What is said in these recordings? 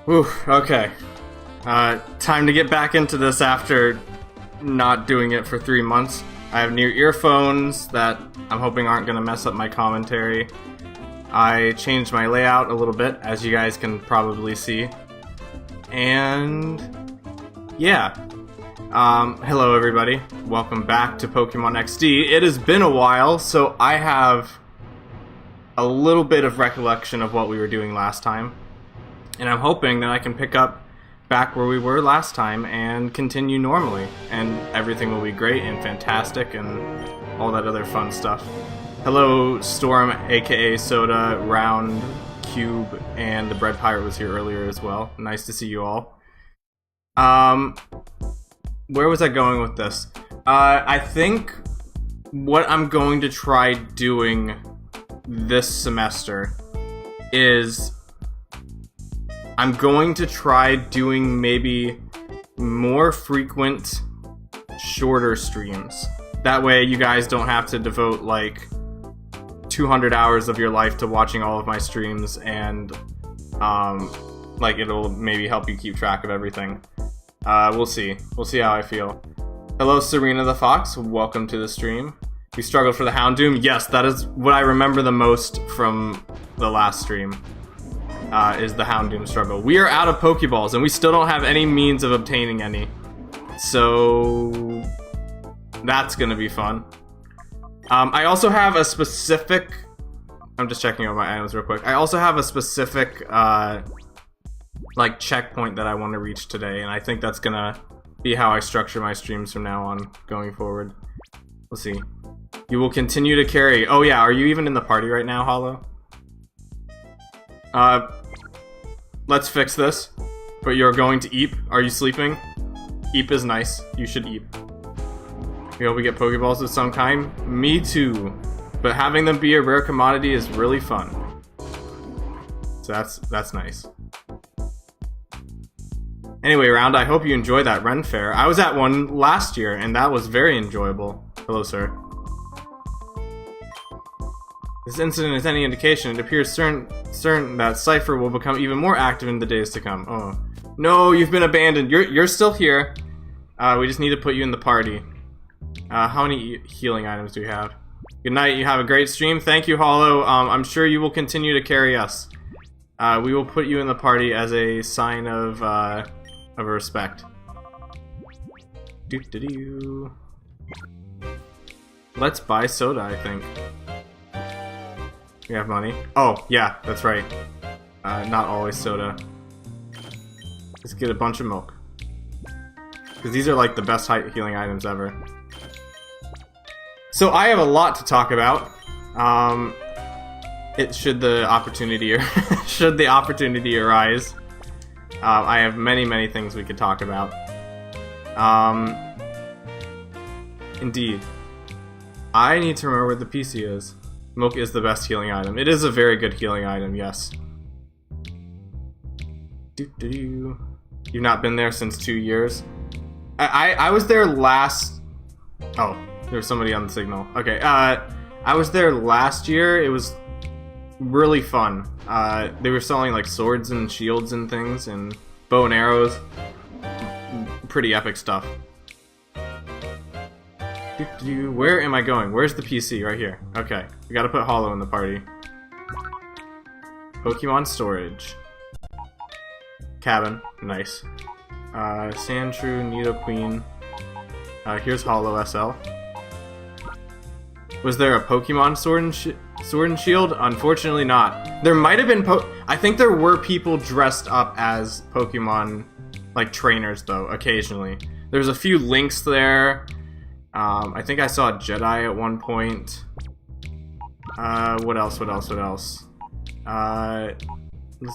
Whew, okay. Time to get back into this after not doing it for 3 months. I have new earphones that I'm hoping aren't going to mess up my commentary. I changed my layout a little bit, as you guys can probably see. And yeah. Hello everybody. Welcome back to Pokemon XD. It has been a while, so I have a little bit of recollection of what we were doing last time. And I'm hoping that I can pick up back where we were last time and continue normally. And everything will be great and fantastic and all that other fun stuff. Hello, Storm, aka Soda, Round, Cube, and the Bread Pirate was here earlier as well. Nice to see you all. Where was I going with this? I think what I'm going to try doing this semester is I'm going to try doing maybe more frequent, shorter streams. That way you guys don't have to devote like 200 hours of your life to watching all of my streams, and like it'll maybe help you keep track of everything. We'll see. We'll see how I feel. Hello, Serena the Fox. Welcome to the stream. We struggled for the Houndoom. Yes, that is what I remember the most from the last stream. Is the Houndoom struggle. We are out of Pokeballs, and we still don't have any means of obtaining any. So that's gonna be fun. I also have a specific... I'm just checking out my items real quick. I also have a specific, like, checkpoint that I want to reach today, and I think that's gonna be how I structure my streams from now on, going forward. Let's see. You will continue to carry... Oh yeah, are you even in the party right now, Hollow? Let's fix this. But you're going to Eep. Are you sleeping? Eep is nice. You should Eep. We hope we get Pokeballs of some kind. Me too. But having them be a rare commodity is really fun. So that's nice. Anyway, Round, I hope you enjoyed that Ren Fair. I was at one last year, and that was very enjoyable. Hello, sir. This incident is any indication. It appears certain that Cypher will become even more active in the days to come. Oh. No, you've been abandoned. You're still here. We just need to put you in the party. How many healing items do we have? Good night, you have a great stream. Thank you, Hollow. I'm sure you will continue to carry us. We will put you in the party as a sign of respect. Doo-doo-doo. Let's buy soda, I think. We have money. Oh, yeah, that's right. Not always soda. Let's get a bunch of milk. Because these are like the best healing items ever. So I have a lot to talk about. Should the opportunity arise. I have many things we could talk about. Indeed. I need to remember where the PC is. Milk is the best healing item. It is a very good healing item, yes. Doo-doo-doo. You've not been there since 2 years? I was there last... Oh, there's somebody on the signal. Okay, I was there last year. It was really fun. They were selling like swords and shields and things, and bow and arrows. Pretty epic stuff. Where am I going? Where's the PC? Right here. Okay, we gotta put Hollow in the party. Pokemon storage. Cabin. Nice. Sandshrew, Nidoqueen. Here's Hollow SL. Was there a Pokemon Sword and Shield? Unfortunately not. There might have been I think there were people dressed up as Pokemon, like, trainers, though, occasionally. There's a few links there. I think I saw a Jedi at one point. What else?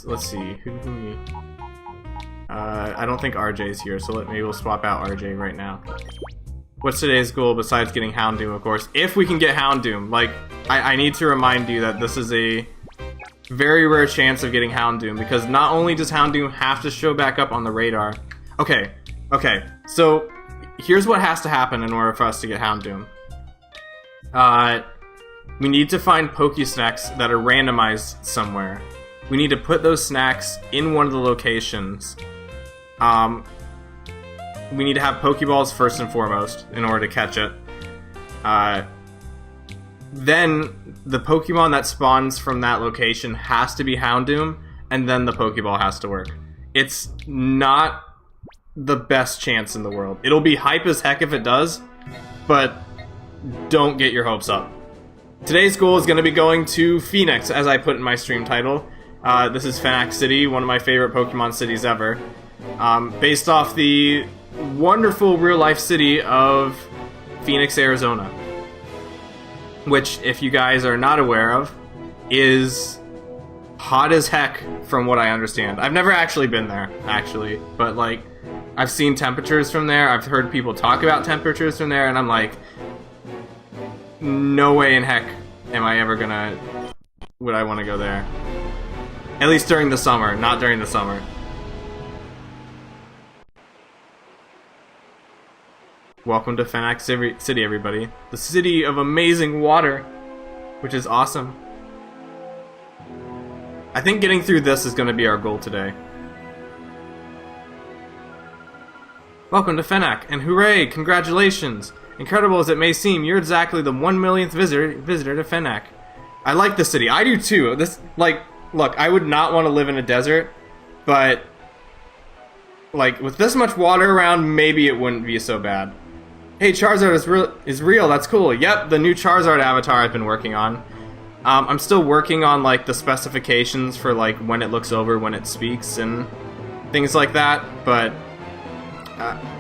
Let's see. I don't think RJ's here, so maybe we'll swap out RJ right now. What's today's goal besides getting Houndoom, of course? If we can get Houndoom. Like, I need to remind you that this is a very rare chance of getting Houndoom, because not only does Houndoom have to show back up on the radar... Okay, so here's what has to happen in order for us to get Houndoom. We need to find Pokesnacks that are randomized somewhere. We need to put those snacks in one of the locations. We need to have Pokeballs first and foremost in order to catch it. Then the Pokemon that spawns from that location has to be Houndoom, and then the Pokeball has to work. It's not the best chance in the world. It'll be hype as heck if it does, but don't get your hopes up. Today's goal is going to be going to Phoenix, as I put in my stream title. This is Fanac City, one of my favorite Pokemon cities ever. Based off the wonderful real-life city of Phoenix, Arizona. Which, if you guys are not aware of, is hot as heck from what I understand. I've never actually been there, actually. But, like, I've seen temperatures from there. I've heard people talk about temperatures from there, and I'm like, no way in heck am I ever gonna... would I want to go there. At least during the summer, not during the summer. Welcome to Fanac City, everybody. The city of amazing water, which is awesome. I think getting through this is going to be our goal today. Welcome to Fanac, and hooray, congratulations! Incredible as it may seem, you're exactly the 1 millionth visitor to Fanac. I like the city. I do too. This, like, look, I would not want to live in a desert, but, like, with this much water around, maybe it wouldn't be so bad. Hey, Charizard is real, that's cool. Yep, the new Charizard avatar I've been working on. I'm still working on, like, the specifications for, like, when it looks over, when it speaks, and things like that, but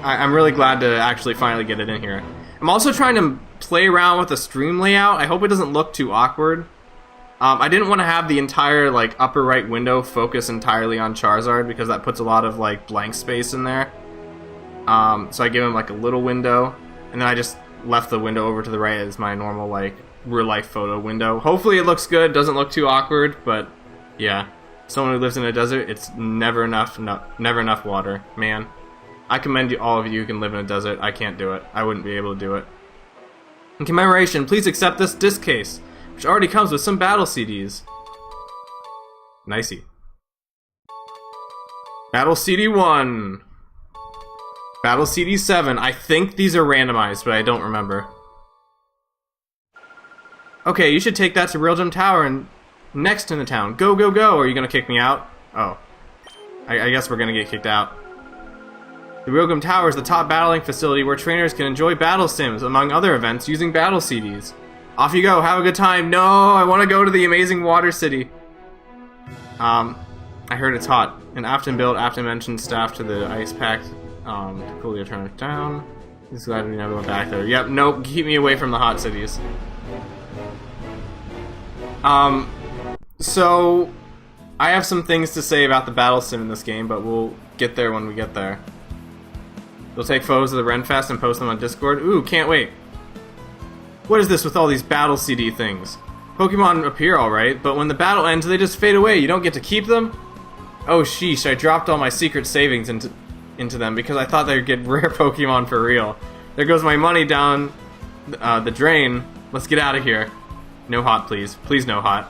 I'm really glad to actually finally get it in here. I'm also trying to play around with the stream layout. I hope it doesn't look too awkward. I didn't want to have the entire, like, upper right window focus entirely on Charizard, because that puts a lot of, like, blank space in there. So I gave him, like, a little window. And then I just left the window over to the right as my normal, like, real-life photo window. Hopefully it looks good, doesn't look too awkward, but, yeah. Someone who lives in a desert, it's never enough water. Man, I commend all of you who can live in a desert. I can't do it. I wouldn't be able to do it. In commemoration, please accept this disc case, which already comes with some battle CDs. Nicey. Battle CD 1. Battle CD 7. I think these are randomized, but I don't remember. Okay, you should take that to Real Gym Tower and next in the town. Go, go, go! Are you gonna kick me out? Oh. I guess we're gonna get kicked out. The Real Gym Tower is the top battling facility where trainers can enjoy battle sims, among other events, using battle CDs. Off you go, have a good time. No, I want to go to the amazing water city. I heard it's hot. An Afton build, Afton mentioned staff to the ice pack. To cool the turn it down. Just glad we never went back there. Yep, nope, keep me away from the hot cities. So I have some things to say about the battle sim in this game, but we'll get there when we get there. We'll take photos of the Renfest and post them on Discord. Ooh, can't wait. What is this with all these battle CD things? Pokemon appear alright, but when the battle ends, they just fade away. You don't get to keep them? Oh sheesh, I dropped all my secret savings into them because I thought they'd get rare Pokemon for real. There goes my money down the drain. Let's get out of here. No hot, please. Please no hot.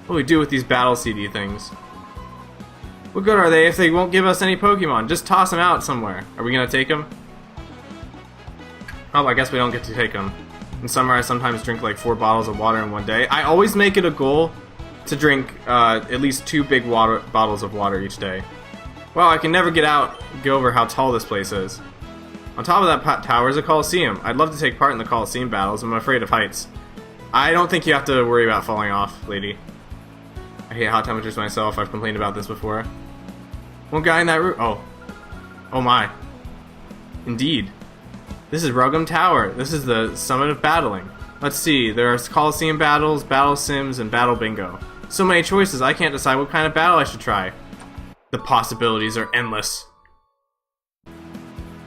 What do we do with these battle CD things? What good are they if they won't give us any Pokemon? Just toss them out somewhere. Are we gonna take them? Oh, I guess we don't get to take them. In summer, I sometimes drink like 4 bottles of water in one day. I always make it a goal to drink at least 2 big bottles of water each day. Wow, I can never go over how tall this place is. On top of that tower is a Coliseum. I'd love to take part in the Coliseum battles. I'm afraid of heights. I don't think you have to worry about falling off, lady. I hate hot temperatures myself. I've complained about this before. One guy in that room. Oh. Oh my. Indeed. This is Rugum Tower. This is the summit of battling. Let's see. There are Coliseum battles, battle sims, and battle bingo. So many choices. I can't decide what kind of battle I should try. The possibilities are endless.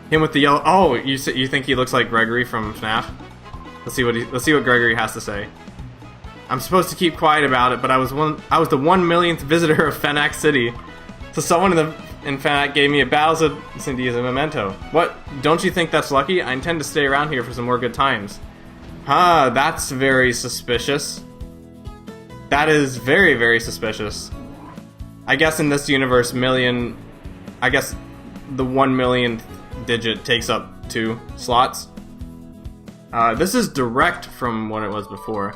Him with the yellow. Oh, you think he looks like Gregory from FNAF? Let's see what Gregory has to say. I'm supposed to keep quiet about it, but I was the 1 millionth visitor of Fanac City. So someone in Fanac gave me a battle CD as a memento. What? Don't you think that's lucky? I intend to stay around here for some more good times. Huh, that's very suspicious. That is very, very suspicious. I guess in this universe, I guess the 1 millionth digit takes up 2 slots. This is direct from what it was before.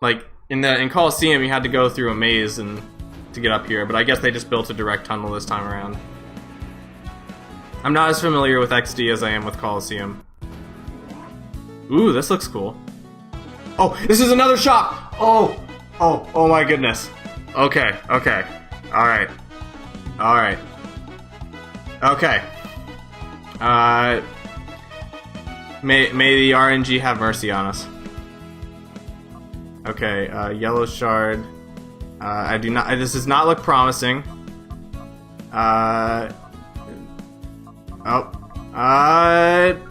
Like, in Coliseum, you had to go through a maze to get up here, but I guess they just built a direct tunnel this time around. I'm not as familiar with XD as I am with Coliseum. Ooh, this looks cool. Oh, this is another shop! Oh my goodness. Okay. Alright. Okay. May the RNG have mercy on us. Okay, yellow shard. This does not look promising.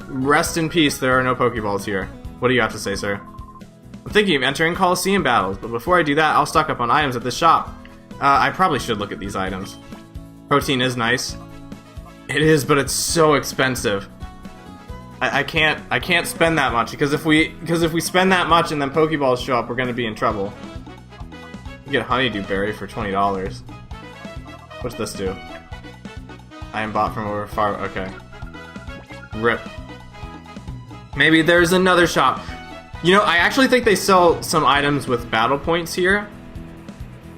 Rest in peace, there are no Pokeballs here. What do you have to say, sir? I'm thinking of entering Coliseum battles, but before I do that, I'll stock up on items at this shop. I probably should look at these items. Protein is nice. It is, but it's so expensive. I can't spend that much, because if we spend that much and then Pokeballs show up, we're gonna be in trouble. You get a honeydew berry for $20. What's this do? I am bought from over far. Okay. Rip. Maybe there's another shop. You know, I actually think they sell some items with battle points here.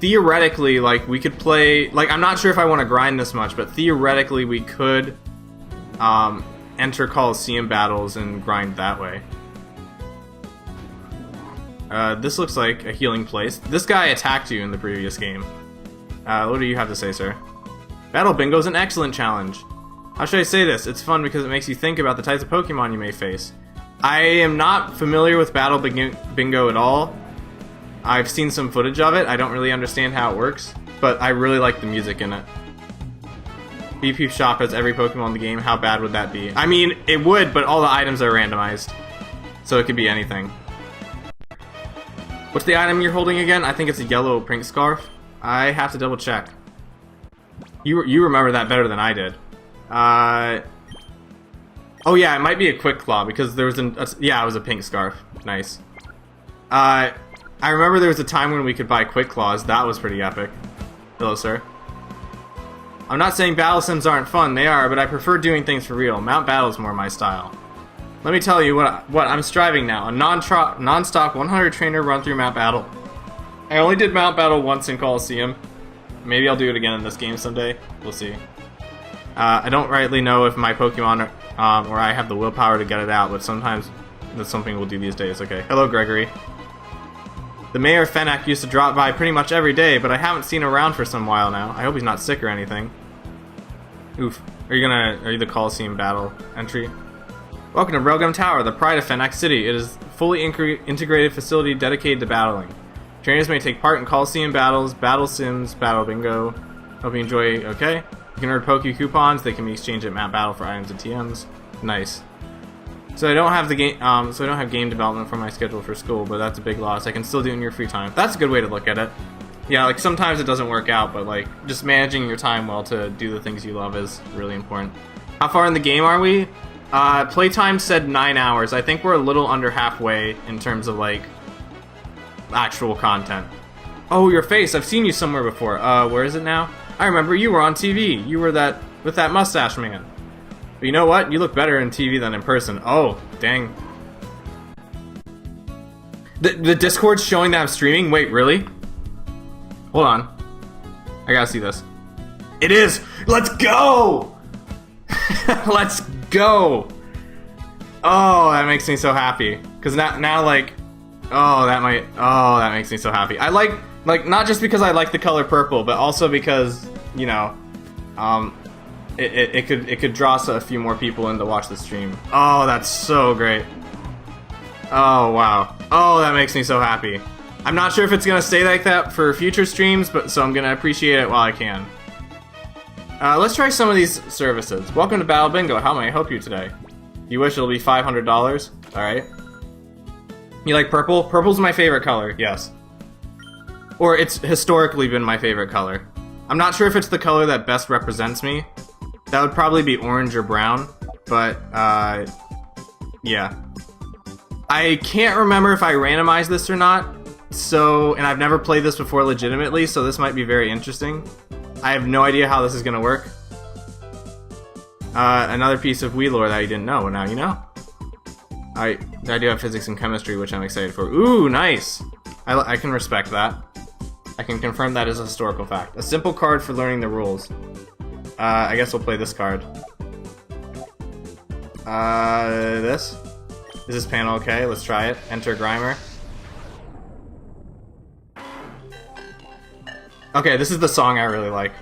Theoretically, like, we could play... Like, I'm not sure if I want to grind this much, but theoretically we could enter Coliseum battles and grind that way. This looks like a healing place. This guy attacked you in the previous game. What do you have to say, sir? Battle Bingo is an excellent challenge. How should I say this? It's fun because it makes you think about the types of Pokemon you may face. I am not familiar with Battle Bingo at all. I've seen some footage of it. I don't really understand how it works, but I really like the music in it. BP Shop has every Pokemon in the game. How bad would that be? I mean, it would, but all the items are randomized. So it could be anything. What's the item you're holding again? I think it's a yellow pink scarf. I have to double check. You remember that better than I did. Oh yeah, it might be a Quick Claw because there was yeah, it was a pink scarf. Nice. I remember there was a time when we could buy Quick Claws. That was pretty epic. Hello, sir. I'm not saying battle sims aren't fun. They are, but I prefer doing things for real. Mount Battle's more my style. Let me tell you what I'm striving now. A non-stop 100 trainer run through Mount Battle. I only did Mount Battle once in Coliseum. Maybe I'll do it again in this game someday. We'll see. I don't rightly know if my Pokemon or I have the willpower to get it out, but sometimes that's something we'll do these days. Okay. Hello, Gregory. The Mayor Fennec used to drop by pretty much every day, but I haven't seen him around for some while now. I hope he's not sick or anything. Oof. Are you the Coliseum battle entry? Welcome to Railgun Tower, the pride of Fennec City. It is a fully integrated facility dedicated to battling. Trainers may take part in Coliseum battles, battle sims, battle bingo. Hope you enjoy. Okay. You can earn Poke coupons. They can be exchanged at Map Battle for items and TMs. Nice. So I don't have the game. So I don't have game development for my schedule for school, but that's a big loss. I can still do it in your free time. That's a good way to look at it. Yeah, like sometimes it doesn't work out, but like just managing your time well to do the things you love is really important. How far in the game are we? Playtime said 9 hours. I think we're a little under halfway in terms of like actual content. Oh, your face. I've seen you somewhere before. Where is it now? I remember you were on TV. You were with that mustache man. But you know what? You look better in TV than in person. Oh, dang. The Discord's showing that I'm streaming? Wait, really? Hold on. I gotta see this. It is! Let's go! Let's go! Oh, that makes me so happy. Because now like... Oh, that makes me so happy. I like, not just because I like the color purple, but also because, you know, it could draw a few more people in to watch the stream. Oh, that's so great. Oh, wow. Oh, that makes me so happy. I'm not sure if it's gonna stay like that for future streams, but so I'm gonna appreciate it while I can. Let's try some of these services. Welcome to Battle Bingo. How may I help you today? You wish it'll be $500? Alright. You like purple? Purple's my favorite color, yes. Or it's historically been my favorite color. I'm not sure if it's the color that best represents me. That would probably be orange or brown, but, yeah. I can't remember if I randomized this or not, So, and I've never played this before legitimately, so this might be very interesting. I have no idea how this is gonna work. Another piece of Wii lore that you didn't know, and now you know. I do have physics and chemistry, which I'm excited for. Ooh, nice! I can respect that. I can confirm that as a historical fact. A simple card for learning the rules. I guess we'll play this card. This? Is this panel okay? Let's try it. Enter Grimer. Okay, this is the song I really like.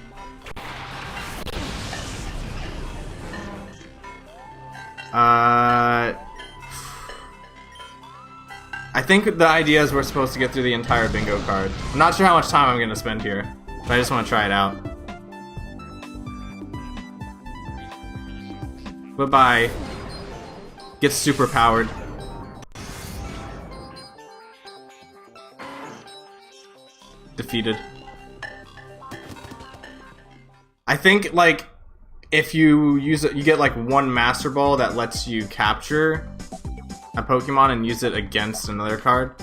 I think the idea is we're supposed to get through the entire bingo card. I'm not sure how much time I'm gonna spend here, but I just want to try it out. Bye-bye. Gets super powered. Defeated. I think, like, if you use it, you get like one Master Ball that lets you capture a Pokemon and use it against another card.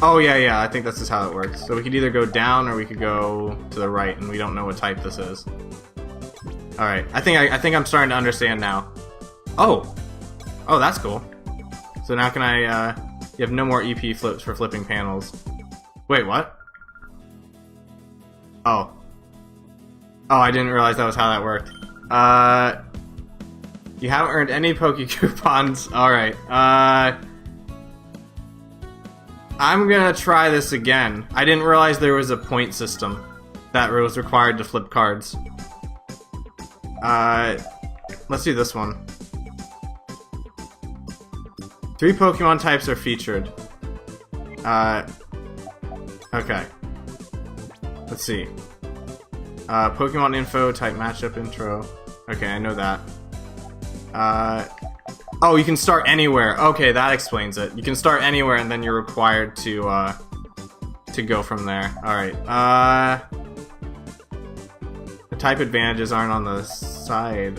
Oh yeah, I think this is how it works. So we could either go down or we could go to the right, and we don't know what type this is. All right, I think I'm starting to understand now. Oh, that's cool. So now can I? You have no more EP flips for flipping panels. Wait, what? Oh, I didn't realize that was how that worked. You haven't earned any Poke Coupons. Alright, I'm gonna try this again. I didn't realize there was a point system that was required to flip cards. Let's do this one. 3 Pokemon types are featured. Okay. Let's see. Pokemon info, type matchup intro. Okay, I know that. Oh, you can start anywhere. Okay, that explains it. You can start anywhere and then you're required to go from there. Alright, the type advantages aren't on the side.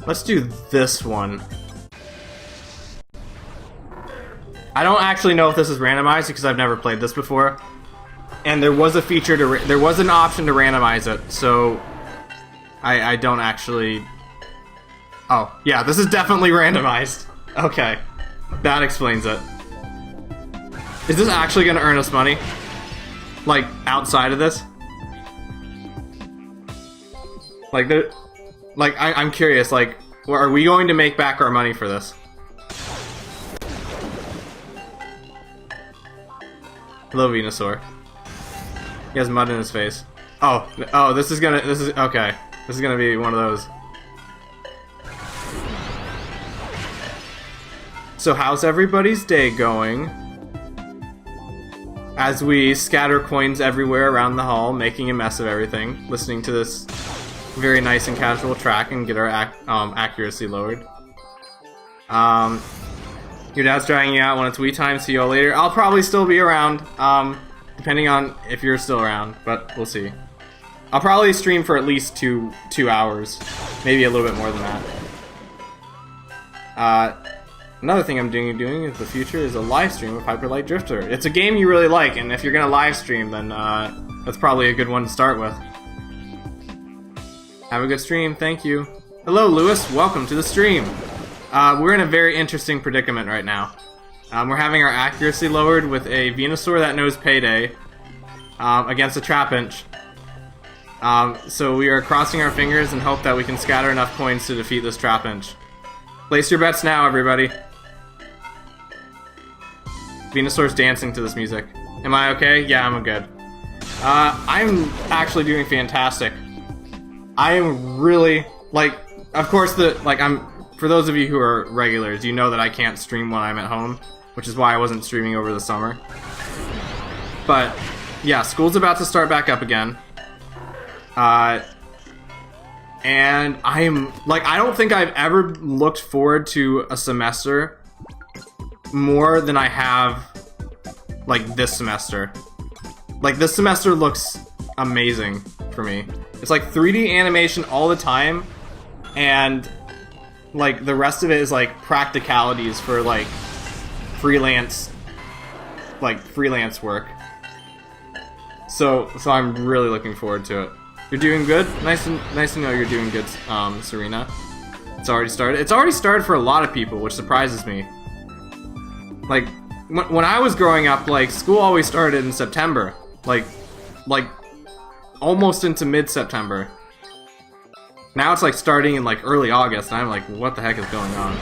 Let's do this one. I don't actually know if this is randomized because I've never played this before. And there was a feature to there was an option to randomize it, so I don't actually. Oh, yeah, this is definitely randomized. Okay, that explains it. Is this actually gonna earn us money? Like, outside of this? Like, I'm curious, like, are we going to make back our money for this? Hello, Venusaur. He has mud in his face. Oh, this is gonna be one of those. So how's everybody's day going? As we scatter coins everywhere around the hall, making a mess of everything, listening to this very nice and casual track and get our accuracy lowered. Your dad's dragging you out when it's Wii time, see you all later. I'll probably still be around, depending on if you're still around, but we'll see. I'll probably stream for at least two hours, maybe a little bit more than that. Another thing I'm doing in the future is a live stream of Hyper Light Drifter. It's a game you really like, and if you're gonna live stream, then that's probably a good one to start with. Have a good stream, thank you. Hello, Lewis, welcome to the stream. We're in a very interesting predicament right now. We're having our accuracy lowered with a Venusaur that knows Payday against a Trapinch. So we are crossing our fingers and hope that we can scatter enough coins to defeat this Trapinch. Place your bets now, everybody. Venusaur's dancing to this music. Am I okay? Yeah, I'm good. I'm actually doing fantastic. I am really, like, of course, for those of you who are regulars, you know that I can't stream when I'm at home, which is why I wasn't streaming over the summer. But, yeah, school's about to start back up again. And I don't think I've ever looked forward to a semester more than I have, like, this semester. Like, this semester looks amazing for me. It's like 3D animation all the time, and like the rest of it is like practicalities for like freelance like freelance work. So I'm really looking forward to it. You're doing good. Nice to know you're doing good, Serena. It's already started. It's already started for a lot of people, which surprises me. Like when I was growing up, like school always started in September, like almost into mid-September. Now it's like starting in like early August, and I'm like, what the heck is going on?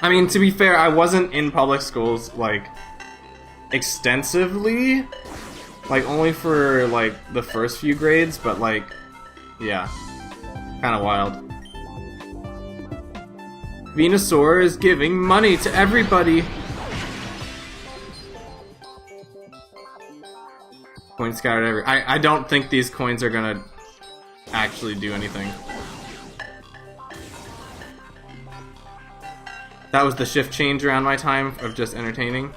I mean, to be fair, I wasn't in public schools like extensively, like only for like the first few grades, but like, yeah, kind of wild. Venusaur is giving money to everybody. Coins scattered everywhere. I don't think these coins are gonna actually do anything. That was the shift change around my time of just entertaining.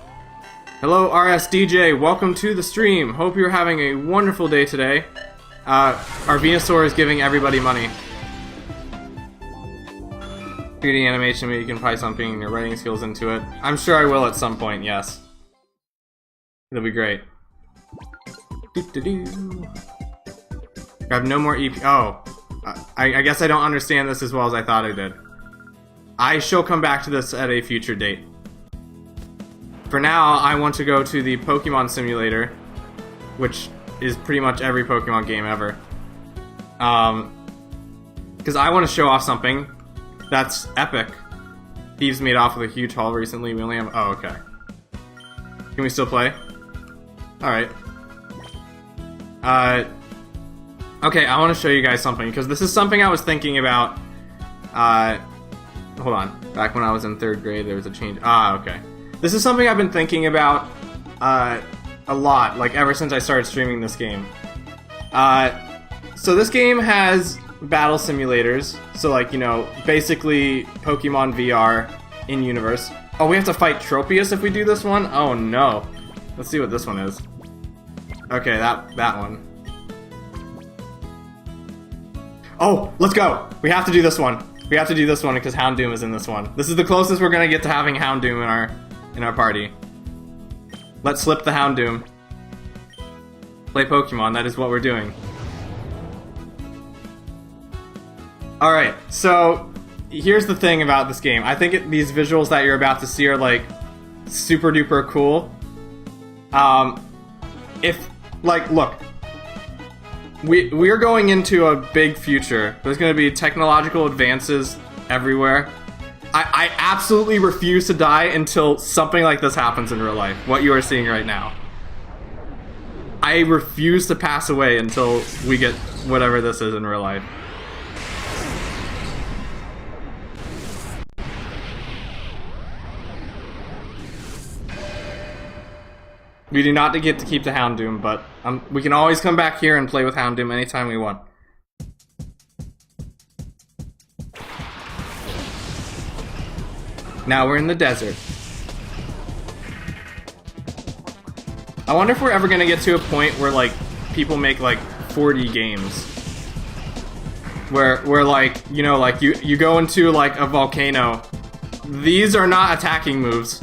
Hello RSDJ, welcome to the stream. Hope you're having a wonderful day today. Our Venusaur is giving everybody money. 3D animation, maybe you can apply something and your writing skills into it. I'm sure I will at some point, yes. It'll be great. I have no more EP. Oh, I guess I don't understand this as well as I thought I did. I shall come back to this at a future date. For now, I want to go to the Pokemon Simulator, which is pretty much every Pokemon game ever. Because I want to show off something that's epic. Thieves made off with a huge haul recently. We only have... Oh, okay. Can we still play? Alright. Okay, I want to show you guys something, because this is something I was thinking about, hold on. Back when I was in 3rd grade, there was a change. Ah, okay. This is something I've been thinking about, a lot, like, ever since I started streaming this game. So this game has battle simulators, so, like, you know, basically Pokemon VR in-universe. Oh, we have to fight Tropius if we do this one? Oh, no. Let's see what this one is. Okay, that one. Oh, let's go! We have to do this one. We have to do this one because Houndoom is in this one. This is the closest we're gonna get to having Houndoom in our party. Let's slip the Houndoom. Play Pokemon, that is what we're doing. Alright, so here's the thing about this game. I think these visuals that you're about to see are like super duper cool. Like, look, we're going into a big future. There's going to be technological advances everywhere. I absolutely refuse to die until something like this happens in real life. What you are seeing right now. I refuse to pass away until we get whatever this is in real life. We do not get to keep the Houndoom, but we can always come back here and play with Houndoom anytime we want. Now we're in the desert. I wonder if we're ever gonna get to a point where, like, people make, like, 40 games. Where like, you know, like, you go into, like, a volcano. These are not attacking moves.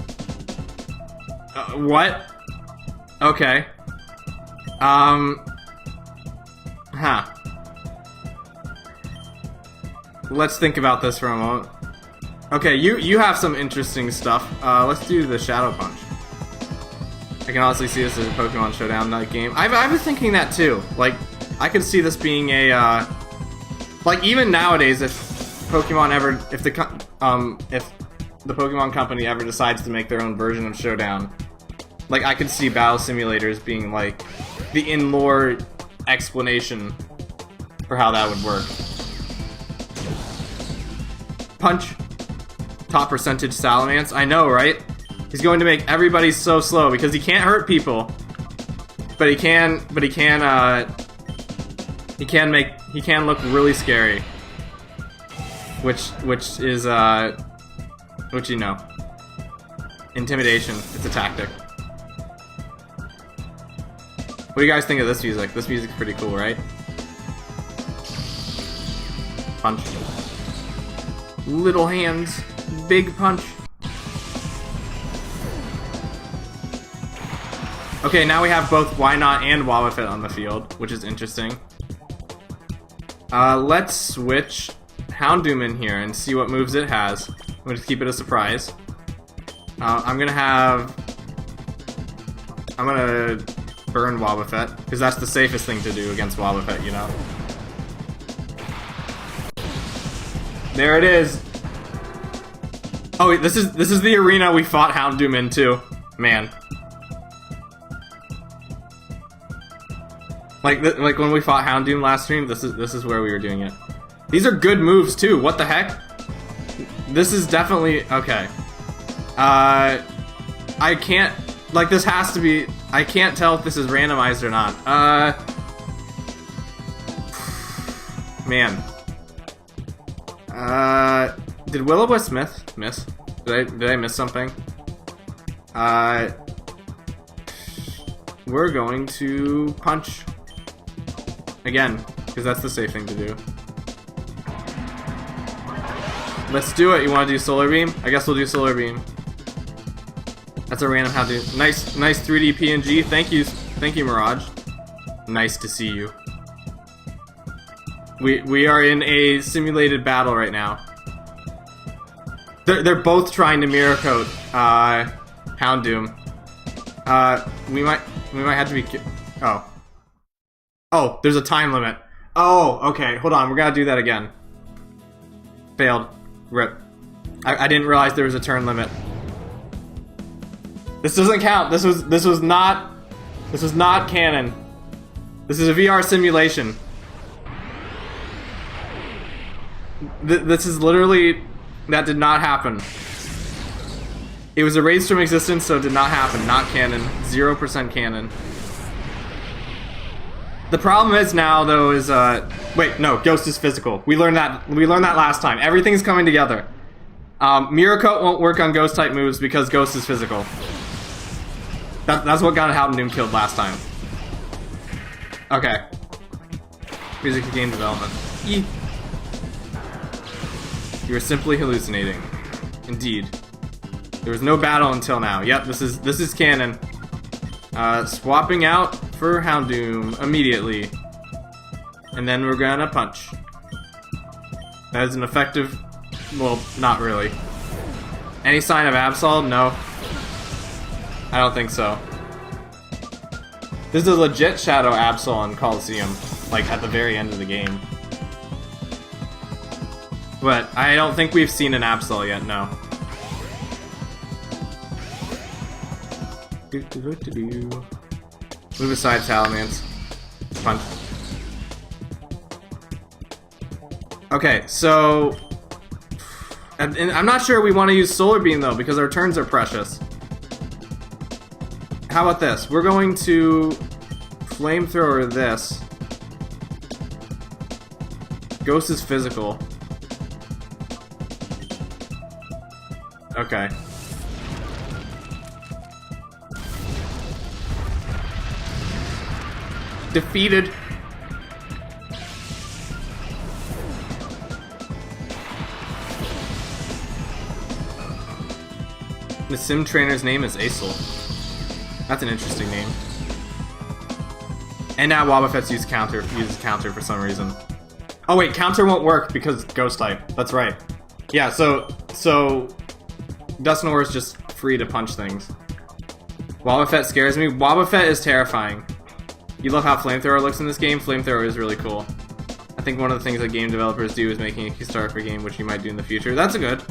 What? Okay. Huh. Let's think about this for a moment. Okay, you have some interesting stuff. Let's do the Shadow Punch. I can honestly see this as a Pokemon Showdown night game. I was thinking that too. Like, I could see this being a, like, even nowadays, if Pokemon ever, if the Pokemon Company ever decides to make their own version of Showdown, like, I could see battle simulators being, like, the in-lore explanation for how that would work. Punch. Top percentage Salamence. I know, right? He's going to make everybody so slow because he can't hurt people. But he can look really scary. Which is, you know. Intimidation. It's a tactic. What do you guys think of this music? This music's pretty cool, right? Punch. Little hands. Big punch. Okay, now we have both Why Not and Wobbuffet on the field, which is interesting. Let's switch Houndoom in here and see what moves it has. I'm going to keep it a surprise. I'm going to burn Wobbuffet, because that's the safest thing to do against Wobbuffet, you know? There it is! Oh, this is the arena we fought Houndoom in, too. Man. Like when we fought Houndoom last stream, this is where we were doing it. These are good moves too. What the heck? This is definitely okay. I can't, like, this has to be. I can't tell if this is randomized or not. Man. Did Will-O-Wisp miss? Did I miss something? We're going to punch. Again, because that's the safe thing to do. Let's do it. You want to do Solar Beam? I guess we'll do Solar Beam. That's a random how to do. Nice 3D PNG. Thank you, Mirage. Nice to see you. We are in a simulated battle right now. They're both trying to mirror coat Houndoom. We might have to be. Oh, there's a time limit. Oh, okay. Hold on. We're gonna do that again. Failed. Rip. I didn't realize there was a turn limit. This doesn't count. This was not canon. This is a VR simulation. This is literally, that did not happen. It was erased from existence, so it did not happen. Not canon. 0% canon. The problem is now, though, is wait, no, Ghost is physical. We learned that last time. Everything's coming together. Mirror Coat won't work on Ghost type moves because Ghost is physical. That's what got Houndoom killed last time. Okay. Music for game development. You are simply hallucinating. Indeed. There was no battle until now. Yep, this is canon. Swapping out for Houndoom immediately. And then we're gonna punch. That is an effective... well, not really. Any sign of Absol? No. I don't think so. There's a legit Shadow Absol on Coliseum, like at the very end of the game. But I don't think we've seen an Absol yet, no. Move aside, Salamence. Punch. Okay, so... and I'm not sure we want to use Solar Beam, though, because our turns are precious. How about this? We're going to Flamethrower this. Ghost is physical. Okay. Defeated. The sim trainer's name is Acel. That's an interesting name. And now Wobbuffet's uses counter for some reason. Oh wait, counter won't work because Ghost type. That's right. Yeah, so Dusknoir is just free to punch things. Wobbuffet scares me. Wobbuffet is terrifying. You love how Flamethrower looks in this game? Flamethrower is really cool. I think one of the things that game developers do is making a Kickstarter for a game, which you might do in the future. That's a good.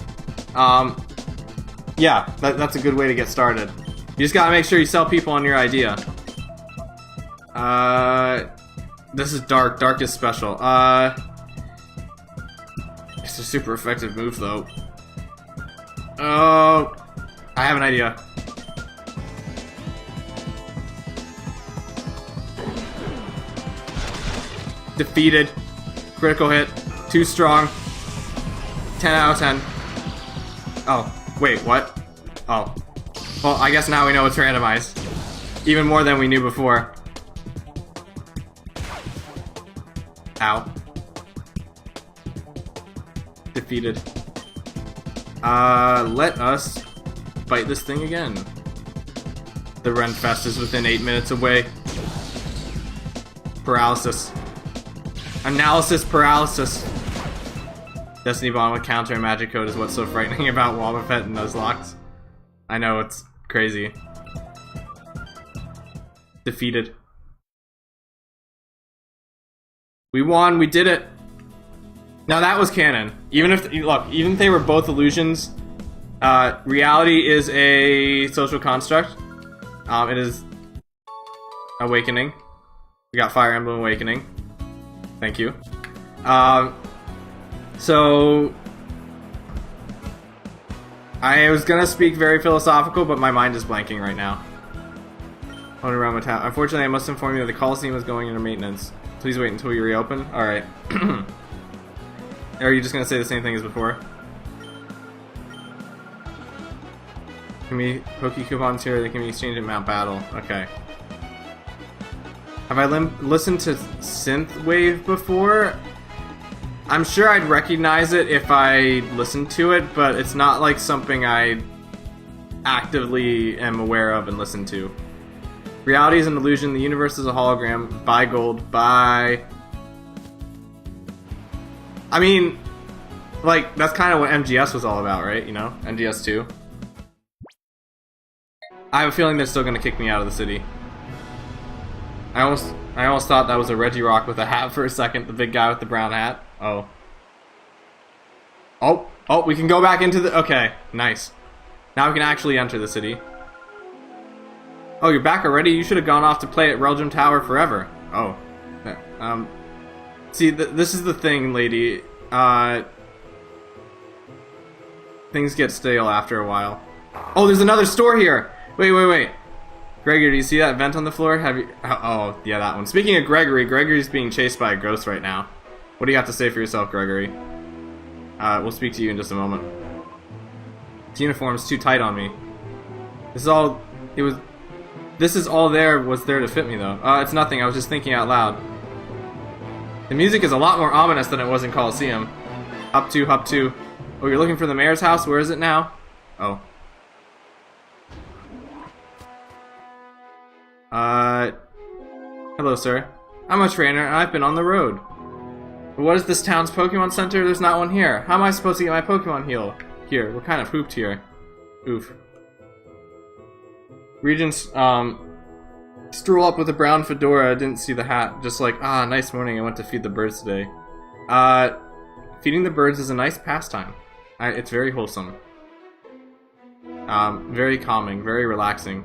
Yeah, that's a good way to get started. You just gotta make sure you sell people on your idea. This is Dark. Dark is special. It's a super effective move, though. Oh, I have an idea. Defeated. Critical hit. Too strong. 10 out of 10. Oh, wait, what? Oh. Well, I guess now we know it's randomized. Even more than we knew before. Ow. Defeated. Let us bite this thing again. The Ren Fest is within 8 minutes away. Paralysis. Analysis paralysis. Destiny Bond with counter and magic code is what's so frightening about Wobbuffet and Nuzlocke. I know, it's crazy. Defeated. We won, we did it! Now that was canon. Even if, look, even if they were both illusions, reality is a social construct. It is Awakening. We got Fire Emblem Awakening. Thank you. So I was gonna speak very philosophical, but my mind is blanking right now. Going around my town. Unfortunately, I must inform you that the Coliseum is going into maintenance. Please wait until we reopen. Alright. Are you just gonna say the same thing as before? Can be Poke coupons here, they can be exchanged at Mount Battle. Okay. Have I listened to Synthwave before? I'm sure I'd recognize it if I listened to it, but it's not like something I actively am aware of and listen to. Reality is an illusion, the universe is a hologram. Buy gold, buy... I mean, like, that's kind of what MGS was all about, right? You know? MGS 2. I have a feeling they're still gonna kick me out of the city. I almost thought that was a Regirock with a hat for a second, the big guy with the brown hat. Oh. Oh, we can go back into the... Okay, nice. Now we can actually enter the city. Oh, you're back already? You should have gone off to play at Reljum Tower forever. Oh. See, this is the thing, lady. Things get stale after a while. Oh, there's another store here! Wait. Gregory, do you see that vent on the floor? Have you... Oh, yeah, that one. Speaking of Gregory, Gregory's being chased by a ghost right now. What do you have to say for yourself, Gregory? We'll speak to you in just a moment. This uniform's too tight on me. This is all... This is all was there to fit me, though. It's nothing. I was just thinking out loud. The music is a lot more ominous than it was in Coliseum. Hop 2. Oh, you're looking for the mayor's house? Where is it now? Oh. Hello, sir. I'm a trainer, and I've been on the road. But what is this town's Pokemon Center? There's not one here. How am I supposed to get my Pokemon heal? Here, we're kind of hooped here. Oof. Regents, stroll up with a brown fedora. Didn't see the hat. Just like, nice morning. I went to feed the birds today. Feeding the birds is a nice pastime. It's very wholesome. Very calming, very relaxing.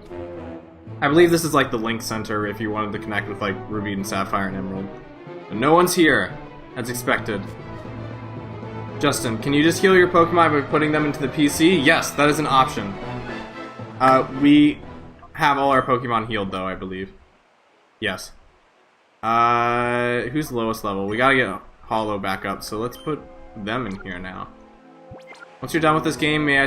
I believe this is like the Link Center if you wanted to connect with like Ruby and Sapphire and Emerald. But no one's here, as expected. Justin, can you just heal your Pokemon by putting them into the PC? Yes, that is an option. We have all our Pokemon healed though, I believe. Yes. Who's lowest level? We gotta get Hollow back up, so let's put them in here now. Once you're done with this game, may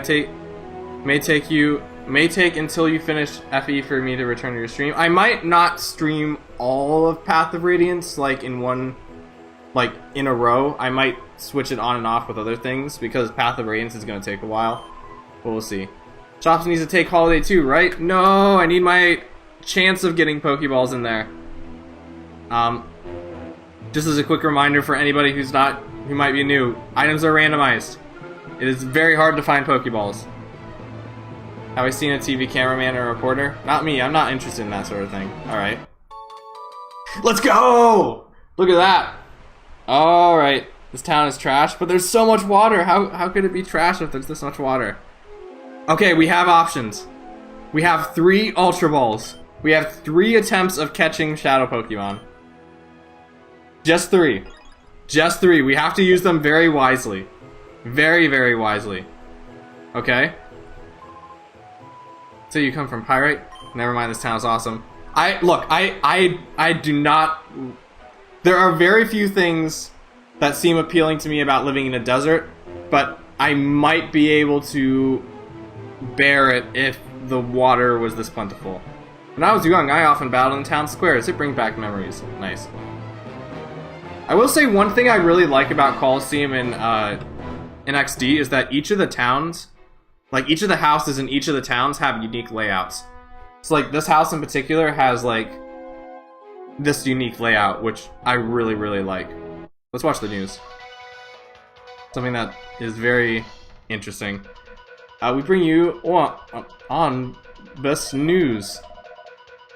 take until you finish FE for me to return to your stream. I might not stream all of Path of Radiance like in a row. I might switch it on and off with other things because Path of Radiance is gonna take a while. But we'll see. Chops needs to take Holiday too, right? No, I need my chance of getting Pokeballs in there. Just as a quick reminder for anybody who might be new, items are randomized. It is very hard to find Pokeballs. Have I seen a TV cameraman or a reporter? Not me, I'm not interested in that sort of thing. Alright. Let's go! Look at that! Alright. This town is trash, but there's so much water! How could it be trash if there's this much water? Okay, we have options. We have 3 Ultra Balls. We have 3 attempts of catching Shadow Pokemon. Just 3. Just 3. We have to use them very wisely. Very, very wisely. Okay? So you come from Pyrite? Never mind, this town is awesome. I do not... There are very few things that seem appealing to me about living in a desert, but I might be able to bear it if the water was this plentiful. When I was young, I often battled in town squares. It brings back memories. Nice. I will say one thing I really like about Coliseum in XD is that each of the towns, like each of the houses in each of the towns have unique layouts. So like this house in particular has like this unique layout, which I really, really like. Let's watch the news. Something that is very interesting. We bring you on this news.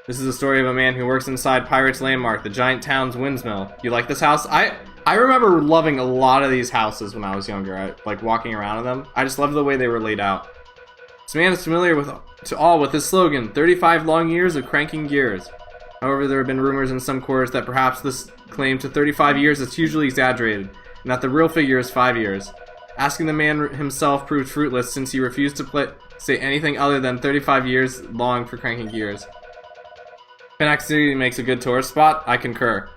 This is the story of a man who works inside Pirate's Landmark, the giant town's windmill. You like this house? I remember loving a lot of these houses when I was younger. Like walking around in them. I just loved the way they were laid out. This man is familiar with his slogan, 35 long years of cranking gears. However, there have been rumors in some quarters that perhaps this claim to 35 years is hugely exaggerated, and that the real figure is 5 years. Asking the man himself proved fruitless since he refused to say anything other than 35 years long for cranking gears. Panax City makes a good tourist spot. I concur.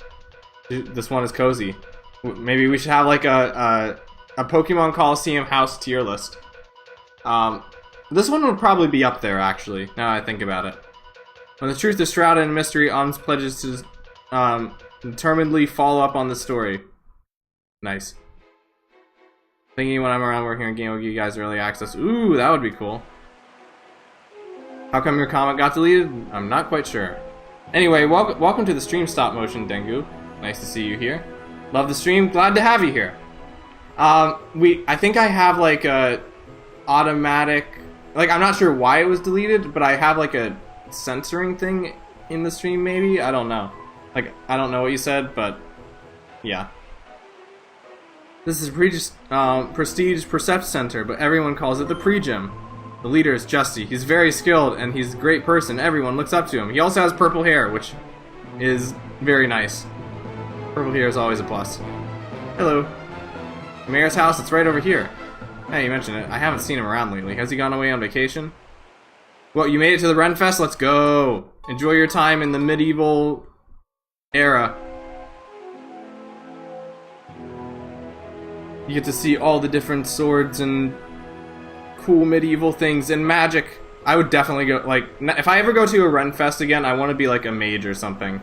This one is cozy. Maybe we should have like a Pokemon Coliseum house tier list. This one would probably be up there, actually, now that I think about it. When the truth is shrouded in mystery, Ons pledges to determinedly follow up on the story. Nice. Thinking when I'm around working on game, will give you guys early access. Ooh, that would be cool. How come your comment got deleted? I'm not quite sure. Anyway, welcome to the stream stop motion, Dengu. Nice to see you here. Love the stream. Glad to have you here. I think I have like a automatic, like I'm not sure why it was deleted, but I have like a censoring thing in the stream maybe? I don't know. Like, I don't know what you said, but yeah. This is Prestige Percept Center, but everyone calls it the Pre-Gym. The leader is Justy. He's very skilled, and he's a great person. Everyone looks up to him. He also has purple hair, which is very nice. Purple hair is always a plus. Hello. The mayor's house, it's right over here. Hey, you mentioned it. I haven't seen him around lately. Has he gone away on vacation? Well, you made it to the Renfest? Let's go! Enjoy your time in the medieval era. You get to see all the different swords and cool medieval things and magic. I would definitely go, like, if I ever go to a Renfest again, I want to be like a mage or something.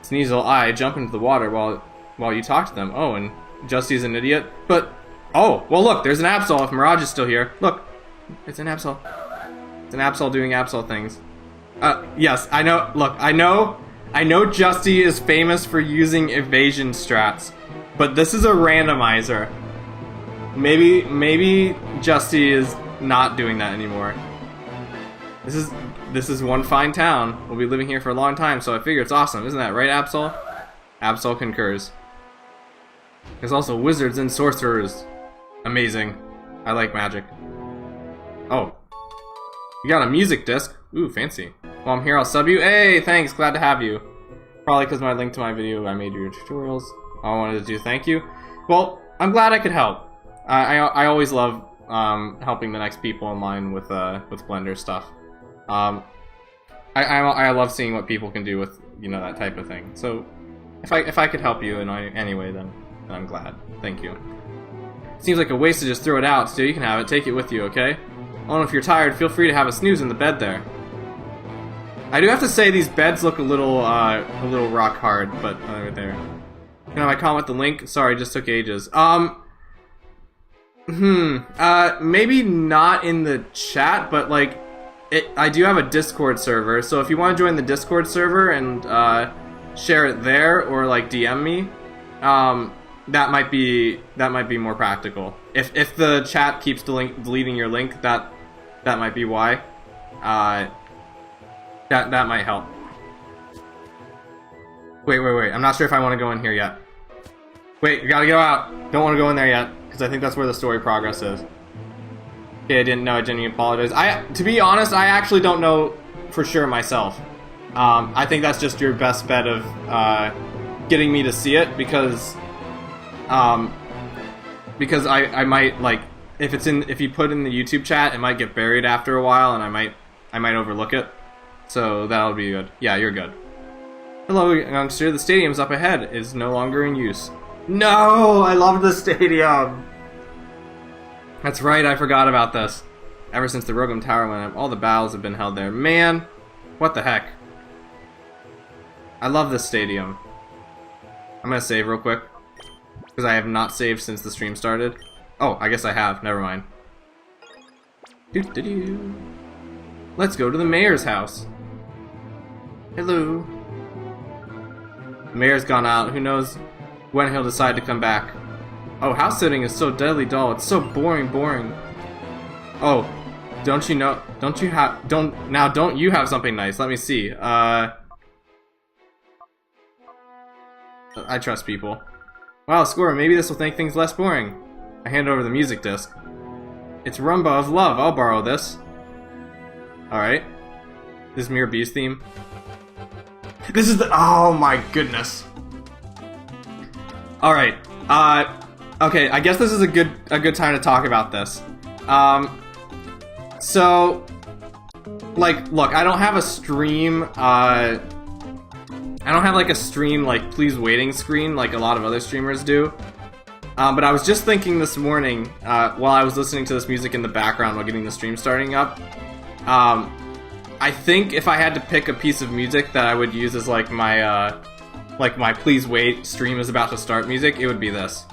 Sneasel, I jump into the water while you talk to them. Oh, and Justy's an idiot. But, oh, well look, there's an Absol if Mirage is still here. Look, it's an Absol. It's an Absol doing Absol things. Yes, I know, look, I know Justy is famous for using evasion strats. But this is a randomizer. Maybe Justy is not doing that anymore. This is one fine town. We'll be living here for a long time, so I figure it's awesome. Isn't that right, Absol? Absol concurs. There's also wizards and sorcerers. Amazing. I like magic. Oh. You got a music disc. Ooh, fancy. While I'm here, I'll sub you. Hey, thanks. Glad to have you. Probably because my link to my video, I made your tutorials. I wanted to do thank you. Well, I'm glad I could help. I always love helping the next people in line with Blender stuff. I love seeing what people can do with, you know, that type of thing. So if I could help you in any way, then I'm glad. Thank you. Seems like a waste to just throw it out. Still, you can have it. Take it with you, okay? Oh, and if you're tired, feel free to have a snooze in the bed there. I do have to say these beds look a little rock hard, but they're there. Can I comment the link? Sorry, it just took ages. Maybe not in the chat, but like, I do have a Discord server, so if you want to join the Discord server and share it there, or like DM me, that might be more practical. If the chat keeps deleting your link, that might be why. That might help. Wait. I'm not sure if I want to go in here yet. Wait, you gotta go out. Don't want to go in there yet, because I think that's where the story progress is. Okay, I didn't know. I genuinely apologize. To be honest, I actually don't know for sure myself. I think that's just your best bet of getting me to see it, because I might, like, if you put in the YouTube chat, it might get buried after a while, and I might overlook it. So that'll be good. Yeah, you're good. Hello, youngster. The stadium's up ahead. Is no longer in use. No! I love the stadium! That's right, I forgot about this. Ever since the Rogum Tower went up, all the battles have been held there. Man! What the heck? I love this stadium. I'm gonna save real quick, because I have not saved since the stream started. Oh, I guess I have. Never mind. Let's go to the mayor's house. Hello. The mayor's gone out. Who knows when he'll decide to come back. Oh, house sitting is so deadly dull. It's so boring. Oh, don't you know? Don't you have something nice? Let me see. I trust people. Wow, score. Maybe this will make things less boring. I hand over the music disc. It's Rumba of Love. I'll borrow this. Alright. This is Mirror B's theme. This is the... Oh my goodness. Alright. Okay, I guess this is a good time to talk about this. So... Like, look, I don't have a stream, I don't have like a stream, like, please waiting screen like a lot of other streamers do. But I was just thinking this morning, while I was listening to this music in the background while getting the stream starting up, I think if I had to pick a piece of music that I would use as like my please wait, stream is about to start music, it would be this.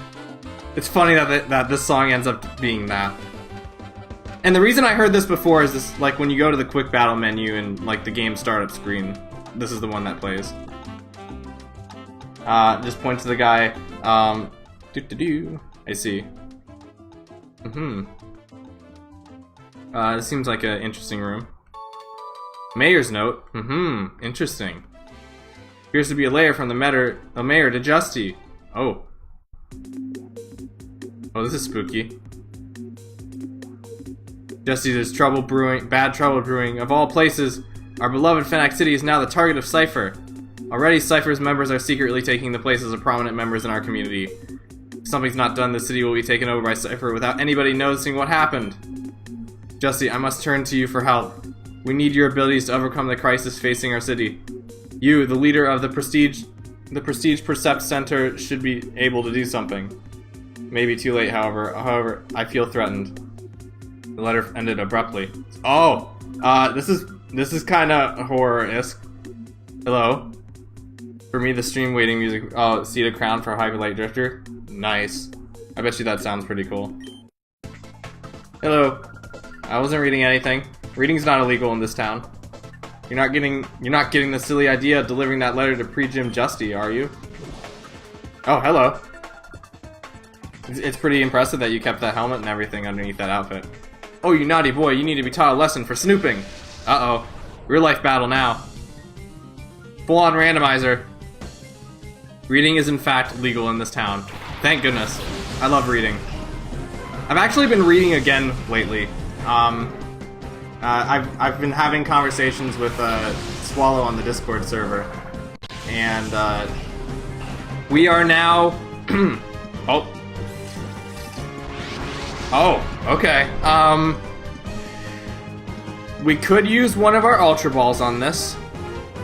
It's funny that this song ends up being that. And the reason I heard this before is this, like, when you go to the quick battle menu and like the game startup screen, this is the one that plays. Just point to the guy. I see. This seems like an interesting room. Mayor's note. Interesting. Appears to be a letter from the mayor to Justy. Oh. Oh, this is spooky. Justy, there's trouble brewing, bad trouble brewing. Of all places, our beloved Fennec City is now the target of Cypher. Already, Cypher's members are secretly taking the places of prominent members in our community. If something's not done, the city will be taken over by Cypher without anybody noticing what happened. Justy, I must turn to you for help. We need your abilities to overcome the crisis facing our city. You, the leader of the Prestige Percept Center, should be able to do something. Maybe too late, however, I feel threatened. The letter ended abruptly. Oh! This is kinda horror-esque. Hello? For me, the stream waiting music... Oh, Seed a Crown for Hyperlight Drifter? Nice. I bet you that sounds pretty cool. Hello. I wasn't reading anything. Reading's not illegal in this town. You're not getting the silly idea of delivering that letter to Pre-Gym Justy, are you? Oh, hello. It's pretty impressive that you kept that helmet and everything underneath that outfit. Oh, you naughty boy, you need to be taught a lesson for snooping. Uh-oh. Real life battle now. Full-on randomizer. Reading is in fact legal in this town. Thank goodness. I love reading. I've actually been reading again lately. I've been having conversations with Swallow on the Discord server, and we are now. Okay. We could use one of our Ultra Balls on this.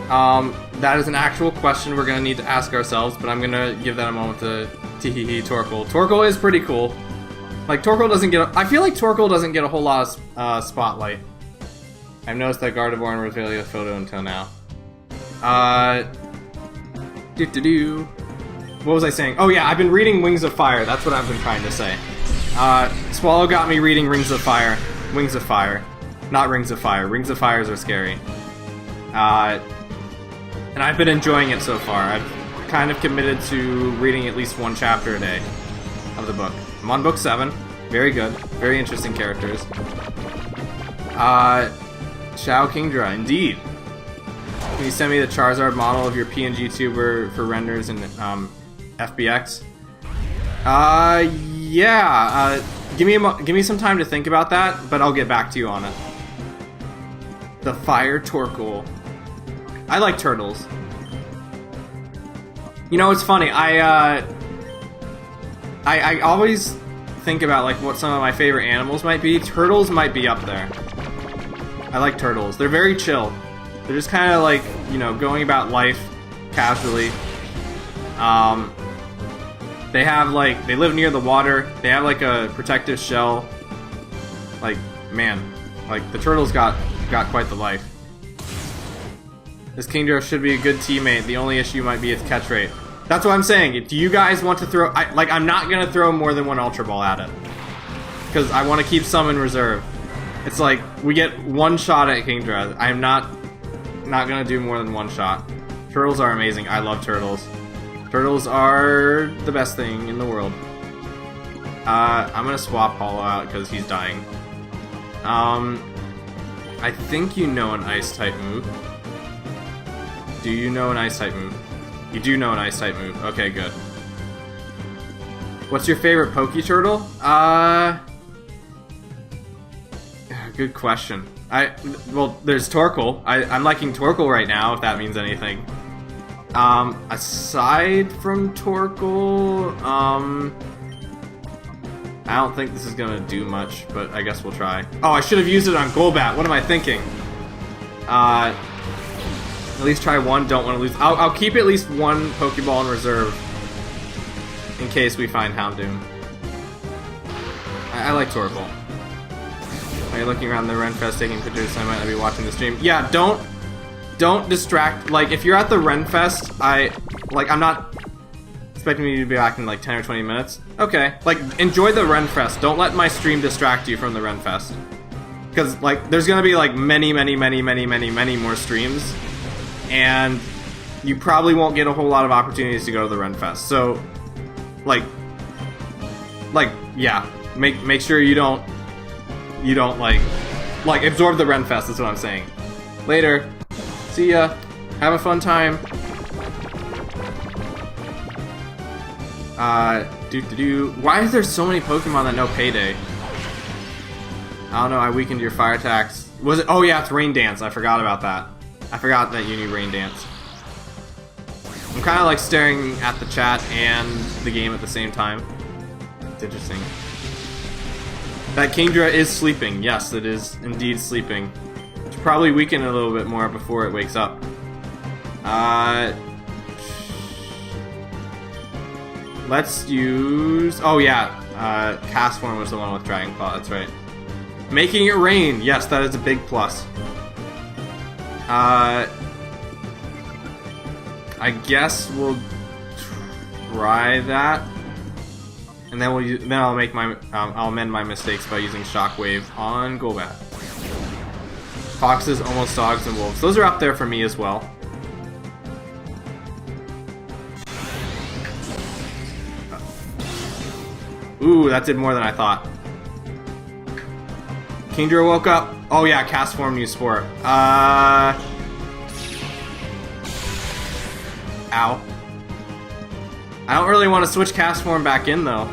That is an actual question we're gonna need to ask ourselves, but I'm gonna give that a moment to Teehee Torkoal. Torkoal is pretty cool. Like, Torkoal doesn't get I feel like Torkoal doesn't get a whole lot of spotlight. I've noticed that Gardevoir and Rosalia's photo until now. What was I saying? Oh yeah, I've been reading Wings of Fire. That's what I've been trying to say. Swallow got me reading Rings of Fire. Wings of Fire. Not Rings of Fire. Rings of Fires are scary. And I've been enjoying it so far. I've kind of committed to reading at least one chapter a day of the book. I'm on book 7. Very good. Very interesting characters. Shao Kingdra, indeed. Can you send me the Charizard model of your PNG tuber for renders in FBX? Yeah. Give me some time to think about that, but I'll get back to you on it. The Fire Torkoal. I like turtles. You know, it's funny. I always think about like what some of my favorite animals might be. Turtles might be up there. I like turtles. They're very chill. They're just kind of like, you know, going about life casually. They have like, they live near the water. They have like a protective shell. Like, man, like the turtles got quite the life. This Kingdra should be a good teammate. The only issue might be its catch rate. That's what I'm saying. Do you guys want to throw... I'm not going to throw more than one Ultra Ball at it. Because I want to keep some in reserve. It's like, we get one shot at Kingdra. I'm not gonna do more than one shot. Turtles are amazing. I love turtles. Turtles are the best thing in the world. I'm gonna swap Hollow out because he's dying. I think you know an Ice-type move. Do you know an Ice-type move? You do know an Ice-type move. Okay, good. What's your favorite Poke-Turtle? Good question. Well, there's Torkoal. I'm liking Torkoal right now, if that means anything. Aside from Torkoal, I don't think this is gonna do much, but I guess we'll try. Oh, I should have used it on Golbat. What am I thinking? At least try one. Don't want to lose. I'll keep at least one Pokeball in reserve in case we find Houndoom. I like Torkoal. Are you looking around the Renfest taking pictures? I might not be watching the stream. Yeah, don't distract. Like, if you're at the Renfest, I'm not expecting you to be back in like 10 or 20 minutes. Okay, like, enjoy the Renfest. Don't let my stream distract you from the Renfest. Because, like, there's gonna be like many more streams, and you probably won't get a whole lot of opportunities to go to the Renfest. So, like, yeah, make sure you don't like absorb the Renfest. That's what I'm saying. Later. See ya. Have a fun time. Why is there so many Pokemon that know Payday? I don't know, I weakened your fire attacks. Was it? Oh yeah, it's Rain Dance. I forgot about that. I forgot that you knew Rain Dance. I'm kind of like staring at the chat and the game at the same time. It's interesting. That Kingdra is sleeping. Yes, it is indeed sleeping. Should probably weaken it a little bit more before it wakes up. Let's use... Oh yeah, Cast Form was the one with Dragon Claw, that's right. Making it rain! Yes, that is a big plus. I guess we'll try that. And then I'll make my I'll amend my mistakes by using Shockwave on Golbat. Foxes, almost dogs, and wolves. Those are up there for me as well. Ooh, that did more than I thought. Kingdra woke up. Oh yeah, Cast Form, new Spore. Ow. I don't really want to switch Cast Form back in though.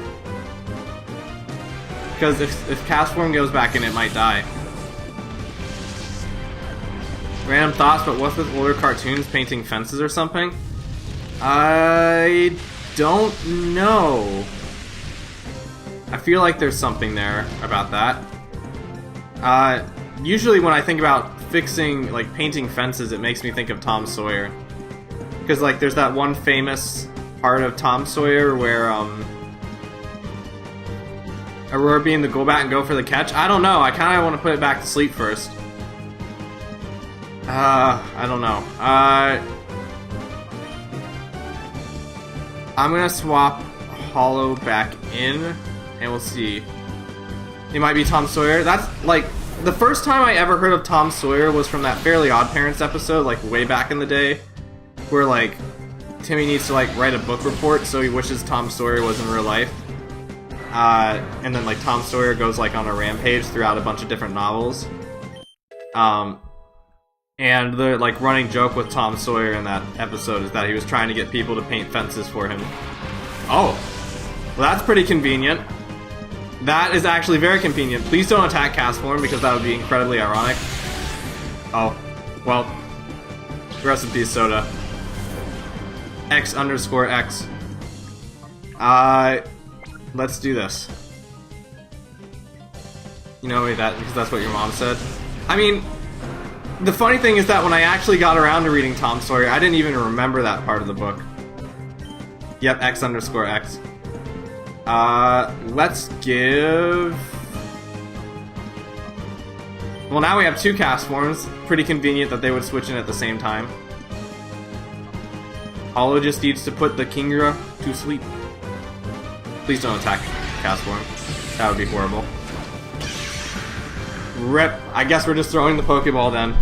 Because if Cast Form goes back in, it might die. Random thoughts, but what's with older cartoons painting fences or something? I don't know. I feel like there's something there about that. Usually when I think about fixing, like, painting fences, it makes me think of Tom Sawyer. Because, like, there's that one famous part of Tom Sawyer where, Aurora being the Golbat and go for the catch? I don't know, I kinda want to put it back to sleep first. I don't know. I'm gonna swap Hollow back in, and we'll see. It might be Tom Sawyer. That's, like, the first time I ever heard of Tom Sawyer was from that Fairly Odd Parents episode, like, way back in the day, where, like, Timmy needs to, like, write a book report, so he wishes Tom Sawyer was in real life. And then, like, Tom Sawyer goes, like, on a rampage throughout a bunch of different novels. And the, like, running joke with Tom Sawyer in that episode is that he was trying to get people to paint fences for him. Oh. Well, that's pretty convenient. That is actually very convenient. Please don't attack Cast Form, because that would be incredibly ironic. Oh. Well. Rest in peace, Soda. X_X. Let's do this. You know that because that's what your mom said? I mean, the funny thing is that when I actually got around to reading Tom Sawyer, I didn't even remember that part of the book. Yep, X_X. Let's give... Well, now we have two Cast Forms. Pretty convenient that they would switch in at the same time. Hollow just needs to put the Kingdra to sleep. Please don't attack Cast Form. That would be horrible. Rip. I guess we're just throwing the Pokeball then.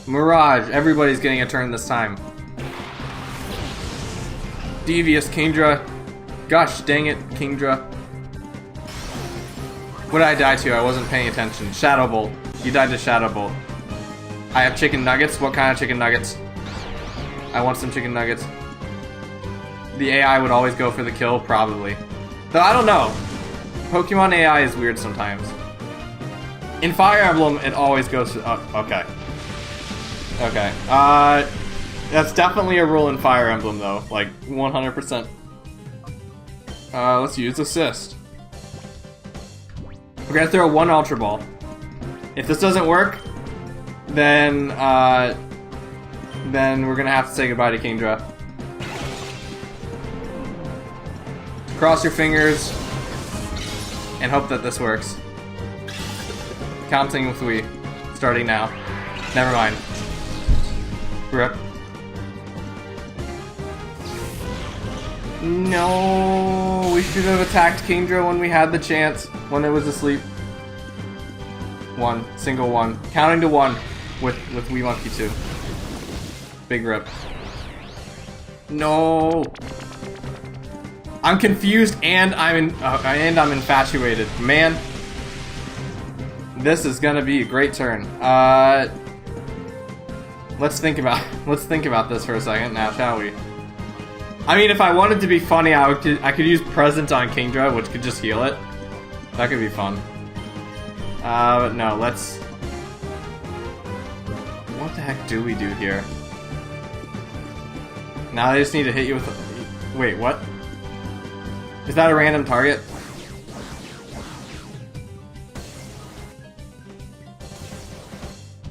Mirage. Everybody's getting a turn this time. Devious Kingdra. Gosh dang it, Kingdra. What did I die to? I wasn't paying attention. Shadow Bolt. You died to Shadow Bolt. I have chicken nuggets. What kind of chicken nuggets? I want some chicken nuggets. The AI would always go for the kill, probably. Though I don't know. Pokemon AI is weird sometimes. In Fire Emblem, it always goes to... Oh, okay. Okay. That's definitely a rule in Fire Emblem, though. Like, 100%. Let's use Assist. We're gonna throw one Ultra Ball. If this doesn't work, then we're gonna have to say goodbye to Kingdra. Cross your fingers and hope that this works. Counting with Wii. Starting now. Never mind. Rip. No, we should have attacked Kingdra when we had the chance, when it was asleep. One, single one. Counting to one with Wii Monkey 2. Big rip. No. I'm confused and I'm infatuated. Man, this is gonna be a great turn. Let's think about this for a second now, shall we? I mean, if I wanted to be funny, I could use Present on Kingdra, which could just heal it. That could be fun. But no, let's... What the heck do we do here? Now they just need to hit you with... Wait, what? Is that a random target?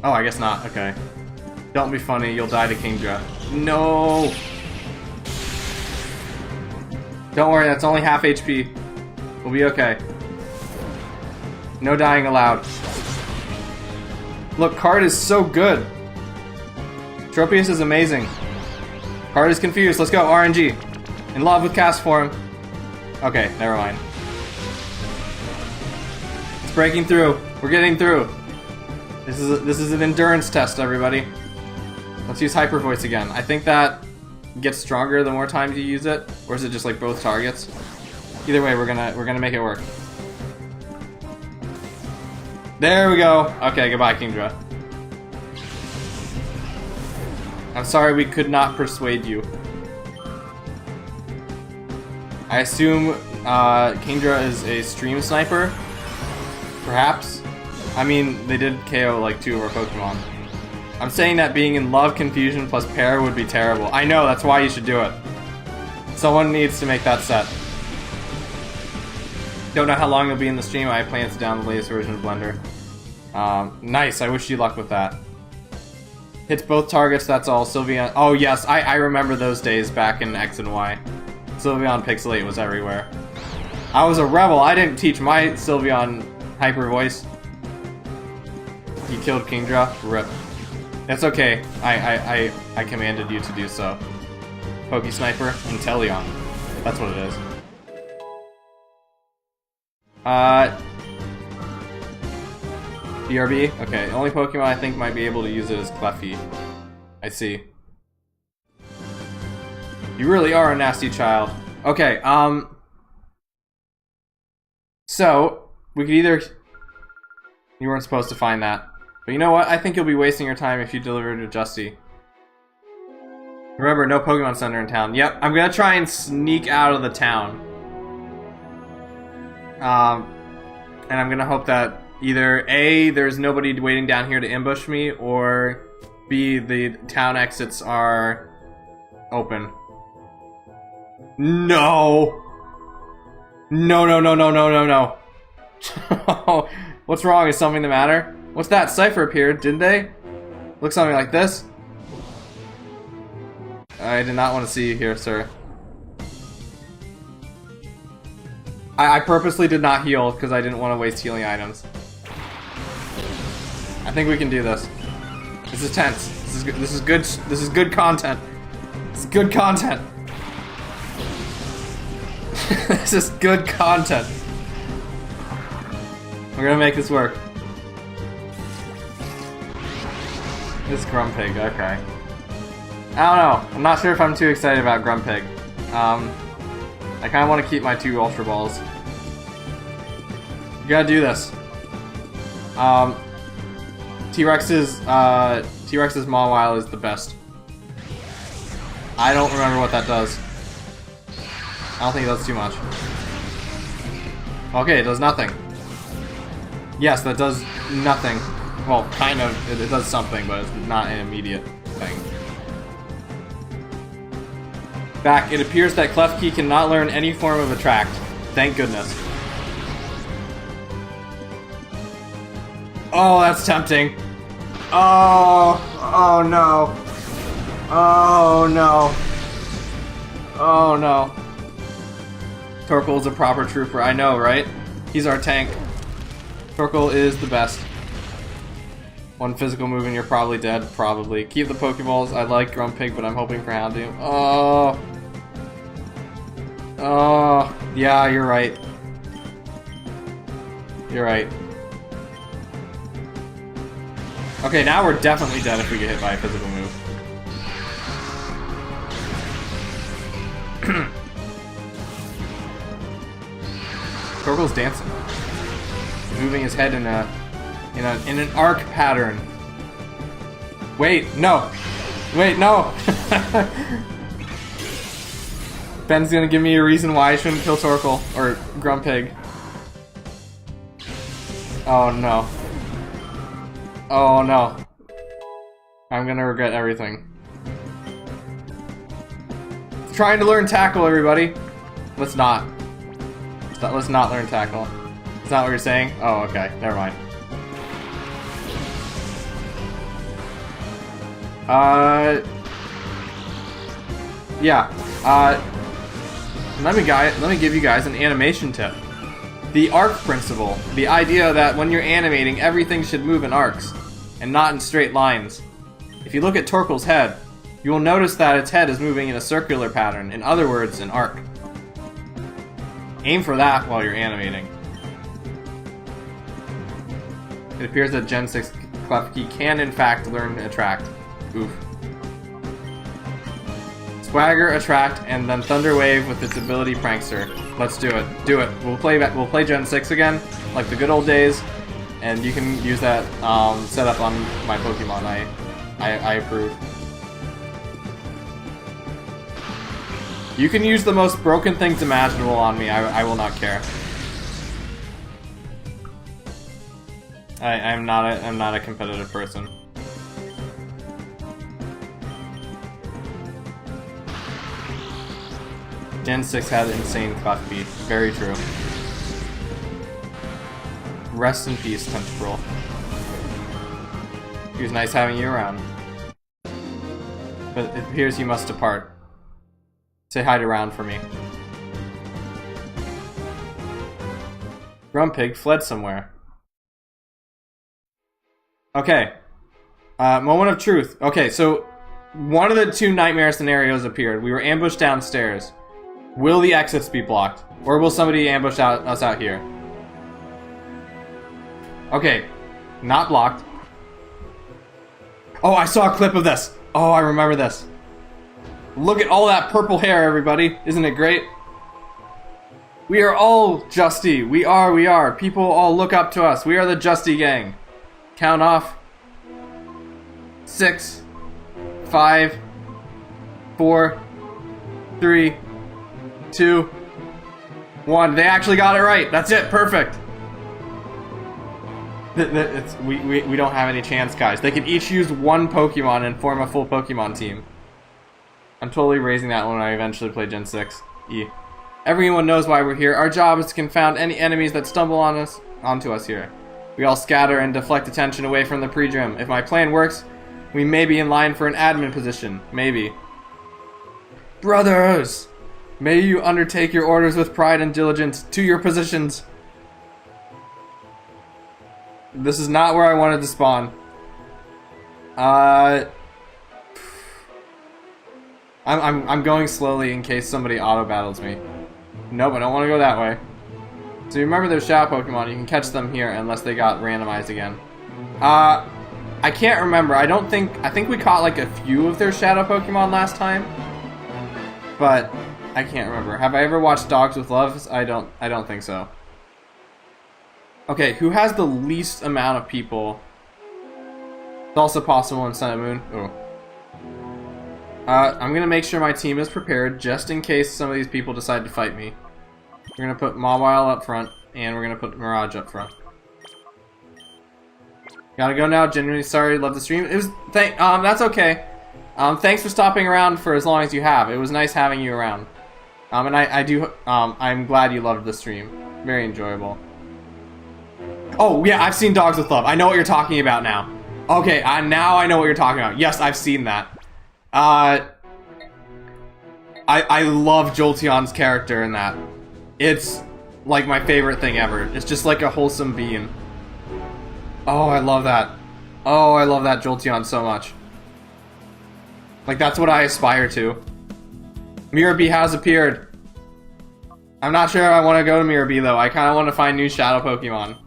Oh, I guess not. Okay. Don't be funny, you'll die to Kingdra. No! Don't worry, that's only half HP. We'll be okay. No dying allowed. Look, Card is so good. Tropius is amazing. Card is confused. Let's go, RNG. In love with cast form. Okay, never mind. It's breaking through. We're getting through. This is an endurance test, everybody. Let's use Hyper Voice again. I think that gets stronger the more times you use it, or is it just like both targets? Either way, we're gonna make it work. There we go. Okay, goodbye, Kingdra. I'm sorry we could not persuade you. I assume Kingdra is a stream sniper, perhaps. I mean, they did KO like 2 of our Pokemon. I'm saying that being in love, confusion plus pair would be terrible. I know, that's why you should do it. Someone needs to make that set. Don't know how long it'll be in the stream. I have plans to download the latest version of Blender. Nice, I wish you luck with that. Hits both targets, that's all. Sylveon. Oh yes, I remember those days back in X and Y. Sylveon Pixelate was everywhere. I was a rebel. I didn't teach my Sylveon Hyper Voice. You killed Kingdra. Rip. That's okay. I commanded you to do so. Poke Sniper, Inteleon. That's what it is. BRB? Okay, the only Pokemon I think might be able to use it is Clefty. I see. You really are a nasty child. Okay, so, we could either... You weren't supposed to find that. But you know what? I think you'll be wasting your time if you deliver to Justy. Remember, no Pokemon Center in town. Yep, I'm gonna try and sneak out of the town. And I'm gonna hope that either A, there's nobody waiting down here to ambush me, or B, the town exits are open. No! No, no, no, no, no, no, no. What's wrong? Is something the matter? What's that? Cypher appeared, didn't they? Looks something like this. I did not want to see you here, sir. I purposely did not heal because I didn't want to waste healing items. I think we can do this. This is tense. This is good. This is good content. This is good content. This is good content. We're gonna make this work. This Grumpig, okay. I don't know. I'm not sure if I'm too excited about Grumpig. I kind of want to keep my 2 Ultra Balls. You gotta do this. T-Rex's Mawile is the best. I don't remember what that does. I don't think it does too much. Okay, it does nothing. Yes, that does nothing. Well, kind of. It does something, but it's not an immediate thing. Back, it appears that Klefki cannot learn any form of attract. Thank goodness. Oh, that's tempting. Oh no. Oh no. Oh no. Torkoal's a proper trooper, I know, right? He's our tank. Torkoal is the best. 1 physical move and you're probably dead, probably. Keep the Pokeballs. I like Grumpig, but I'm hoping for Houndoom. Oh. Oh. Yeah, you're right. You're right. Okay, now we're definitely dead if we get hit by a physical move. Torkoal's dancing. Moving his head in an arc pattern. Wait, no. Wait, no. Ben's gonna give me a reason why I shouldn't kill Torkoal or Grumpig. Oh no. Oh no. I'm gonna regret everything. Trying to learn tackle, everybody. Let's not. Let's not learn tackle. Is that what you're saying? Oh, okay. Never mind. Yeah. Let me give you guys an animation tip. The arc principle. The idea that when you're animating, everything should move in arcs, and not in straight lines. If you look at Torkoal's head, you will notice that its head is moving in a circular pattern, in other words, an arc. Aim for that while you're animating. It appears that Gen 6 Klefki can in fact learn Attract. Oof. Swagger, Attract, and then Thunder Wave with its ability Prankster. Let's do it. Do it. We'll play Gen 6 again, like the good old days, and you can use that setup on my Pokemon. I approve. You can use the most broken things imaginable on me. I will not care. I'm not a competitive person. Gen 6 had insane clef speed. Very true. Rest in peace, Tentacruel. It was nice having you around. But it appears you must depart. Say hi to Round for me. Grumpig fled somewhere. Okay. Moment of truth. Okay, so one of the 2 nightmare scenarios appeared. We were ambushed downstairs. Will the exits be blocked? Or will somebody ambush us out here? Okay. Not blocked. Oh, I saw a clip of this. Oh, I remember this. Look at all that purple hair, everybody. Isn't it great? We are all Justy. We are. People all look up to us. We are the Justy gang. Count off. 6, 5, 4, 3, 2, 1. They actually got it right. That's it. Perfect. We don't have any chance, guys. They can each use 1 Pokemon and form a full Pokemon team. I'm totally raising that when I eventually play Gen 6. Everyone knows why we're here. Our job is to confound any enemies that stumble onto us here. We all scatter and deflect attention away from the pre-gym. If my plan works, we may be in line for an admin position. Maybe. Brothers! May you undertake your orders with pride and diligence. To your positions. This is not where I wanted to spawn. I'm going slowly in case somebody auto battles me. Nope, I don't want to go that way. So remember there's shadow Pokemon, you can catch them here unless they got randomized again. I can't remember. I think we caught like a few of their shadow Pokemon last time. But I can't remember. Have I ever watched Dogs with Love? I don't think so. Okay, who has the least amount of people? It's also possible in Sun and Moon. Oh. I'm gonna make sure my team is prepared just in case some of these people decide to fight me. We're gonna put Mawile up front, and we're gonna put Mirage up front. Gotta go now. Genuinely sorry. Love the stream. It was that's okay. Thanks for stopping around for as long as you have. It was nice having you around. And I'm glad you loved the stream. Very enjoyable. Oh yeah, I've seen Dogs with Love. I know what you're talking about now. Okay, now I know what you're talking about. Yes, I've seen that. I love Jolteon's character in that. It's like my favorite thing ever. It's just like a wholesome being. Oh, I love that. Oh, I love that Jolteon so much. Like, that's what I aspire to. Mirabee has appeared. I'm not sure if I want to go to Mirabee, though. I kind of want to find new Shadow Pokemon.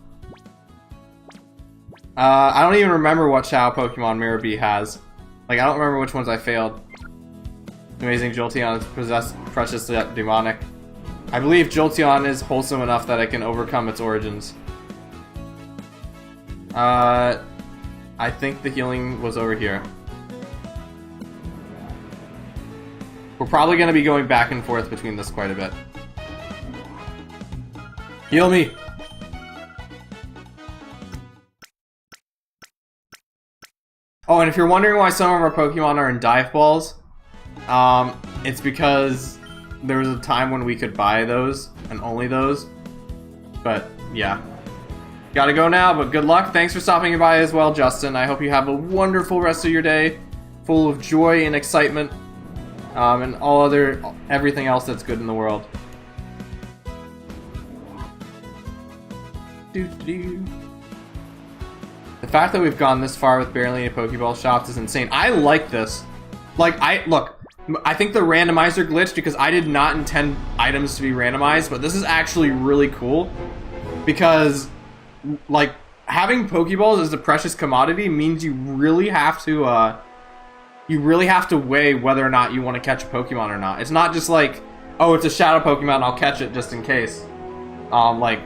I don't even remember what Shadow Pokemon Mirabee has. Like, I don't remember which ones I failed. Amazing Jolteon is possessed, precious, yet demonic. I believe Jolteon is wholesome enough that it can overcome its origins. I think the healing was over here. We're probably going to be going back and forth between this quite a bit. Heal me! Oh, and if you're wondering why some of our Pokemon are in dive balls, it's because there was a time when we could buy those, and only those. But, yeah. Gotta go now, but good luck. Thanks for stopping by as well, Justin. I hope you have a wonderful rest of your day, full of joy and excitement, and everything else that's good in the world. The fact that we've gone this far with barely any Pokeball shops is insane. I like this. Like, I think the randomizer glitched because I did not intend items to be randomized, but this is actually really cool because, like, having Pokeballs as a precious commodity means you really have to weigh whether or not you want to catch a Pokemon or not. It's not just like, oh, it's a Shadow Pokemon, I'll catch it just in case. Like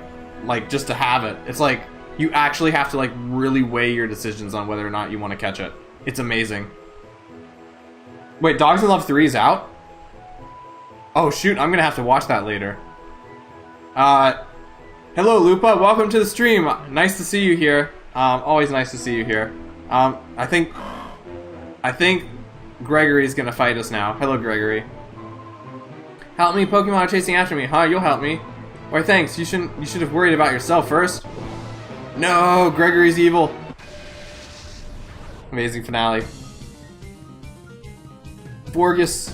just to have it. It's like, you actually have to, like, really weigh your decisions on whether or not you want to catch it. It's amazing. Wait, Dogs in Love 3 is out? Oh, shoot, I'm gonna have to watch that later. Hello, Lupa. Welcome to the stream. Nice to see you here. Always nice to see you here. I think Gregory's gonna fight us now. Hello, Gregory. Help me, Pokemon are chasing after me. Huh, you'll help me. Why, thanks. You should have worried about yourself first. No, Gregory's evil. Amazing finale. Borgus.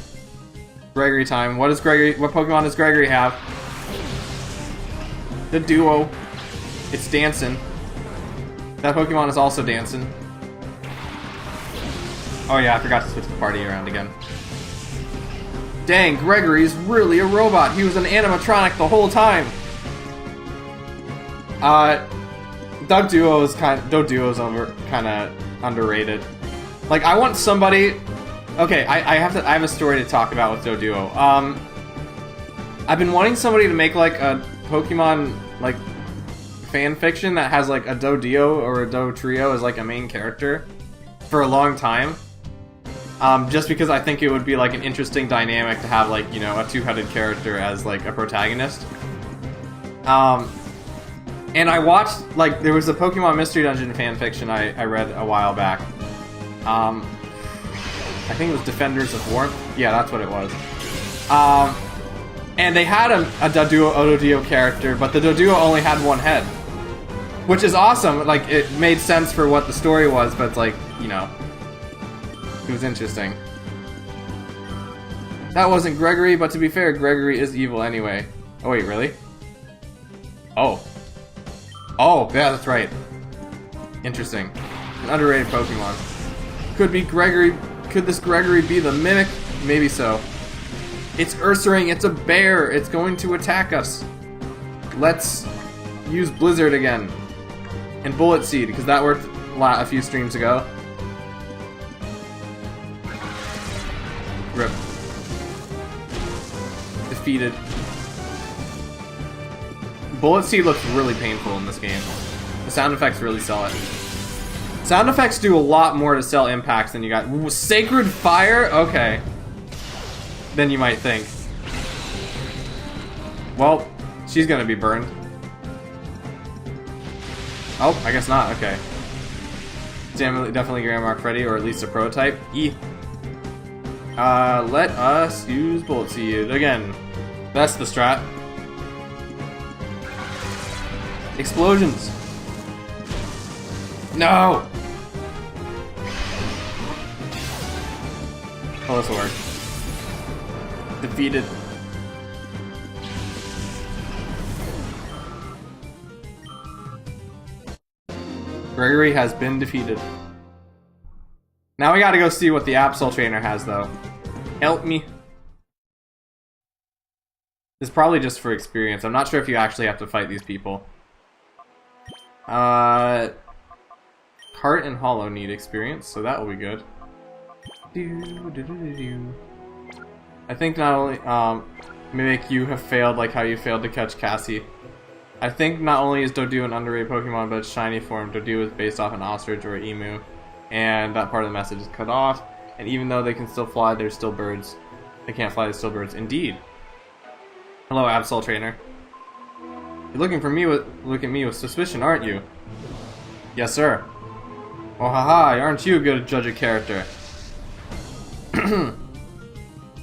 Gregory time. What Pokemon does Gregory have? The duo. It's dancing. That Pokemon is also dancing. Oh yeah, I forgot to switch the party around again. Dang, Gregory's really a robot. He was an animatronic the whole time. Doduo's kind of underrated. Like, I want somebody. Okay, I have a story to talk about with Doduo. I've been wanting somebody to make like a Pokemon like fan fiction that has like a Doduo or a Dotrio as like a main character for a long time. Just because I think it would be like an interesting dynamic to have like, you know, a two-headed character as like a protagonist. And I watched, like, there was a Pokemon Mystery Dungeon fanfiction I read a while back. I think it was Defenders of Warmth. Yeah, that's what it was. And they had a Doduo character, but the Doduo only had one head. Which is awesome. Like, it made sense for what the story was, but it's like, you know, it was interesting. That wasn't Gregory, but to be fair, Gregory is evil anyway. Oh, wait, really? Oh. Oh, yeah, that's right. Interesting. An underrated Pokemon. Could be Gregory. Could this Gregory be the Mimic? Maybe so. It's Ursaring, it's a bear, it's going to attack us. Let's use Blizzard again. And Bullet Seed, because that worked a few streams ago. Rip. Defeated. Bullet Seed looks really painful in this game. The sound effects really sell it. Sound effects do a lot more to sell impacts than you got. Ooh, Sacred Fire? Okay. Than you might think. Well, she's gonna be burned. Oh, I guess not. Okay. Definitely Grandma Freddy, or at least a prototype. E. Let us use Bullet Seed again. That's the strat. Explosions. No. Oh, this will work. Defeated. Gregory has been defeated. Now we gotta go see what the Absol trainer has, though. Help me. It's probably just for experience. I'm not sure if you actually have to fight these people. Heart and Hollow need experience, so that will be good. I think not only, Mimic, you have failed like how you failed to catch Cassie. I think not only is Doduo an underrated Pokemon, but its shiny form, Doduo is based off an ostrich or an emu. And that part of the message is cut off. And even though they can still fly, they're still birds. They can't fly, they're still birds. Indeed. Hello, Absol Trainer. You're looking for me look at me with suspicion, aren't you? Yes, sir. Oh, haha, aren't you a good judge of character?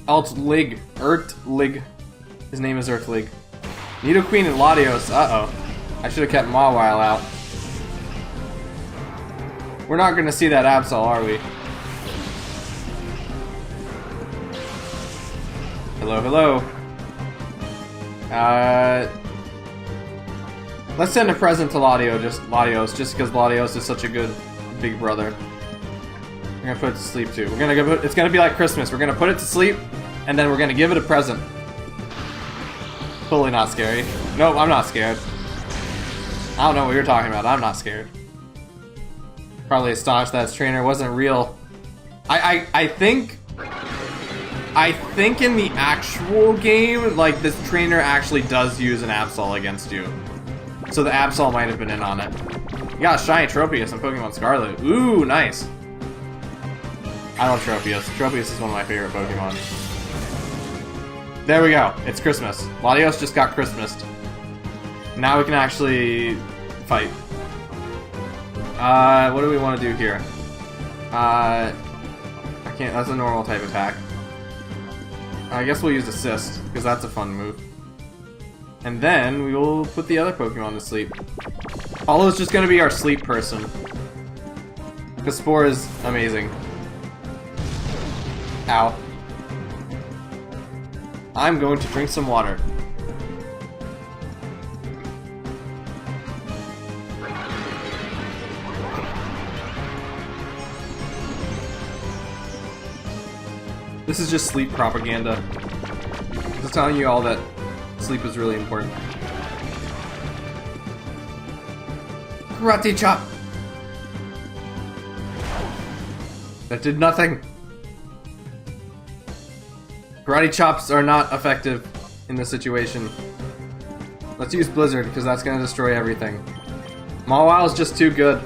Alt-Lig. Ert-Lig. His name is Ert-Lig. Nidoqueen and Latios. Uh-oh. I should have kept Mawile out. We're not gonna see that Absol, are we? Hello, hello. Let's send a present to Latios, just because Latios is such a good big brother. We're gonna put it to sleep too. It's gonna be like Christmas. We're gonna put it to sleep, and then we're gonna give it a present. Totally not scary. Nope, I'm not scared. I don't know what you're talking about. I'm not scared. Probably astonished that its trainer wasn't real. I think in the actual game, like, this trainer actually does use an Absol against you. So the Absol might have been in on it. You got a shiny Tropius in Pokemon Scarlet. Ooh, nice. I love Tropius. Tropius is one of my favorite Pokemon. There we go. It's Christmas. Latios just got Christmased. Now we can actually fight. What do we want to do here? I can't. That's a normal type attack. I guess we'll use Assist, because that's a fun move. And then we will put the other Pokemon to sleep. Hollow's just going to be our sleep person. Because Spore is amazing. Ow. I'm going to drink some water. This is just sleep propaganda. Just telling you all that sleep is really important. Karate chop! That did nothing. Karate chops are not effective in this situation. Let's use Blizzard, because that's going to destroy everything. Mawile is just too good.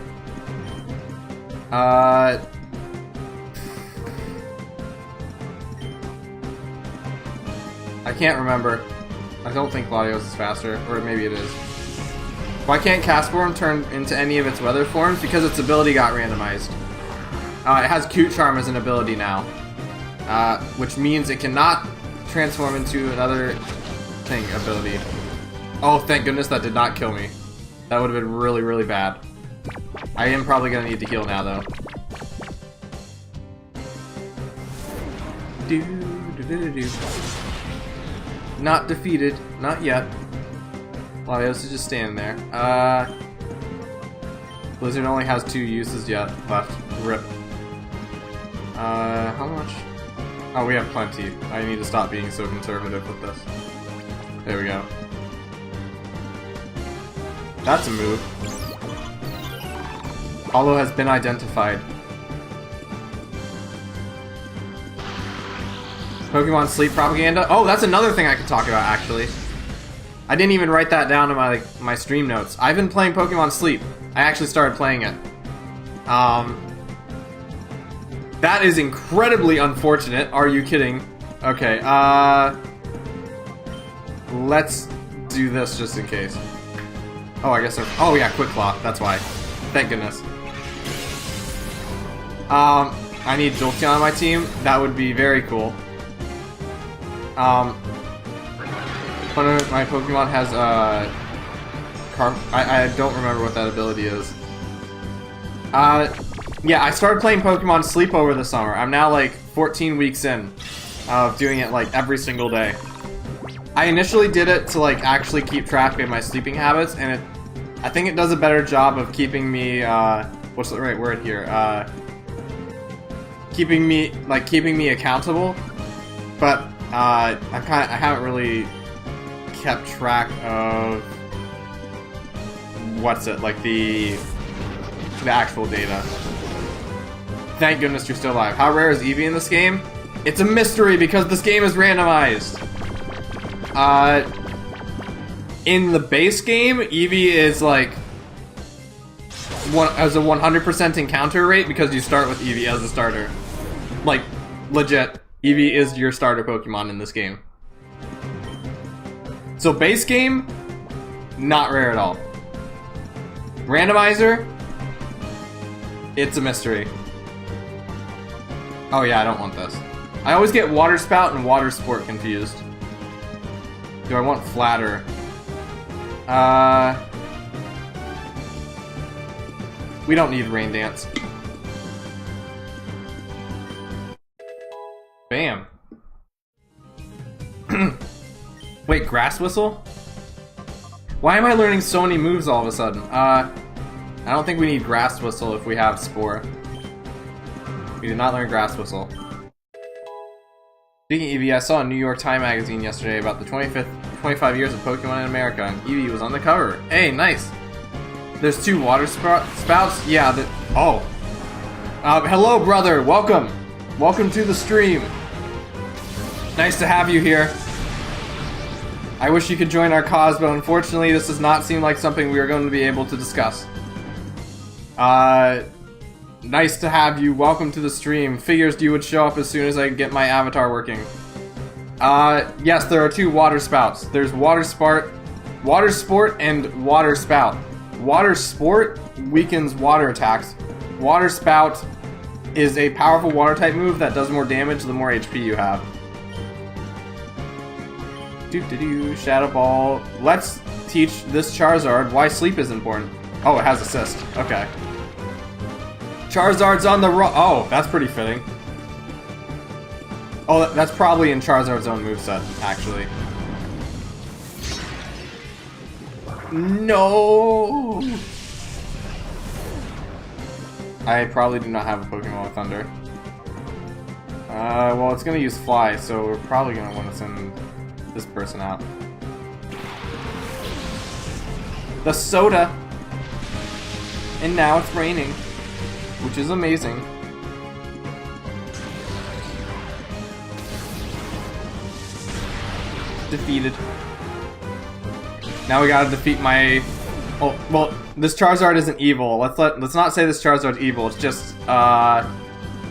I can't remember. I don't think Latios is faster, or maybe it is. Why can't Castform turn into any of its weather forms? Because its ability got randomized. It has Cute Charm as an ability now. Which means it cannot transform into another thing ability. Oh, thank goodness that did not kill me. That would have been really, really bad. I am probably going to need to heal now, though. Not defeated. Not yet. Latios is just standing there. Blizzard only has 2 uses yet left. Rip. How much? Oh, we have plenty. I need to stop being so conservative with this. There we go. That's a move. Hollow has been identified. Pokemon sleep propaganda? Oh, that's another thing I could talk about, actually. I didn't even write that down in my stream notes. I've been playing Pokemon Sleep. I actually started playing it. That is incredibly unfortunate. Are you kidding? Okay, let's do this just in case. Oh, I guess oh yeah, Quick Claw. That's why. Thank goodness. I need Jolteon on my team. That would be very cool. One of my Pokemon has I don't remember what that ability is. Yeah, I started playing Pokemon Sleep over the summer. I'm now like 14 weeks in of doing it like every single day. I initially did it to like actually keep track of my sleeping habits, and I think it does a better job of keeping me what's the right word here? Keeping me accountable. But I haven't really kept track of the actual data. Thank goodness you're still alive. How rare is Eevee in this game? It's a mystery because this game is randomized. In the base game, Eevee is like has a 100% encounter rate because you start with Eevee as a starter. Like, legit, Eevee is your starter Pokemon in this game. So base game, not rare at all. Randomizer, it's a mystery. Oh yeah, I don't want this. I always get Water Spout and Water Sport confused. Do I want Flatter? We don't need Rain Dance. Bam. Wait, Grass Whistle? Why am I learning so many moves all of a sudden? I don't think we need Grass Whistle if we have Spore. We did not learn Grass Whistle. Speaking of Eevee, I saw a New York Times magazine yesterday about the 25 years of Pokemon in America, and Eevee was on the cover. Hey, nice! There's 2 water spouts? Yeah, oh. Hello, brother! Welcome! Welcome to the stream! Nice to have you here. I wish you could join our cause, but unfortunately this does not seem like something we are going to be able to discuss. Nice to have you. Welcome to the stream. Figures you would show up as soon as I get my avatar working. Yes, there are 2 water spouts. There's Water Sport, and Water Spout. Water Sport weakens water attacks. Water Spout is a powerful water type move that does more damage the more HP you have. Shadow Ball. Let's teach this Charizard why sleep is important. Oh, it has assist. Okay. Charizard's on the run. Oh, that's pretty fitting. Oh, that's probably in Charizard's own moveset, actually. No! I probably do not have a Pokemon with Thunder. Well, it's gonna use Fly, so we're probably gonna want to send this person out. The soda! And now it's raining, which is amazing. Defeated. Now we gotta defeat my... Oh, well, this Charizard isn't evil. Let's not say this Charizard's evil. It's just,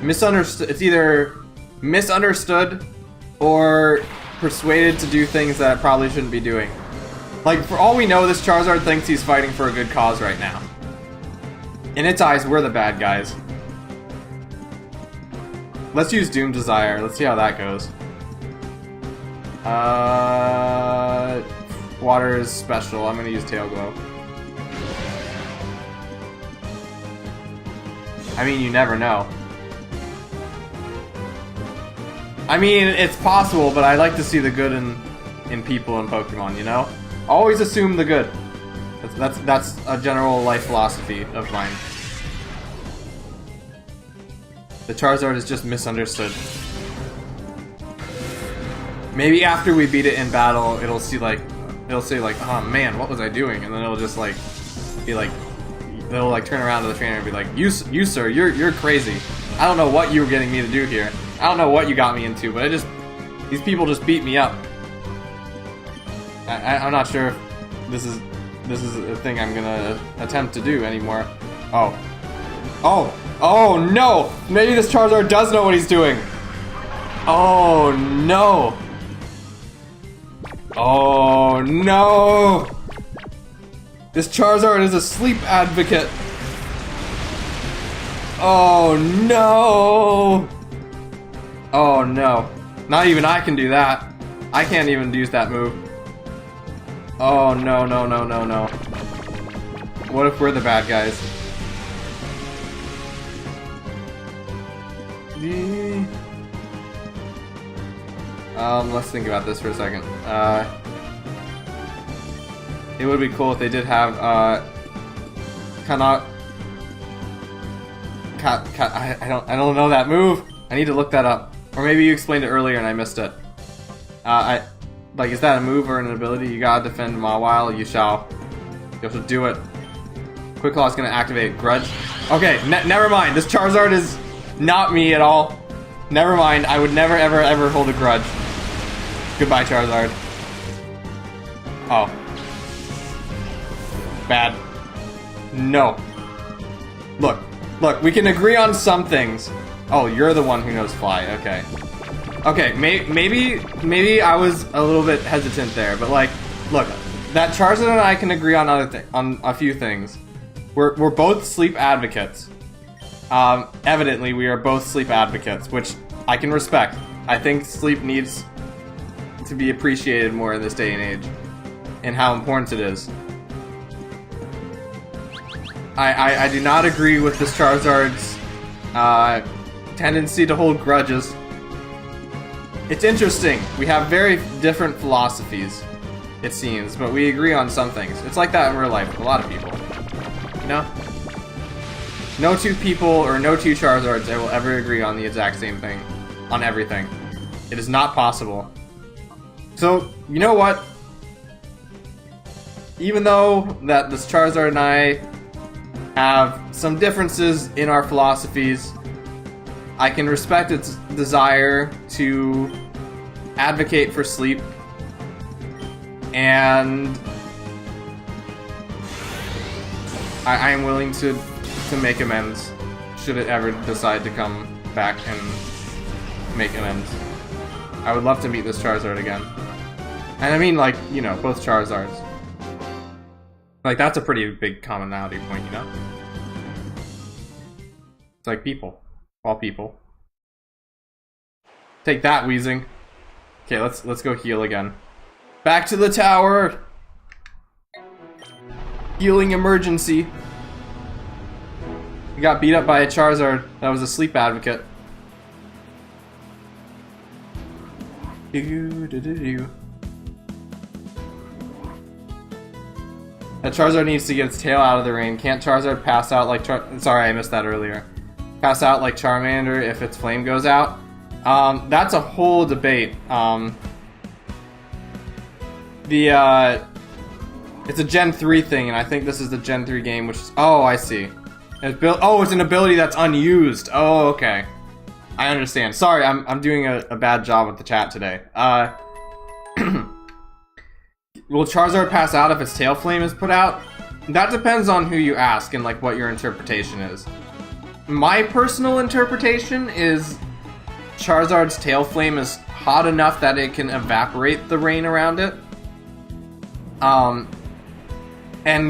misunderstood. It's either misunderstood or persuaded to do things that it probably shouldn't be doing. Like, for all we know, this Charizard thinks he's fighting for a good cause right now. In its eyes, we're the bad guys. Let's use Doom Desire. Let's see how that goes. Water is special. I'm gonna use Tail Glow. I mean, you never know. I mean, it's possible, but I like to see the good in people and Pokemon, you know? Always assume the good. That's a general life philosophy of mine. The Charizard is just misunderstood. Maybe after we beat it in battle, it'll say like, oh man, what was I doing? And then it'll just like be like, they'll like turn around to the trainer and be like, you sir, you're crazy. I don't know what you were getting me to do here. I don't know what you got me into, but these people just beat me up. I'm not sure if this is a thing I'm gonna attempt to do anymore. Oh no! Maybe this Charizard does know what he's doing. Oh no! Oh no! This Charizard is a sleep advocate. Oh no! Oh no. Not even I can do that. I can't even use that move. Oh no, no, no, no, no. What if we're the bad guys? Let's think about this for a second. It would be cool if they did have, I don't know that move. I need to look that up. Or maybe you explained it earlier and I missed it. Like, is that a move or an ability? You gotta defend Mawile, you shall do it. Quick Claw is gonna activate Grudge. Okay, never mind. This Charizard is not me at all. Never mind. I would never, ever, ever hold a grudge. Goodbye, Charizard. Oh. Bad. No. Look, we can agree on some things. Oh, you're the one who knows Fly. Okay. Okay, maybe I was a little bit hesitant there, but like, look, that Charizard and I can agree on on a few things. We're both sleep advocates. Evidently, we are both sleep advocates, which I can respect. I think sleep needs to be appreciated more in this day and age, and how important it is. I do not agree with this Charizard's tendency to hold grudges. It's interesting. We have very different philosophies, it seems, but we agree on some things. It's like that in real life with a lot of people. You know? No two people or no two Charizards will ever agree on the exact same thing. On everything. It is not possible. So, you know what? Even though that this Charizard and I have some differences in our philosophies, I can respect its desire to advocate for sleep, and I am willing to make amends should it ever decide to come back and make amends. I would love to meet this Charizard again. And I mean, like, you know, both Charizards. Like, that's a pretty big commonality point, you know? It's like people. All people. Take that, Weezing. Okay, let's go heal again. Back to the tower! Healing emergency. We got beat up by a Charizard that was a sleep advocate. That Charizard needs to get its tail out of the rain. Can't Charizard pass out like Sorry, I missed that earlier. Pass out like Charmander if its flame goes out? That's a whole debate. It's a Gen 3 thing, and I think this is the Gen 3 game, which is... Oh, I see. It's an ability that's unused. Oh, okay. I understand. Sorry, I'm doing a bad job with the chat today. Will Charizard pass out if its tail flame is put out? That depends on who you ask and like what your interpretation is. My personal interpretation is Charizard's tail flame is hot enough that it can evaporate the rain around it. And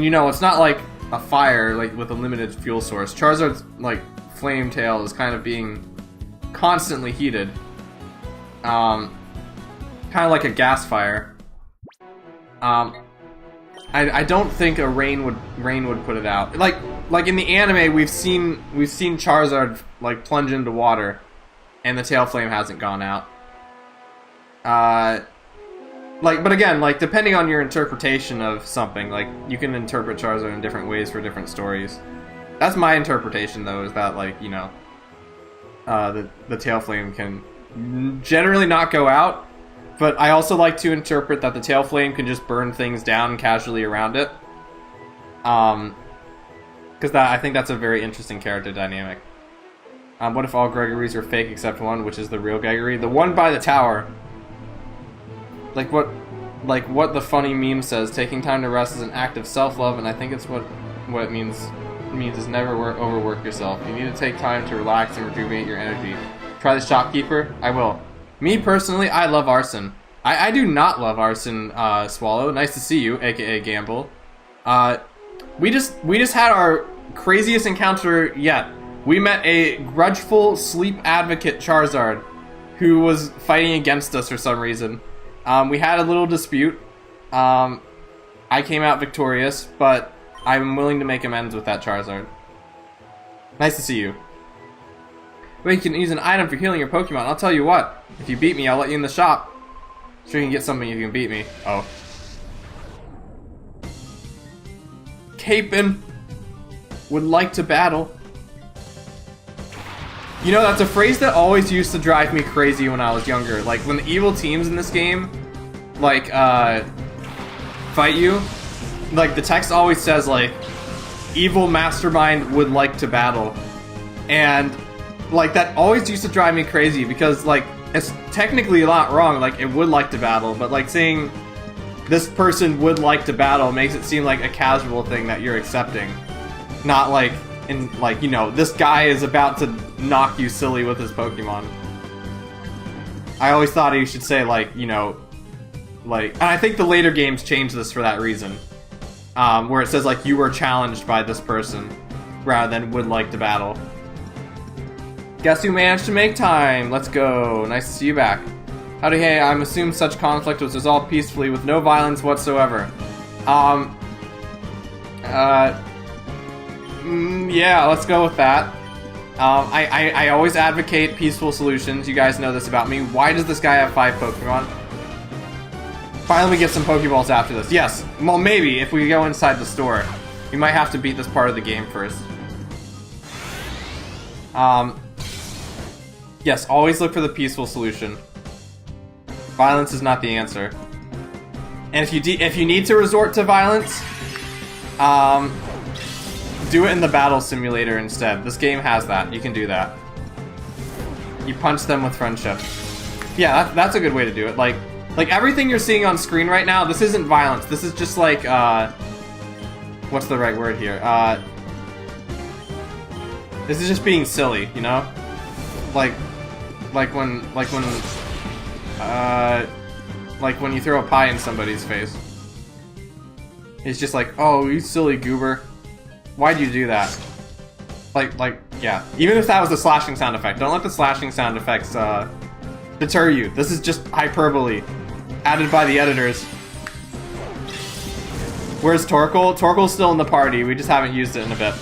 you know, it's not like a fire like with a limited fuel source. Charizard's like flame tail is kind of being constantly heated. Kind of like a gas fire. I don't think a rain would put it out. Like in the anime, we've seen Charizard like plunge into water, and the tail flame hasn't gone out. But again, like depending on your interpretation of something, like you can interpret Charizard in different ways for different stories. That's my interpretation, though, is that like, you know, the tail flame can generally not go out, But I also like to interpret that the tail flame can just burn things down casually around it. Because I think that's a very interesting character dynamic. What if all Gregories are fake except one, which is the real Gregory? The one by the tower. Like what the funny meme says, taking time to rest is an act of self-love, and I think it's what it means is never overwork yourself. You need to take time to relax and rejuvenate your energy. Try the shopkeeper? I will. Me personally, I love Arson. I do not love Arson, Swallow. Nice to see you, aka Gamble. We just had our craziest encounter yet. We met a grudgeful sleep advocate Charizard who was fighting against us for some reason. We had a little dispute. I came out victorious, but I'm willing to make amends with that Charizard. Nice to see you. Wait, you can use an item for healing your Pokemon. I'll tell you what. If you beat me, I'll let you in the shop. Sure you can get something if you can beat me. Oh. Capin would like to battle. You know, that's a phrase that always used to drive me crazy when I was younger. Like, when the evil teams in this game, like, fight you, like, the text always says, like, evil mastermind would like to battle. And, like, that always used to drive me crazy because, like, it's technically not wrong, like, it would like to battle, but, like, saying this person would like to battle makes it seem like a casual thing that you're accepting. Not, like, you know, this guy is about to knock you silly with his Pokemon. I always thought he should say, like, you know, like, and I think the later games changed this for that reason. Where it says, like, you were challenged by this person, rather than would like to battle. Guess who managed to make time? Let's go. Nice to see you back. Howdy, hey, I'm assuming such conflict was resolved peacefully with no violence whatsoever. Yeah, let's go with that. I always advocate peaceful solutions. You guys know this about me. Why does this guy have 5 Pokemon? Finally, we get some Pokeballs after this. Yes, well, maybe if we go inside the store. We might have to beat this part of the game first. Yes, always look for the peaceful solution. Violence is not the answer. And if you need to resort to violence, do it in the battle simulator instead. This game has that. You can do that. You punch them with friendship. Yeah, that's a good way to do it. Like everything you're seeing on screen right now, this isn't violence. This is just like, what's the right word here? This is just being silly, you know? Like when you throw a pie in somebody's face. It's just like, oh, you silly goober. Why'd you do that? Yeah. Even if that was the slashing sound effect, don't let the slashing sound effects, deter you. This is just hyperbole. Added by the editors. Where's Torkoal? Torkoal's still in the party, we just haven't used it in a bit.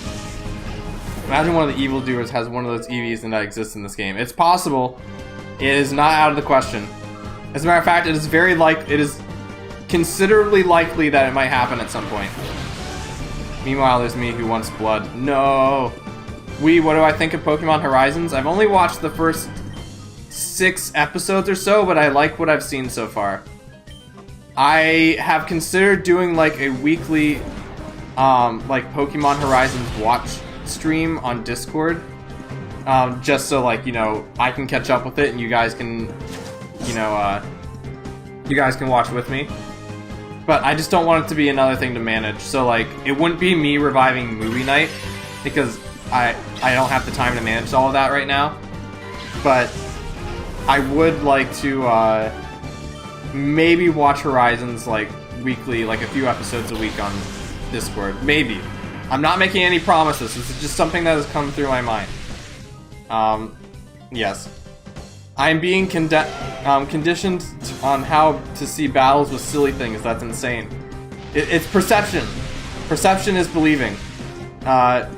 Imagine one of the evildoers has one of those EVs and that exists in this game. It's possible. It is not out of the question. As a matter of fact, it is considerably likely that it might happen at some point. Meanwhile, there's me who wants blood. No! What do I think of Pokemon Horizons? I've only watched the first 6 episodes or so, but I like what I've seen so far. I have considered doing like a weekly, like Pokemon Horizons watch stream on Discord. Just so, like, you know, I can catch up with it and you guys can, you know, you guys can watch with me. But I just don't want it to be another thing to manage. So, like, it wouldn't be me reviving movie night because I don't have the time to manage all of that right now. But I would like to maybe watch Horizons like weekly, like a few episodes a week on Discord. Maybe. I'm not making any promises. This is just something that has come through my mind. Yes. I'm being conditioned on how to see battles with silly things. That's insane. It's perception. Perception is believing.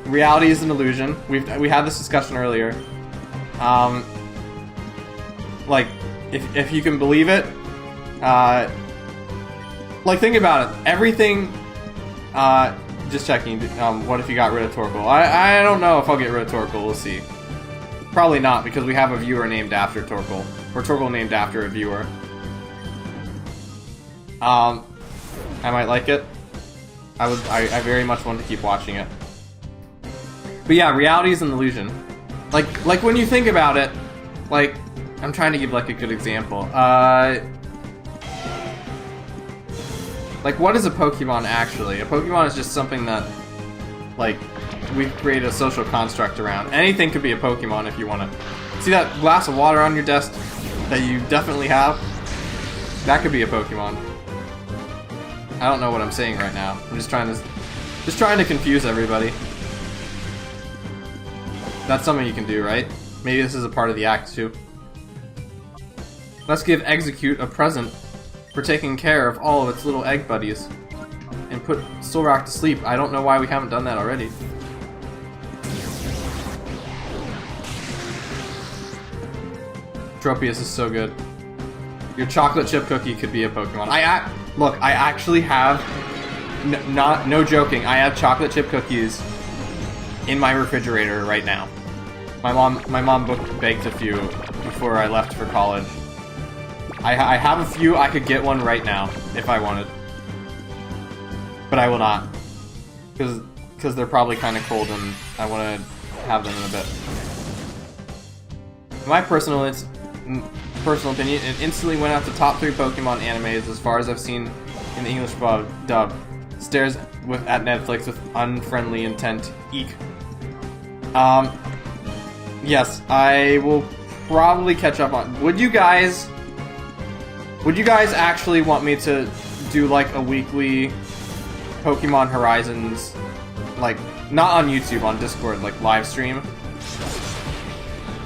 Reality is an illusion. We had this discussion earlier. Like, if you can believe it, like, think about it. Everything, just checking, what if you got rid of Torkoal? I don't know if I'll get rid of Torkoal, we'll see. Probably not, because we have a viewer named after Torkoal. Or Torkoal named after a viewer. I might like it. I very much want to keep watching it. But yeah, reality is an illusion. Like when you think about it, like, I'm trying to give like a good example. Like, what is a Pokemon actually? A Pokemon is just something that, like, we've created a social construct around. Anything could be a Pokemon if you want to. See that glass of water on your desk that you definitely have? That could be a Pokemon. I don't know what I'm saying right now. I'm just trying to confuse everybody. That's something you can do, right? Maybe this is a part of the act too. Let's give Execute a present for taking care of all of its little egg buddies and put Solrock to sleep. I don't know why we haven't done that already. Tropius is so good. Your chocolate chip cookie could be a Pokemon. Look, I actually have, no joking, I have chocolate chip cookies in my refrigerator right now. My mom baked a few before I left for college. I have a few. I could get one right now if I wanted, but I will not, because they're probably kind of cold and I want to have them in a bit. In my personal opinion, it instantly went out to top 3 Pokemon animes as far as I've seen in the English dub. Stares at Netflix with unfriendly intent. Eek. Yes, I will probably catch up on. Would you guys actually want me to do like a weekly Pokemon Horizons, like, not on YouTube, on Discord, like, live stream?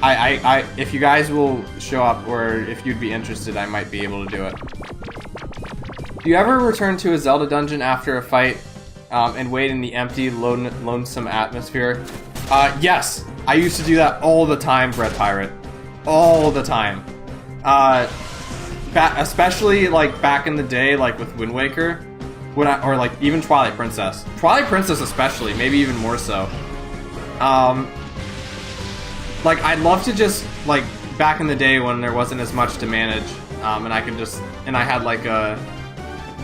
If you guys will show up, or if you'd be interested, I might be able to do it. Do you ever return to a Zelda dungeon after a fight, and wait in the empty, lonesome atmosphere? Yes! I used to do that all the time, Bread Pirate. All the time. Especially, like, back in the day, like, with Wind Waker, or, like, even Twilight Princess. Twilight Princess especially, maybe even more so. Like, I'd love to just, like, back in the day when there wasn't as much to manage, and I could just, and I had, like, a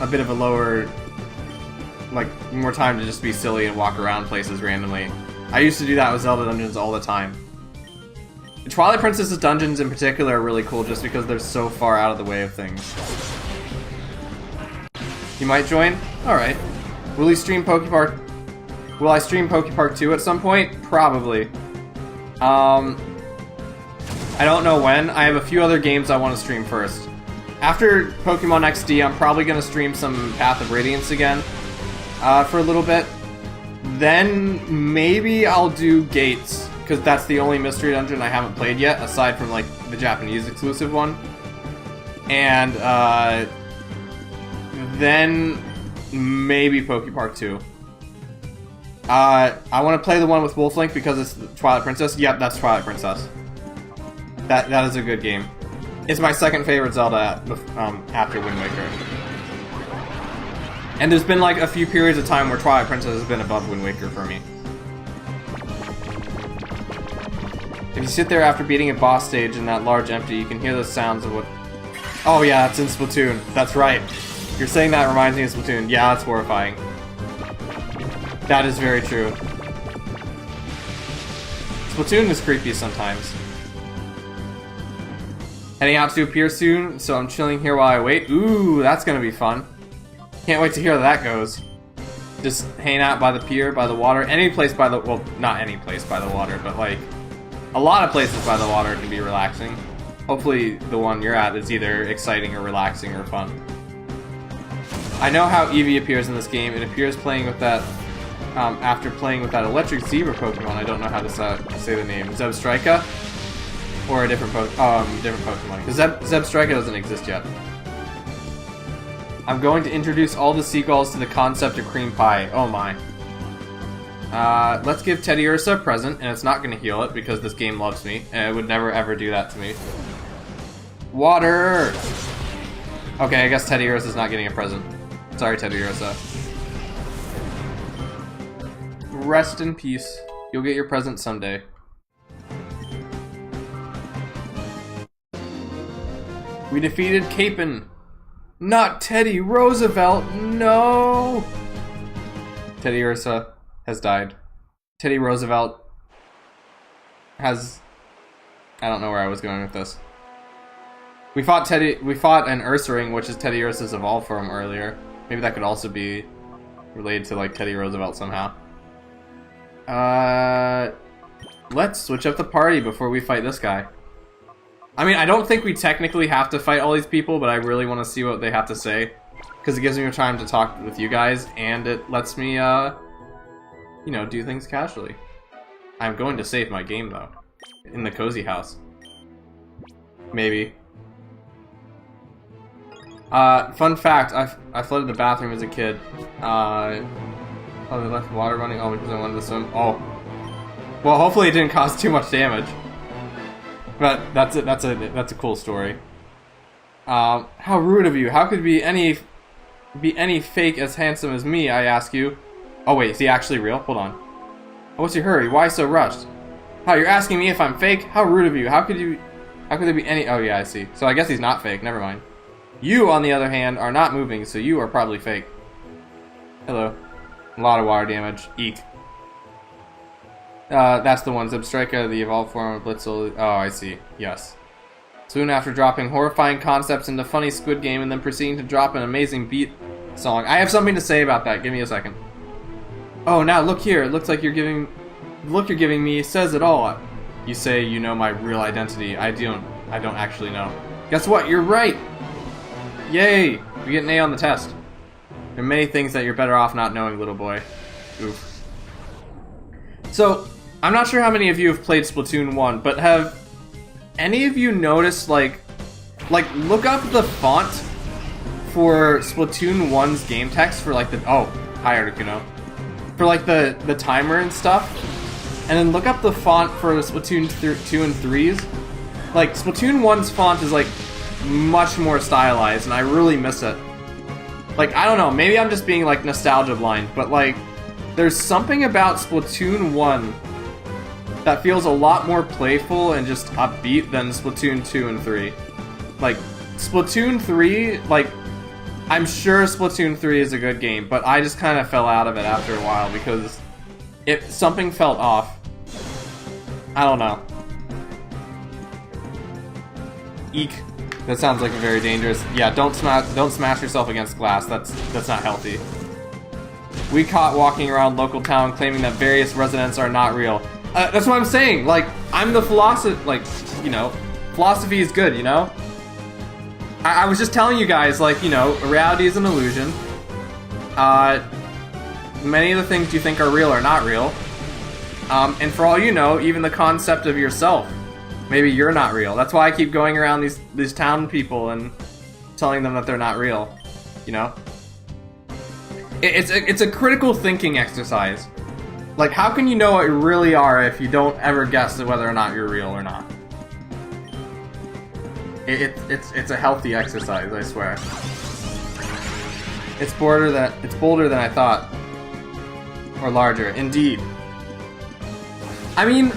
bit of a lower, like, more time to just be silly and walk around places randomly. I used to do that with Zelda dungeons all the time. The Twilight Princess's dungeons in particular are really cool just because they're so far out of the way of things. You might join? Alright. Will I stream Pokepark 2 at some point? Probably. I don't know when. I have a few other games I want to stream first. After Pokemon XD, I'm probably going to stream some Path of Radiance again for a little bit. Then maybe I'll do Gates, because that's the only mystery dungeon I haven't played yet, aside from, like, the Japanese exclusive one. And then maybe Pokepark 2. I want to play the one with Wolflink because it's Twilight Princess. Yep, that's Twilight Princess. That is a good game. It's my second favorite Zelda after Wind Waker. And there's been like a few periods of time where Twilight Princess has been above Wind Waker for me. If you sit there after beating a boss stage in that large empty, you can hear the sounds of what... Oh yeah, it's in Splatoon. That's right. You're saying that reminds me of Splatoon. Yeah, that's horrifying. That is very true. Splatoon is creepy sometimes. Heading out to a pier soon, so I'm chilling here while I wait. Ooh, that's gonna be fun. Can't wait to hear how that goes. Just hanging out by the pier, by the water. Any place by the... Well, not any place by the water, but like... A lot of places by the water can be relaxing. Hopefully the one you're at is either exciting or relaxing or fun. I know how Eevee appears in this game. It appears playing with that... after playing with that electric zebra Pokemon. I don't know how to say the name. Zebstrika? Or a different Pokemon. Because Zebstrika doesn't exist yet. I'm going to introduce all the seagulls to the concept of cream pie. Oh my. Let's give Teddy Ursa a present, and it's not going to heal it because this game loves me, and it would never ever do that to me. Water! Okay, I guess Teddy Ursa's not getting a present. Sorry, Teddy Ursa. Rest in peace. You'll get your present someday. We defeated Capon. Not Teddy Roosevelt, no! Teddy Ursa has died. Teddy Roosevelt has... I don't know where I was going with this. We fought an Ursaring, which is Teddy Ursa's evolved form earlier. Maybe that could also be related to like Teddy Roosevelt somehow. Let's switch up the party before we fight this guy. I mean, I don't think we technically have to fight all these people, but I really want to see what they have to say. Because it gives me time to talk with you guys, and it lets me, you know, do things casually. I'm going to save my game, though. In the cozy house. Maybe. Fun fact, I flooded the bathroom as a kid. Oh, they left the water running? Oh, because I wanted to swim. Oh. Well, hopefully it didn't cause too much damage. But that's a cool story. How rude of you. How could be any fake as handsome as me, I ask you. Oh wait, is he actually real? Hold on. Oh, what's your hurry? Why so rushed? How, you're asking me if I'm fake? How rude of you. How could there be any... Oh yeah, I see. So I guess he's not fake. Never mind. You, on the other hand, are not moving, so you are probably fake. Hello. A lot of water damage. Eek. That's the one. Zebstrika, the evolved form of Blitzel. Oh, I see. Yes. Soon after dropping horrifying concepts into funny Squid Game and then proceeding to drop an amazing beat song. I have something to say about that. Give me a second. Oh, now look here. It looks like you're giving... The look you're giving me says it all. You say you know my real identity. I don't actually know. Guess what? You're right! Yay! You get an A on the test. There are many things that you're better off not knowing, little boy. Oof. So, I'm not sure how many of you have played Splatoon 1, but have any of you noticed, like, look up the font for Splatoon 1's game text for, like, the... Oh, hi, Articuno. For, like, the timer and stuff. And then look up the font for Splatoon 2 and 3's. Like, Splatoon 1's font is, like, much more stylized, and I really miss it. Like, I don't know, maybe I'm just being, like, nostalgia blind, but, like, there's something about Splatoon 1 that feels a lot more playful and just upbeat than Splatoon 2 and 3. Like, Splatoon 3, like, I'm sure Splatoon 3 is a good game, but I just kind of fell out of it after a while because something felt off. I don't know. Eek. That sounds like very dangerous. Yeah, don't smash yourself against glass. That's not healthy. We caught walking around local town claiming that various residents are not real. That's what I'm saying. Like, I'm the philosophy. Like, you know, philosophy is good. You know. I was just telling you guys, like, you know, reality is an illusion. Many of the things you think are real are not real. And for all you know, even the concept of yourself. Maybe you're not real. That's why I keep going around these town people and telling them that they're not real. You know? It's a critical thinking exercise. Like, how can you know what you really are if you don't ever guess whether or not you're real or not? It's a healthy exercise, I swear. It's bolder than I thought. Or larger, indeed. I mean,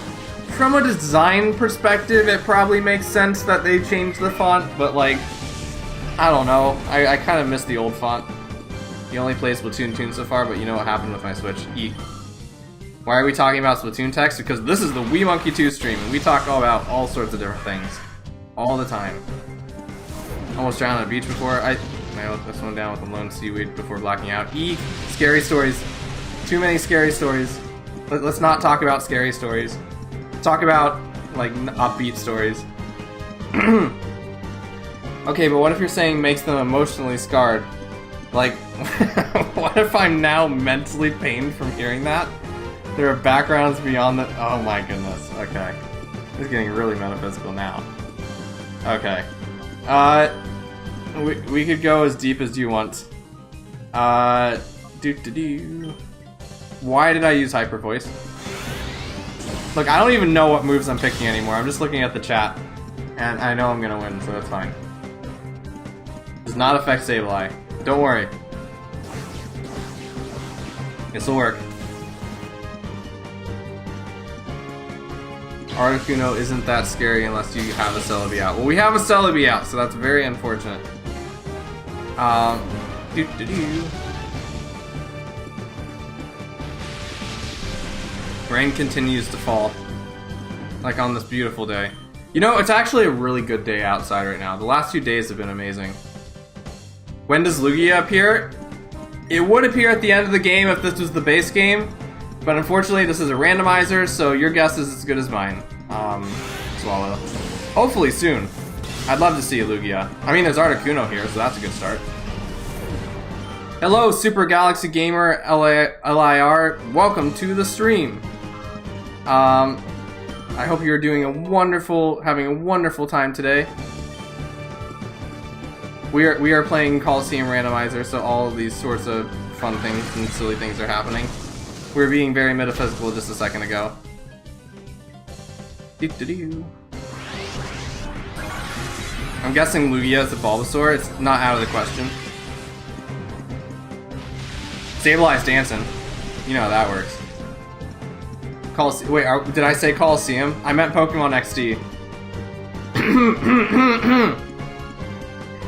from a design perspective, it probably makes sense that they changed the font, but like, I don't know. I kind of miss the old font. You only play Splatoon 2 so far, but you know what happened with my Switch. Eek. Why are we talking about Splatoon text? Because this is the Wii Monkey 2 stream, and we talk all about all sorts of different things. All the time. Almost drowned on a beach before. I let this one down with a lone seaweed before blacking out. Eek. Scary stories. Too many scary stories. Let's not talk about scary stories. Talk about, like, upbeat stories. Okay, but what if you're saying makes them emotionally scarred? Like, what if I'm now mentally pained from hearing that? There are backgrounds beyond the... Oh my goodness, okay. This is getting really metaphysical now. Okay. We could go as deep as you want. Why did I use Hyper Voice? Look, I don't even know what moves I'm picking anymore. I'm just looking at the chat. And I know I'm gonna win, so that's fine. Does not affect Sableye. Don't worry. This'll work. Articuno isn't that scary unless you have a Celebi out. Well, we have a Celebi out, so that's very unfortunate. Rain continues to fall. Like on this beautiful day. You know, it's actually a really good day outside right now. The last 2 days have been amazing. When does Lugia appear? It would appear at the end of the game if this was the base game, but unfortunately this is a randomizer, so your guess is as good as mine. Swallow. Hopefully soon. I'd love to see a Lugia. I mean, there's Articuno here, so that's a good start. Hello, Super Galaxy Gamer LIR. Welcome to the stream. I hope you're doing having a wonderful time today. We are playing Coliseum Randomizer, so all of these sorts of fun things and silly things are happening. We were being very metaphysical just a second ago. I'm guessing Lugia is a Bulbasaur. It's not out of the question. Stabilized Dancing. You know how that works. Wait, did I say Coliseum? I meant Pokemon XD.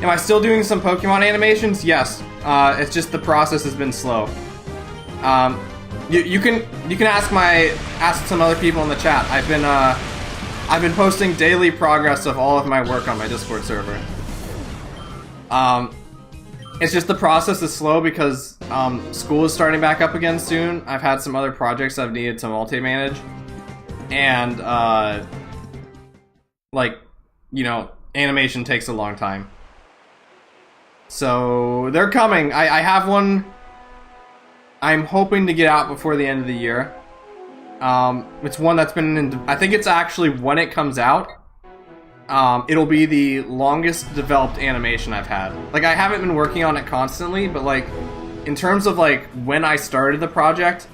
Am I still doing some Pokemon animations? Yes. It's just the process has been slow. You can ask some other people in the chat. I've been posting daily progress of all of my work on my Discord server. It's just the process is slow because school is starting back up again soon. I've had some other projects I've needed to multi-manage, and like, you know, animation takes a long time. So they're coming. I have one I'm hoping to get out before the end of the year. It's one that's been I think it's actually, when it comes out, it'll be the longest developed animation I've had. Like, I haven't been working on it constantly, but like, in terms of like when I started the project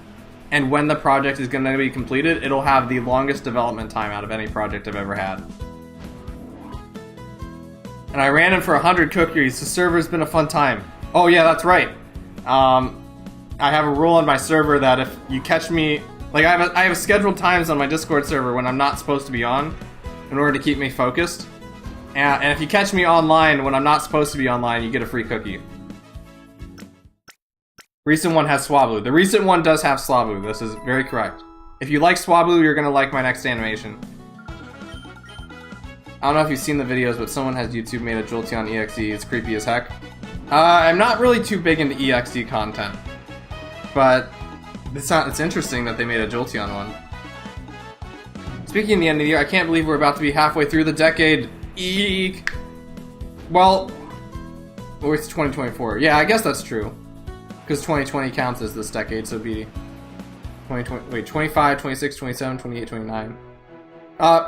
and when the project is going to be completed, it'll have the longest development time out of any project I've ever had. And I ran in for 100 cookies. The server's been a fun time. Oh yeah, that's right. I have a rule on my server that if you catch me, like, I have scheduled times on my Discord server when I'm not supposed to be on, in order to keep me focused. And if you catch me online when I'm not supposed to be online, you get a free cookie. Recent one has Swablu. The recent one does have Swablu. This is very correct. If you like Swablu, you're gonna like my next animation. I don't know if you've seen the videos, but someone has YouTube made a Jolteon EXE. It's creepy as heck. I'm not really too big into EXE content, but it's interesting that they made a Jolteon one. Speaking of the end of the year, I can't believe we're about to be halfway through the decade. Eek. Well, it's 2024. Yeah, I guess that's true. Because 2020 counts as this decade, so it'd be 2020, wait, 25, 26, 27, 28, 29.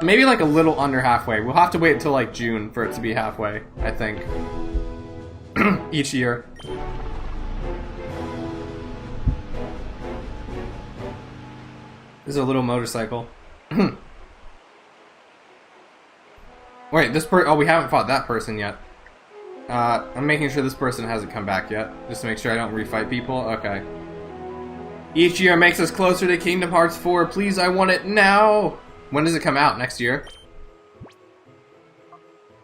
Maybe like a little under halfway. We'll have to wait until like June for it to be halfway, I think. Each year. This is a little motorcycle. Wait, oh, we haven't fought that person yet. I'm making sure this person hasn't come back yet, just to make sure I don't refight people. Okay. Each year makes us closer to Kingdom Hearts 4. Please, I want it now! When does it come out? Next year?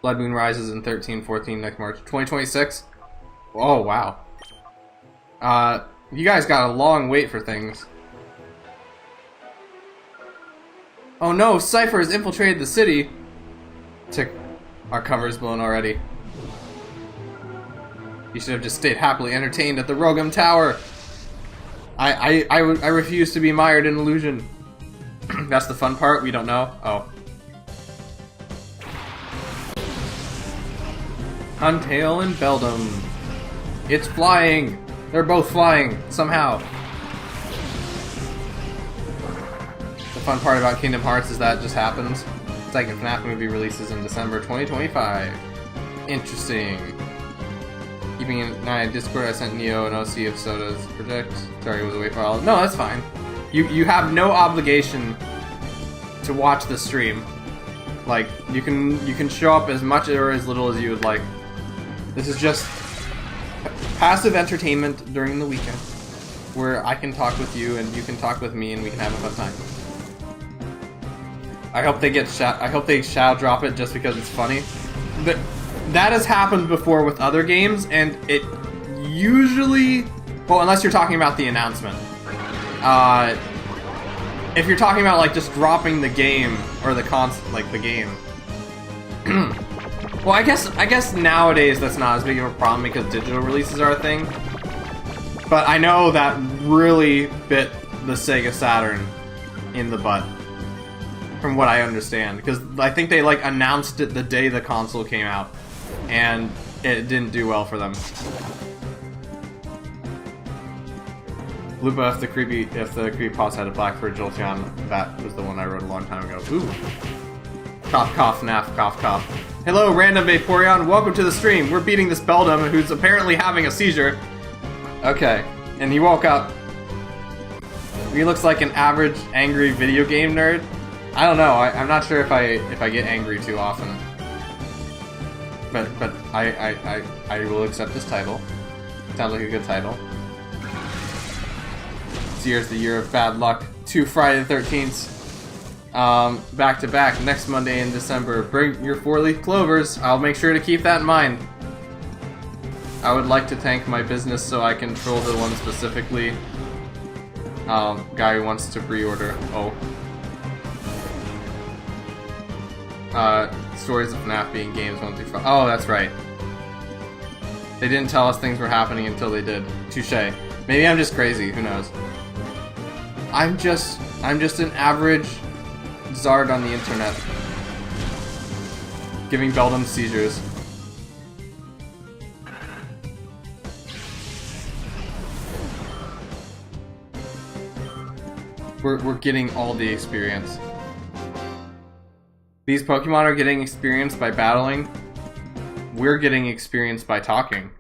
Blood Moon Rises in 13-14 next March. 2026? Oh, wow. You guys got a long wait for things. Oh no, Cypher has infiltrated the city! Our cover is blown already. You should have just stayed happily entertained at the Rogum Tower! I refuse to be mired in illusion. That's the fun part? We don't know? Oh. Huntail and Beldum. It's flying! They're both flying, somehow. The fun part about Kingdom Hearts is that it just happens. The second FNAF movie releases in December 2025. Interesting. Keeping an eye on Discord, I sent Neo an OC of Soda's project. Sorry, it was a wait file. No, that's fine. You have no obligation to watch the stream. Like, you can show up as much or as little as you would like. This is just passive entertainment during the weekend, where I can talk with you and you can talk with me and we can have a fun time. I hope they shadow drop it just because it's funny. that has happened before with other games, and it usually, well, unless you're talking about the announcement. If you're talking about like just dropping the game or the the game. Well, I guess nowadays that's not as big of a problem because digital releases are a thing. But I know that really bit the Sega Saturn in the butt, from what I understand, because I think they like announced it the day the console came out, and it didn't do well for them. Lupa, if the creepypasta had a black for Jolteon, that was the one I wrote a long time ago. Ooh. Cough, cough, naff, cough, cough. Hello, Random Vaporeon. Welcome to the stream. We're beating this Beldum, who's apparently having a seizure. Okay, and he woke up. He looks like an average angry video game nerd. I don't know. I'm not sure if I get angry too often. But I will accept this title. Sounds like a good title. This year's the year of bad luck. 2 Friday the 13th. Back to back next Monday in December. Bring your 4-leaf clovers. I'll make sure to keep that in mind. I would like to thank my business so I control the one specifically. Guy who wants to pre-order. Oh. Stories of FNAF being games 1 through 5. Oh, that's right. They didn't tell us things were happening until they did. Touché. Maybe I'm just crazy. Who knows? I'm just an average Zard on the internet. Giving Beldum seizures. We're getting all the experience. These Pokemon are getting experience by battling. We're getting experience by talking.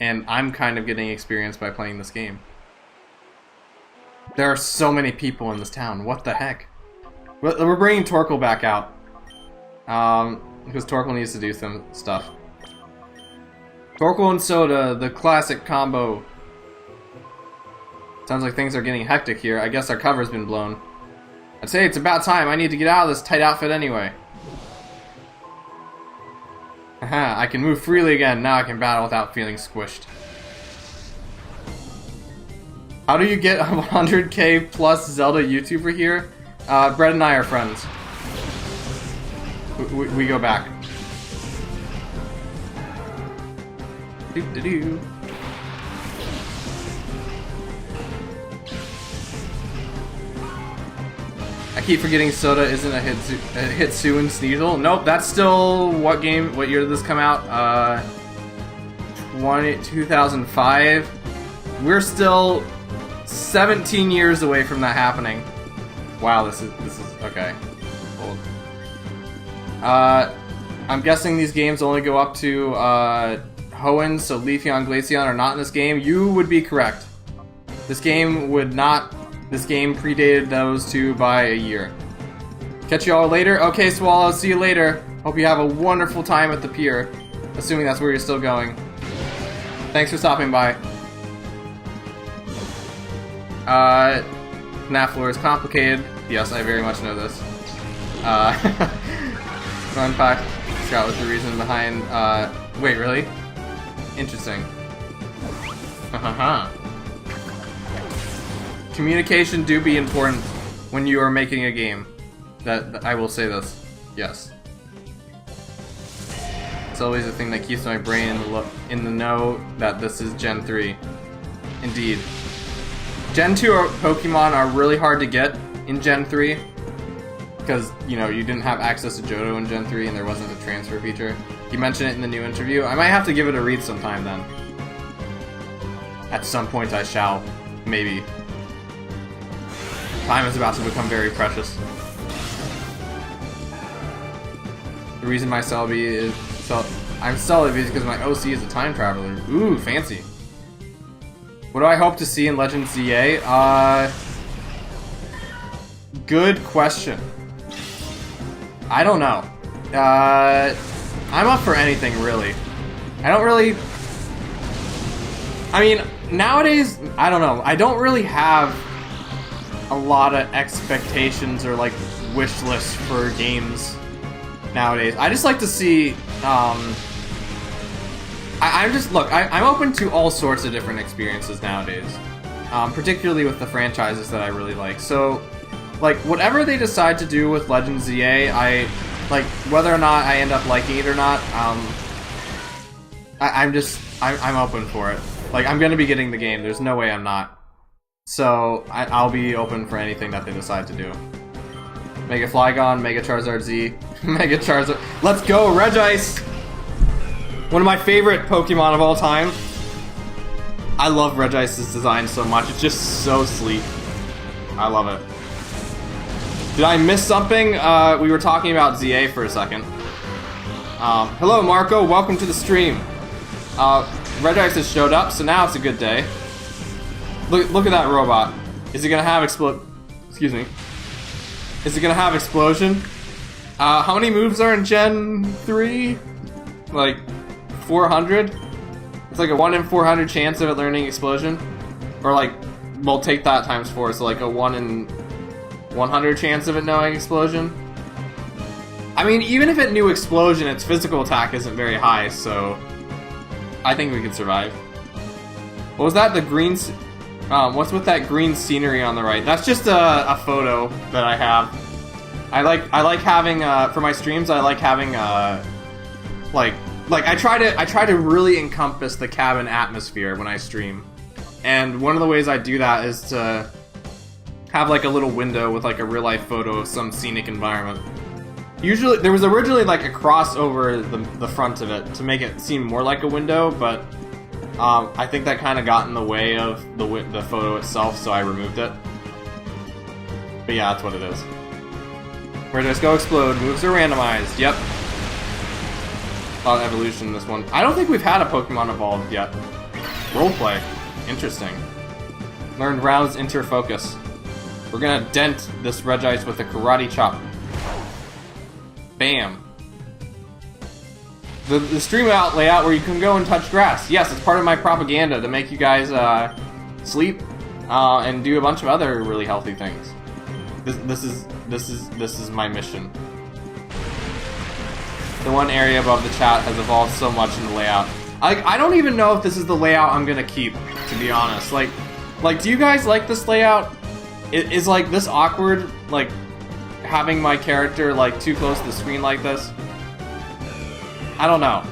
And I'm kind of getting experience by playing this game. There are so many people in this town. What the heck? We're bringing Torkoal back out. Because Torkoal needs to do some stuff. Torkoal and Soda, the classic combo. Sounds like things are getting hectic here. I guess our cover's been blown. I'd say it's about time. I need to get out of this tight outfit anyway. Haha, I can move freely again. Now I can battle without feeling squished. How do you get 100k plus Zelda YouTuber here? Brett and I are friends. We go back. Doo-doo-doo. I keep forgetting Soda isn't a Hitsu Sneasel. Nope, that's still what game? What year did this come out? 2005. We're still 17 years away from that happening. Wow, this is okay. Old. I'm guessing these games only go up to Hoenn, so Leafeon and Glaceon are not in this game. You would be correct. This game would not. This game predated those two by a year. Catch you all later. Okay, Swallow, see you later. Hope you have a wonderful time at the pier. Assuming that's where you're still going. Thanks for stopping by. FNAF lore is complicated. Yes, I very much know this. Fun fact. Scott was the reason behind, wait, really? Interesting. Haha. Communication do be important when you are making a game. That I will say this. Yes. It's always the thing that keeps my brain in the know that this is Gen 3. Indeed. Gen 2 Pokemon are really hard to get in Gen 3. Because, you know, you didn't have access to Johto in Gen 3 and there wasn't a transfer feature. He mentioned it in the new interview. I might have to give it a read sometime then. At some point I shall. Maybe. Time is about to become very precious. The reason my Celebi is... I'm Celebi is because my OC is a time traveler. Ooh, fancy. What do I hope to see in Legends ZA? Good question. I don't know. I'm up for anything, really. I don't really... I mean, nowadays, I don't know. I don't really have a lot of expectations or, like, wish lists for games nowadays. I just like to see, I'm just, look, I'm open to all sorts of different experiences nowadays. Particularly with the franchises that I really like. So, like, whatever they decide to do with Legends ZA, like, whether or not I end up liking it or not, I'm open for it. Like, I'm gonna be getting the game, there's no way I'm not. So, I'll be open for anything that they decide to do. Mega Flygon, Mega Charizard Z, Mega Charizard... Let's go, Regice! One of my favorite Pokemon of all time. I love Regice's design so much, it's just so sleek. I love it. Did I miss something? We were talking about ZA for a second. Hello Marco, welcome to the stream. Regice has showed up, so now it's a good day. Look at that robot. Is it gonna have excuse me. Is it gonna have explosion? How many moves are in Gen 3? Like 400? It's like a 1 in 400 chance of it learning explosion. Or like, we'll take that times 4, so like a 1 in 100 chance of it knowing explosion. I mean, even if it knew explosion, its physical attack isn't very high, so I think we could survive. What was that? The green... what's with that green scenery on the right? That's just a photo that I have. I like having for my streams. I like having like I try to really encompass the cabin atmosphere when I stream, and one of the ways I do that is to have like a little window with like a real life photo of some scenic environment. Usually, there was originally like a cross over the front of it to make it seem more like a window, but I think that kind of got in the way of the photo itself, so I removed it. But yeah, that's what it is. Where does go explode? Moves are randomized. Yep. A lot of evolution in this one. I don't think we've had a Pokemon evolved yet. Roleplay. Interesting. Learned rounds interfocus. We're gonna dent this Regice with a karate chop. Bam. The stream out layout where you can go and touch grass. Yes, it's part of my propaganda to make you guys sleep and do a bunch of other really healthy things. This is my mission. The one area above the chat has evolved so much in the layout. I don't even know if this is the layout I'm gonna keep, to be honest. Like, do you guys like this layout? Is like this awkward, like having my character like too close to the screen like this? I don't know.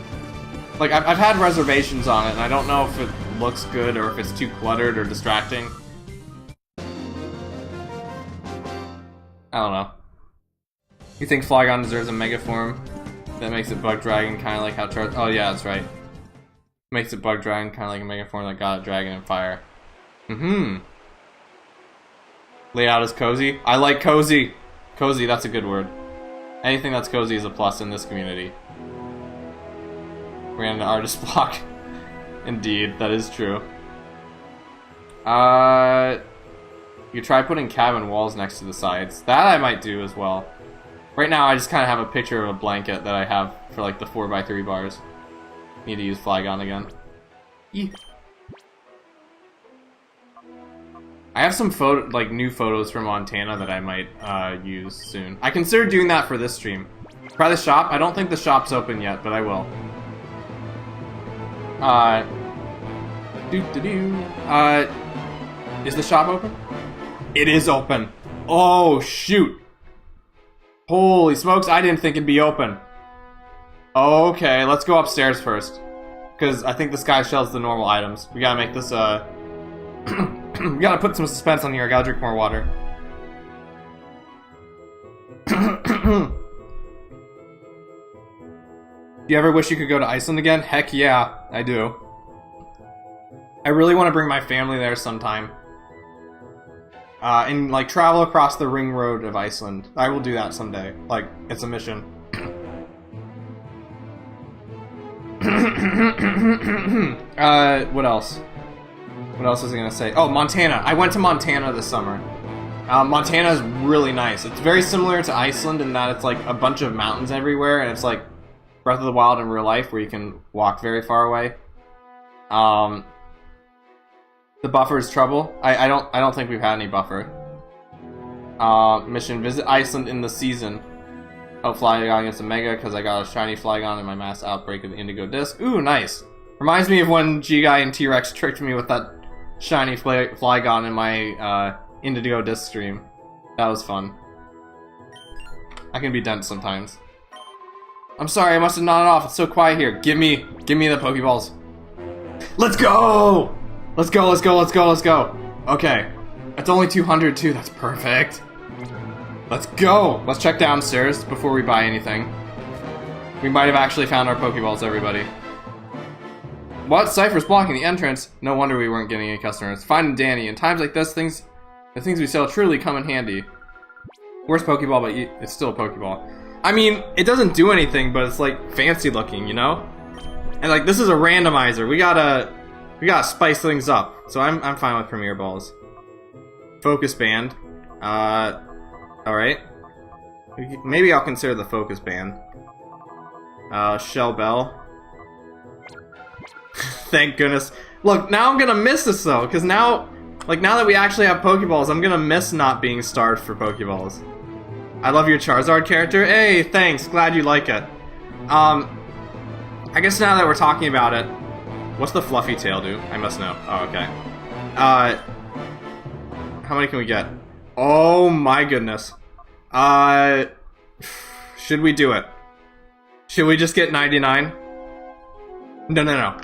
Like, I've had reservations on it, and I don't know if it looks good or if it's too cluttered or distracting. I don't know. You think Flygon deserves a Mega form that makes it Bug Dragon, kind of like how Charizard... Oh yeah, that's right. Makes it Bug Dragon, kind of like a Mega form that got a Dragon and Fire. Layout is cozy. I like cozy. Cozy, that's a good word. Anything that's cozy is a plus in this community. Random artist block. Indeed, that is true. You try putting cabin walls next to the sides. That I might do as well. Right now I just kind of have a picture of a blanket that I have for like the 4x3 bars. Need to use Flygon again. Eek. I have some new photos from Montana that I might use soon. I considered doing that for this stream. Try the shop. I don't think the shop's open yet, but I will. Is the shop open? It is open. Oh, shoot. Holy smokes, I didn't think it'd be open. Okay, let's go upstairs first. Because I think this guy sells the normal items. We gotta make this, we gotta put some suspense on here. I gotta drink more water. Do you ever wish you could go to Iceland again? Heck yeah, I do. I really want to bring my family there sometime. And, like, travel across the ring road of Iceland. I will do that someday. Like, it's a mission. What else? What else was I gonna say? Oh, Montana. I went to Montana this summer. Montana is really nice. It's very similar to Iceland in that it's, like, a bunch of mountains everywhere, and it's, like, Breath of the Wild in real life, where you can walk very far away. The buffer is trouble. I don't think we've had any buffer. Mission: visit Iceland in the season. Oh, Flygon gets a Mega because I got a shiny Flygon in my mass outbreak of the Indigo Disc. Ooh, nice. Reminds me of when G-Guy and T-Rex tricked me with that shiny Flygon in my Indigo Disc stream. That was fun. I can be dense sometimes. I'm sorry, I must have nodded off. It's so quiet here. Give me the Pokeballs. Let's go! Let's go, let's go, let's go, let's go. Okay. It's only 200 too, that's perfect. Let's go! Let's check downstairs before we buy anything. We might have actually found our Pokeballs, everybody. What? Cypher's blocking the entrance? No wonder we weren't getting any customers. Finding Danny. In times like this, the things we sell truly come in handy. Worst Pokeball, but it's still a Pokeball. I mean, it doesn't do anything, but it's like fancy looking, you know? And like this is a randomizer. We gotta spice things up. So I'm fine with Premier Balls. Focus Band. Alright. Maybe I'll consider the Focus Band. Shell Bell. Thank goodness. Look, now I'm gonna miss this though, because now that we actually have Pokeballs, I'm gonna miss not being starved for Pokeballs. I love your Charizard character. Hey, thanks. Glad you like it. I guess now that we're talking about it, what's the Fluffy Tail do? I must know. Oh, okay. How many can we get? Oh my goodness. Should we do it? Should we just get 99? No.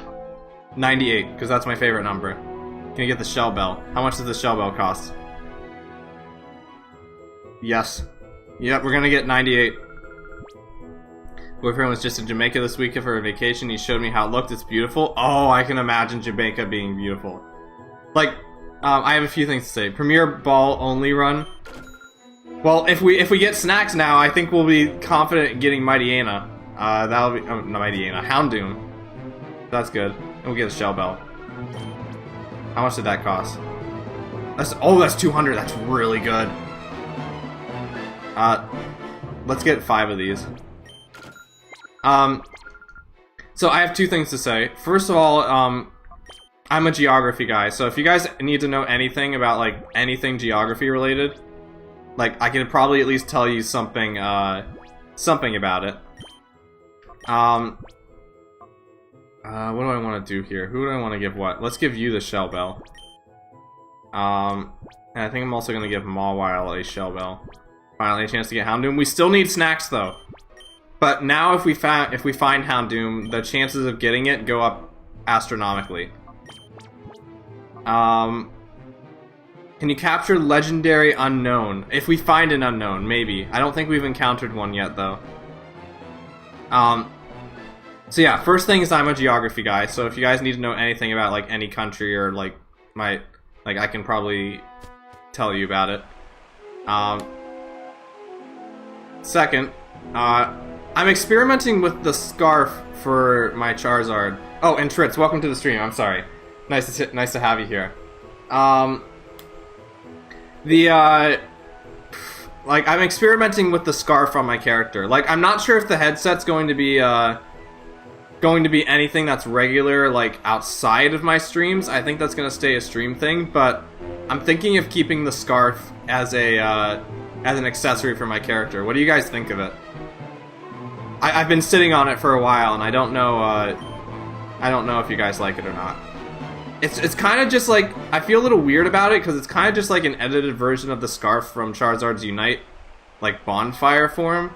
98, because that's my favorite number. Can you get the Shell Bell? How much does the Shell Bell cost? Yes. Yep, we're gonna get 98. Boyfriend was just in Jamaica this week for a vacation. He showed me how it looked. It's beautiful. Oh, I can imagine Jamaica being beautiful. Like, I have a few things to say. Premier Ball only run. Well, if we get snacks now, I think we'll be confident in getting Mighty Ana. That'll be no Mighty Ana. Houndoom. That's good. And we'll get a Shell Bell. How much did that cost? That's 200. That's really good. Let's get 5 of these. So I have 2 things to say. First of all, I'm a geography guy, so if you guys need to know anything about, like, anything geography related, like, I can probably at least tell you something, something about it. What do I want to do here? Who do I want to give what? Let's give you the Shell Bell. And I think I'm also going to give Mawile a Shell Bell. Finally a chance to get Houndoom. We still need snacks, though. But now if we find Houndoom, the chances of getting it go up astronomically. Can you capture legendary unknown? If we find an unknown, maybe. I don't think we've encountered one yet, though. So yeah, first thing is I'm a geography guy, so if you guys need to know anything about, like, any country or, like, I can probably tell you about it. Second, I'm experimenting with the scarf for my Charizard. Oh, and Tritz, welcome to the stream. I'm sorry. Nice to have you here. Like, I'm experimenting with the scarf on my character. Like, I'm not sure if the headset's going to be anything that's regular, like, outside of my streams. I think that's gonna stay a stream thing, but I'm thinking of keeping the scarf as an accessory for my character. What do you guys think of it? I've been sitting on it for a while, and I don't know if you guys like it or not. It's kind of just like, I feel a little weird about it, because it's kind of just like an edited version of the scarf from Charizard's Unite, like, bonfire form.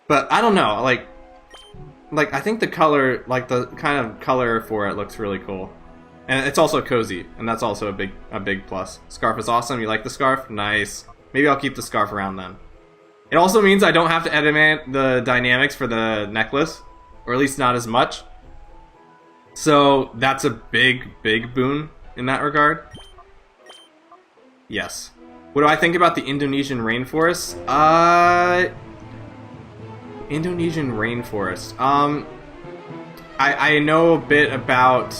But, I don't know, like, I think the color, like, the kind of color for it looks really cool. And it's also cozy, and that's also a big plus. Scarf is awesome. You like the scarf? Nice. Maybe I'll keep the scarf around then. It also means I don't have to edit the dynamics for the necklace, or at least not as much. So that's a big boon in that regard. Yes. What do I think about the Indonesian rainforest? Indonesian rainforest. I know a bit about...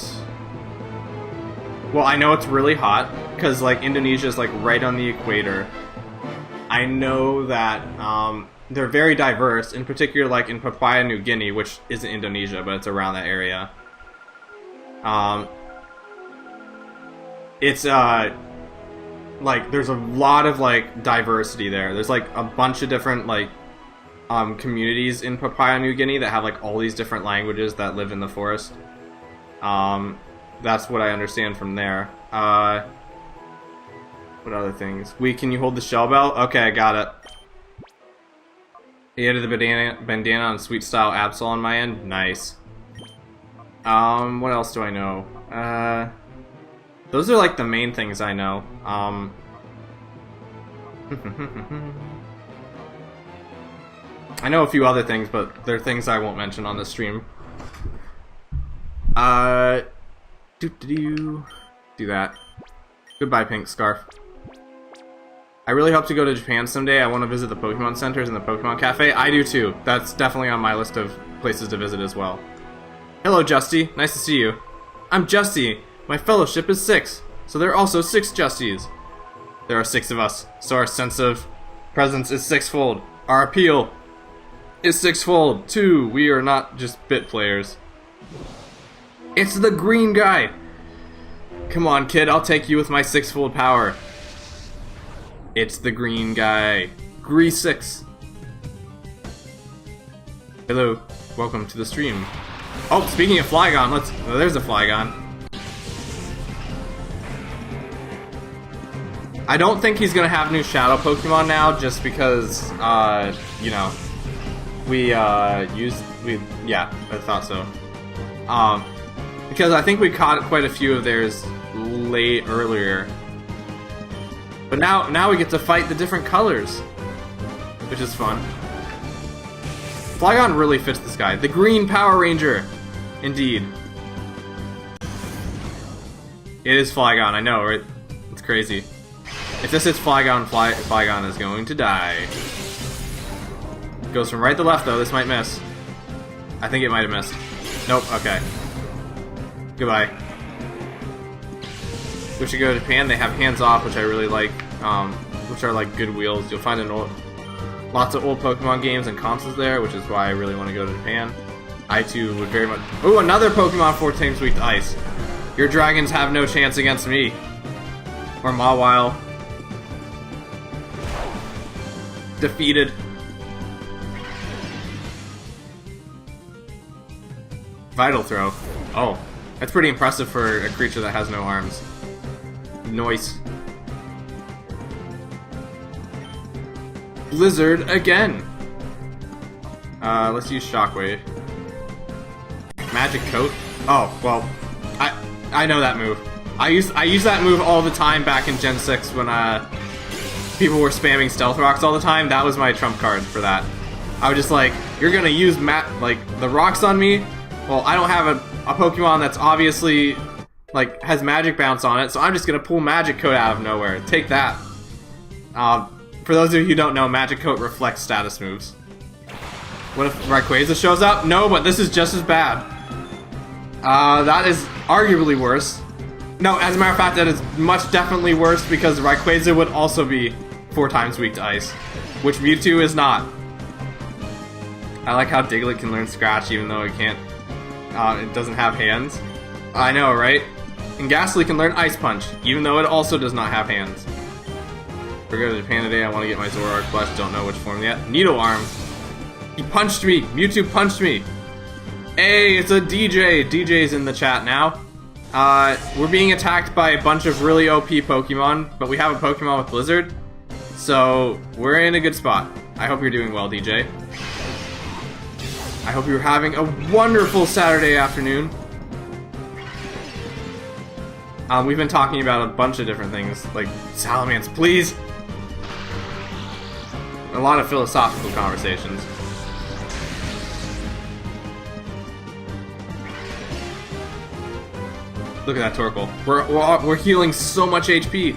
Well, I know it's really hot, because, like, Indonesia is, like, right on the equator. I know that, they're very diverse, in particular, like, in Papua New Guinea, which isn't Indonesia, but it's around that area. It's, like, there's a lot of, like, diversity there. There's, like, a bunch of different, like, communities in Papua New Guinea that have like all these different languages that live in the forest. That's what I understand from there. What other things? Can you hold the shell bell? Okay, I got it. He added the bandana on sweet style Absol on my end. Nice. What else do I know? Those are like the main things I know. I know a few other things, but they're things I won't mention on the stream. Do that. Goodbye, Pink Scarf. I really hope to go to Japan someday. I want to visit the Pokemon centers and the Pokemon Cafe. I do too. That's definitely on my list of places to visit as well. Hello, Justy. Nice to see you. I'm Justy. My fellowship is 6, so there are also 6 Justies. There are 6 of us, so our sense of presence is 6-fold. Our appeal is 6-fold. 2, we are not just bit players. It's the green guy! Come on, kid, I'll take you with my 6-fold power. It's the green guy. Gree 6. Hello, welcome to the stream. Oh, speaking of Flygon, there's a Flygon. I don't think he's gonna have new Shadow Pokemon now, just because, you know, yeah, I thought so. Because I think we caught quite a few of theirs earlier. But now we get to fight the different colors, which is fun. Flygon really fits this guy. The Green Power Ranger! Indeed. It is Flygon, I know, right? It's crazy. If this hits Flygon, Flygon is going to die. Goes from right to left, though. This might miss. I think it might have missed. Nope, okay. Goodbye. We should go to Japan. They have Hands Off, which I really like, which are like good wheels. You'll find lots of old Pokemon games and consoles there, which is why I really want to go to Japan. I too would very much... Ooh, another Pokemon 4 times weak to ice. Your dragons have no chance against me. Or Mawile. Defeated. Vital Throw. Oh, that's pretty impressive for a creature that has no arms. Noise. Blizzard again. Let's use Shockwave. Magic Coat. Oh well, I know that move. I use that move all the time back in Gen 6 when people were spamming Stealth Rocks all the time. That was my trump card for that. I was just like, you're gonna use the rocks on me. Well, I don't have a Pokemon that's obviously like has Magic Bounce on it, so I'm just gonna pull Magic Coat out of nowhere. Take that. For those of you who don't know, Magic Coat reflects status moves. What if Rayquaza shows up? No, but this is just as bad. That is arguably worse. No, as a matter of fact, that is much definitely worse because Rayquaza would also be 4 times weak to ice, which Mewtwo is not. I like how Diglett can learn Scratch even though it can't. It doesn't have hands. I know, right? And Ghastly can learn Ice Punch, even though it also does not have hands. We're going to Japan today. I want to get my Zoroark Flesh. Don't know which form yet. Needle Arm. He punched me. Mewtwo punched me. Hey, it's a DJ. DJ's in the chat now. We're being attacked by a bunch of really OP Pokemon, but we have a Pokemon with Blizzard, so we're in a good spot. I hope you're doing well, DJ. I hope you're having a wonderful Saturday afternoon. We've been talking about a bunch of different things, like Salamence, please! A lot of philosophical conversations. Look at that Torkoal. We're healing so much HP.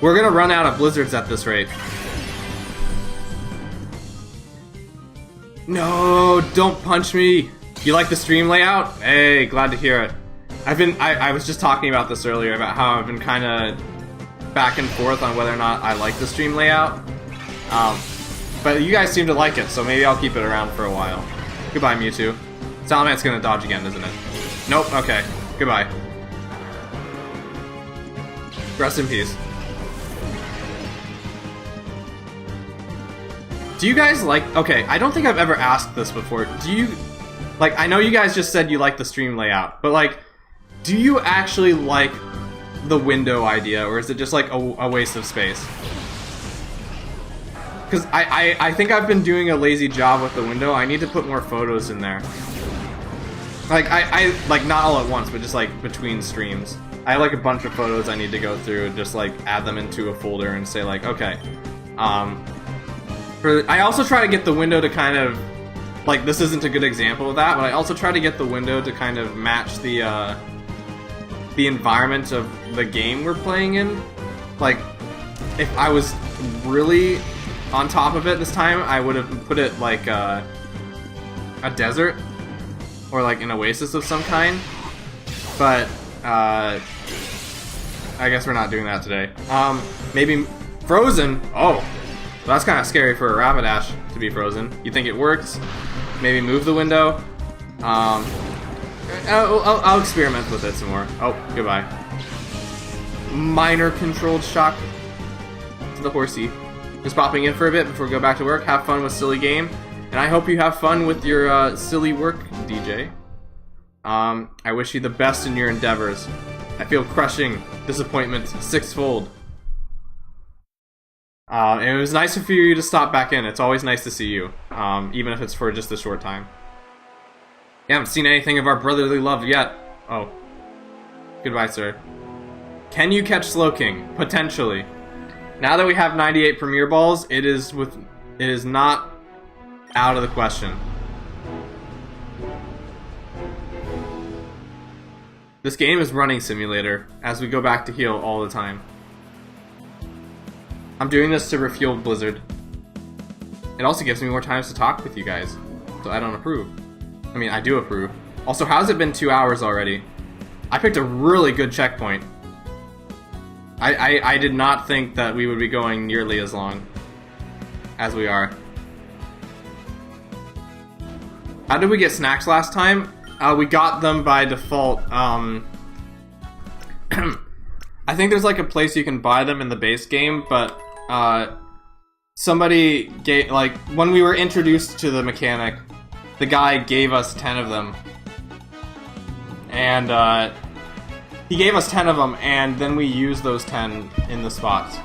We're gonna run out of blizzards at this rate. No, don't punch me. You like the stream layout? Hey, glad to hear it. I was just talking about this earlier about how I've been kind of back and forth on whether or not I like the stream layout. But you guys seem to like it, so maybe I'll keep it around for a while. Goodbye, Mewtwo. Salamence gonna dodge again, isn't it? Nope. Okay. Goodbye. Rest in peace. Do you guys like... Okay, I don't think I've ever asked this before. Do you... Like, I know you guys just said you like the stream layout, but like, do you actually like the window idea, or is it just like a waste of space? Because I think I've been doing a lazy job with the window. I need to put more photos in there. Like, I like, not all at once, but just like between streams. I have like a bunch of photos I need to go through and just like add them into a folder and say like, okay. I also try to get the window to kind of, like, this isn't a good example of that, but I also try to get the window to kind of match the environment of the game we're playing in. Like, if I was really on top of it this time, I would have put it like a desert or like an oasis of some kind. But I guess we're not doing that today. Maybe frozen. Oh, that's kind of scary for a Rapidash to be frozen. You think it works? Maybe move the window. I'll experiment with it some more. Oh, goodbye. Minor controlled shock to the horsey. Just popping in for a bit before we go back to work. Have fun with silly game, and I hope you have fun with your silly work, DJ. I wish you the best in your endeavors. I feel crushing disappointment sixfold. And it was nice for you to stop back in. It's always nice to see you, even if it's for just a short time. You haven't seen anything of our brotherly love yet. Oh. Goodbye, sir. Can you catch Slowking? Potentially. Now that we have 98 Premier Balls, it is not out of the question. This game is running simulator, as we go back to heal all the time. I'm doing this to refuel Blizzard. It also gives me more times to talk with you guys, so I don't approve. I mean, I do approve. Also, how's it been 2 hours already? I picked a really good checkpoint. I did not think that we would be going nearly as long as we are. How did we get snacks last time? We got them by default. I think there's like a place you can buy them in the base game, but somebody gave, like, when we were introduced to the mechanic, the guy gave us 10 of them. And he gave us 10 of them, and then we used those 10 in the spots.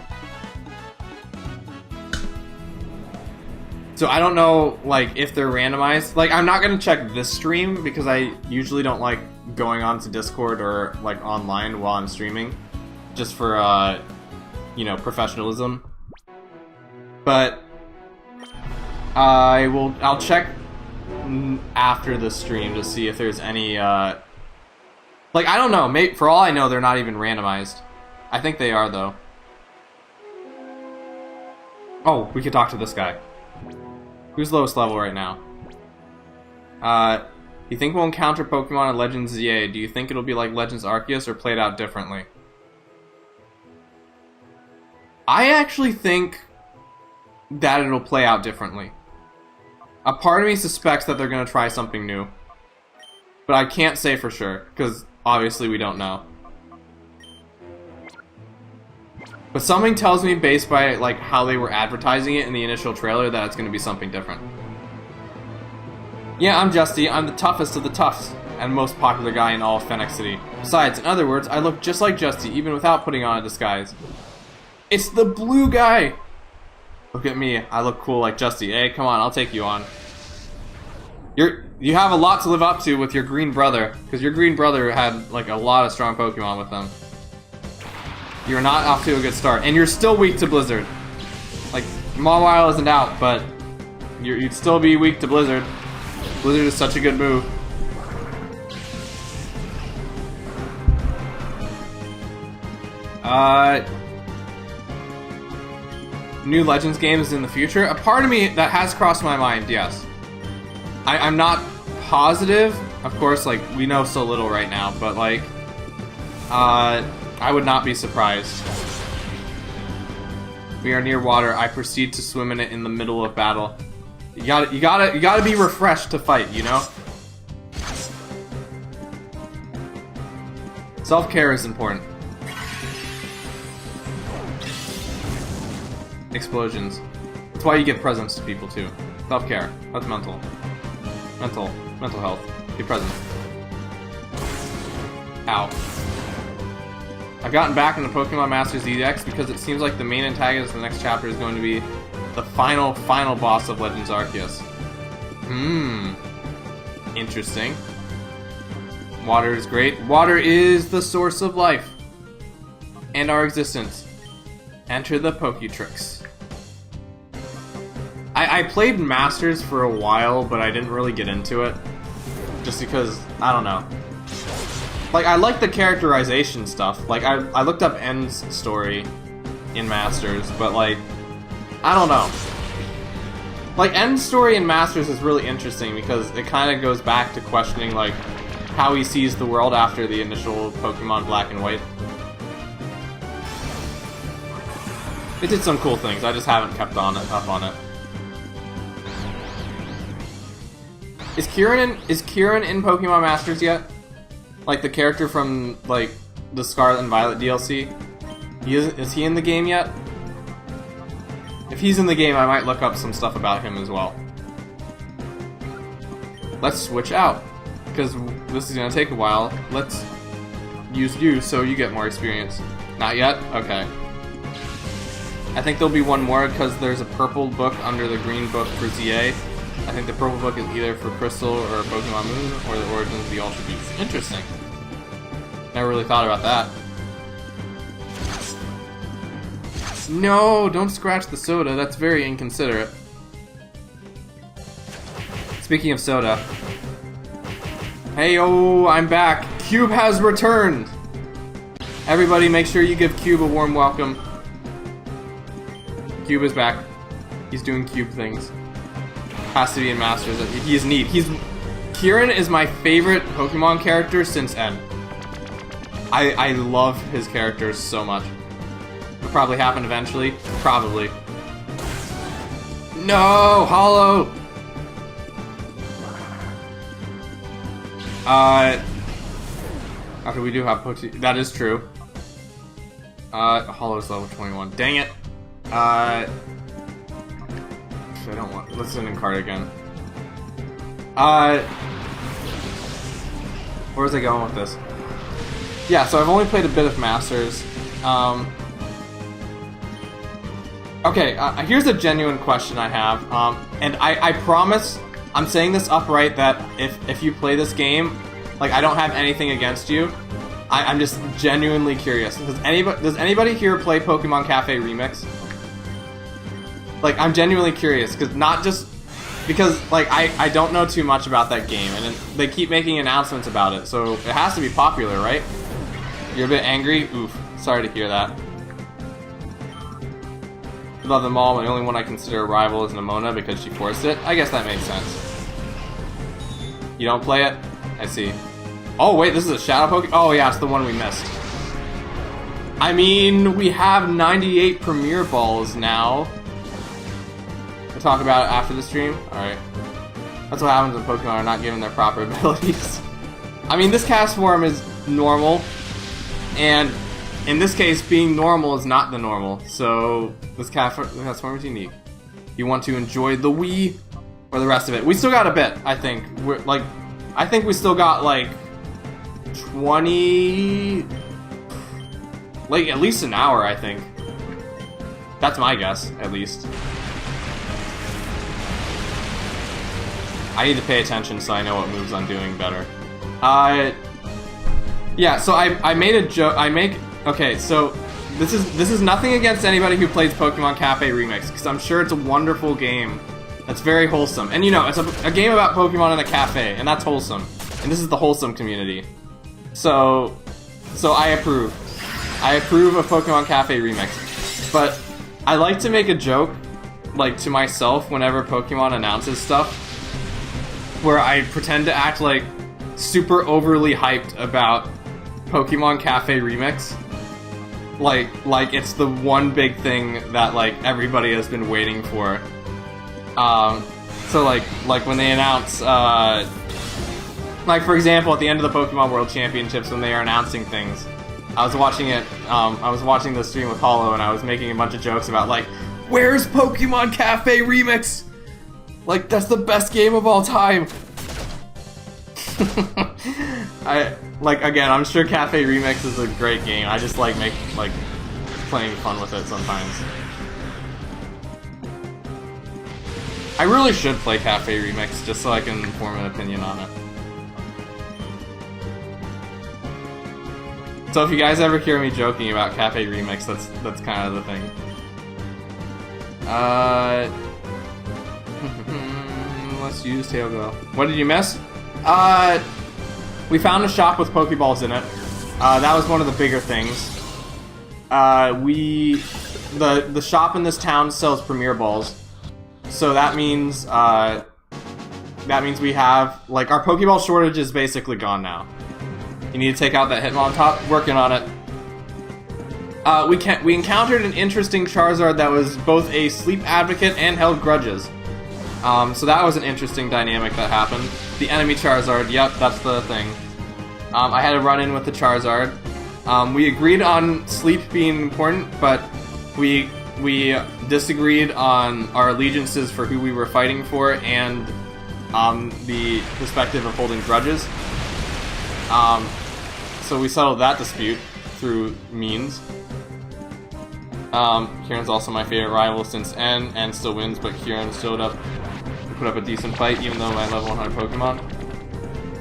So I don't know, like, if they're randomized. Like, I'm not gonna check this stream because I usually don't like going on to Discord or like online while I'm streaming, just for you know, professionalism. But I'll check after the stream to see if there's any like, I don't know, for all I know, they're not even randomized. I think they are, though. Oh, we could talk to this guy. Who's lowest level right now? You think we'll encounter Pokemon in Legends ZA? Do you think it'll be like Legends Arceus or played out differently? I actually think that it'll play out differently. A part of me suspects that they're going to try something new. But I can't say for sure, because obviously we don't know. But something tells me, based by like how they were advertising it in the initial trailer, that it's going to be something different. Yeah, I'm Justy. I'm the toughest of the toughs, and most popular guy in all of Fennec City. Besides, in other words, I look just like Justy, even without putting on a disguise. It's the blue guy! Look at me, I look cool like Justy. Hey, come on, I'll take you on. You have a lot to live up to with your green brother, because your green brother had like a lot of strong Pokemon with them. You're not off to a good start, and you're still weak to Blizzard. Like, Mawile isn't out, but you'd still be weak to Blizzard. Blizzard is such a good move. New Legends games in the future? A part of me that has crossed my mind, yes. I'm not positive. Of course, like, we know so little right now, but like, I would not be surprised. We are near water. I proceed to swim in it in the middle of battle. You gotta be refreshed to fight, you know? Self-care is important. Explosions. That's why you give presents to people too. Self-care. That's mental health. Give presents. Ow. I've gotten back into Pokemon Masters EX because it seems like the main antagonist in the next chapter is going to be the final boss of Legends Arceus. Interesting. Water is great. Water is the source of life and our existence. Enter the Poketrix. I played Masters for a while, but I didn't really get into it. Just because, I don't know. Like, I like the characterization stuff. Like, I looked up N's story in Masters, but like, I don't know. Like, N's story in Masters is really interesting because it kind of goes back to questioning, like, how he sees the world after the initial Pokemon Black and White. It did some cool things, I just haven't kept up on it. Is Kieran in Pokemon Masters yet? Like the character from like the Scarlet and Violet DLC? Is he in the game yet? If he's in the game, I might look up some stuff about him as well. Let's switch out, because this is gonna take a while. Let's use you so you get more experience. Not yet? Okay. I think there'll be one more because there's a purple book under the green book for ZA. I think the purple book is either for Crystal or Pokemon Moon or the origins of the Ultra Beasts. Interesting. Never really thought about that. No, don't scratch the soda. That's very inconsiderate. Speaking of soda. Hey-oh, I'm back. Cube has returned. Everybody make sure you give Cube a warm welcome. Cube is back. He's doing Cube things. Has to be in Masters. He is neat. Kieran is my favorite Pokemon character since N. I love his characters so much. It'll probably happen eventually. Probably. No! Hollow! After we do have that is true. Hollow's level 21. Dang it. I don't want. Let's send in card again. Where was I going with this? Yeah, so I've only played a bit of Masters. Okay, here's a genuine question I have. And I promise, I'm saying this upright, that if you play this game, like, I don't have anything against you. I'm just genuinely curious. Does anybody here play Pokemon Cafe Remix? Like, I'm genuinely curious, because like, I don't know too much about that game, and they keep making announcements about it, so it has to be popular, right? You're a bit angry? Oof. Sorry to hear that. Love them all, but the only one I consider a rival is Nimona because she forced it. I guess that makes sense. You don't play it? I see. Oh, wait, this is a Shadow Pokemon? Oh, yeah, it's the one we missed. I mean, we have 98 Premier Balls now. We'll talk about it after the stream? Alright. That's what happens when Pokemon are not given their proper abilities. I mean, this cast form is normal, and in this case, being normal is not the normal, so this cast form is unique. You want to enjoy the Wii or the rest of it. We still got a bit, I think. I think we still got like 20, like at least an hour, I think. That's my guess, at least. I need to pay attention so I know what moves I'm doing better. Yeah, so I made a joke. Okay, so this is nothing against anybody who plays Pokemon Cafe Remix, because I'm sure it's a wonderful game that's very wholesome. And you know, it's a game about Pokemon in a cafe, and that's wholesome. And this is the wholesome community. So I approve. I approve of Pokemon Cafe Remix. But I like to make a joke, like, to myself whenever Pokemon announces stuff, where I pretend to act like super overly hyped about Pokemon Cafe Remix. Like it's the one big thing that, like, everybody has been waiting for. So like when they announce, like, for example, at the end of the Pokemon World Championships, when they are announcing things, I was watching it, I was watching the stream with Hollow, and I was making a bunch of jokes about, like, Where's Pokemon Cafe Remix? Like, that's the best game of all time. Again, I'm sure Cafe Remix is a great game. I just like playing fun with it sometimes. I really should play Cafe Remix just so I can form an opinion on it. So if you guys ever hear me joking about Cafe Remix, that's kind of the thing. Let's use Tailglow. What did you miss? We found a shop with Pokeballs in it. That was one of the bigger things. The shop in this town sells Premier Balls, so that means we have, like, our Pokeball shortage is basically gone now. You need to take out that Hitmontop. Working on it. We encountered an interesting Charizard that was both a sleep advocate and held grudges. So that was an interesting dynamic that happened. The enemy Charizard, yep, that's the thing. I had a run-in with the Charizard. We agreed on sleep being important, but we disagreed on our allegiances for who we were fighting for and the perspective of holding grudges. So we settled that dispute through means. Kieran's also my favorite rival since N, and still wins, but Kieran showed up to put up a decent fight even though I level 100 Pokemon.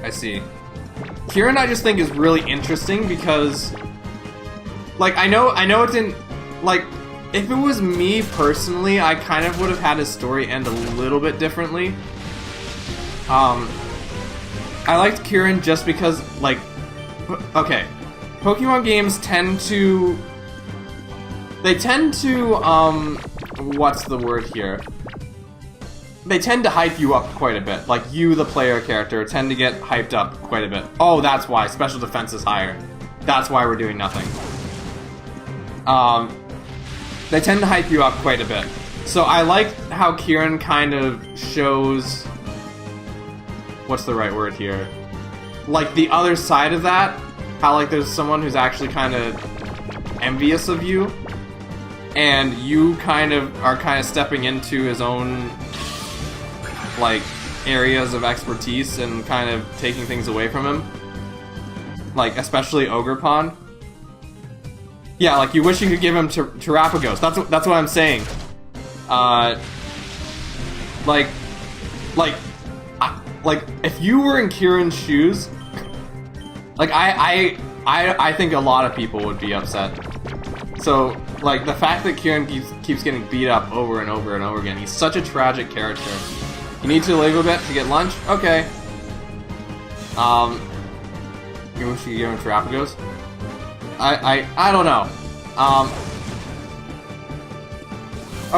I see. Kieran I just think is really interesting because, like, I know it didn't, like, if it was me personally, I kind of would have had his story end a little bit differently. I liked Kieran just because, like, okay, Pokemon games tend to, what's the word here? They tend to hype you up quite a bit. Like, you, the player character, tend to get hyped up quite a bit. Oh, that's why. Special defense is higher. That's why we're doing nothing. They tend to hype you up quite a bit. So I like how Kieran kind of shows, what's the right word here? Like, the other side of that. How, like, there's someone who's actually kind of envious of you. And you kind of are stepping into his own, like, areas of expertise and kind of taking things away from him. Like, especially Ogerpon. Yeah, like, you wish you could give him Terrapagos. That's what I'm saying. Like, if you were in Kieran's shoes, like, I think a lot of people would be upset. So, like, the fact that Kieran keeps getting beat up over and over and over again, he's such a tragic character. You need to live a bit to get lunch? Okay. You wish you could give him Terrapagos? I don't know.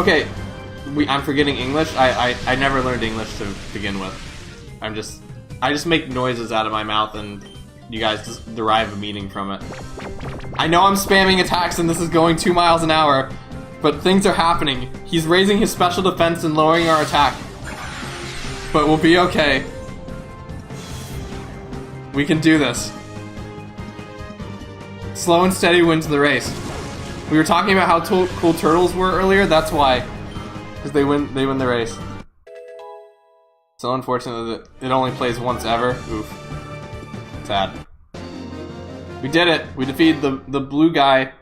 Okay, I'm forgetting English. I never learned English to begin with. I just make noises out of my mouth and you guys just derive a meaning from it. I know I'm spamming attacks and this is going 2 miles an hour, but things are happening. He's raising his special defense and lowering our attack. But we'll be okay. We can do this. Slow and steady wins the race. We were talking about how cool turtles were earlier, that's why. Because they win the race. So unfortunate that it only plays once ever. Oof. Sad. We did it! We defeated the blue guy.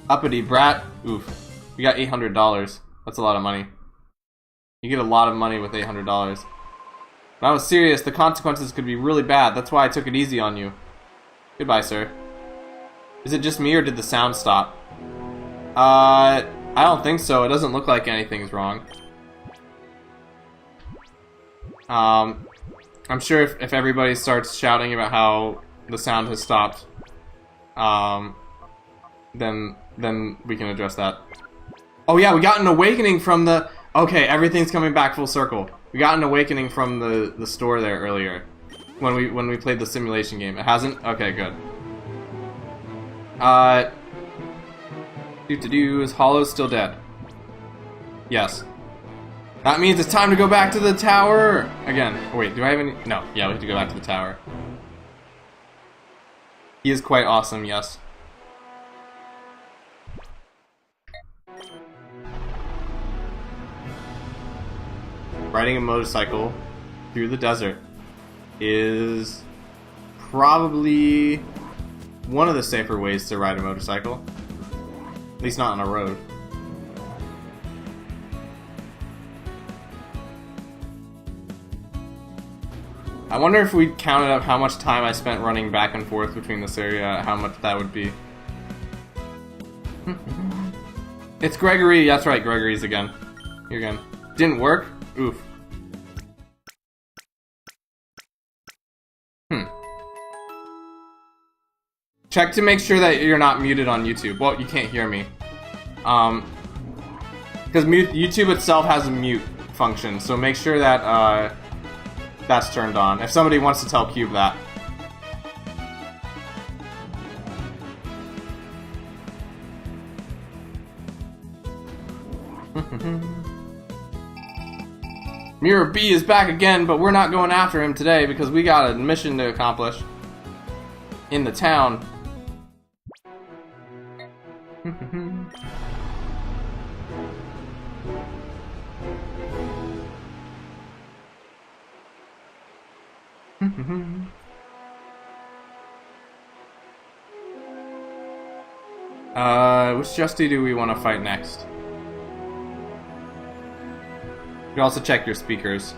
Uppity brat. Oof. We got $800. That's a lot of money. You get a lot of money with $800. When I was serious, the consequences could be really bad. That's why I took it easy on you. Goodbye, sir. Is it just me or did the sound stop? I don't think so. It doesn't look like anything's wrong. I'm sure if everybody starts shouting about how the sound has stopped, then we can address that. Oh yeah, we got an awakening from the... Okay, everything's coming back full circle. We got an awakening from the store there earlier, when we played the simulation game. It hasn't? Okay, good. Is Hollow still dead? Yes. That means it's time to go back to the tower! Again. Oh, wait, do I have any... No, yeah, we have to go back to the tower. He is quite awesome, yes. riding a motorcycle through the desert is probably one of the safer ways to ride a motorcycle. At least not on a road. I wonder if we counted up how much time I spent running back and forth between this area, how much that would be. It's Gregory, that's right, Gregory's again. Here again. Didn't work? Oof. Check to make sure that you're not muted on YouTube. Well, you can't hear me. Because YouTube itself has a mute function, so make sure that that's turned on. If somebody wants to tell Cube that. Mirror B is back again, but we're not going after him today because we got a mission to accomplish in the town. Which Justy do we want to fight next? You can also check your speakers.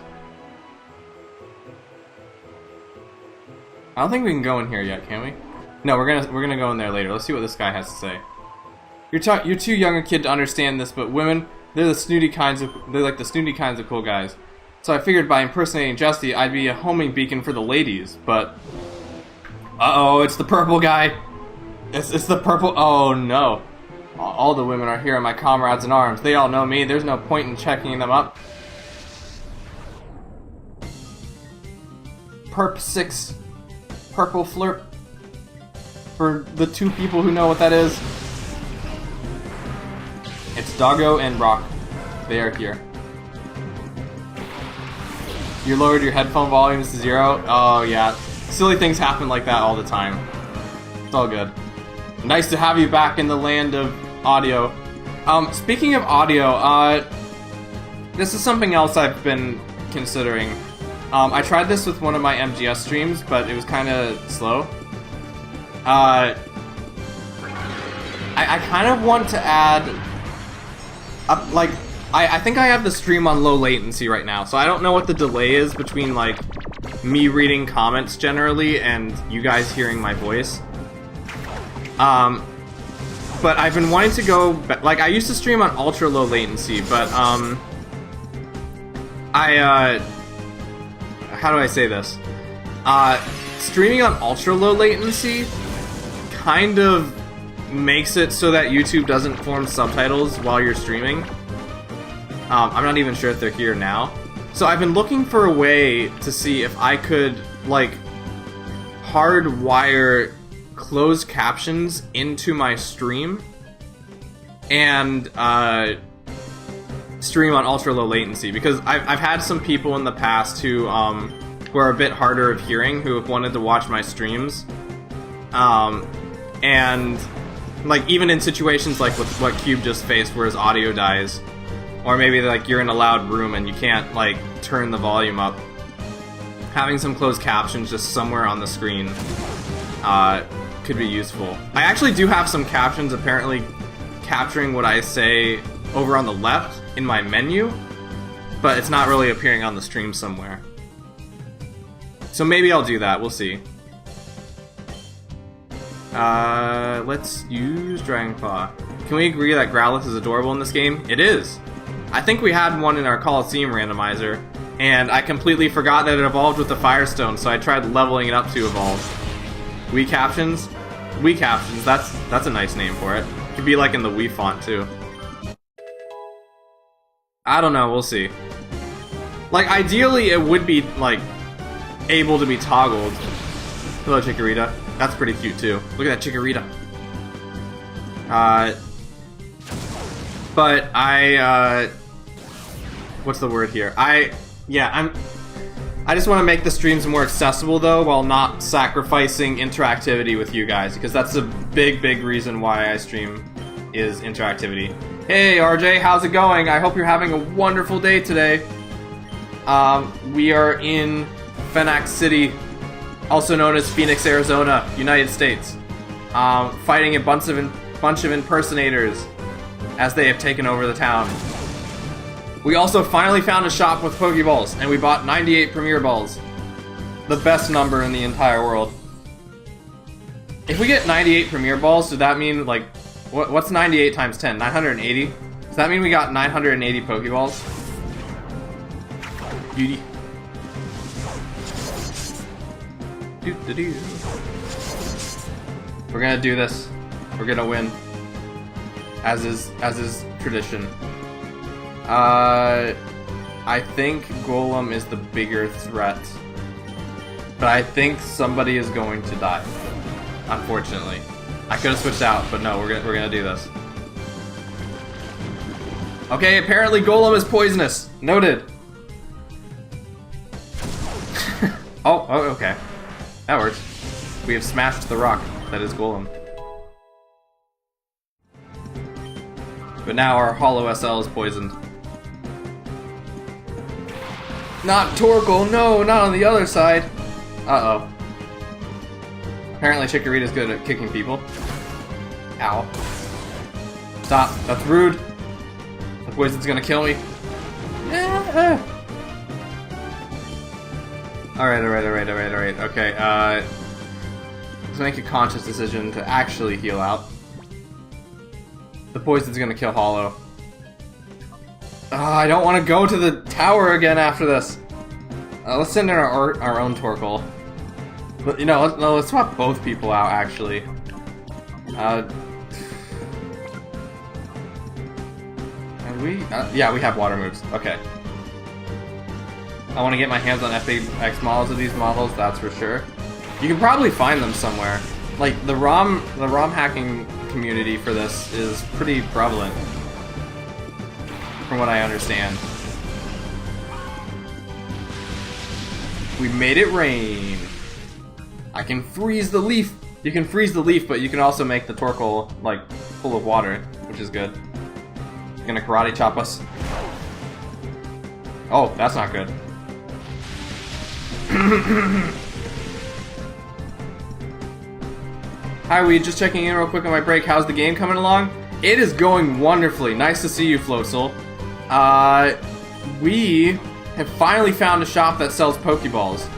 I don't think we can go in here yet, can we? No, we're gonna go in there later. Let's see what this guy has to say. You're too young a kid to understand this, but women, they're like the snooty kinds of cool guys. So I figured by impersonating Justy, I'd be a homing beacon for the ladies, but... Uh-oh, it's the purple guy! It's the purple... Oh, no. All the women are here, my comrades in arms. They all know me, there's no point in checking them up. Perp 6. Purple flirt. For the two people who know what that is. It's Doggo and Rock. They are here. You lowered your headphone volumes to 0? Oh yeah. Silly things happen like that all the time. It's all good. Nice to have you back in the land of audio. Speaking of audio, this is something else I've been considering. I tried this with one of my MGS streams, but it was kinda slow. I kind of want to add... I think I have the stream on low latency right now, so I don't know what the delay is between, like, me reading comments generally and you guys hearing my voice. But I've been wanting to go... Like, I used to stream on ultra low latency, but, how do I say this? Streaming on ultra low latency kind of makes it so that YouTube doesn't form subtitles while you're streaming. I'm not even sure if they're here now. So I've been looking for a way to see if I could, like, hardwire closed captions into my stream and stream on ultra low latency, because I've had some people in the past who are a bit harder of hearing who have wanted to watch my streams, and like even in situations like with what Cube just faced where his audio dies, or maybe like you're in a loud room and you can't like turn the volume up, having some closed captions just somewhere on the screen could be useful. I actually do have some captions apparently capturing what I say over on the left in my menu, but it's not really appearing on the stream somewhere. So maybe I'll do that, we'll see. Let's use Dragon Claw. Can we agree that Growlithe is adorable in this game? It is! I think we had one in our Coliseum randomizer, and I completely forgot that it evolved with the Firestone, so I tried leveling it up to evolve. Wii Captions? Wii Captions, that's a nice name for it. It could be like in the Wii font, too. I don't know, we'll see. Like, ideally it would be, like, able to be toggled. Hello, Chikorita. That's pretty cute, too. Look at that Chikorita. But what's the word here? I just want to make the streams more accessible, though, while not sacrificing interactivity with you guys, because that's a big reason why I stream, is interactivity. Hey, RJ, how's it going? I hope you're having a wonderful day today. We are in Phoenix City, also known as Phoenix, Arizona, United States. Fighting a bunch of impersonators as they have taken over the town. We also finally found a shop with Pokeballs, and we bought 98 Premier Balls. The best number in the entire world. If we get 98 Premier Balls, does that mean, like, what's 98 times 10? 980? Does that mean we got 980 Pokeballs? Beauty. Doo-doo-doo. We're gonna do this. We're gonna win. As is tradition. I think Golem is the bigger threat. But I think somebody is going to die. Unfortunately. I could have switched out, but no, we're gonna do this. Okay, apparently Golem is poisonous. Noted. Oh, okay. That works. We have smashed the rock that is Golem. But now our Hollow SL is poisoned. Not Torkoal, no, not on the other side. Uh-oh. Apparently Chikorita's good at kicking people. Ow. Stop, that's rude. The poison's gonna kill me. Yeah. Alright. Okay, let's make a conscious decision to actually heal out. The poison's gonna kill Hollow. I don't want to go to the tower again after this. Let's send in our own Torkoal. But, you know, let's swap both people out, actually. And yeah, we have water moves. Okay. I want to get my hands on FAX models of these models, that's for sure. You can probably find them somewhere. Like, the ROM hacking community for this is pretty prevalent, from what I understand. We made it rain. I can freeze the leaf. You can freeze the leaf, but you can also make the Torkoal, like, full of water, which is good. It's gonna karate chop us. Oh, that's not good. Hi, Weed, just checking in real quick on my break. How's the game coming along? It is going wonderfully. Nice to see you, Floatzel. We have finally found a shop that sells Pokeballs.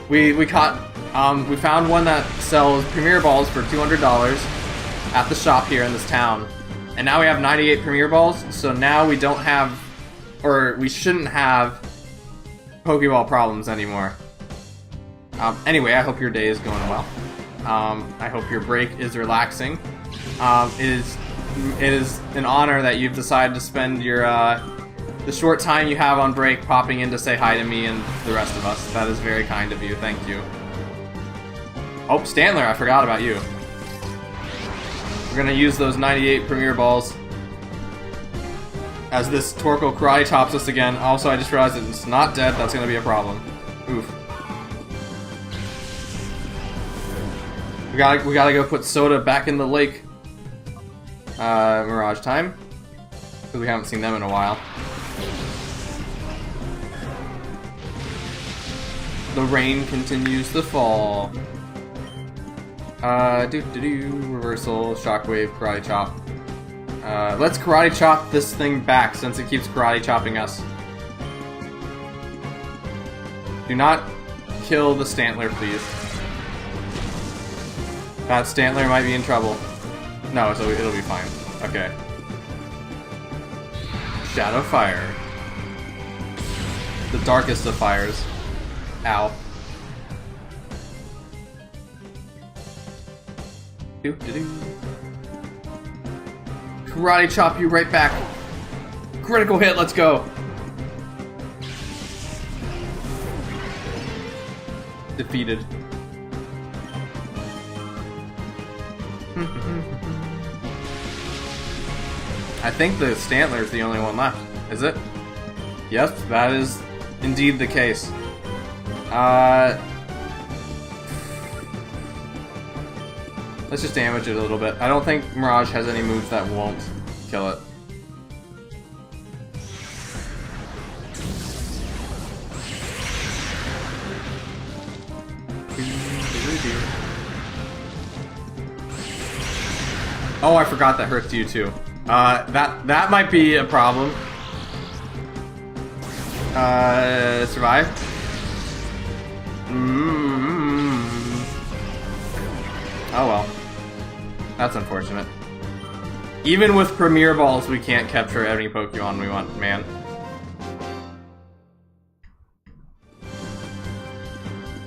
We found one that sells Premier Balls for $200 at the shop here in this town. And now we have 98 Premier Balls, so now we don't have, or we shouldn't have, Pokeball problems anymore. Anyway, I hope your day is going well. I hope your break is relaxing. It is an honor that you've decided to spend your the short time you have on break popping in to say hi to me and the rest of us. That is very kind of you. Thank you. Oh, Stantler, I forgot about you. We're gonna use those 98 Premier Balls as this Torkoal karate chops us again. Also, I just realized that it's not dead. That's gonna be a problem. Oof. We gotta go put Soda back in the lake. Mirage time. Because we haven't seen them in a while. The rain continues to fall. Reversal, shockwave, karate chop. Let's karate chop this thing back since it keeps karate chopping us. Do not kill the Stantler, please. That Stantler might be in trouble. No, so it'll be fine. Okay. Shadow Fire. The darkest of fires. Ow. Karate chop you right back. Critical hit, let's go. Defeated. I think the Stantler is the only one left. Is it? Yes, that is indeed the case. Let's just damage it a little bit. I don't think Mirage has any moves that won't kill it. Oh, I forgot that hurts you too. That might be a problem. Survive. Oh well. That's unfortunate. Even with Premier Balls, we can't capture any Pokemon we want, man.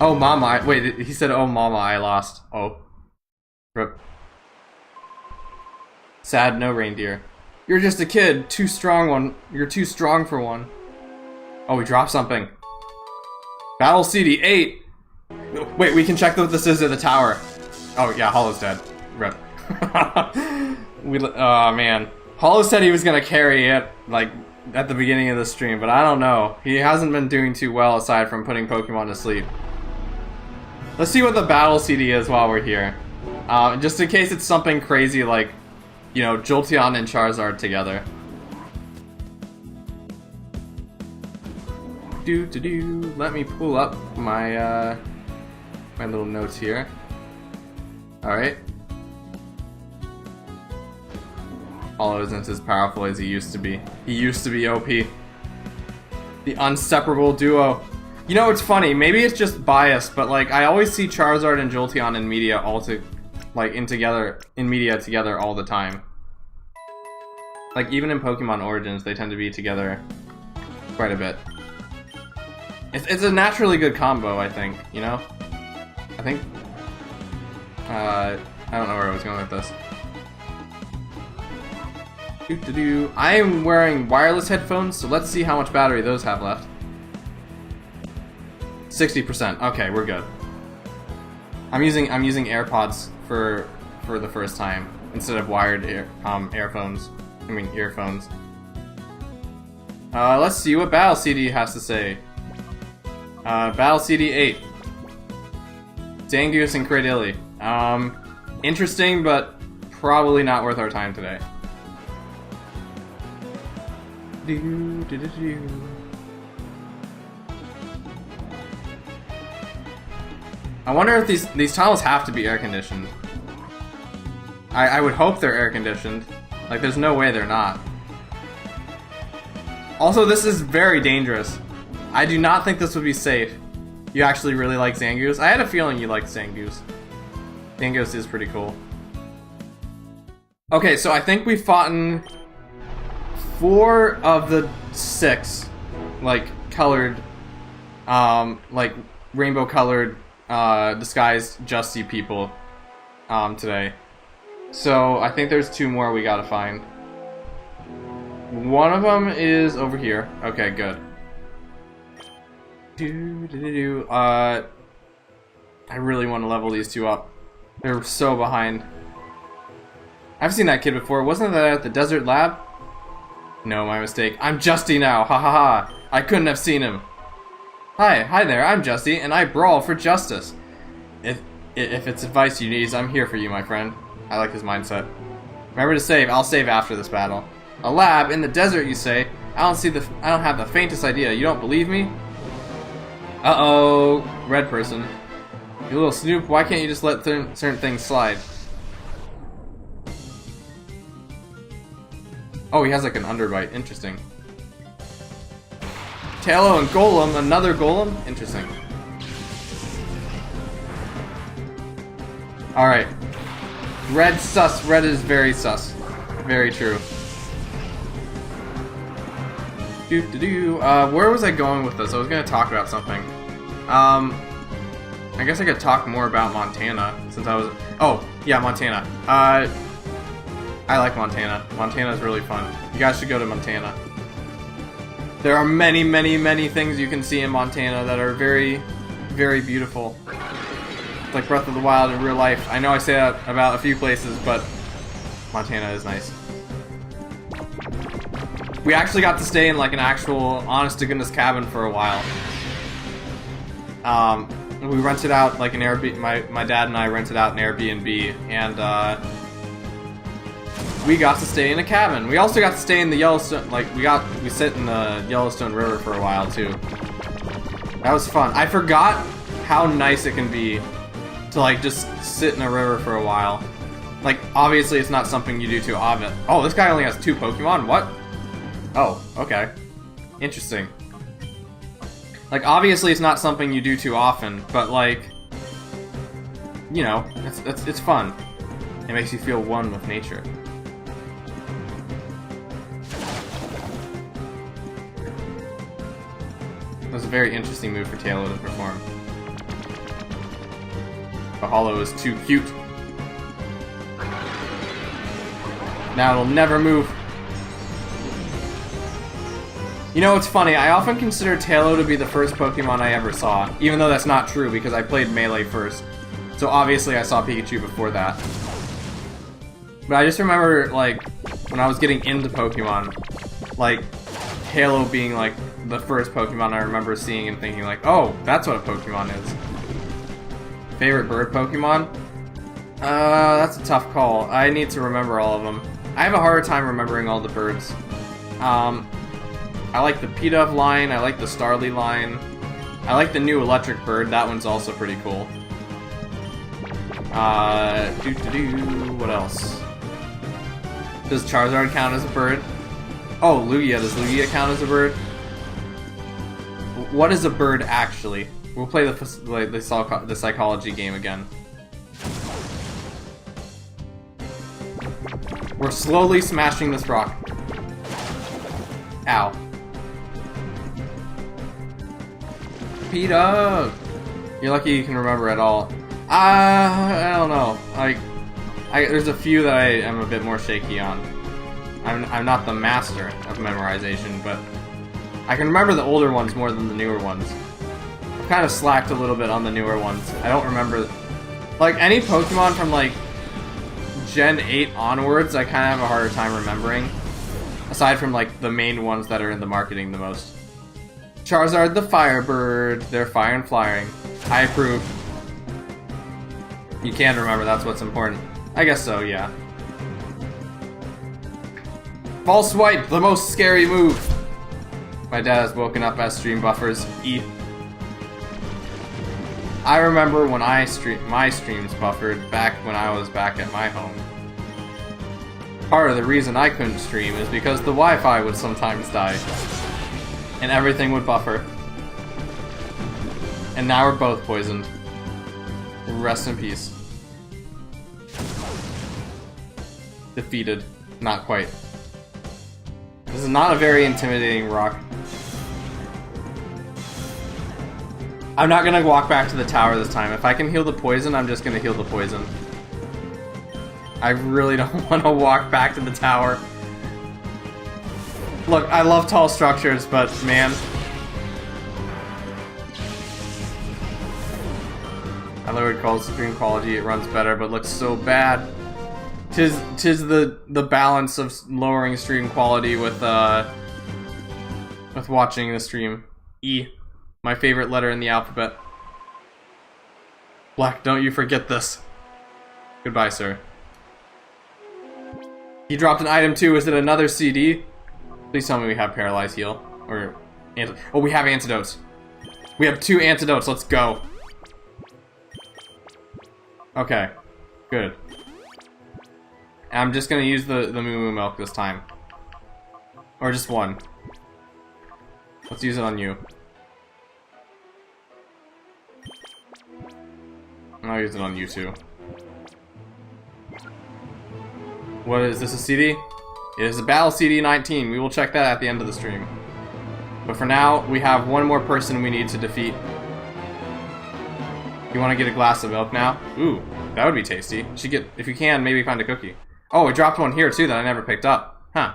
Oh, mama. Wait, he said, oh, mama, I lost. Oh. Rip. Sad, no reindeer. You're just a kid. Too strong one. You're too strong for one. Oh, we dropped something. Battle CD 8. Wait, we can check what this is at the tower. Oh, yeah, Hollow's dead. Rip. Oh, man. Hollow said he was gonna carry it, like, at the beginning of the stream, but I don't know. He hasn't been doing too well aside from putting Pokemon to sleep. Let's see what the battle CD is while we're here. Just in case it's something crazy like, you know, Jolteon and Charizard together. Let me pull up my, my little notes here. Alright. Hollow isn't as powerful as he used to be. He used to be OP. The inseparable duo. You know, it's funny, maybe it's just bias, but like I always see Charizard and Jolteon in media in media together all the time. Like even in Pokemon Origins, they tend to be together quite a bit. It's a naturally good combo, I think, you know? I think I don't know where I was going with this. I am wearing wireless headphones, so let's see how much battery those have left. 60%. Okay, we're good. I'm using AirPods for the first time instead of wired earphones. I mean earphones. Let's see what Battle CD has to say. Battle CD 8. Zangoose and Cradily. Interesting, but probably not worth our time today. I wonder if these tunnels have to be air conditioned. I would hope they're air conditioned. Like, there's no way they're not. Also, this is very dangerous. I do not think this would be safe. You actually really like Zangoose? I had a feeling you liked Zangoose. Zangoose is pretty cool. Okay, so I think we've fought in 4 of the 6, like, colored, like, rainbow-colored, disguised Justy people, today. So, I think there's 2 more we gotta find. One of them is over here. Okay, good. I really want to level these 2 up. They're so behind. I've seen that kid before. Wasn't that at the desert lab? No, my mistake. I'm Justy now. Ha ha ha. I couldn't have seen him. Hi there. I'm Justy, and I brawl for justice. If it's advice you need, I'm here for you, my friend. I like his mindset. Remember to save. I'll save after this battle. A lab in the desert, you say? I don't have the faintest idea. You don't believe me? Uh-oh, red person. You little snoop, why can't you just let certain things slide? Oh, he has like an underbite. Interesting. Tailo and Golem. Another Golem? Interesting. Alright. Red sus. Red is very sus. Very true. Where was I going with this? I was gonna talk about something. I guess I could talk more about Montana, since I was... Oh, yeah, Montana. I like Montana. Montana's really fun. You guys should go to Montana. There are many, many, many things you can see in Montana that are very, very beautiful. It's like Breath of the Wild in real life. I know I say that about a few places, but Montana is nice. We actually got to stay in like an actual honest-to-goodness cabin for a while. We rented out like an Airbnb. My dad and I rented out an Airbnb, and we got to stay in a cabin. We also got to stay in the Yellowstone. Like we sit in the Yellowstone River for a while too. That was fun. I forgot how nice it can be to like just sit in a river for a while. Like, obviously it's not something you do too often. Oh, this guy only has 2 Pokemon? What? Oh, okay. Interesting. Like, obviously it's not something you do too often, but like, you know, it's fun. It makes you feel one with nature. That was a very interesting move for Taylor to perform. The hollow is too cute. Now it'll never move. You know, it's funny, I often consider Taylor to be the first Pokemon I ever saw, even though that's not true because I played Melee first. So obviously I saw Pikachu before that. But I just remember, like, when I was getting into Pokemon, like, Halo being, like, the first Pokemon I remember seeing and thinking, like, oh, that's what a Pokemon is. Favorite bird Pokemon? That's a tough call. I need to remember all of them. I have a hard time remembering all the birds. I like the P-Dove line, I like the Starly line. I like the new electric bird, that one's also pretty cool. What else? Does Charizard count as a bird? Oh, Lugia. Does Lugia count as a bird? What is a bird actually? We'll play the psychology game again. We're slowly smashing this rock. Ow. Peter! You're lucky you can remember it all. I don't know. Like, there's a few that I am a bit more shaky on. I'm not the master of memorization, but I can remember the older ones more than the newer ones. I've kind of slacked a little bit on the newer ones. I don't remember... Like, any Pokemon from, like, Gen 8 onwards, I kind of have a harder time remembering. Aside from, like, the main ones that are in the marketing the most. Charizard the Firebird. They're fire and flying. I approve. You can remember, that's what's important. I guess so, yeah. False Swipe, the most scary move! My dad has woken up as stream buffers. I remember when my streams buffered back when I was back at my home. Part of the reason I couldn't stream is because the Wi-Fi would sometimes die. And everything would buffer. And now we're both poisoned. Rest in peace. Defeated. Not quite. This is not a very intimidating rock. I'm not gonna walk back to the tower this time. If I can heal the poison, I'm just gonna heal the poison. I really don't want to walk back to the tower. Look, I love tall structures, but man. I lowered screen quality, it runs better, but looks so bad. Tis the balance of lowering stream quality with watching the stream. E. My favorite letter in the alphabet. Black, don't you forget this. Goodbye, sir. He dropped an item too. Is it another CD? Please tell me we have Paralyze Heal. Or... Oh, we have antidotes. We have 2 antidotes. Let's go. Okay. Good. I'm just gonna use the Moo Moo Milk this time. Or just one. Let's use it on you. I'll use it on you too. What is this, a CD? It is a Battle CD 19. We will check that at the end of the stream. But for now, we have one more person we need to defeat. You want to get a glass of milk now? Ooh, that would be tasty. If you can, maybe find a cookie. Oh, it dropped one here too that I never picked up. Huh.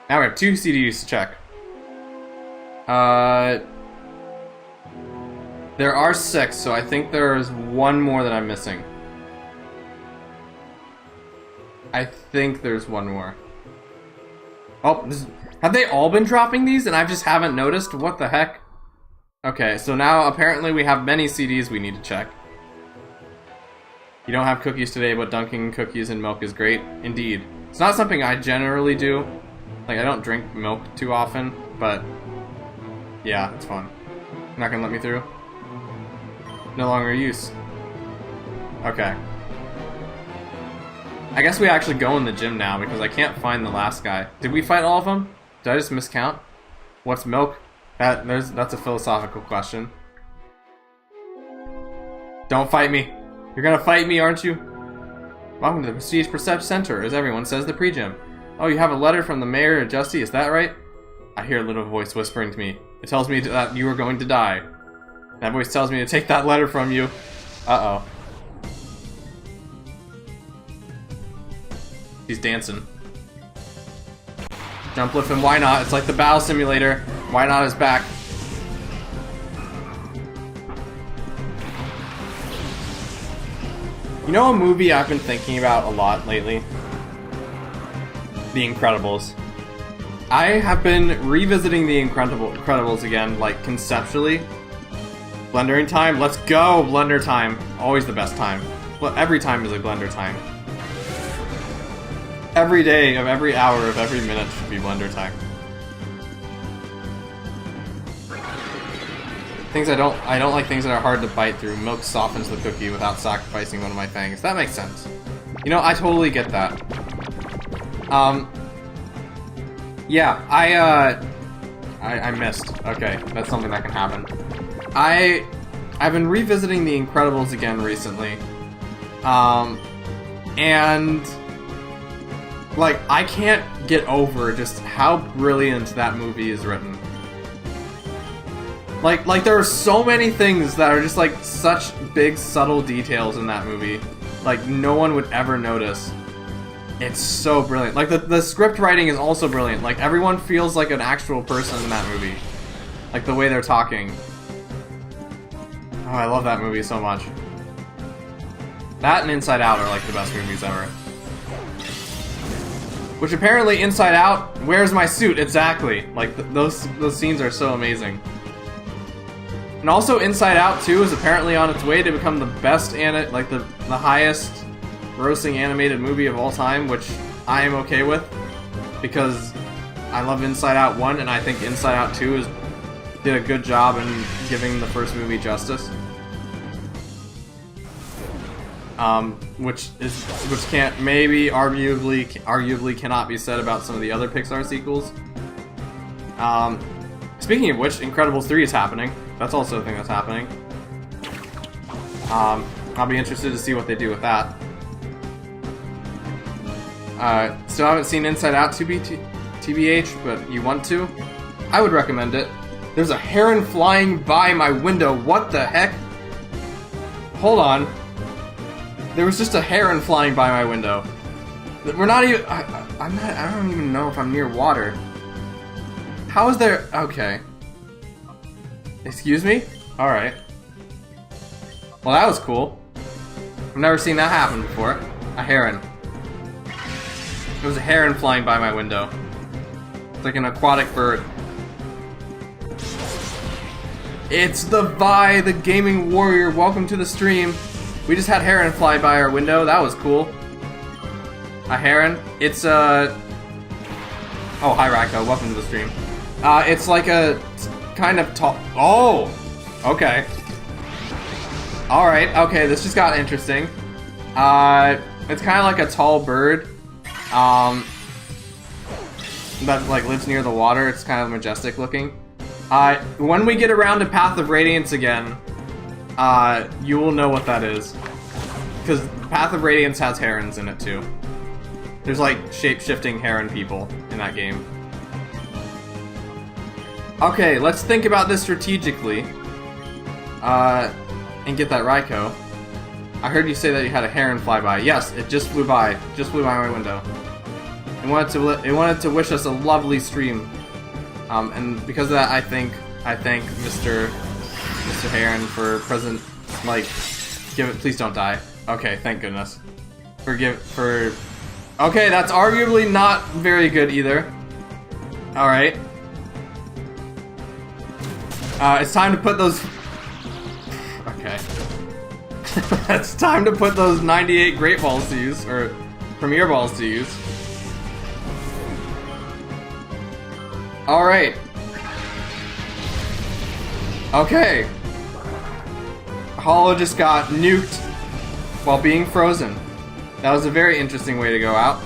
Now we have 2 CDs to check. There are 6, so I think there's one more that I'm missing. I think there's one more. Oh, have they all been dropping these and I just haven't noticed? What the heck? Okay, so now apparently we have many CDs we need to check. You don't have cookies today, but dunking cookies in milk is great. Indeed. It's not something I generally do. Like, I don't drink milk too often, but... yeah, it's fun. You're not gonna let me through? No longer use. Okay. I guess we actually go in the gym now because I can't find the last guy. Did we fight all of them? Did I just miscount? What's milk? That's a philosophical question. Don't fight me. You're gonna fight me, aren't you? Welcome to the Prestige Percept Center, as everyone says the pre-gym. Oh, you have a letter from the mayor of Justy, is that right? I hear a little voice whispering to me. It tells me that you are going to die. That voice tells me to take that letter from you. Uh-oh. He's dancing. Jump lift and why not? It's like the battle simulator. Why not is back. You know a movie I've been thinking about a lot lately? The Incredibles. I have been revisiting The Incredibles again, like, conceptually. Blendering time? Let's go! Blender time. Always the best time. Well, every time is a blender time. Every day of every hour of every minute should be blender time. I don't like things that are hard to bite through. Milk softens the cookie without sacrificing one of my fangs. That makes sense. You know, I totally get that. Yeah, I missed. Okay, that's something that can happen. I've been revisiting The Incredibles again recently. And like, I can't get over just how brilliant that movie is written. Like there are so many things that are just like such big subtle details in that movie. Like no one would ever notice. It's so brilliant. Like the script writing is also brilliant. Like everyone feels like an actual person in that movie. Like the way they're talking. Oh, I love that movie so much. That and Inside Out are like the best movies ever. Which apparently Inside Out, where's my suit? Exactly. Like those scenes are so amazing. And also Inside Out 2 is apparently on its way to become the best the highest grossing animated movie of all time, which I am okay with because I love Inside Out 1 and I think Inside Out 2 did a good job in giving the first movie justice. Which can't arguably cannot be said about some of the other Pixar sequels. Speaking of which, Incredibles 3 is happening. That's also a thing that's happening. I'll be interested to see what they do with that. Still haven't seen Inside Out TBH, but you want to? I would recommend it. There's a heron flying by my window. What the heck? Hold on. There was just a heron flying by my window. We're not even... I don't even know if I'm near water. How is there... Okay. Excuse me? Alright. Well, that was cool. I've never seen that happen before. A heron. There was a heron flying by my window. It's like an aquatic bird. It's the Vi, the gaming warrior. Welcome to the stream. We just had heron fly by our window. That was cool. A heron. It's Oh, hi Racco. Welcome to the stream. It's like a kind of tall. Oh, okay. All right. Okay, this just got interesting. It's kind of like a tall bird. That like lives near the water. It's kind of majestic looking. When we get around to Path of Radiance again, you will know what that is. Because Path of Radiance has herons in it too. There's like shape-shifting heron people in that game. Okay, let's think about this strategically. And get that Raikou. I heard you say that you had a heron fly by. Yes, it just flew by. Just flew by my window. It wanted to wish us a lovely stream. And because of that, I thank Mr. Heron for present. Like, give it. Please don't die. Okay, thank goodness. Okay, that's arguably not very good either. All right. It's time to put those. Okay. It's time to put those 98 Great Balls to use, or Premier Balls to use. Alright. Okay. Hollow just got nuked while being frozen. That was a very interesting way to go out.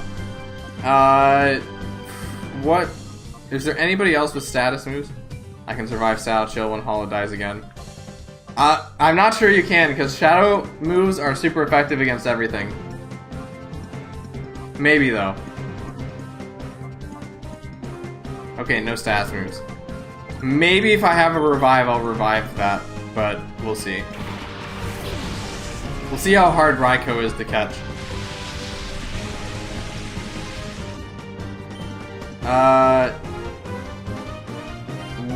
What? Is there anybody else with status moves? I can survive Shadow Chill when Hollow dies again. I'm not sure you can, because Shadow moves are super effective against everything. Maybe, though. Okay, no status moves. Maybe if I have a revive, I'll revive that, but we'll see. We'll see how hard Raikou is to catch.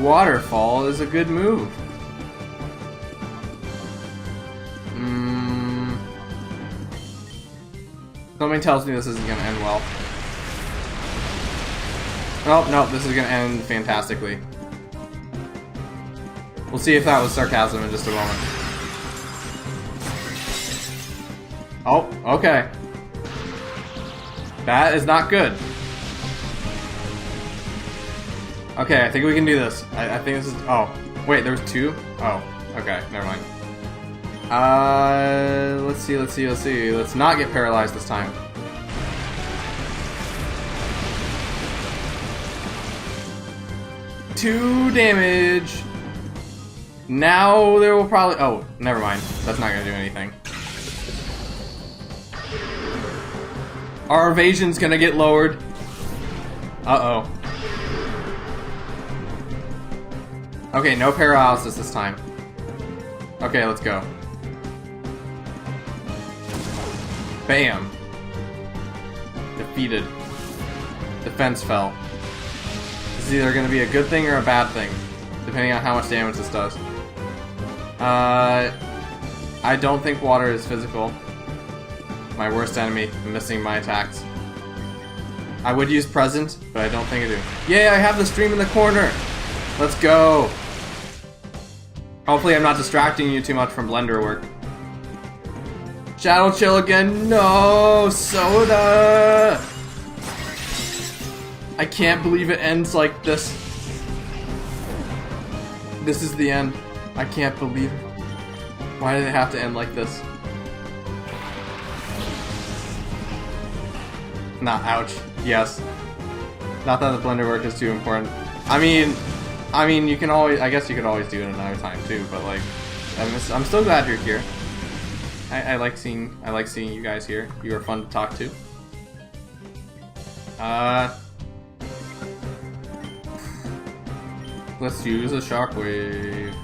Waterfall is a good move. Something tells me this isn't gonna end well. Oh, no, this is gonna end fantastically. We'll see if that was sarcasm in just a moment. Oh, okay. That is not good. Okay, I think we can do this. I think this is... Oh, wait, there was two? Oh, okay, never mind. Let's see. Let's not get paralyzed this time. Two damage. Now there will probably... Oh, never mind. That's not gonna do anything. Our evasion's gonna get lowered. Uh-oh. Okay, no paralysis this time. Okay, let's go. Bam. Defeated. Defense fell. This is either going to be a good thing or a bad thing, depending on how much damage this does. I don't think water is physical. My worst enemy, missing my attacks. I would use present, but I don't think I do. Yay, I have the stream in the corner! Let's go! Hopefully I'm not distracting you too much from Blender work. Shadow Chill again. No! Soda! I can't believe it ends like this. This is the end. I can't believe it. Why did it have to end like this? Not ouch. Yes. Not that the Blender work is too important. I mean, you can always. I guess you could always do it another time too. But like, I'm still glad you're here. I like seeing you guys here. You are fun to talk to. Let's use a shockwave.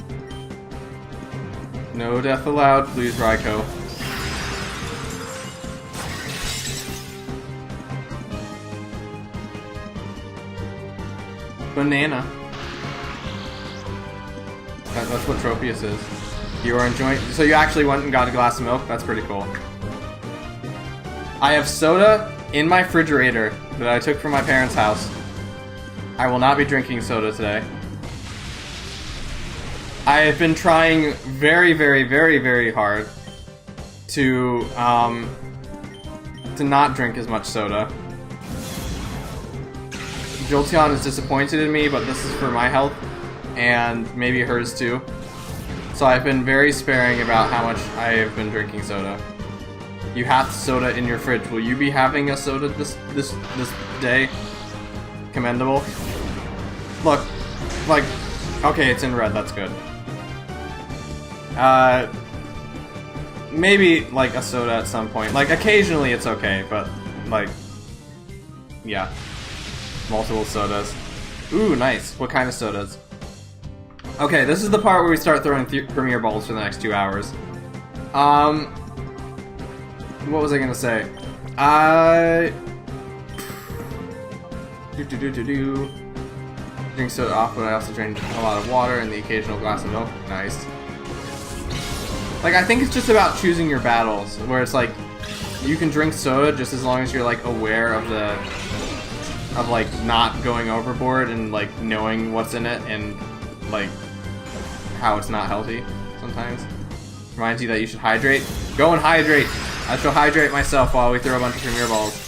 No death allowed, please, Raikou. Banana. That's what Tropius is. You are enjoying... So you actually went and got a glass of milk? That's pretty cool. I have soda in my refrigerator that I took from my parents' house. I will not be drinking soda today. I have been trying very, very, very, very hard to not drink as much soda. Jolteon is disappointed in me, but this is for my health, and maybe hers too. So I've been very sparing about how much I have been drinking soda. You have soda in your fridge. Will you be having a soda this day? Commendable. Look, like, okay, it's in red. That's good. Maybe like a soda at some point. Like occasionally, it's okay, but like, yeah, multiple sodas. Ooh, nice. What kind of sodas? Okay, this is the part where we start throwing Premier Balls for the next 2 hours. What was I gonna say? Drink soda off, but I also drink a lot of water and the occasional glass of milk. Nice. Like, I think it's just about choosing your battles, where it's like, you can drink soda just as long as you're like aware of like not going overboard and like knowing what's in it and like how it's not healthy sometimes. Reminds you that you should hydrate. Go and hydrate! I shall hydrate myself while we throw a bunch of Premier Balls.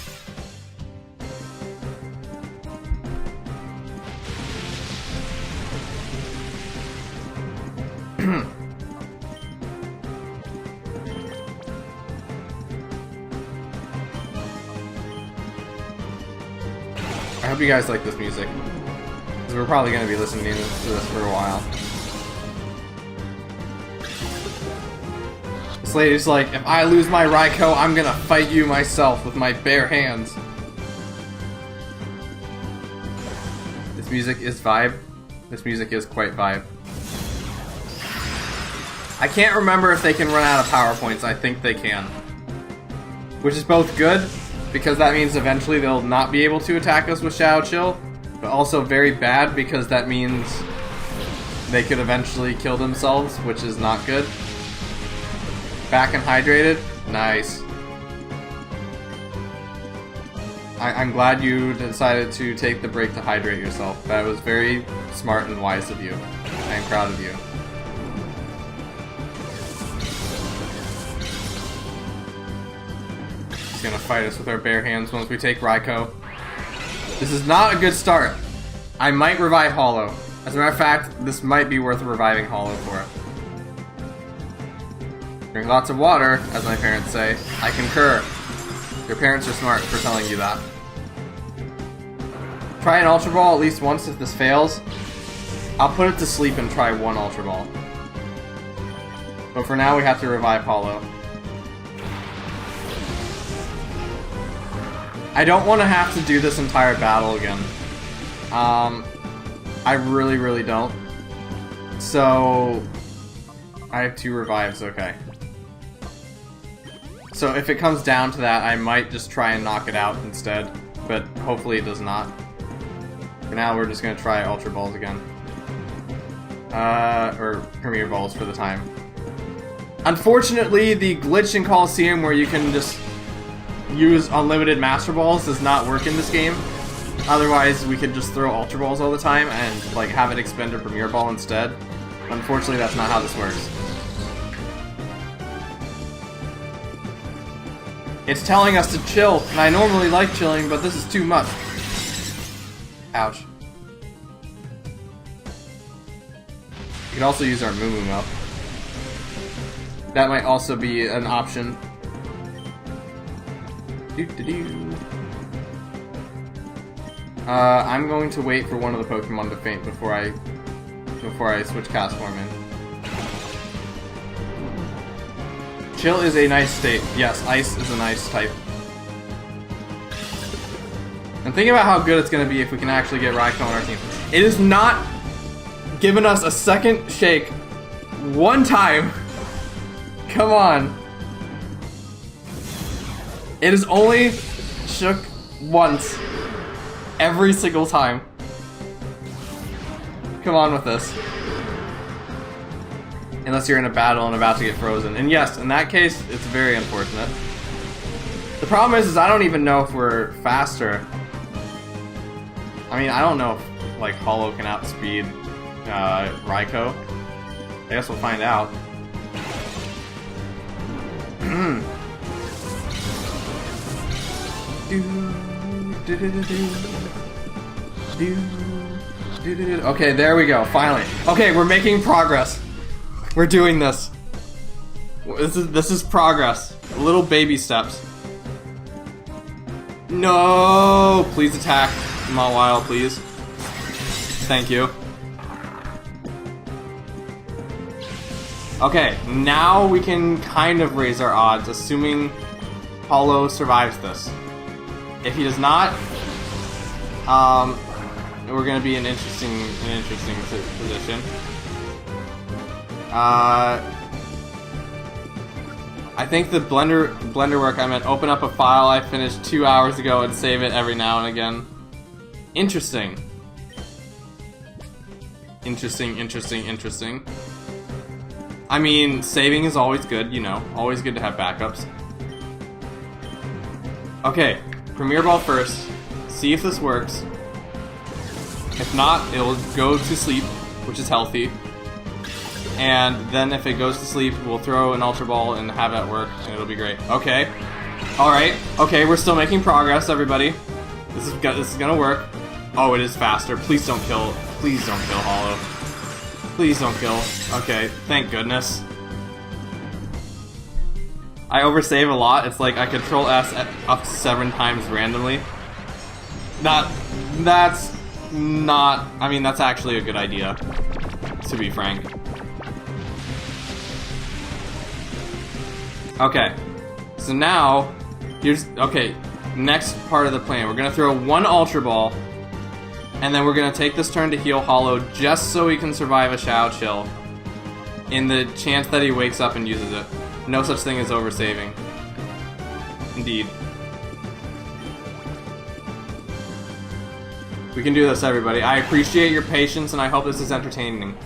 I hope you guys like this music, because we're probably going to be listening to this for a while. This lady's like, if I lose my Raikou, I'm gonna fight you myself with my bare hands. This music is vibe. This music is quite vibe. I can't remember if they can run out of PowerPoints. I think they can. Which is both good, because that means eventually they'll not be able to attack us with Shadow Chill, but also very bad because that means they could eventually kill themselves, which is not good. Back and hydrated? Nice. I'm glad you decided to take the break to hydrate yourself. That was very smart and wise of you. I am proud of you. He's gonna fight us with our bare hands once we take Raikou. This is not a good start. I might revive Hollow. As a matter of fact, this might be worth reviving Hollow for. Drink lots of water, as my parents say. I concur. Your parents are smart for telling you that. Try an Ultra Ball at least once if this fails. I'll put it to sleep and try one Ultra Ball. But for now, we have to revive Hollow. I don't want to have to do this entire battle again. I really, really don't. So, I have 2 revives, okay. So if it comes down to that, I might just try and knock it out instead, but hopefully it does not. For now, we're just gonna try Ultra Balls again. Or Premier Balls for the time. Unfortunately, the glitch in Coliseum where you can just use unlimited Master Balls does not work in this game. Otherwise, we could just throw Ultra Balls all the time and like have it expend a Premier Ball instead. Unfortunately, that's not how this works. It's telling us to chill, and I normally like chilling, but this is too much. Ouch. We could also use our Moo Moo up. That might also be an option. I'm going to wait for one of the Pokemon to faint before I switch Cast Form in. Chill is a nice state. Yes, Ice is a nice type. And think about how good it's going to be if we can actually get Raikou on our team. It has not given us a second shake one time. Come on. It has only shook once. Every single time. Come on with this. Unless you're in a battle and about to get frozen. And yes, in that case, it's very unfortunate. The problem is I don't even know if we're faster. I mean, I don't know if, like, Hollow can outspeed Raikou. I guess we'll find out. Okay, there we go, finally. Okay, we're making progress. We're doing this. This is progress. Little baby steps. No! Please attack Mawile, please. Thank you. Okay, now we can kind of raise our odds, assuming Hollow survives this. If he does not, we're gonna be in an interesting position. I think the blender work I meant open up a file I finished 2 hours ago and save it every now and again. Interesting. Interesting. I mean, saving is always good, you know. Always good to have backups. Okay, Premier Ball first. See if this works. If not, it'll go to sleep, which is healthy. And then if it goes to sleep, we'll throw an Ultra Ball and have it work, and it'll be great. Okay. Alright. Okay, we're still making progress, everybody. This is gonna work. Oh, it is faster. Please don't kill Hollow. Please don't kill. Okay, thank goodness. I oversave a lot. It's like I control S up to 7 times randomly. That's not... I mean, that's actually a good idea, to be frank. Okay. So now, here's... Okay, next part of the plan. We're gonna throw one Ultra Ball, and then we're gonna take this turn to heal Hollow just so he can survive a Shadow Chill. In the chance that he wakes up and uses it. No such thing as oversaving. Indeed. We can do this, everybody. I appreciate your patience, and I hope this is entertaining.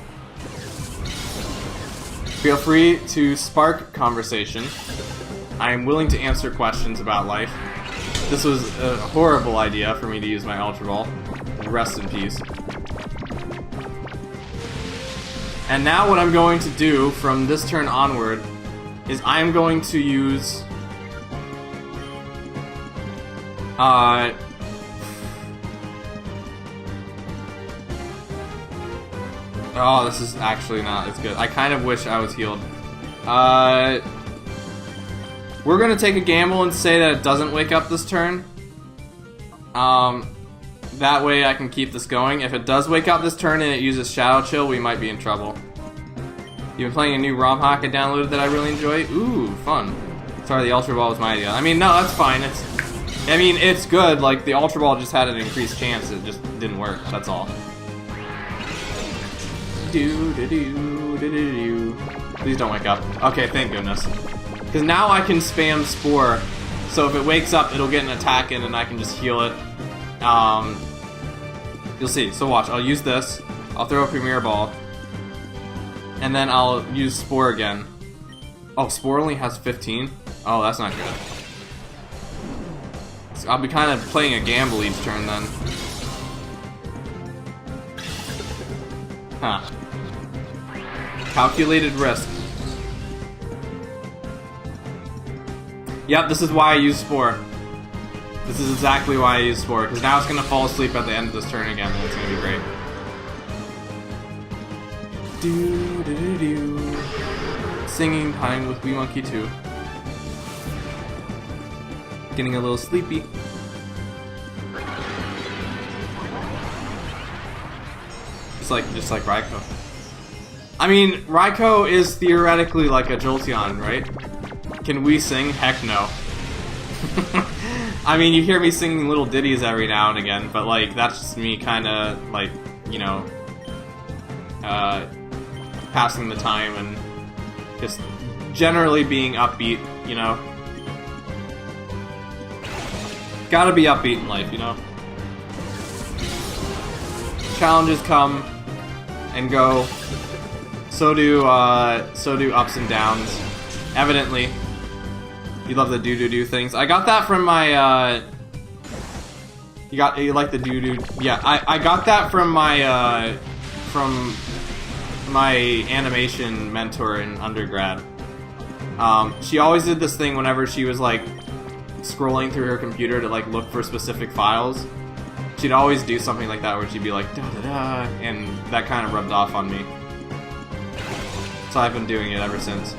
Feel free to spark conversation. I am willing to answer questions about life. This was a horrible idea for me to use my Ultra Ball. Rest in peace. And now what I'm going to do from this turn onward is I'm going to use... Oh, this is actually not as good. I kind of wish I was healed. We're gonna take a gamble and say that it doesn't wake up this turn. That way I can keep this going. If it does wake up this turn and it uses Shadow Chill, we might be in trouble. You've been playing a new ROM hack I downloaded that I really enjoy? Ooh, fun. Sorry, the Ultra Ball was my idea. I mean, no, that's fine. It's good. Like, the Ultra Ball just had an increased chance. It just didn't work. That's all. Please don't wake up. Okay, thank goodness. Because now I can spam Spore. So if it wakes up, it'll get an attack in and I can just heal it. You'll see. So watch. I'll use this. I'll throw a Premier Ball. And then I'll use Spore again. Oh, Spore only has 15? Oh, that's not good. So I'll be kind of playing a gamble each turn then. Huh. Calculated risk. Yep, this is why I use Spore. This is exactly why I use Spore, because now it's going to fall asleep at the end of this turn again, and it's going to be great. Singing time with Wee Monkey 2. Getting a little sleepy. Just like Raikou. I mean, Raikou is theoretically like a Jolteon, right? Can we sing? Heck no. I mean, you hear me singing little ditties every now and again, but like, that's just me kinda, like, you know, passing the time and just generally being upbeat, you know? Gotta be upbeat in life, you know? Challenges come and go. So do ups and downs. Evidently. You love the do things. I got that from my, you like the do? Yeah, I got that from my animation mentor in undergrad. She always did this thing whenever she was, like, scrolling through her computer to, like, look for specific files. She'd always do something like that where she'd be like, da-da-da, and that kind of rubbed off on me. So I've been doing it ever since.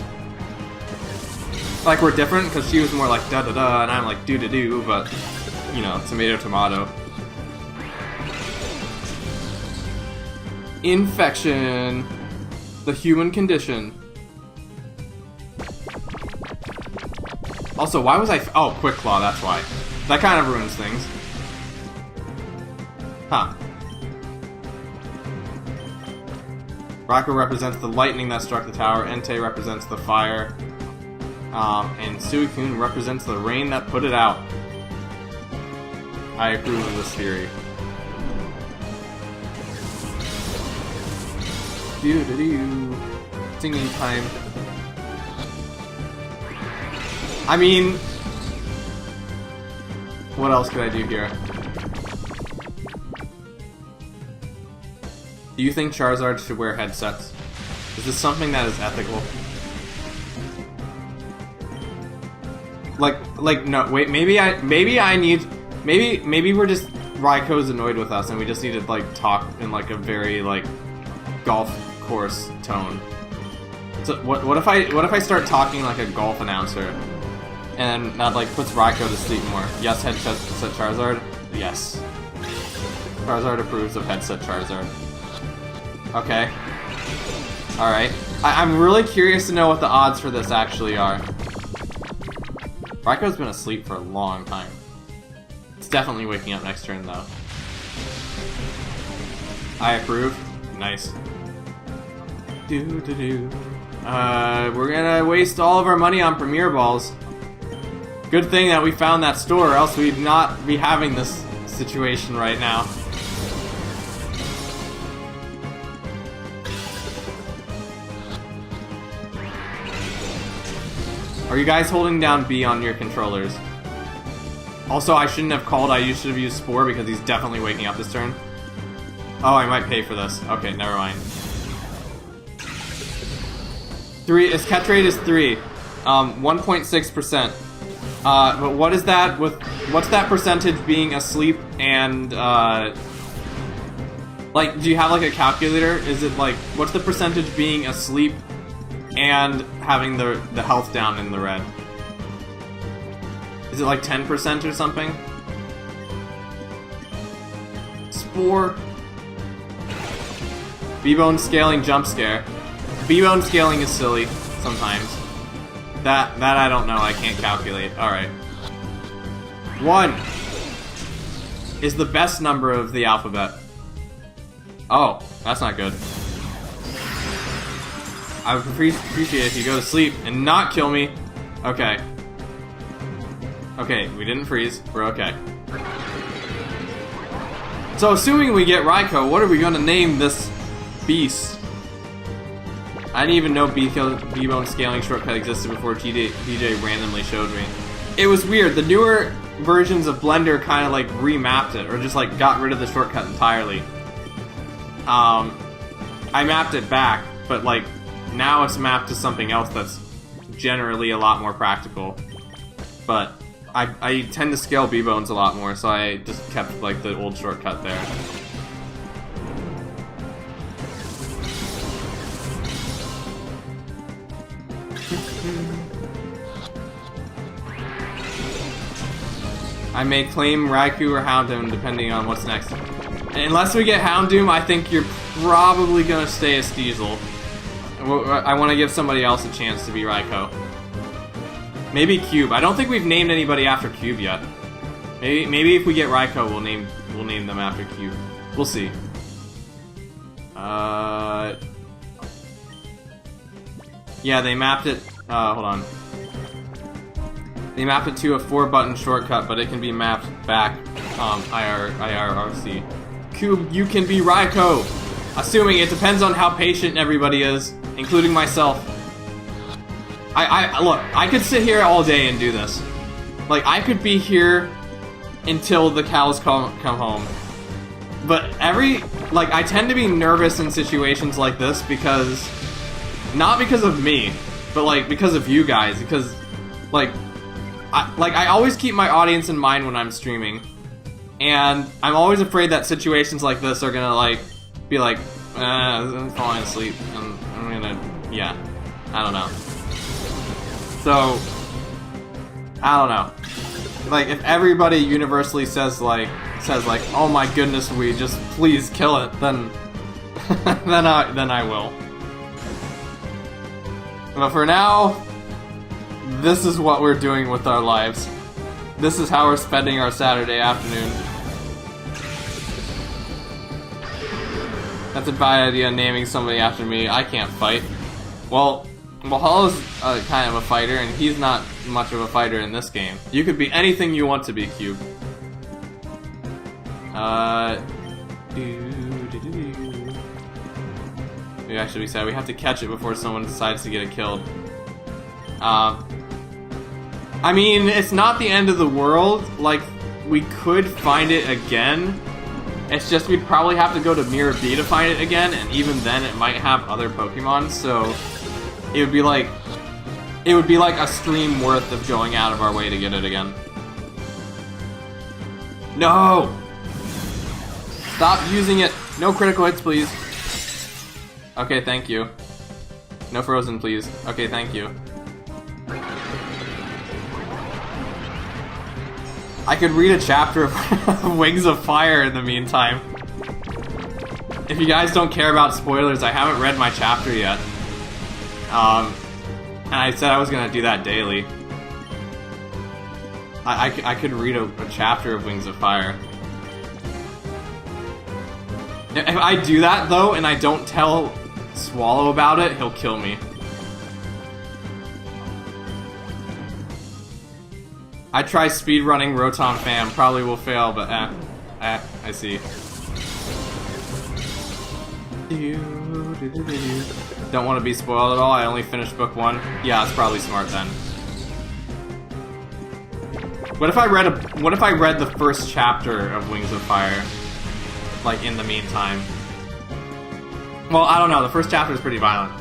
Like, we're different, because she was more like da-da-da, and I'm like do-da-do, but, you know, tomato-tomato. Infection. The human condition. Also, why was I... Oh, Quick Claw, that's why. That kind of ruins things. Huh. Raikou represents the lightning that struck the tower, Entei represents the fire, and Suicune represents the rain that put it out. I approve of this theory. Doo-doo-doo. Singing time. I mean... What else could I do here? Do you think Charizard should wear headsets? Is this something that is ethical? Like, no, wait, maybe we're just, Raikou's annoyed with us and we just need to, like, talk in, like, a very, like, golf course tone. So, what if I start talking like a golf announcer? And that, like, puts Raikou to sleep more. Yes, headset Charizard? Yes. Charizard approves of headset Charizard. Okay. Alright. I'm really curious to know what the odds for this actually are. Raikou has been asleep for a long time. It's definitely waking up next turn, though. I approve. Nice. We're gonna waste all of our money on Premier Balls. Good thing that we found that store, or else we'd not be having this situation right now. Are you guys holding down B on your controllers? Also, I shouldn't have called. I should have used Spore because he's definitely waking up this turn. Oh, I might pay for this. Okay, never mind. 3. His catch rate is 3. 1.6%. But what is that with? What's that percentage being asleep and like? Do you have like a calculator? Is it like what's the percentage being asleep and having the health down in the red? Is it like 10% or something? Spore. B-bone scaling jump scare. B-bone scaling is silly sometimes. That I don't know. I can't calculate. All right. 1 is the best number of the alphabet. Oh, that's not good. I would appreciate it if you go to sleep and not kill me. Okay. Okay, we didn't freeze. We're okay. So, assuming we get Raikou, what are we going to name this beast? I didn't even know B-bone scaling shortcut existed before DJ randomly showed me. It was weird. The newer versions of Blender kind of like remapped it, or just like got rid of the shortcut entirely. I mapped it back, but like now it's mapped to something else that's generally a lot more practical. But I tend to scale B-bones a lot more, so I just kept like the old shortcut there. I may claim Raikou or Houndoom depending on what's next. Unless we get Houndoom, I think you're probably gonna stay as Steezel. I want to give somebody else a chance to be Raikou. Maybe Cube. I don't think we've named anybody after Cube yet. Maybe if we get Raikou, we'll name them after Cube. We'll see. Yeah, they mapped it. Hold on. They mapped it to a 4-button shortcut, but it can be mapped back. IRRC. Cube, you can be Raikou. Assuming it depends on how patient everybody is, including myself. Look, I could sit here all day and do this. Like, I could be here until the cows come home. But I tend to be nervous in situations like this because, not because of me, but like because of you guys. Because, I always keep my audience in mind when I'm streaming, and I'm always afraid that situations like this are gonna be like, I'm falling asleep, and I'm gonna, yeah, I don't know. So, I don't know. Like, if everybody universally says oh my goodness, we just please kill it, then then I will. But for now, this is what we're doing with our lives. This is how we're spending our Saturday afternoon. That's a bad idea, naming somebody after me. I can't fight. Well, Mahalo's kind of a fighter, and he's not much of a fighter in this game. You could be anything you want to be, Cube. Maybe I should be sad. We have to catch it before someone decides to get it killed. I mean, it's not the end of the world. Like, we could find it again. It's just we'd probably have to go to Mirror B to find it again, and even then it might have other Pokemon, so it would be like a stream worth of going out of our way to get it again. No! Stop using it! No critical hits, please. Okay, thank you. No frozen, please. Okay, thank you. I could read a chapter of Wings of Fire in the meantime. If you guys don't care about spoilers, I haven't read my chapter yet. And I said I was gonna do that daily. I could read a chapter of Wings of Fire. If I do that, though, and I don't tell Swallow about it, he'll kill me. I try speedrunning Rotom Fam, probably will fail, but I see. Don't want to be spoiled at all, I only finished book 1. Yeah, it's probably smart then. What if I read the first chapter of Wings of Fire? Like, in the meantime. Well, I don't know, the first chapter is pretty violent.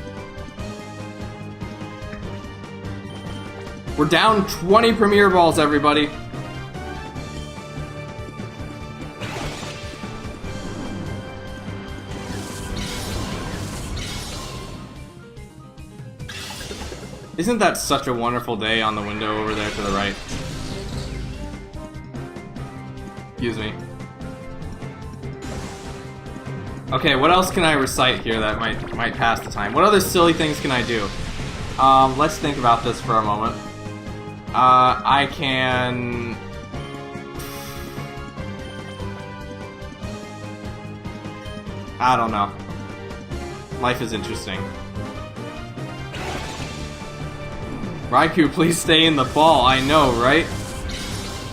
We're down 20 Premier Balls, everybody. Isn't that such a wonderful day on the window over there to the right? Excuse me. Okay, what else can I recite here that might pass the time? What other silly things can I do? Let's think about this for a moment. I can... I don't know. Life is interesting. Raikou, please stay in the ball. I know, right?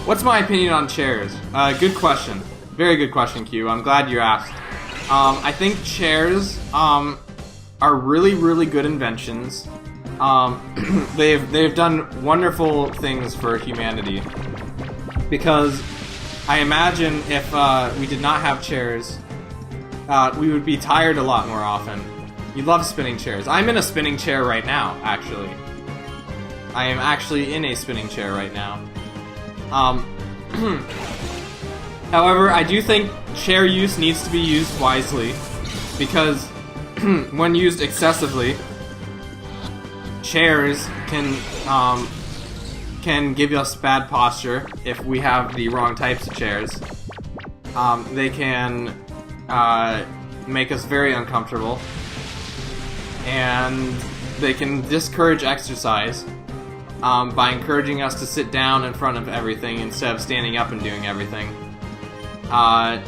What's my opinion on chairs? Good question. Very good question, Q. I'm glad you asked. I think chairs are really, really good inventions. They've done wonderful things for humanity. Because I imagine if we did not have chairs, we would be tired a lot more often. You love spinning chairs. I'm in a spinning chair right now, actually. I am actually in a spinning chair right now. However, I do think chair use needs to be used wisely, because when used excessively, chairs can give us bad posture if we have the wrong types of chairs. They can make us very uncomfortable, and they can discourage exercise by encouraging us to sit down in front of everything instead of standing up and doing everything. I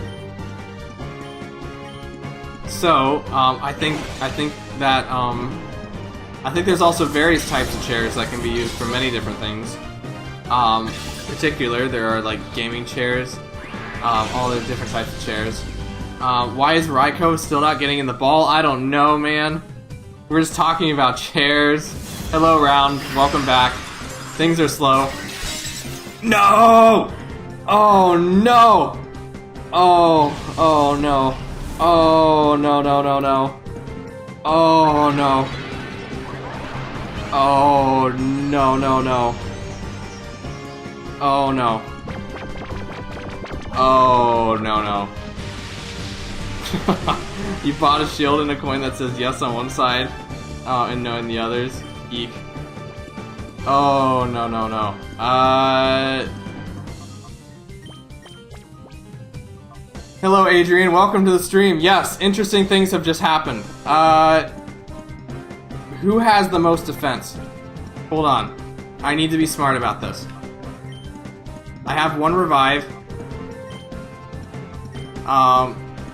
think there's also various types of chairs that can be used for many different things. In particular, there are like gaming chairs, all the different types of chairs. Why is Raikou still not getting in the ball? I don't know, man. We're just talking about chairs. Hello, Round. Welcome back. Things are slow. No! Oh, no! Oh no. Oh, no, no, no, no. Oh, no. Oh, no, no, no. Oh, no. Oh, no, no. You bought a shield and a coin that says yes on one side, and no in the others. Eek. Oh, no, no, no. Hello, Adrian. Welcome to the stream. Yes, interesting things have just happened. Who has the most defense? Hold on. I need to be smart about this. I have one revive.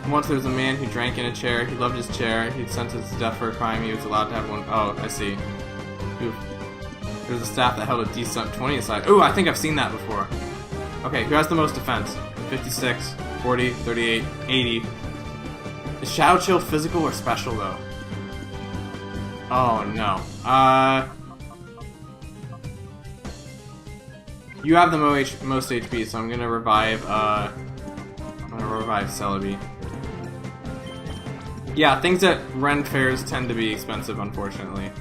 Once there was a man who drank in a chair. He loved his chair. He'd sentenced to death for a crime. He was allowed to have one. Oh, I see. Oof. There's a staff that held a decent 20 aside. Ooh, I think I've seen that before. Okay, who has the most defense? 56, 40, 38, 80. Is Shadow Chill physical or special, though? Oh, no. You have the most HP, so I'm gonna revive, Celebi. Yeah, things at Ren fairs tend to be expensive, unfortunately.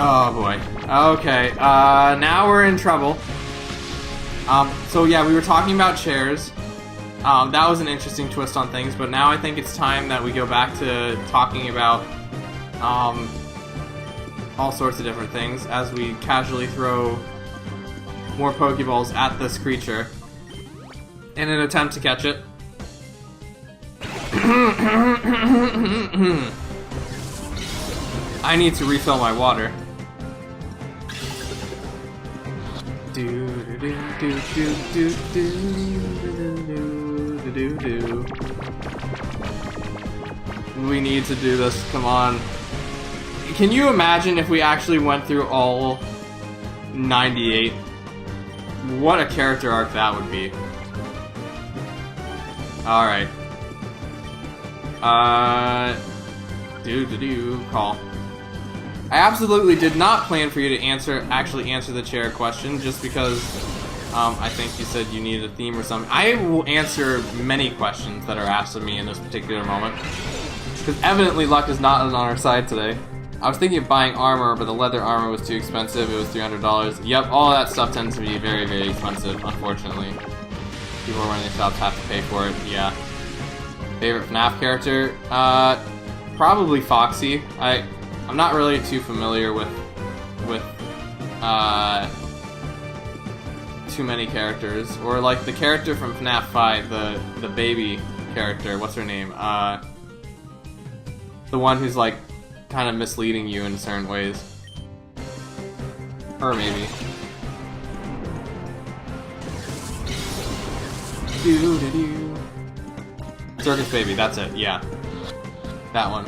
Oh boy. Okay, now we're in trouble. So yeah, we were talking about chairs. That was an interesting twist on things, but now I think it's time that we go back to talking about all sorts of different things as we casually throw more Pokeballs at this creature. in an attempt to catch it. I need to refill my water. We need to do this, come on. Can you imagine if we actually went through all 98? What a character arc that would be. Alright. Call. I absolutely did not plan for you to actually answer the chair question, just because I think you said you needed a theme or something. I will answer many questions that are asked of me in this particular moment, because evidently luck is not on our side today. I was thinking of buying armor, but the leather armor was too expensive. It was $300. Yep, all that stuff tends to be very, very expensive, unfortunately. People running the shops have to pay for it, yeah. Favorite FNAF character? Probably Foxy. I'm not really too familiar with too many characters. Or like the character from FNAF 5, the baby character, what's her name? The one who's like kind of misleading you in certain ways. Or maybe. Circus Baby, that's it, yeah. That one.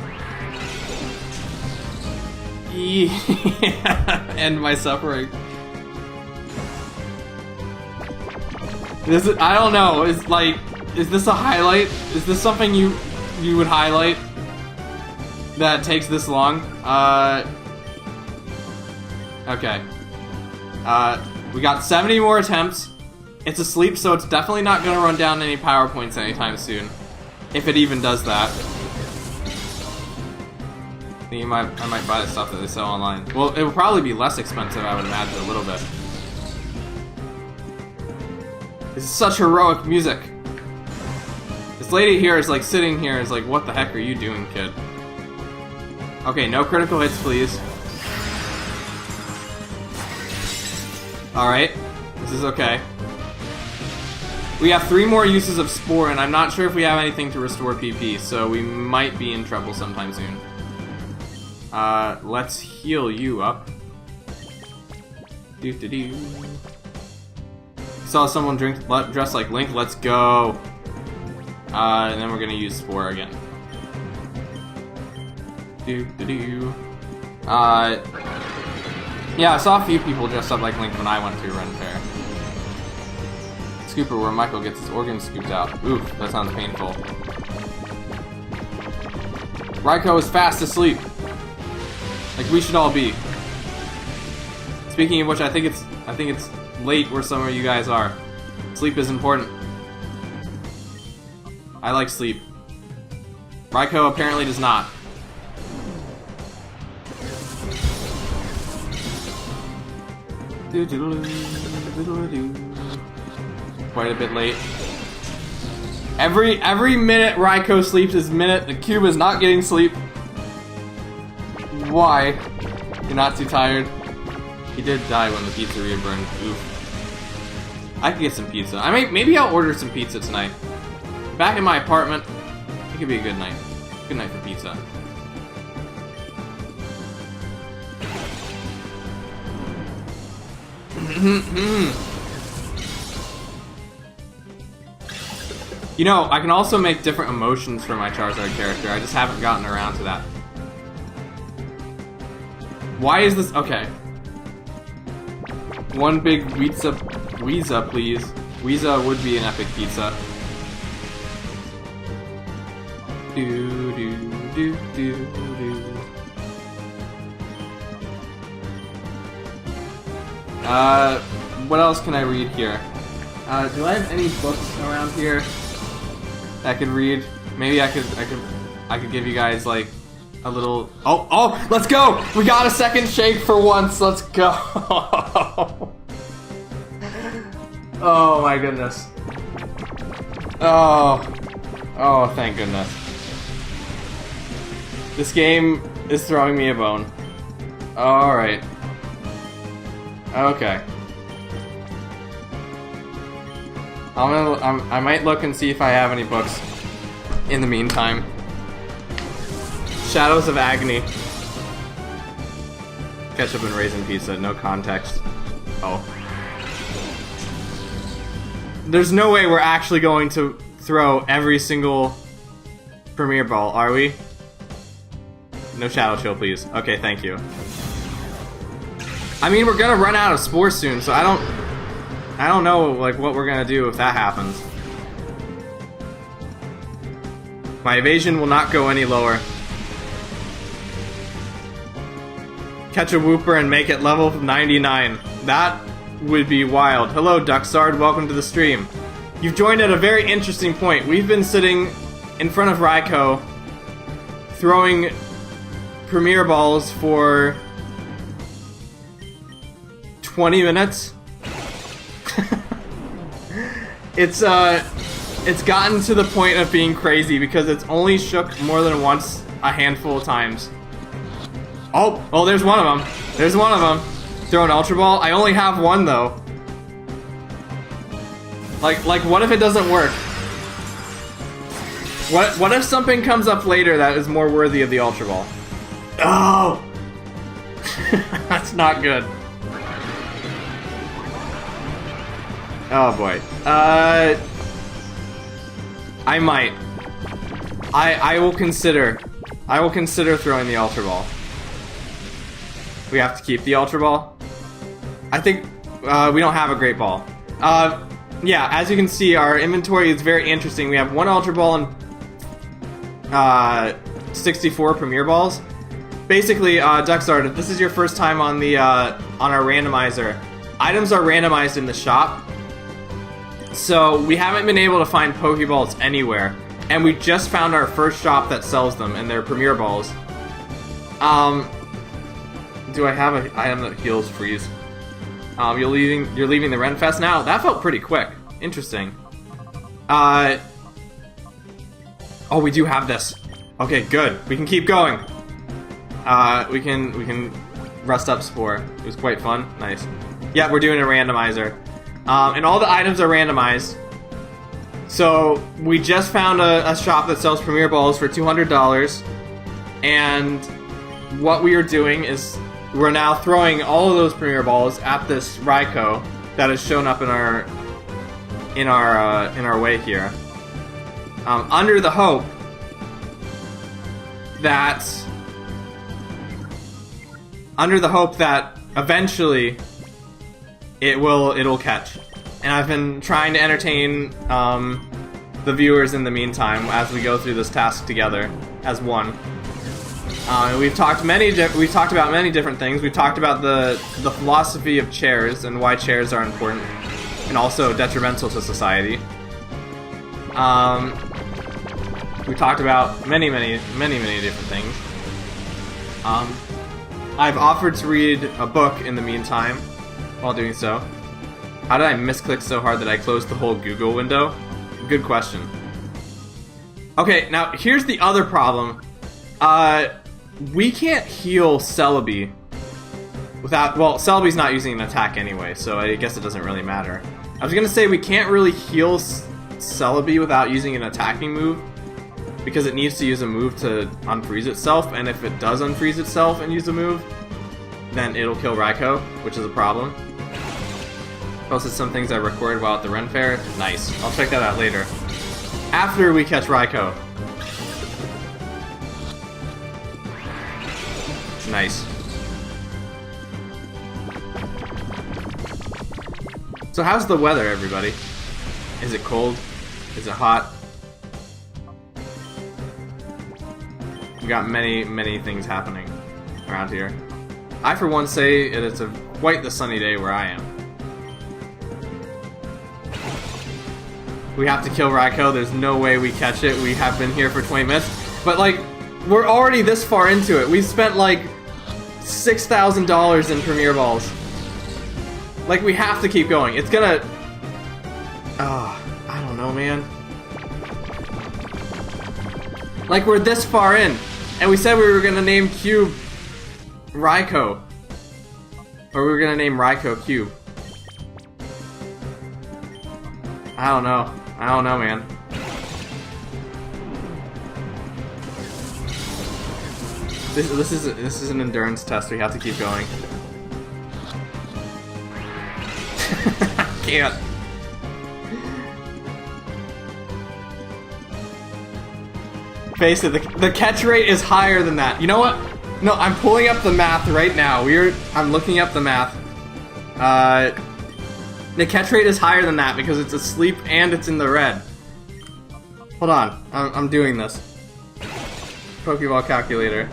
Yeah. End my suffering. I don't know, is this a highlight? Is this something you would highlight? That takes this long? Okay. We got 70 more attempts. It's asleep, so it's definitely not gonna run down any PowerPoints anytime soon. If it even does that. I might buy the stuff that they sell online. Well, it will probably be less expensive, I would imagine, a little bit. This is such heroic music. This lady here is like sitting here is like, what the heck are you doing, kid? Okay, no critical hits, please. Alright, this is okay. We have 3 more uses of Spore, and I'm not sure if we have anything to restore PP, so we might be in trouble sometime soon. Let's heal you up. Saw someone dressed like Link, let's go. And then we're gonna use Spore again. Yeah, I saw a few people dressed up like Link when I went through Ren Fair. Scooper, where Michael gets his organs scooped out. Oof, that sounds painful. Raiko is fast asleep. Like we should all be. Speaking of which, I think it's late where some of you guys are. Sleep is important. I like sleep. Raiko apparently does not. Quite a bit late. Every minute Raiko sleeps is minute the cube is not getting sleep. Why? You're not too tired? He did die when the pizzeria burned. Oof. I could get some pizza. Maybe I'll order some pizza tonight. Back in my apartment, it could be a good night. Good night for pizza. You know, I can also make different emotions for my Charizard character. I just haven't gotten around to that. Why is this? Okay. One big Weeza, please. Weeza would be an epic pizza. What else can I read here? Do I have any books around here that I could read? Maybe I could give you guys like a little. Oh! Let's go! We got a second shake for once. Let's go! Oh my goodness. Oh, thank goodness. This game is throwing me a bone. Alright. Okay. I might look and see if I have any books in the meantime. Shadows of Agony. Ketchup and raisin pizza, no context. Oh. There's no way we're actually going to throw every single Premier Ball, are we? No Shadow Chill, please. Okay, thank you. I mean, we're gonna run out of Spores soon, so I don't know, like, what we're gonna do if that happens. My evasion will not go any lower. Catch a Wooper and make it level 99. That would be wild. Hello, Ducksard. Welcome to the stream. You've joined at a very interesting point. We've been sitting in front of Raikou, throwing Premier Balls for 20 minutes. It's gotten to the point of being crazy because it's only shook more than once a handful of times. Oh, there's one of them. There's one of them. Throw an Ultra Ball. I only have one though. Like what if it doesn't work? What if something comes up later that is more worthy of the Ultra Ball? Oh! That's not good. Oh boy. I might. I will consider. I will consider throwing the Ultra Ball. We have to keep the Ultra Ball. I think we don't have a Great Ball. Yeah, as you can see, our inventory is very interesting. We have one Ultra Ball and 64 Premier Balls. Basically, Ducksard, if this is your first time on the on our randomizer, items are randomized in the shop. So we haven't been able to find Pokeballs anywhere, and we just found our first shop that sells them, and they're Premier Balls. Do I have an item that heals freeze? You're leaving the Renfest now? That felt pretty quick. Interesting. Oh, we do have this. Okay, good. We can keep going. We can rust up Spore. It was quite fun. Nice. Yeah, we're doing a randomizer. And all the items are randomized. So, we just found a shop that sells Premier Balls for $200. And what we are doing is we're now throwing all of those Premier Balls at this Raikou that has shown up in our way here, under the hope that eventually it'll catch. And I've been trying to entertain the viewers in the meantime as we go through this task together as one. We've talked about many different things. We've talked about the philosophy of chairs and why chairs are important and also detrimental to society. We talked about many different things. I've offered to read a book in the meantime while doing so. How did I misclick so hard that I closed the whole Google window? Good question. Okay, now here's the other problem. We can't heal Celebi without... Well, Celebi's not using an attack anyway, so I guess it doesn't really matter. I was gonna say we can't really heal Celebi without using an attacking move, because it needs to use a move to unfreeze itself, and if it does unfreeze itself and use a move, then it'll kill Raikou, which is a problem. Posted some things I recorded while at the Ren Fair. Nice. I'll check that out later. After we catch Raikou. Nice. So how's the weather, everybody? Is it cold? Is it hot? We got many things happening around here. I, for one, say it's quite the sunny day where I am. We have to kill Raikou. There's no way we catch it. We have been here for 20 minutes. But, like, we're already this far into it. We spent, like, $6,000 in Premier Balls. Like, we have to keep going. It's gonna... I don't know, man. Like, we're this far in. And we said we were gonna name Cube Raikou. Or we were gonna name Raikou Cube. I don't know. I don't know, man. This is an endurance test. We have to keep going. I can't. Face it, the catch rate is higher than that. You know what? No, I'm pulling up the math right now. I'm looking up the math. The catch rate is higher than that because it's asleep and it's in the red. Hold on, I'm doing this. Pokeball calculator.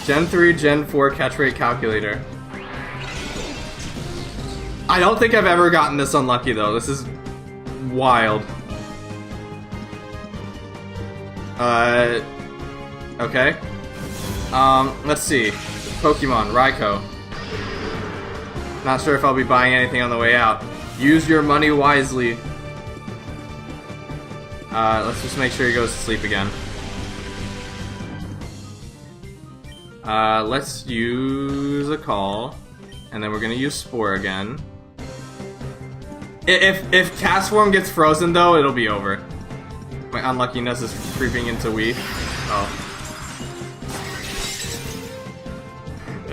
Gen 3, Gen 4 catch rate calculator. I don't think I've ever gotten this unlucky though. This is wild. Okay. Let's see. Pokemon, Raikou. Not sure if I'll be buying anything on the way out. Use your money wisely. Let's just make sure he goes to sleep again. Let's use a call. And then we're gonna use Spore again. If Castform gets frozen though, it'll be over. My unluckiness is creeping into Wii. Oh.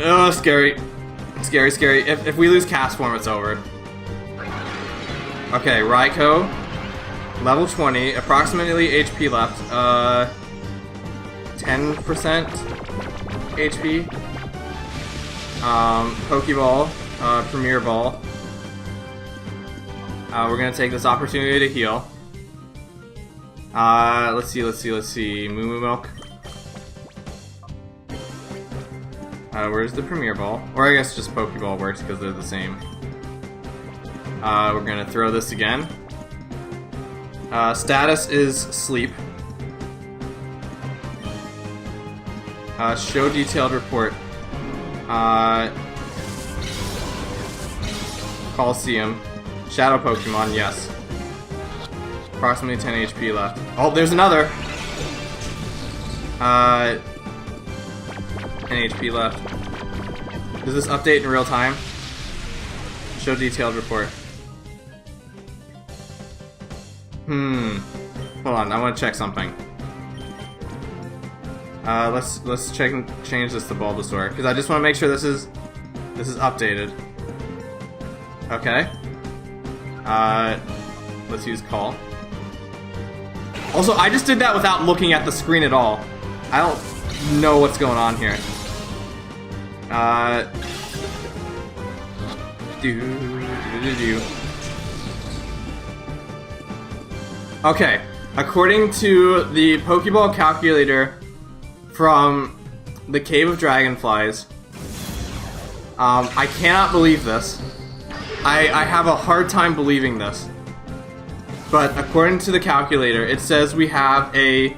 Oh, scary. Scary, scary. If we lose Castform, it's over. Okay, Raikou. Level 20. Approximately HP left. 10% HP. Pokeball. Premier Ball. We're gonna take this opportunity to heal. Let's see. Moo Moo Milk. Where's the Premier Ball? Or I guess just Pokeball works because they're the same. We're gonna throw this again. Status is sleep. Show detailed report. Coliseum. Shadow Pokemon, yes. Approximately 10 HP left. Oh, there's another! 10 HP left. Does this update in real time? Show detailed report. Hold on, I want to check something. Let's change this to Bulbasaur because I just want to make sure this is updated. Okay. Let's use call. Also, I just did that without looking at the screen at all. I don't know what's going on here. Okay, according to the Pokeball calculator from the Cave of Dragonflies, I cannot believe this. I have a hard time believing this. But according to the calculator, it says we have a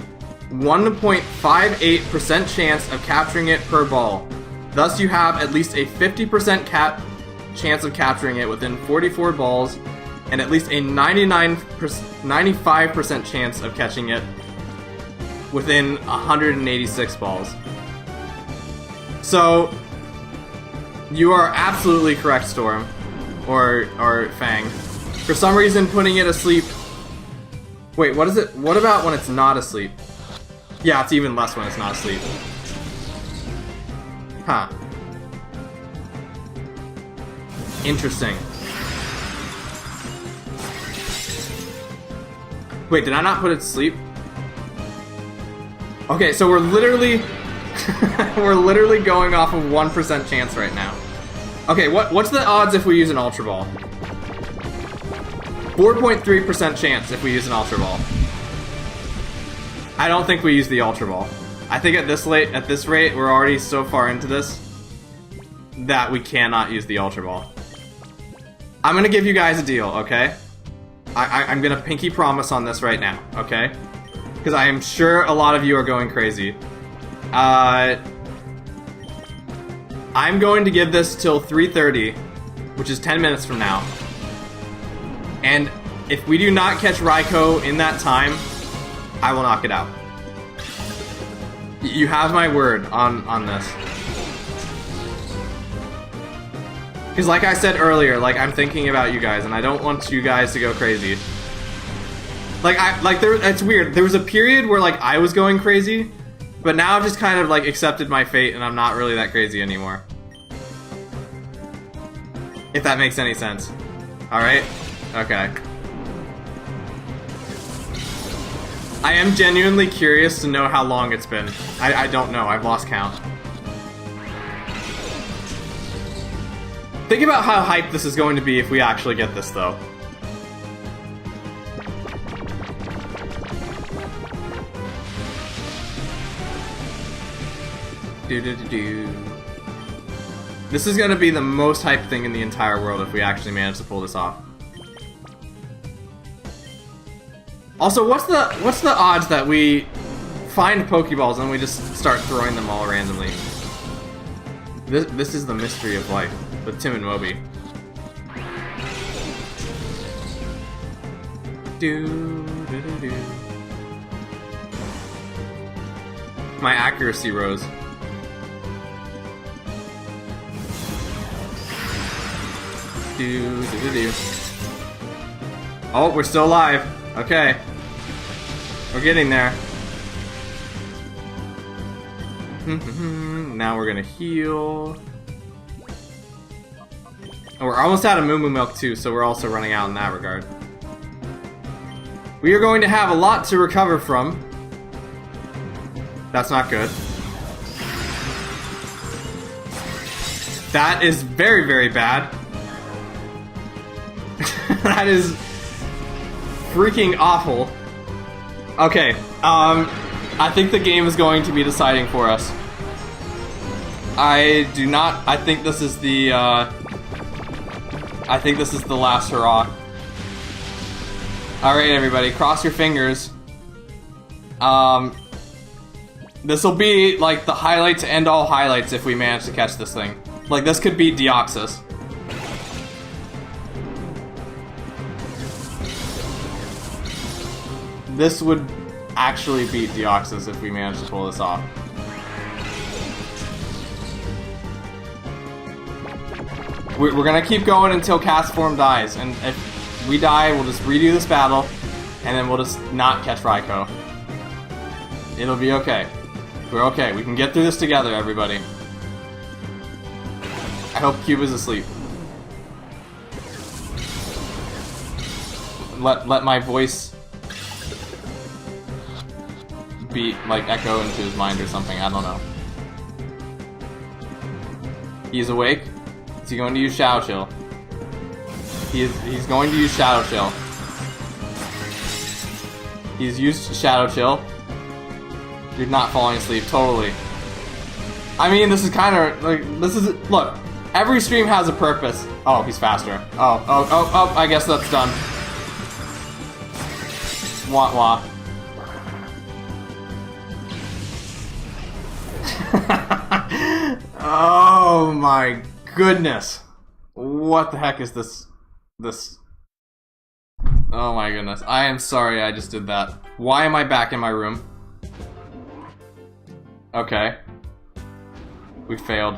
1.58% chance of capturing it per ball. Thus, you have at least a 50% chance of capturing it within 44 balls, and at least a 95% chance of catching it within 186 balls. So, you are absolutely correct, Storm. Or Fang. For some reason, putting it asleep... Wait, what is it? What about when it's not asleep? Yeah, it's even less when it's not asleep. Huh. Interesting. Wait, did I not put it to sleep? Okay, so we're literally... we're literally going off of 1% chance right now. Okay, what's the odds if we use an Ultra Ball? 4.3% chance if we use an Ultra Ball. I don't think we use the Ultra Ball. I think at this rate, we're already so far into this that we cannot use the Ultra Ball. I'm gonna give you guys a deal, okay? I'm gonna pinky promise on this right now, okay? Because I am sure a lot of you are going crazy. I'm going to give this till 3:30, which is 10 minutes from now. And if we do not catch Raikou in that time, I will knock it out. You have my word on this. Because like I said earlier, like, I'm thinking about you guys, and I don't want you guys to go crazy. Like, it's weird. There was a period where, like, I was going crazy, but now I've just kind of, like, accepted my fate, and I'm not really that crazy anymore. If that makes any sense. Alright? Okay. I am genuinely curious to know how long it's been. I don't know. I've lost count. Think about how hyped this is going to be if we actually get this, though. This is gonna be the most hyped thing in the entire world if we actually manage to pull this off. Also, what's the odds that we find Pokeballs and we just start throwing them all randomly? This is the mystery of life with Tim and Moby. My accuracy rose. Oh, we're still alive. Okay. We're getting there. Now we're gonna heal. And we're almost out of Moo Moo Milk too, so we're also running out in that regard. We are going to have a lot to recover from. That's not good. That is very, very bad. That is freaking awful. Okay, I think the game is going to be deciding for us. I think this is the, last hurrah. Alright, everybody, cross your fingers. This'll be, like, the highlight to end all highlights if we manage to catch this thing. Like, this could be Deoxys. This would actually beat Deoxys if we manage to pull this off. We're gonna keep going until Castform dies, and if we die, we'll just redo this battle, and then we'll just not catch Raikou. It'll be okay. We're okay. We can get through this together, everybody. I hope Cube is asleep. Let my voice beat, like, echo into his mind or something. I don't know. He's awake. Is he going to use Shadow Chill? He's going to use Shadow Chill. He's used Shadow Chill. You're not falling asleep, totally. I mean, this is kind of, like, look, every stream has a purpose. Oh, he's faster. Oh, I guess that's done. Wah wah. Oh my goodness. What the heck is this? Oh my goodness. I am sorry I just did that. Why am I back in my room? Okay. We failed.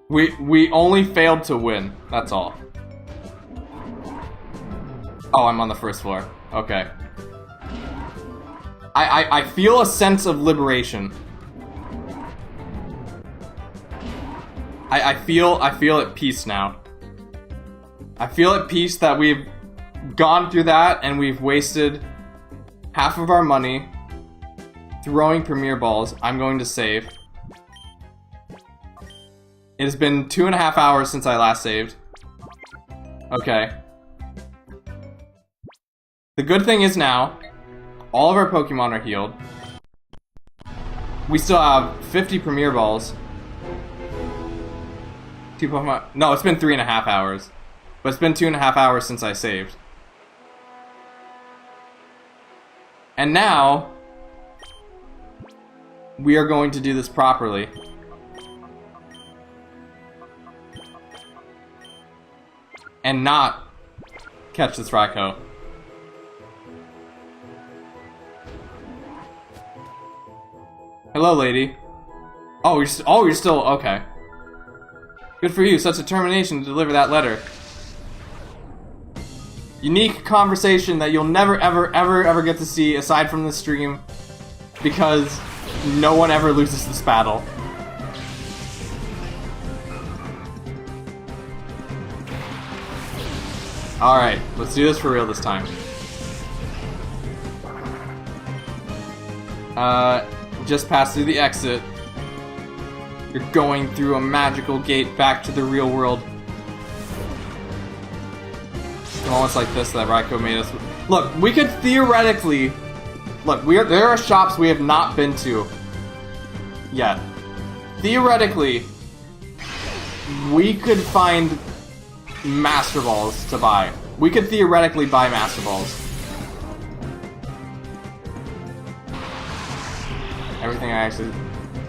We only failed to win. That's all. Oh, I'm on the first floor. Okay. I feel a sense of liberation. I feel at peace now. I feel at peace that we've gone through that and we've wasted half of our money throwing Premier Balls. I'm going to save. It has been 2.5 hours since I last saved. Okay. The good thing is now, all of our Pokemon are healed. We still have 50 Premier Balls. 2 Pokemon. No, it's been 3.5 hours. But it's been 2.5 hours since I saved. And now, we are going to do this properly. And not catch this Raikou. Hello, lady. Oh, you're still okay. Good for you, such determination to deliver that letter. Unique conversation that you'll never ever get to see aside from the stream, because no one ever loses this battle. Alright, let's do this for real this time. Just pass through the exit. You're going through a magical gate back to the real world. Almost like this that Raiko made us. Look, we could theoretically... Look, there are shops we have not been to yet. Theoretically, we could find Master Balls to buy. We could theoretically buy Master Balls. Everything I actually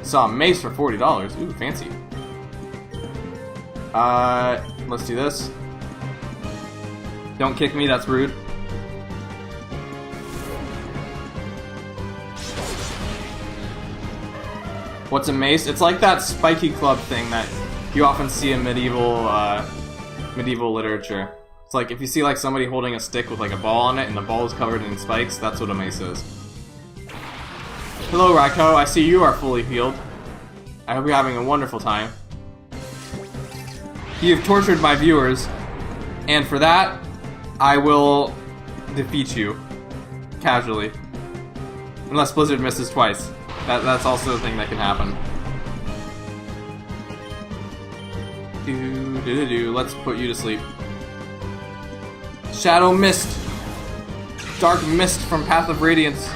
saw. Mace for $40. Ooh, fancy. Let's do this. Don't kick me, that's rude. What's a mace? It's like that spiky club thing that you often see in medieval literature. It's like if you see like somebody holding a stick with like a ball on it and the ball is covered in spikes, that's what a mace is. Hello Raiko, I see you are fully healed. I hope you're having a wonderful time. You've tortured my viewers, and for that, I will defeat you. Casually. Unless Blizzard misses twice. That's also a thing that can happen. Let's put you to sleep. Shadow Mist. Dark Mist from Path of Radiance.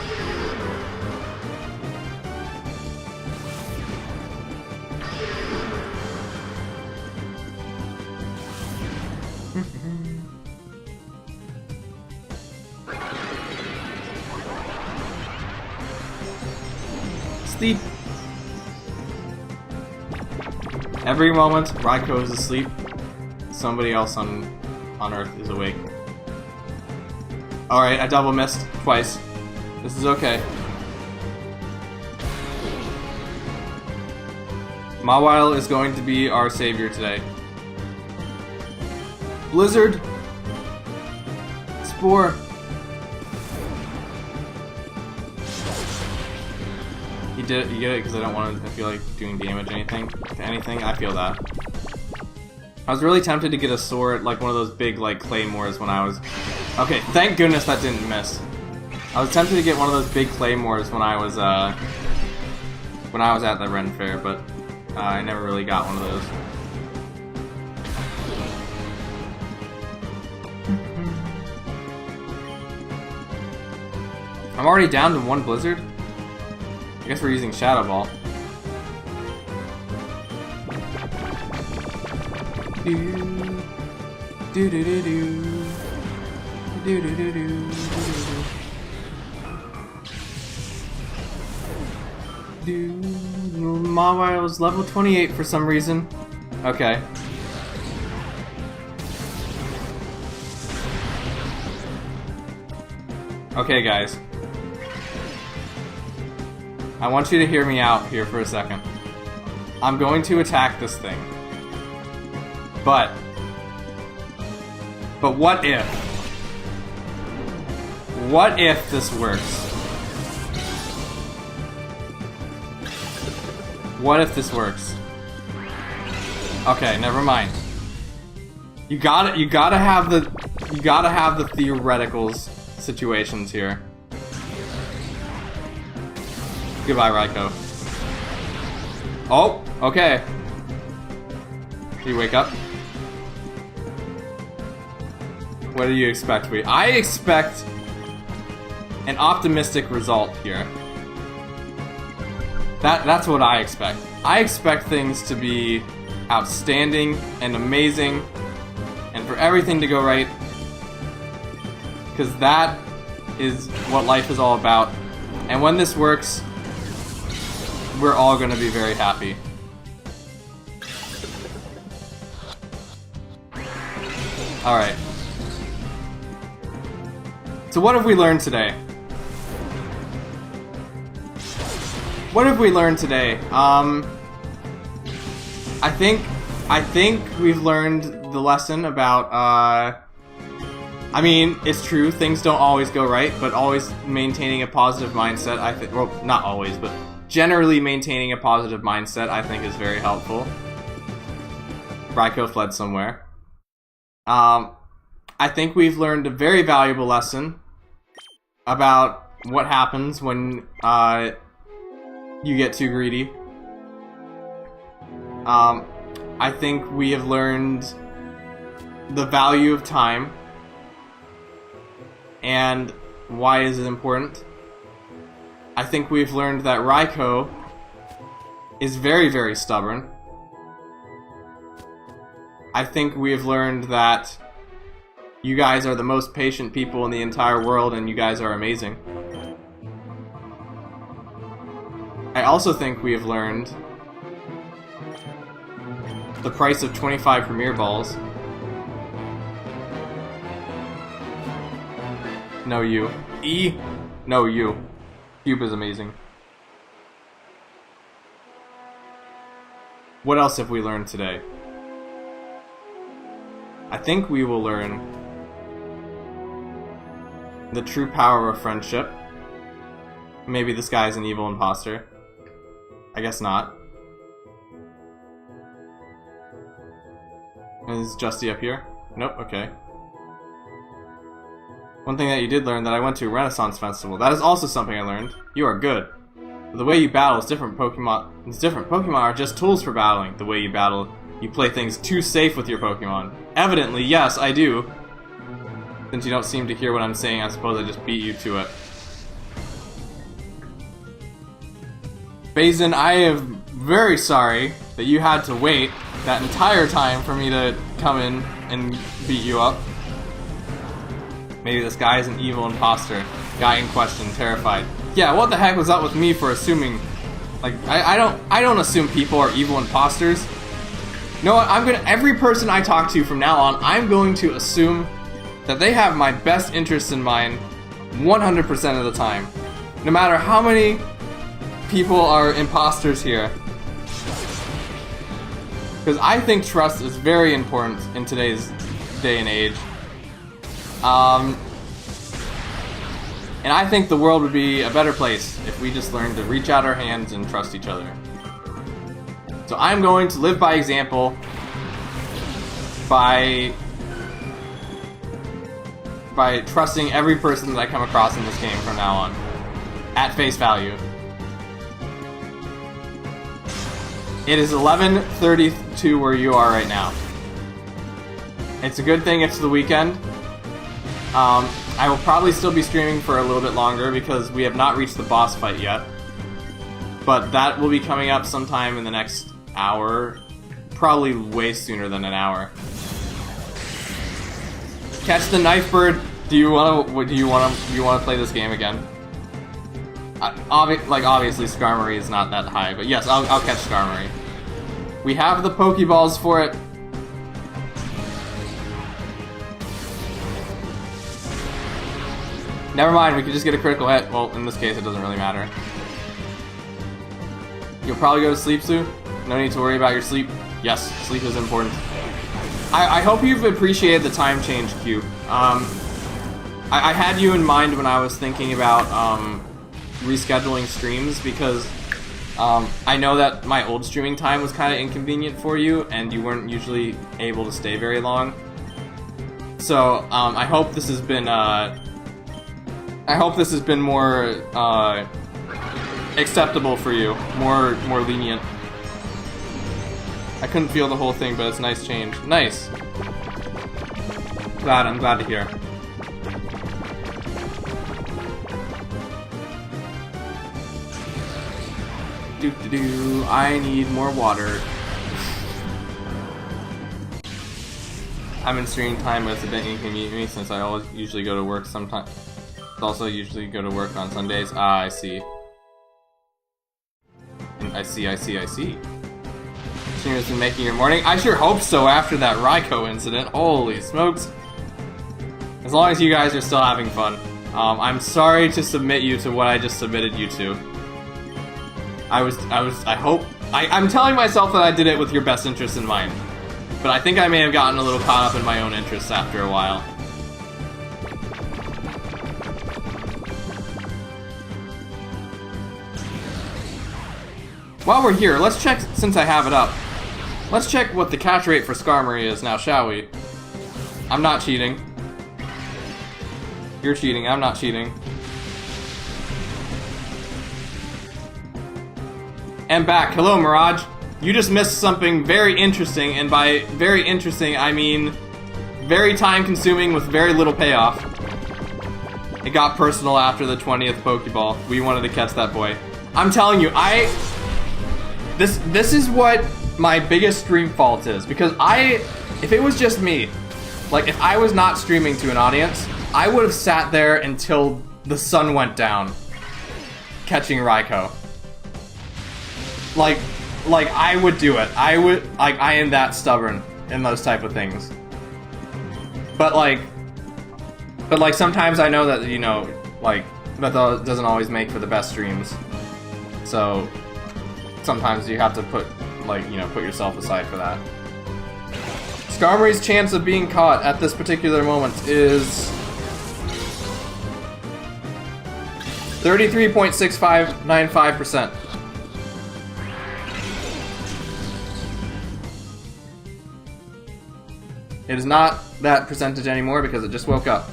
Sleep. Every moment Raiko is asleep, somebody else on Earth is awake. Alright, I double missed twice. This is okay. Mawile is going to be our savior today. Blizzard! Spore! You get it because I don't want to feel like doing damage to anything. I feel that. I was really tempted to get a sword, like one of those big like claymores when I was... Okay, thank goodness that didn't miss. I was tempted to get one of those big claymores when I was at the Ren Fair, but I never really got one of those. I'm already down to one Blizzard? I guess we're using Shadow Ball. Mawile was level 28 for some reason. Okay. Okay, guys. I want you to hear me out here for a second. I'm going to attack this thing. But what if? What if this works? What if this works? Okay, never mind. You gotta have the theoreticals situations here. Goodbye, Raiko. Oh, okay. Do you wake up? What do you expect? I expect an optimistic result here. That's what I expect. I expect things to be outstanding and amazing, and for everything to go right, because that is what life is all about. And when this works, we're all gonna be very happy. Alright. So what have we learned today? What have we learned today? I think I think we've learned the lesson about, I mean, it's true, things don't always go right, but always maintaining a positive mindset, I think, well, not always, but generally maintaining a positive mindset, I think is very helpful. Raikou fled somewhere. I think we've learned a very valuable lesson about what happens when, you get too greedy. I think we have learned the value of time and why is it important. I think we've learned that Raikou is very, very stubborn. I think we have learned that you guys are the most patient people in the entire world and you guys are amazing. I also think we have learned the price of 25 Premier Balls. No, you. E? No, you. Cube is amazing. What else have we learned today? I think we will learn the true power of friendship. Maybe this guy's an evil imposter. I guess not. Is Justy up here? Nope, okay. One thing that you did learn, that I went to a Renaissance Festival. That is also something I learned. You are good. But the way you battle is different. Pokemon are just tools for battling. The way you battle, you play things too safe with your Pokemon. Evidently, yes, I do. Since you don't seem to hear what I'm saying, I suppose I just beat you to it. Basin, I am very sorry that you had to wait that entire time for me to come in and beat you up. Maybe this guy is an evil imposter. Guy in question, terrified. Yeah, what the heck was up with me for assuming? Like, I don't assume people are evil imposters. You know what? Every person I talk to from now on, I'm going to assume that they have my best interests in mind 100% of the time. No matter how many people are imposters here. Because I think trust is very important in today's day and age. And I think the world would be a better place if we just learned to reach out our hands and trust each other. So I'm going to live by example by trusting every person that I come across in this game from now on. At face value. It is 11:32 where you are right now. It's a good thing it's the weekend. I will probably still be streaming for a little bit longer because we have not reached the boss fight yet. But that will be coming up sometime in the next hour. Probably way sooner than an hour. Catch the knife bird. Do you want to play this game again? Obviously Skarmory is not that high, but yes, I'll catch Skarmory. We have the Pokeballs for it. Never mind, we could just get a critical hit. Well, in this case, it doesn't really matter. You'll probably go to sleep soon. No need to worry about your sleep. Yes, sleep is important. I hope you've appreciated the time change, Cube. I had you in mind when I was thinking about rescheduling streams because I know that my old streaming time was kind of inconvenient for you and you weren't usually able to stay very long. So I hope this has been more acceptable for you, more lenient. I couldn't feel the whole thing, but it's a nice change. Nice. I'm glad to hear. I need more water. I'm in streaming time, but it's a bit inconvenient for me since I always usually go to work sometimes. Also usually go to work on Sundays. Ah, I see. I see. Streamers been making your morning? I sure hope so after that Raikou incident. Holy smokes. As long as you guys are still having fun. I'm sorry to submit you to what I just submitted you to. I'm telling myself that I did it with your best interest in mind. But I think I may have gotten a little caught up in my own interests after a while. While we're here, let's check, since I have it up, let's check what the catch rate for Skarmory is now, shall we? I'm not cheating. You're cheating, I'm not cheating. And back. Hello, Mirage. You just missed something very interesting, and by very interesting, I mean very time-consuming with very little payoff. It got personal after the 20th Pokeball. We wanted to catch that boy. I'm telling you, This is what my biggest stream fault is, because if it was just me, like if I was not streaming to an audience, I would have sat there until the sun went down, catching Raikou. Like I would do it. I am that stubborn in those type of things. But like sometimes I know that, you know, like, that doesn't always make for the best streams. So sometimes you have to put yourself aside for that. Skarmory's chance of being caught at this particular moment is 33.6595%. It is not that percentage anymore because it just woke up.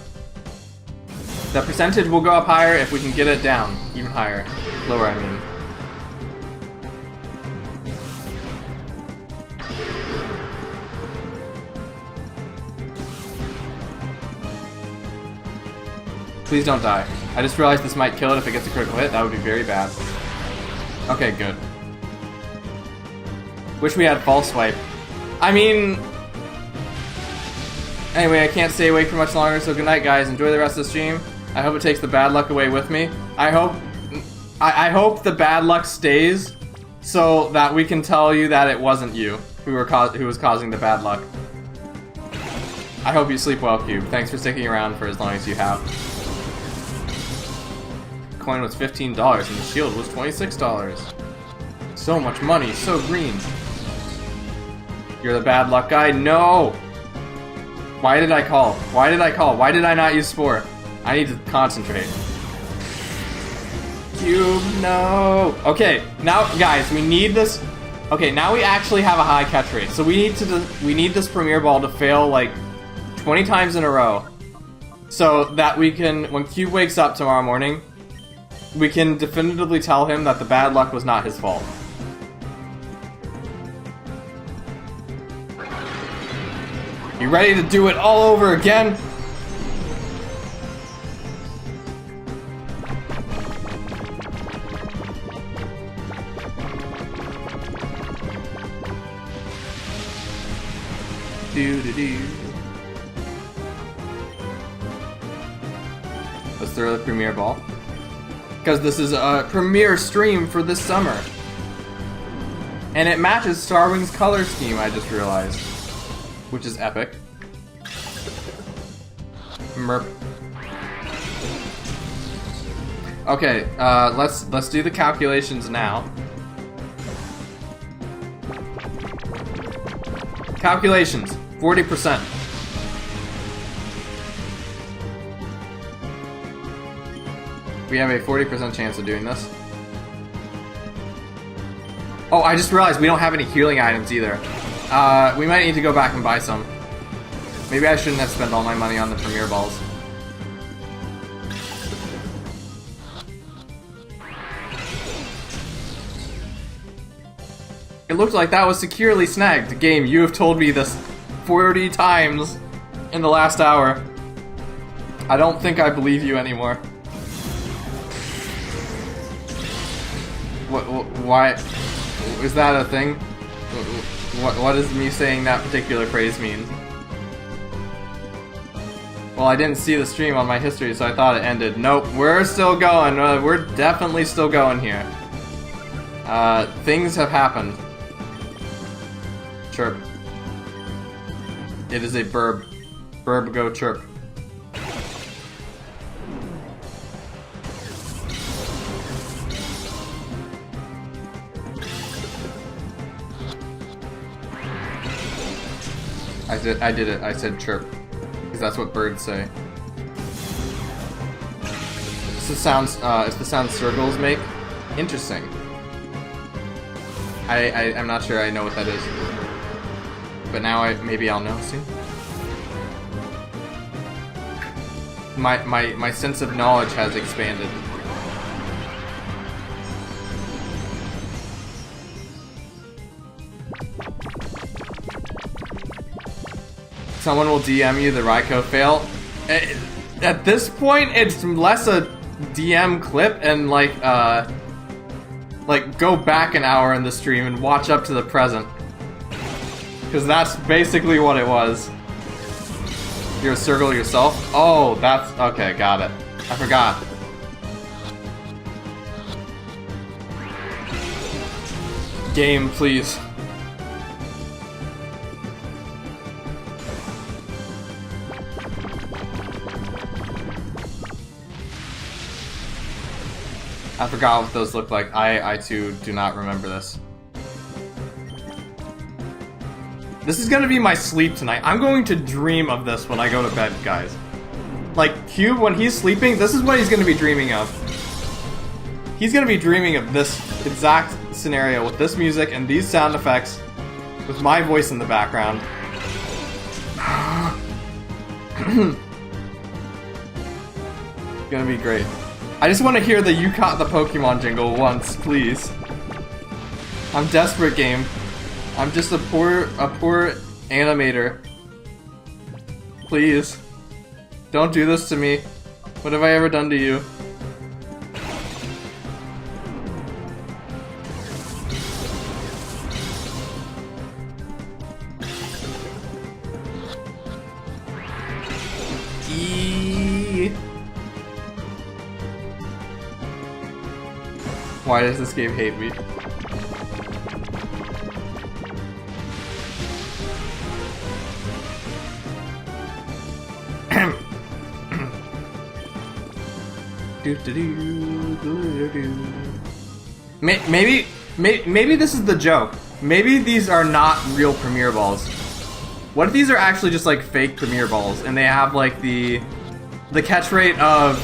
That percentage will go up higher if we can get it down even higher. Lower, I mean. Please don't die. I just realized this might kill it if it gets a critical hit. That would be very bad. Okay, good. Wish we had False Swipe. I mean... Anyway, I can't stay awake for much longer, so good night, guys. Enjoy the rest of the stream. I hope it takes the bad luck away with me. I hope the bad luck stays, so that we can tell you that it wasn't you who was causing the bad luck. I hope you sleep well, Cube. Thanks for sticking around for as long as you have. Coin was $15 and the shield was $26. So much money, so green. You're the bad luck guy? No! Why did I call? Why did I call? Why did I not use Spore? I need to concentrate. Cube, no! Okay, now, guys, we need this... Okay, now we actually have a high catch rate. So we need this Premier Ball to fail, like, 20 times in a row. So that we can, when Cube wakes up tomorrow morning, we can definitively tell him that the bad luck was not his fault. You ready to do it all over again? Do-do-do. Let's throw the Premier Ball. Because this is a premiere stream for this summer. And it matches Starwing's color scheme, I just realized. Which is epic. Merp. Okay, let's do the calculations now. Calculations, 40%. We have a 40% chance of doing this. Oh, I just realized we don't have any healing items either. We might need to go back and buy some. Maybe I shouldn't have spent all my money on the Premier Balls. It looked like that was securely snagged. Game, you have told me this 40 times in the last hour. I don't think I believe you anymore. Why? Is that a thing? What does me saying that particular phrase mean? Well, I didn't see the stream on my history, so I thought it ended. Nope, we're still going. We're definitely still going here. Things have happened. Chirp. It is a burb. Burb go chirp. I did it. I said chirp. Because that's what birds say. It's the sounds circles make. Interesting. I'm not sure I know what that is. But now maybe I'll know soon. My sense of knowledge has expanded. Someone will DM you the Raikou fail. At this point, it's less a DM clip and like go back an hour in the stream and watch up to the present. Because that's basically what it was. You're a circle yourself? Oh, that's... okay, got it. I forgot. Game, please. I forgot what those look like. I too do not remember this. This is gonna be my sleep tonight. I'm going to dream of this when I go to bed, guys. Like, Cube, when he's sleeping, this is what he's gonna be dreaming of. He's gonna be dreaming of this exact scenario with this music and these sound effects with my voice in the background. It's gonna be great. I just want to hear the "You Caught the Pokemon" jingle once, please. I'm desperate, game. I'm just a poor animator. Please. Don't do this to me. What have I ever done to you? Why does this game hate me? Maybe this is the joke. Maybe these are not real Premier Balls. What if these are actually just like fake Premier Balls and they have like the catch rate of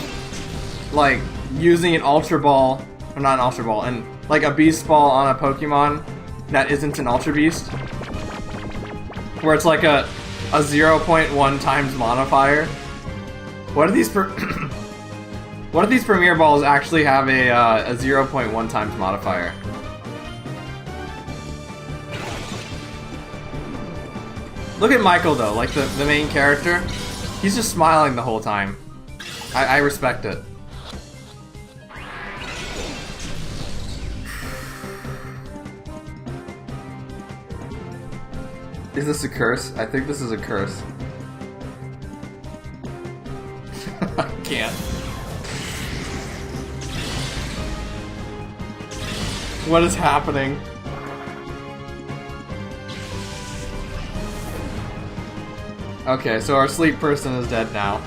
like using an Ultra Ball, or not an Ultra Ball, and like a Beast Ball on a Pokemon that isn't an Ultra Beast, where it's like a 0.1 times modifier. What if these what if these Premier Balls actually have a 0.1 times modifier? Look at Michael though, like the main character. He's just smiling the whole time. I respect it. Is this a curse? I think this is a curse. I can't. What is happening? Okay, so our sleep person is dead now.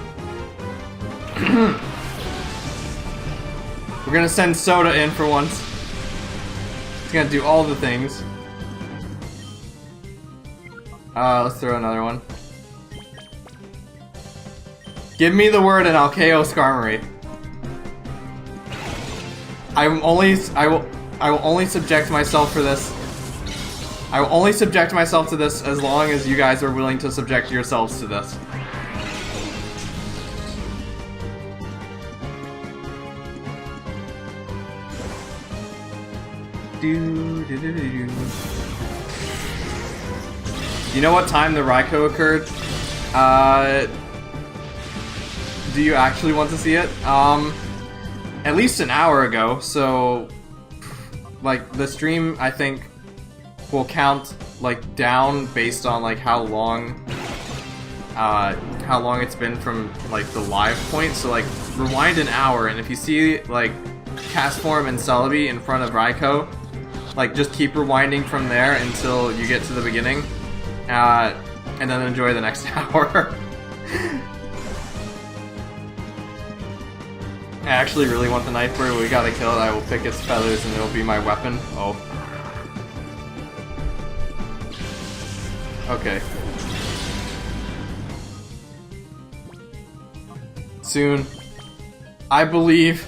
We're gonna send Soda in for once. He's gonna do all the things. Let's throw another one. Give me the word and I'll KO Skarmory. I will only subject myself for this. I will only subject myself to this as long as you guys are willing to subject yourselves to this. You know what time the Raikou occurred? Do you actually want to see it? At least an hour ago, so like the stream I think will count like down based on like how long it's been from like the live point. So like rewind an hour, and if you see like Castform and Celebi in front of Raikou, like just keep rewinding from there until you get to the beginning, and then enjoy the next hour. I actually really want the Night Bird. We gotta kill it. I will pick its feathers and it'll be my weapon. Oh. Okay. soon. I believe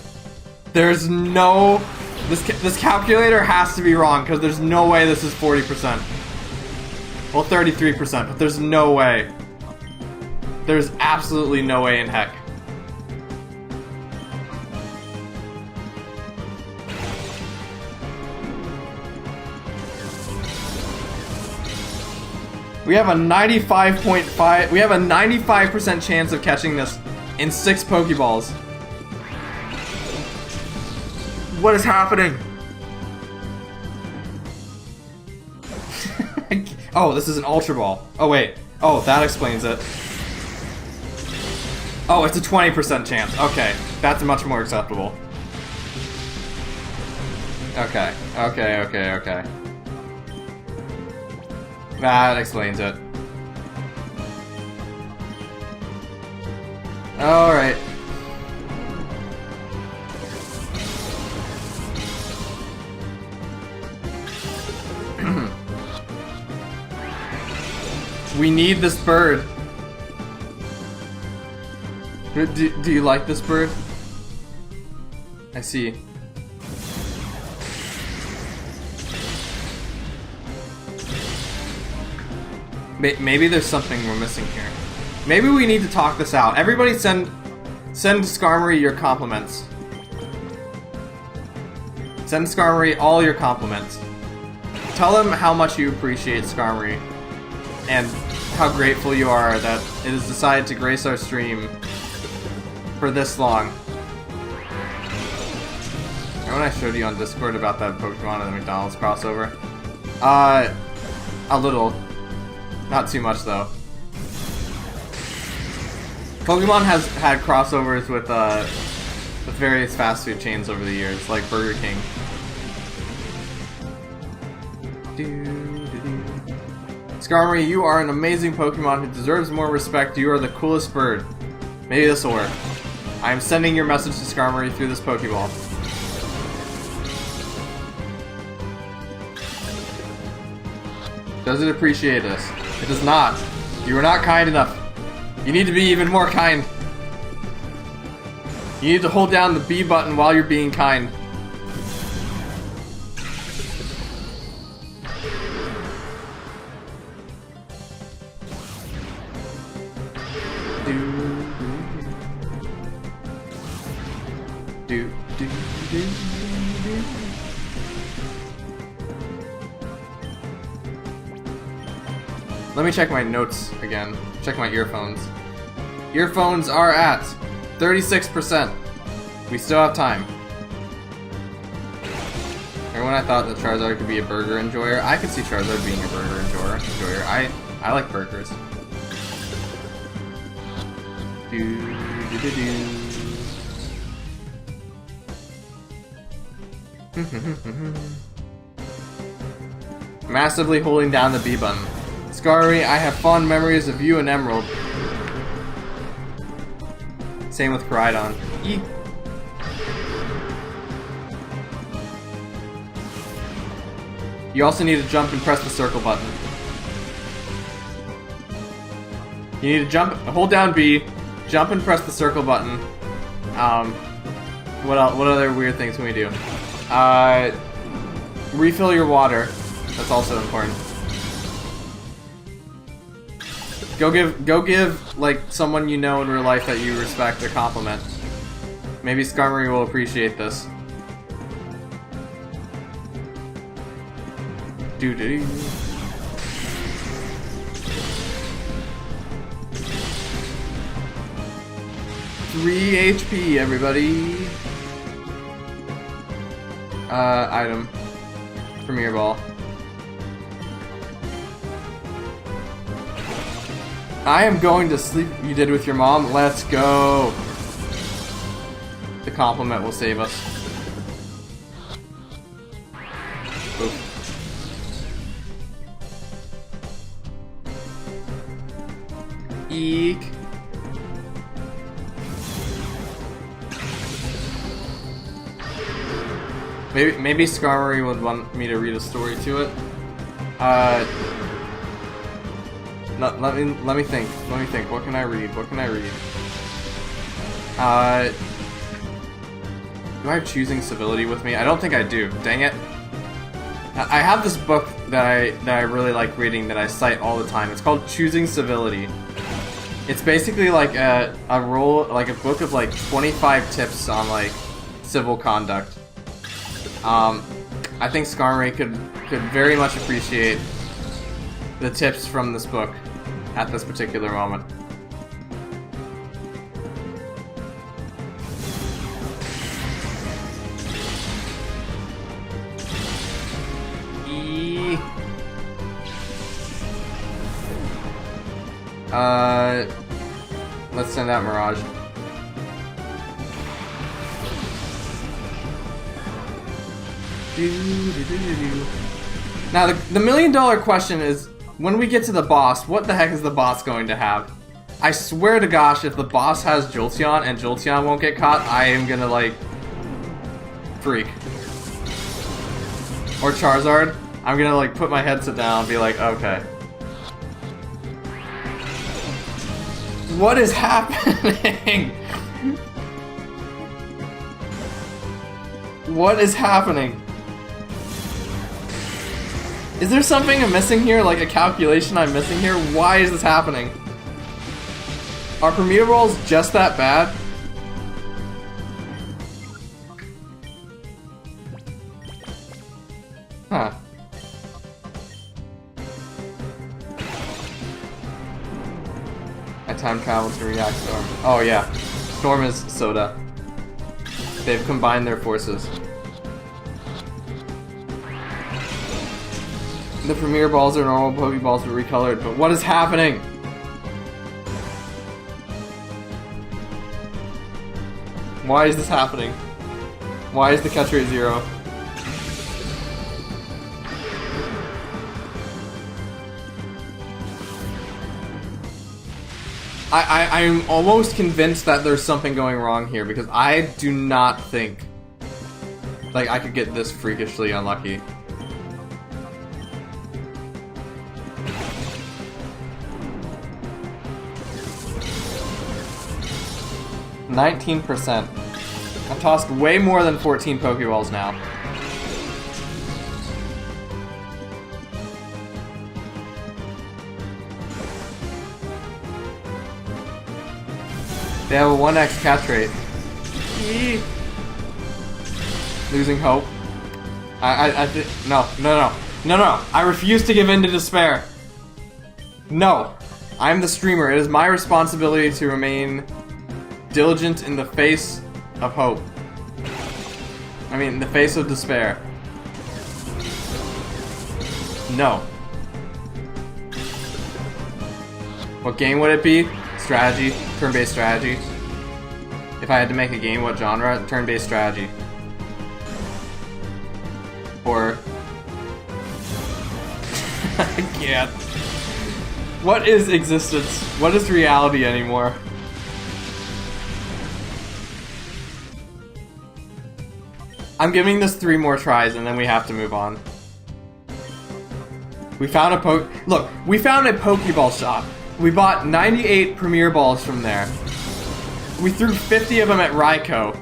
there's no... This calculator has to be wrong, because there's no way this is 40%. Well, 33%, but there's no way. There's absolutely no way in heck. We have a 95.5... We have a 95% chance of catching this in 6 Pokeballs. What is happening? Oh, this is an Ultra Ball. Oh, wait. Oh, that explains it. Oh, it's a 20% chance. Okay, that's much more acceptable. Okay. That explains it. Alright. We need this bird. Do you like this bird? I see. Maybe there's something we're missing here. Maybe we need to talk this out. Everybody send Skarmory your compliments. Send Skarmory all your compliments. Tell him how much you appreciate Skarmory and how grateful you are that it has decided to grace our stream for this long. Remember when I showed you on Discord about that Pokemon and the McDonald's crossover? A little. Not too much, though. Pokemon has had crossovers with various fast food chains over the years, like Burger King. Skarmory, you are an amazing Pokemon who deserves more respect. You are the coolest bird. Maybe this will work. I am sending your message to Skarmory through this Pokeball. Does it appreciate this? It does not. You are not kind enough. You need to be even more kind. You need to hold down the B button while you're being kind. Let me check my notes again. Check my earphones. Earphones are at 36%. We still have time. Remember when I thought that Charizard could be a burger enjoyer? I could see Charizard being a burger enjoyer. I like burgers. Massively holding down the B button. Skarmory, I have fond memories of you and Emerald. Same with Koraidon. Eek. You also need to jump and press the circle button. You need to jump, hold down B, jump and press the circle button. What other weird things can we do? Refill your water. That's also important. Go give like someone you know in real life that you respect a compliment. Maybe Skarmory will appreciate this. Doo-doo. 3 HP, everybody. Item. Premier Ball. I am going to sleep. You did with your mom? Let's go. The compliment will save us. Oof. Eek. Maybe Skarmory would want me to read a story to it. Let me think. What can I read? Do I have Choosing Civility with me? I don't think I do. Dang it. I have this book that I really like reading that I cite all the time. It's called Choosing Civility. It's basically like a book of like 25 tips on like civil conduct. I think Skarmory could very much appreciate the tips from this book at this particular moment. Let's send out Mirage. Now, the million-dollar question is, when we get to the boss, what the heck is the boss going to have? I swear to gosh, if the boss has Jolteon and Jolteon won't get caught, I am gonna, like, freak. Or Charizard. I'm gonna, like, put my headset down and be like, okay. What is happening? What is happening? Is there something I'm missing here? Like a calculation I'm missing here? Why is this happening? Are Premier Balls just that bad? Huh. I time travel to react Storm. Oh yeah. Storm is Soda. They've combined their forces. The Premier Balls are normal Pokeballs but recolored, but what is happening? Why is this happening? Why is the catch rate 0? I'm almost convinced that there's something going wrong here because I do not think like I could get this freakishly unlucky. %. I've tossed way more than 14 Pokeballs now. They have a 1x catch rate. Eee. Losing hope. No. I refuse to give in to despair. No. I'm the streamer. It is my responsibility to remain diligent in the face of hope. I mean, in the face of despair. No. What game would it be? Strategy. Turn-based strategy. If I had to make a game, what genre? Turn-based strategy. Or... I can't. What is existence? What is reality anymore? I'm giving this 3 more tries and then we have to move on. We found a Look, we found a Pokeball shop. We bought 98 Premier Balls from there. We threw 50 of them at Raikou.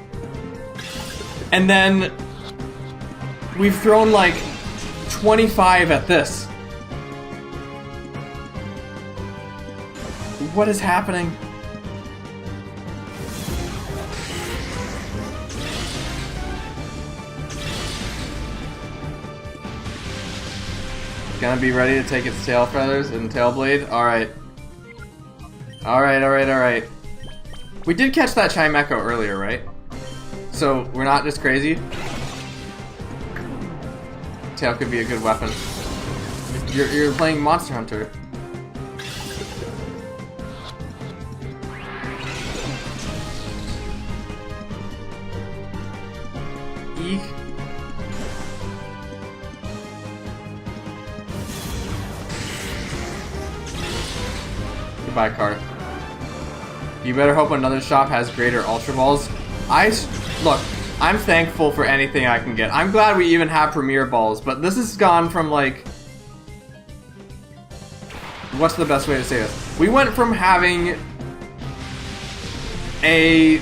And then we've thrown like 25 at this. What is happening? Gonna be ready to take its tail feathers and tail blade? Alright. Alright. We did catch that Chimecho earlier, right? So, we're not just crazy? Tail could be a good weapon. You're playing Monster Hunter. Eek. Goodbye, card. You better hope another shop has greater Ultra Balls. Look, I'm thankful for anything I can get. I'm glad we even have Premier Balls, but this has gone from like... What's the best way to say this? We went from having a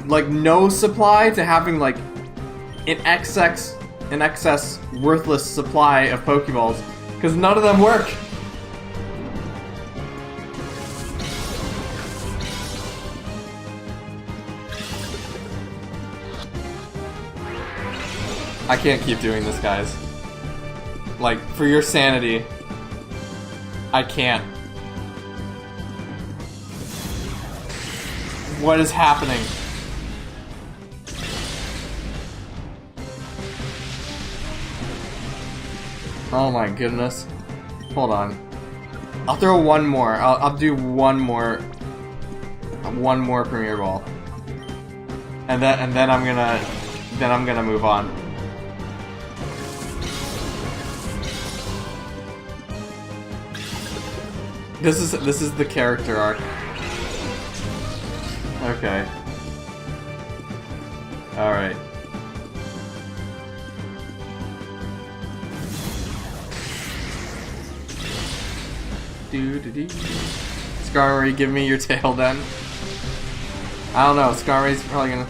like no supply to having like an excess worthless supply of Pokeballs, because none of them work. I can't keep doing this, guys. Like, for your sanity, I can't. What is happening? Oh my goodness. Hold on. I'll throw one more. I'll do one more Premier Ball. And then I'm gonna move on. This is the character arc. Okay. Alright. Skarmory, give me your tail then. I don't know, Skarmory's probably gonna...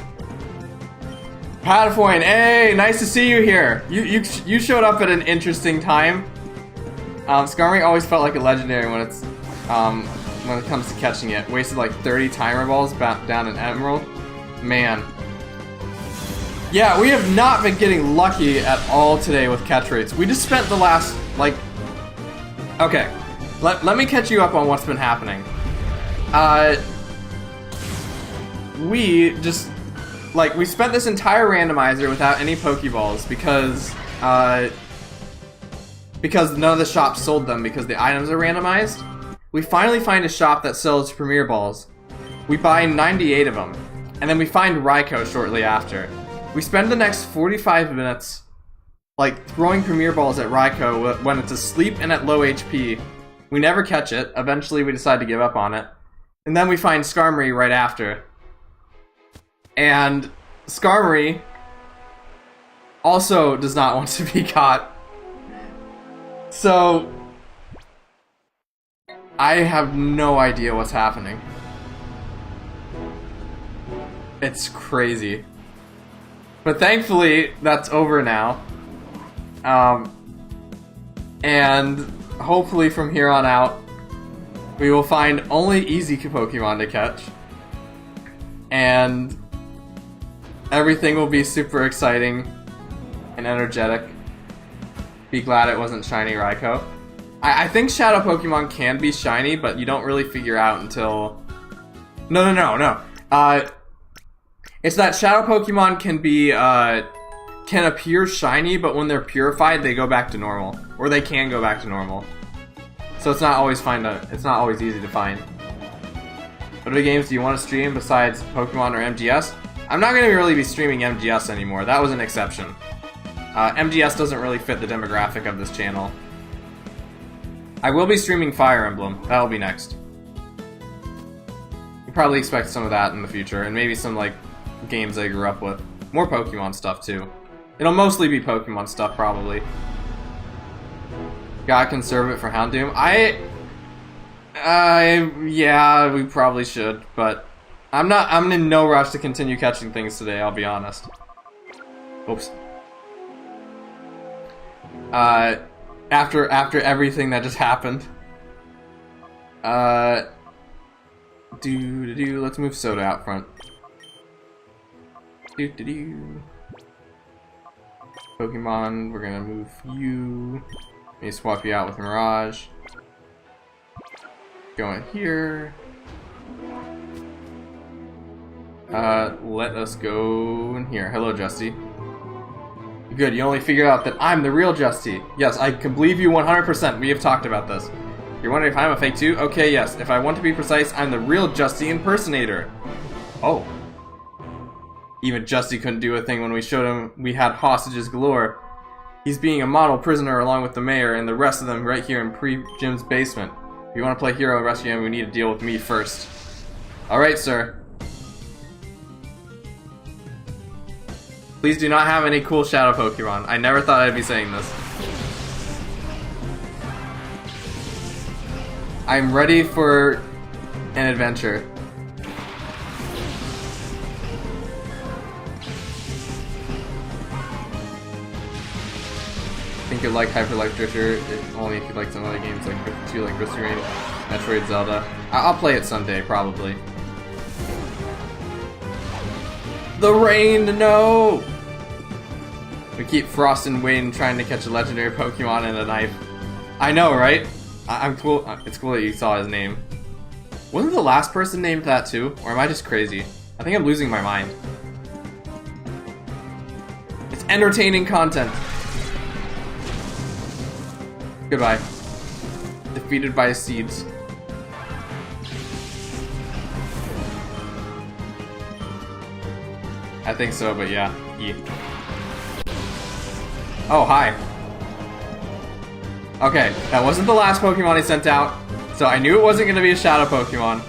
Patafoin, hey! Nice to see you here! You showed up at an interesting time. Skarmory always felt like a legendary when it comes to catching it. Wasted like 30 timer balls down in Emerald. Man. Yeah, we have not been getting lucky at all today with catch rates. We just spent the last, like... Okay. Let me catch you up on what's been happening. We just... Like, we spent this entire randomizer without any Pokeballs because none of the shops sold them because the items are randomized. We finally find a shop that sells Premier Balls. We buy 98 of them, and then we find Raikou shortly after. We spend the next 45 minutes, like, throwing Premier Balls at Raikou when it's asleep and at low HP. We never catch it. Eventually we decide to give up on it. And then we find Skarmory right after. And Skarmory also does not want to be caught. So I have no idea what's happening. It's crazy. But thankfully, that's over now. And hopefully from here on out, we will find only easy Pokemon to catch. And everything will be super exciting and energetic. Be glad it wasn't shiny Raikou. I think Shadow Pokemon can be shiny, but you don't really figure out until... No. It's that Shadow Pokemon can appear shiny, but when they're purified, they go back to normal. Or they can go back to normal. So it's not always easy to find. What other games do you want to stream besides Pokemon or MGS? I'm not going to really be streaming MGS anymore. That was an exception. MGS doesn't really fit the demographic of this channel. I will be streaming Fire Emblem. That'll be next. You probably expect some of that in the future, and maybe some, like, games I grew up with. More Pokemon stuff, too. It'll mostly be Pokemon stuff, probably. Gotta conserve it for Houndoom. Yeah, we probably should, but I'm in no rush to continue catching things today, I'll be honest. Oops. After everything that just happened. Let's move Soda out front. Pokemon, we're gonna move you. Let me swap you out with Mirage. Go in here. Let us go in here. Hello, Justy. Good, you only figured out that I'm the real Justy. Yes, I can believe you 100%. We have talked about this. You're wondering if I'm a fake too? Okay, yes. If I want to be precise, I'm the real Justy impersonator. Oh. Even Justy couldn't do a thing when we showed him we had hostages galore. He's being a model prisoner along with the mayor and the rest of them right here in Pre-Gym's basement. If you want to play hero and rescue him, we need to deal with me first. Alright, sir. Please do not have any cool Shadow Pokemon. I never thought I'd be saying this. I'm ready for an adventure. think you'll like Hyper Light Drifter, only if you like some other games like 2 like Crystal Rain, Metroid Zelda. I'll play it someday, probably. The rain, no! We keep Frost and Wayne trying to catch a legendary Pokemon and a knife. I know, right? I'm cool. It's cool that you saw his name. Wasn't the last person named that too? Or am I just crazy? I think I'm losing my mind. It's entertaining content. Goodbye. Defeated by seeds. I think so, but yeah. Oh, hi. Okay, that wasn't the last Pokemon he sent out, so I knew it wasn't going to be a Shadow Pokemon.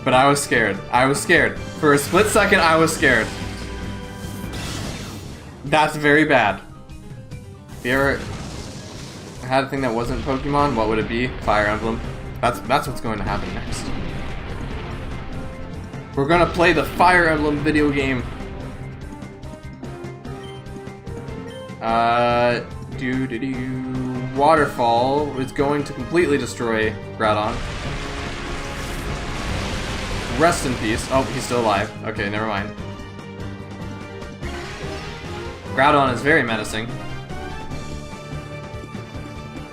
But I was scared. I was scared. For a split second, I was scared. That's very bad. If you ever had a thing that wasn't Pokemon, what would it be? Fire Emblem. That's what's going to happen next. We're gonna play the Fire Emblem video game. Waterfall is going to completely destroy Groudon. Rest in peace. Oh, he's still alive. Okay, never mind. Groudon is very menacing.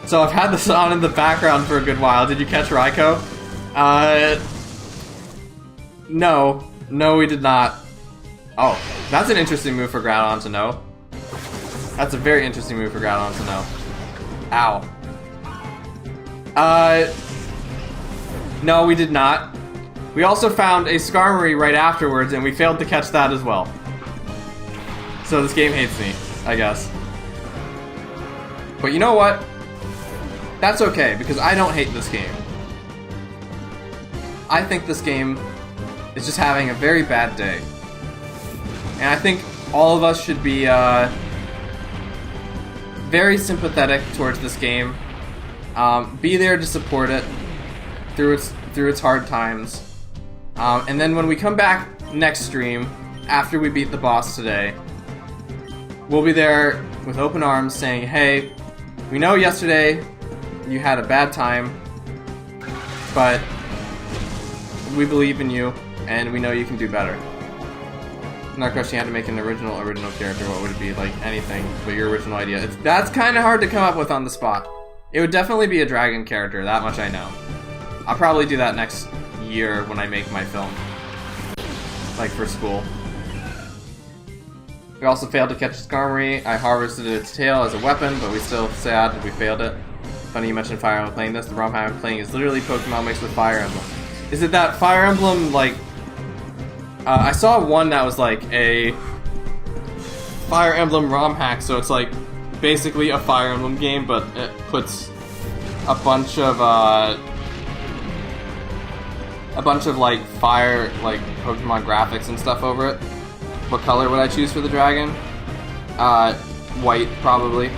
So I've had this on in the background for a good while. Did you catch Raikou? No. No, we did not. Oh, that's an interesting move for Groudon to know. That's a very interesting move for Groudon to know. Ow. No, we did not. We also found a Skarmory right afterwards, and we failed to catch that as well. So this game hates me, I guess. But you know what? That's okay, because I don't hate this game. I think this game is just having a very bad day. And I think all of us should be very sympathetic towards this game. Be there to support it through its hard times. And then when we come back next stream, after we beat the boss today, we'll be there with open arms saying, hey, we know yesterday you had a bad time, but we believe in you, and we know you can do better. Another question, you had to make an original character, what would it be? Like anything but your original idea. That's kind of hard to come up with on the spot. It would definitely be a dragon character, that much I know. I'll probably do that next year when I make my film. Like for school. We also failed to catch Skarmory. I harvested its tail as a weapon, but we still sad we failed it. Funny you mentioned Fire Emblem playing this. The ROM I'm playing is literally Pokemon mixed with Fire Emblem. Is it that Fire Emblem, like... I saw one that was like a Fire Emblem ROM hack, so it's like basically a Fire Emblem game, but it puts a bunch of like fire, like Pokemon graphics and stuff over it. What color would I choose for the dragon? White, probably.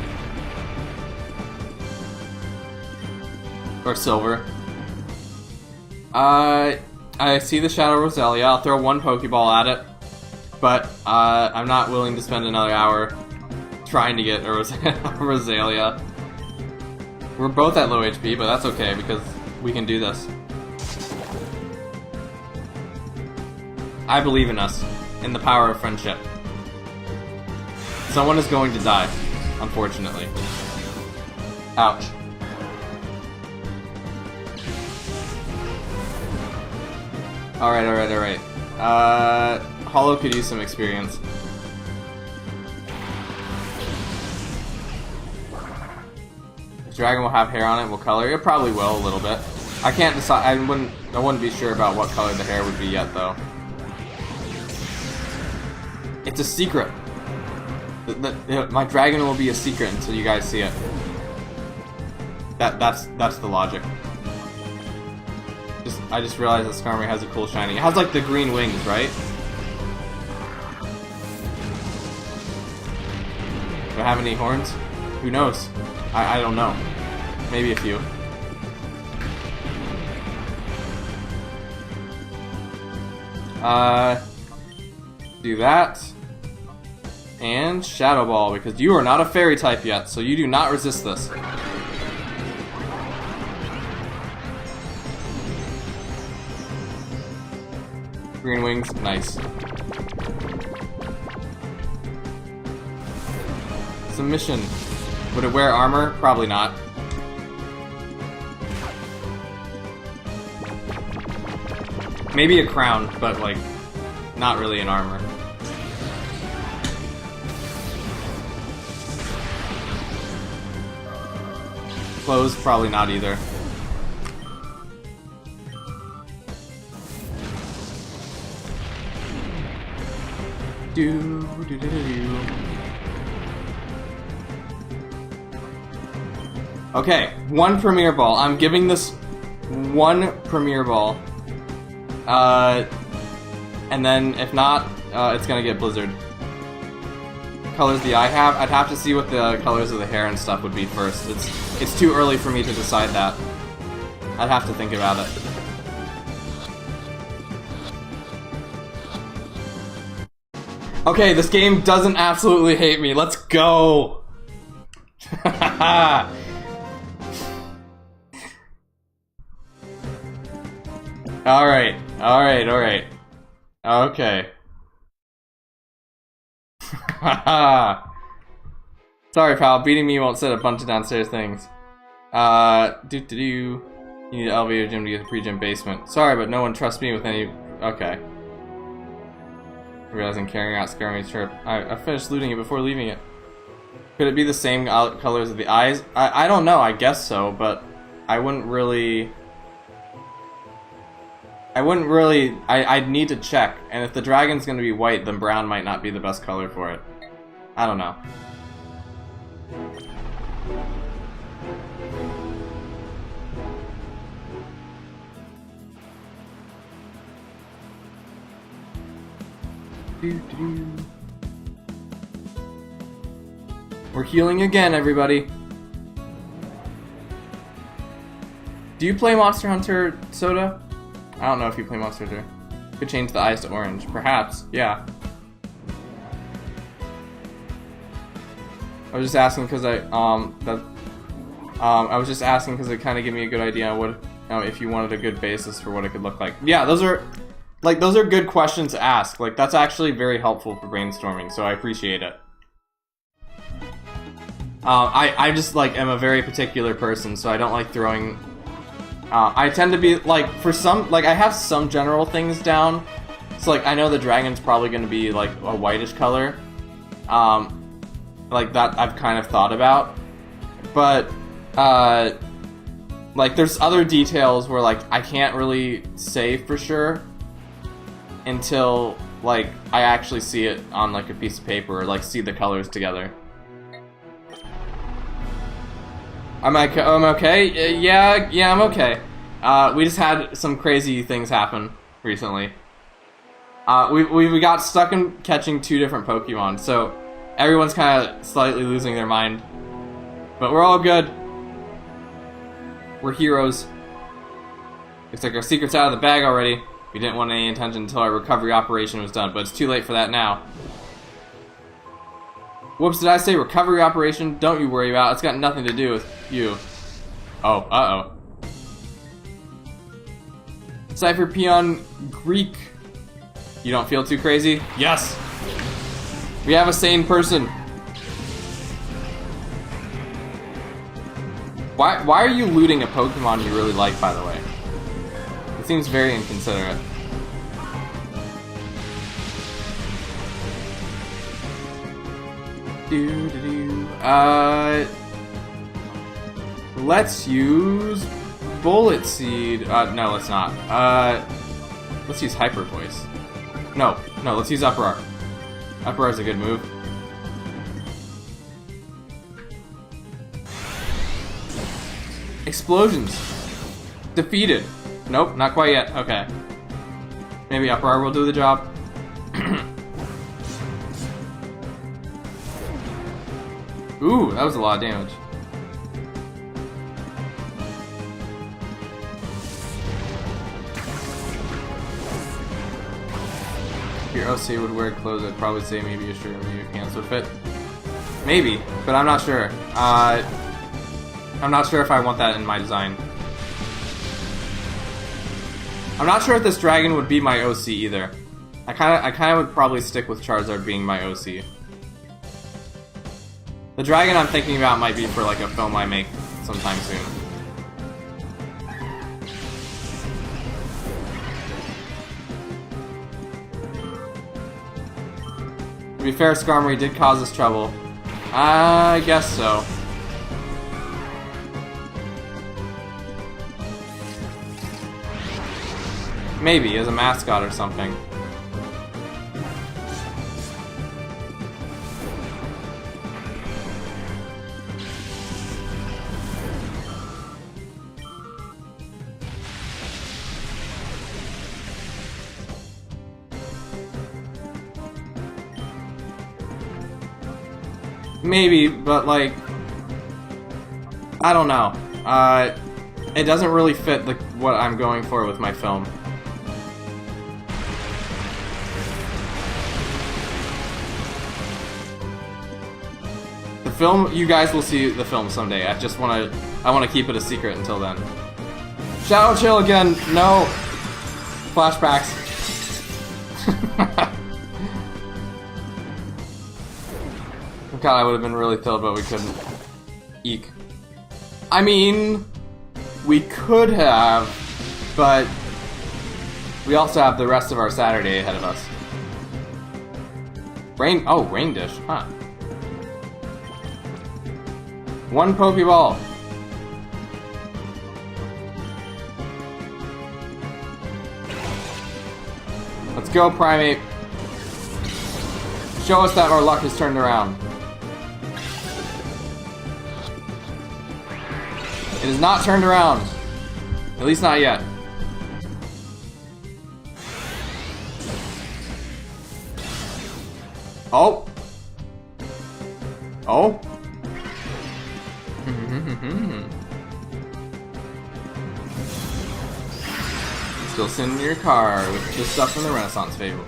Or silver. I see the Shadow Roselia. I'll throw one Pokeball at it. But, I'm not willing to spend another hour trying to get a Roselia. We're both at low HP, but that's okay, because we can do this. I believe in us. In the power of friendship. Someone is going to die, unfortunately. Ouch. Alright. Hollow could use some experience. If Dragon will have hair on it, will color? It probably will, a little bit. I can't decide, I wouldn't be sure about what color the hair would be yet, though. It's a secret. My dragon will be a secret until you guys see it. That's the logic. I just realized that Skarmory has a cool shiny. It has like the green wings, right? Do I have any horns? Who knows? I don't know. Maybe a few. Do that. And Shadow Ball, because you are not a fairy type yet, so you do not resist this. Green wings, nice. Submission. Would it wear armor? Probably not. Maybe a crown, but like, not really an armor. Clothes, probably not either. Okay, one Premier Ball. I'm giving this one Premier Ball. And then if not, it's gonna get Blizzard. Colors the eye have? I'd have to see what the colors of the hair and stuff would be first. It's too early for me to decide that. I'd have to think about it. Okay, this game doesn't absolutely hate me. Let's go! Alright. Okay. Sorry, pal. Beating me won't set a bunch of downstairs things. You need an elevator gym to get the pre-gym basement. Sorry, but no one trusts me with any... Okay. Realizing carrying out Scaramouche's trip. I finished looting it before leaving it. Could it be the same colors of the eyes? I don't know, I guess so, but I wouldn't really... I'd need to check, and if the dragon's gonna be white, then brown might not be the best color for it. I don't know. We're healing again, everybody. Do you play Monster Hunter, Soda? I don't know if you play Monster Hunter. Could change the eyes to orange. Perhaps, yeah. I was just asking because I was just asking because it kind of gave me a good idea on what, if you wanted a good basis for what it could look like. Yeah, those are good questions to ask. Like, that's actually very helpful for brainstorming, so I appreciate it. I just, like, am a very particular person, so I don't like throwing... I tend to be, like, for some... Like, I have some general things down. So, like, I know the dragon's probably going to be, like, a whitish color. Like, that I've kind of thought about. But, like, there's other details where, like, I can't really say for sure until, like, I actually see it on, like, a piece of paper or, like, see the colors together. I'm okay? Yeah, I'm okay. We just had some crazy things happen recently. We got stuck in catching 2 different Pokemon, so everyone's kind of slightly losing their mind. But we're all good. We're heroes. Looks like our secret's out of the bag already. We didn't want any attention until our recovery operation was done, but it's too late for that now. Whoops, did I say recovery operation? Don't you worry about it. It's got nothing to do with you. Oh, uh-oh. Cypher Peon Greek. You don't feel too crazy? Yes! We have a sane person. Why are you looting a Pokemon you really like, by the way? It seems very inconsiderate. Let's use Bullet Seed. No, let's not. Let's use Hyper Voice. No, let's use Upper Arc. Upper Arc is a good move. Explosions. Defeated. Nope, not quite yet. Okay. Maybe Upper Arc will do the job. Ooh, that was a lot of damage. Here, your OC would wear clothes, I'd probably say maybe a shirt or maybe pants would fit. Maybe, but I'm not sure. I'm not sure if I want that in my design. I'm not sure if this dragon would be my OC either. I kinda would probably stick with Charizard being my OC. The dragon I'm thinking about might be for like a film I make sometime soon. To be fair, Skarmory did cause us trouble. I guess so. Maybe, as a mascot or something. Maybe, but like, I don't know. It doesn't really fit what I'm going for with my film. The film, you guys will see the film someday. I want to keep it a secret until then. Shadow Chill again. No. Flashbacks. God, I would have been really thrilled, but we couldn't. Eek. I mean, we could have, but we also have the rest of our Saturday ahead of us. Rain Dish, huh? One Pokeball. Let's go, Primate. Show us that our luck has turned around. It is not turned around. At least not yet. Oh. Oh. Still sitting in your car with the stuff from the Renaissance Fable.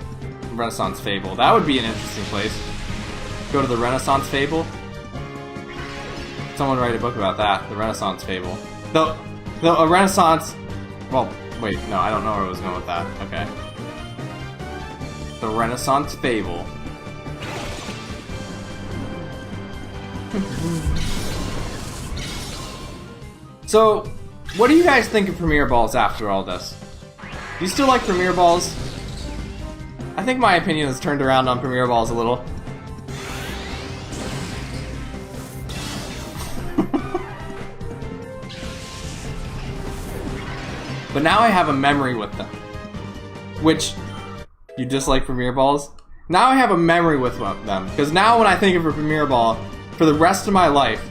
Renaissance Fable. That would be an interesting place. Go to the Renaissance Fable. Someone write a book about that. The Renaissance Fable. A Renaissance. Well, wait, no, I don't know where I was going with that. Okay. The Renaissance Fable. So, what do you guys think of Premier Balls after all this? Do you still like Premier Balls? I think my opinion has turned around on Premier Balls a little. But now I have a memory with them. Which, you dislike Premier Balls? Now I have a memory with them. Because now when I think of a Premier Ball, for the rest of my life,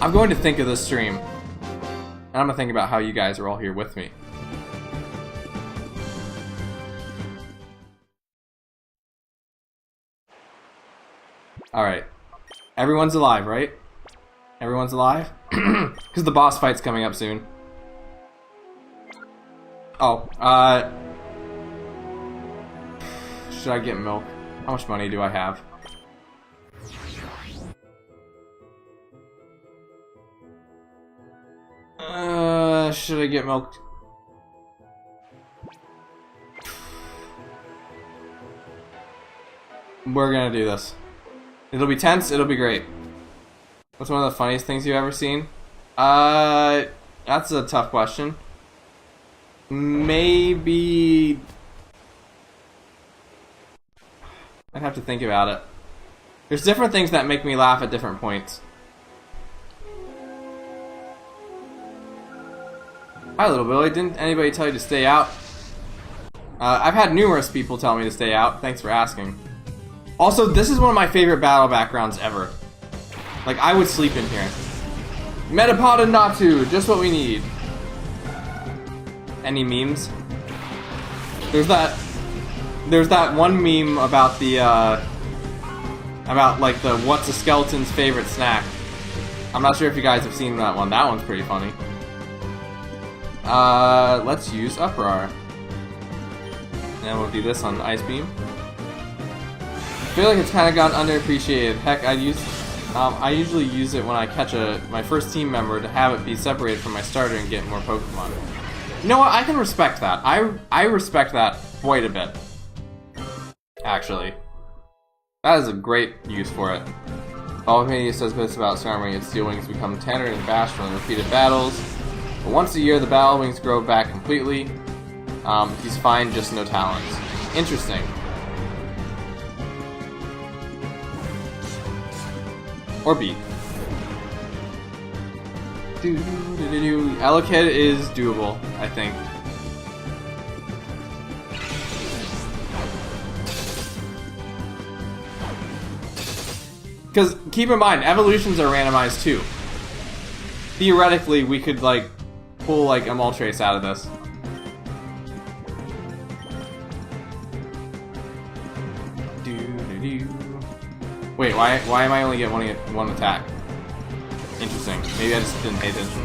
I'm going to think of this stream. And I'm going to think about how you guys are all here with me. Alright. Everyone's alive, right? Everyone's alive? Because the boss fight's coming up soon. Oh, should I get milk? How much money do I have? Should I get milk? We're gonna do this. It'll be tense, it'll be great. What's one of the funniest things you've ever seen? That's a tough question. Maybe... I'd have to think about it. There's different things that make me laugh at different points. Hi, little Billy. Didn't anybody tell you to stay out? I've had numerous people tell me to stay out. Thanks for asking. Also, this is one of my favorite battle backgrounds ever. Like, I would sleep in here. Metapod and Natu, just what we need. Any memes? There's that one meme about the about like the what's a skeleton's favorite snack. I'm not sure if you guys have seen that one. That one's pretty funny. Let's use Uproar. And we'll do this on Ice Beam. feel like it's kind of gone underappreciated. Heck, I usually use it when I catch my first team member to have it be separated from my starter and get more Pokemon. You know what? I can respect that. I respect that quite a bit. Actually. That is a great use for it. All Canadian says this about Skarmory, its steel wings become tenured and bashed from repeated battles. But once a year, the battle wings grow back completely. He's fine, just no talents. Interesting. Or B. Allocated is doable, I think. Because, keep in mind, evolutions are randomized too. Theoretically, we could, like, pull, like, a Moltres out of this. Wait, why am I only getting one attack? Interesting. Maybe I just didn't pay attention.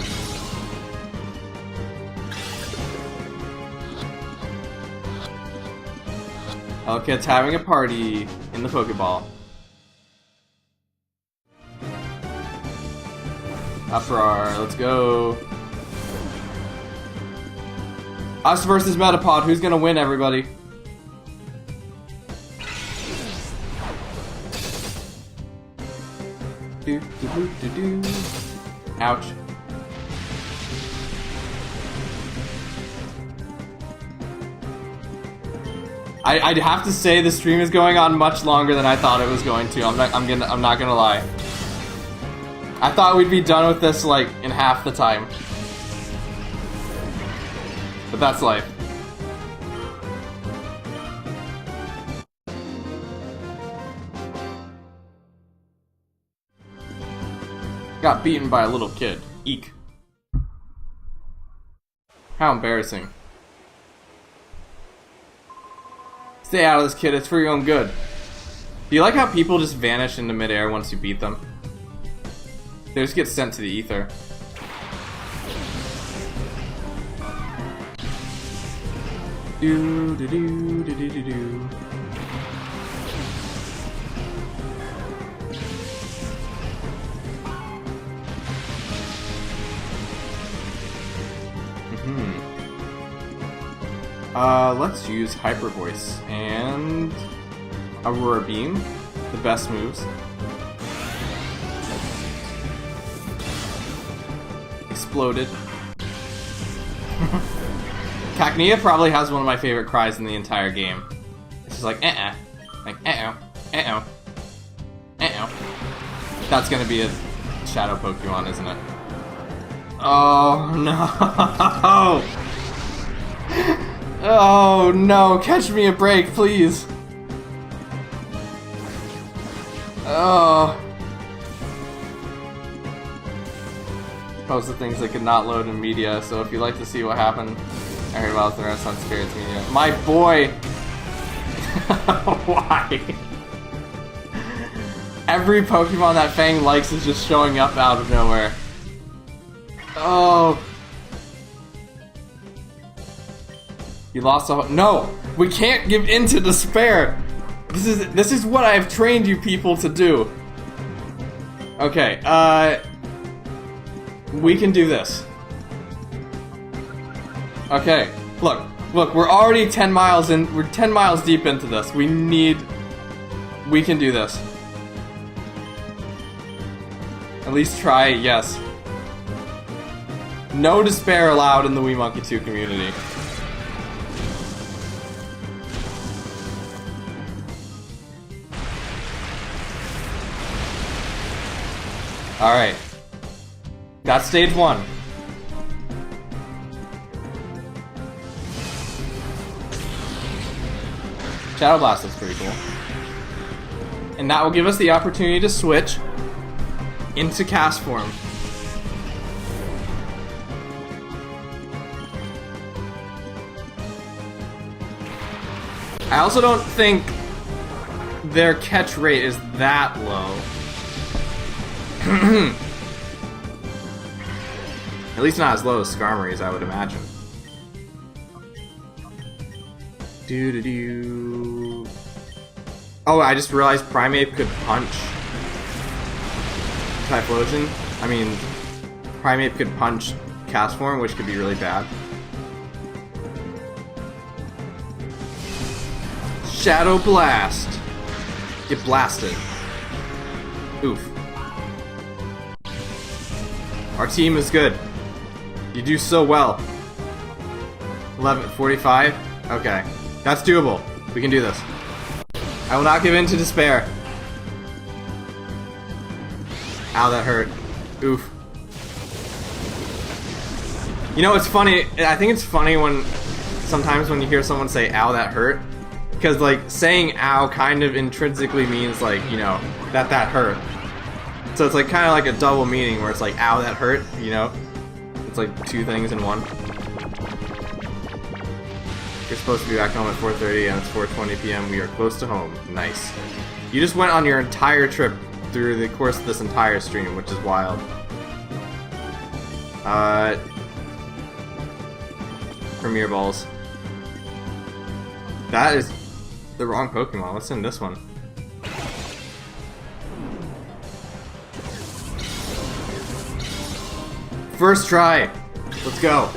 Hellcat's having a party in the Pokeball. Uproar, let's go. Us versus Metapod, who's gonna win, everybody? Ouch. I'd have to say the stream is going on much longer than I thought it was going to. I'm not gonna lie. I thought we'd be done with this like in half the time. But that's life. Got beaten by a little kid. Eek. How embarrassing. Stay out of this, kid. It's for your own good. Do you like how people just vanish into midair once you beat them? They just get sent to the ether. Do do do do do do do. Let's use Hyper Voice and Aurora Beam, the best moves. Exploded. Cacnea probably has one of my favorite cries in the entire game. It's just like, like, That's gonna be a shadow Pokemon, isn't it? Oh, no! Oh, no, catch me a break, please! Oh. Most of the things that could not load in media, so if you'd like to see what happened, I heard about the rest on Spirits Media. My boy! Why? Every Pokemon that Fang likes is just showing up out of nowhere. Oh. You lost a No! We can't give in to despair! This is what I've trained you people to do. Okay, we can do this. Okay, look, we're already 10 miles in, we're 10 miles deep into this. We can do this. At least try it, yes. No despair allowed in the WeeMonkey 2 community. Alright. That's stage 1. Shadow Blast is pretty cool. And that will give us the opportunity to switch into cast form. I also don't think their catch rate is that low. At least not as low as Skarmory's, I would imagine. Oh, I just realized Primeape could punch Typhlosion. I mean, Primeape could punch Castform, which could be really bad. Shadow Blast! Get blasted. Oof. Our team is good. You do so well. 11:45? Okay. That's doable. We can do this. I will not give in to despair. Ow, that hurt. Oof. You know, it's funny. I think it's funny when sometimes when you hear someone say, ow, that hurt. Because, like, saying ow kind of intrinsically means, like, you know, that hurt. So it's, like, kind of like a double meaning where it's like, ow, that hurt, you know? It's like two things in one. You're supposed to be back home at 4:30 and it's 4:20 p.m. We are close to home. Nice. You just went on your entire trip through the course of this entire stream, which is wild. Premier Balls. That is the wrong Pokemon. What's in this one? First try. Let's go.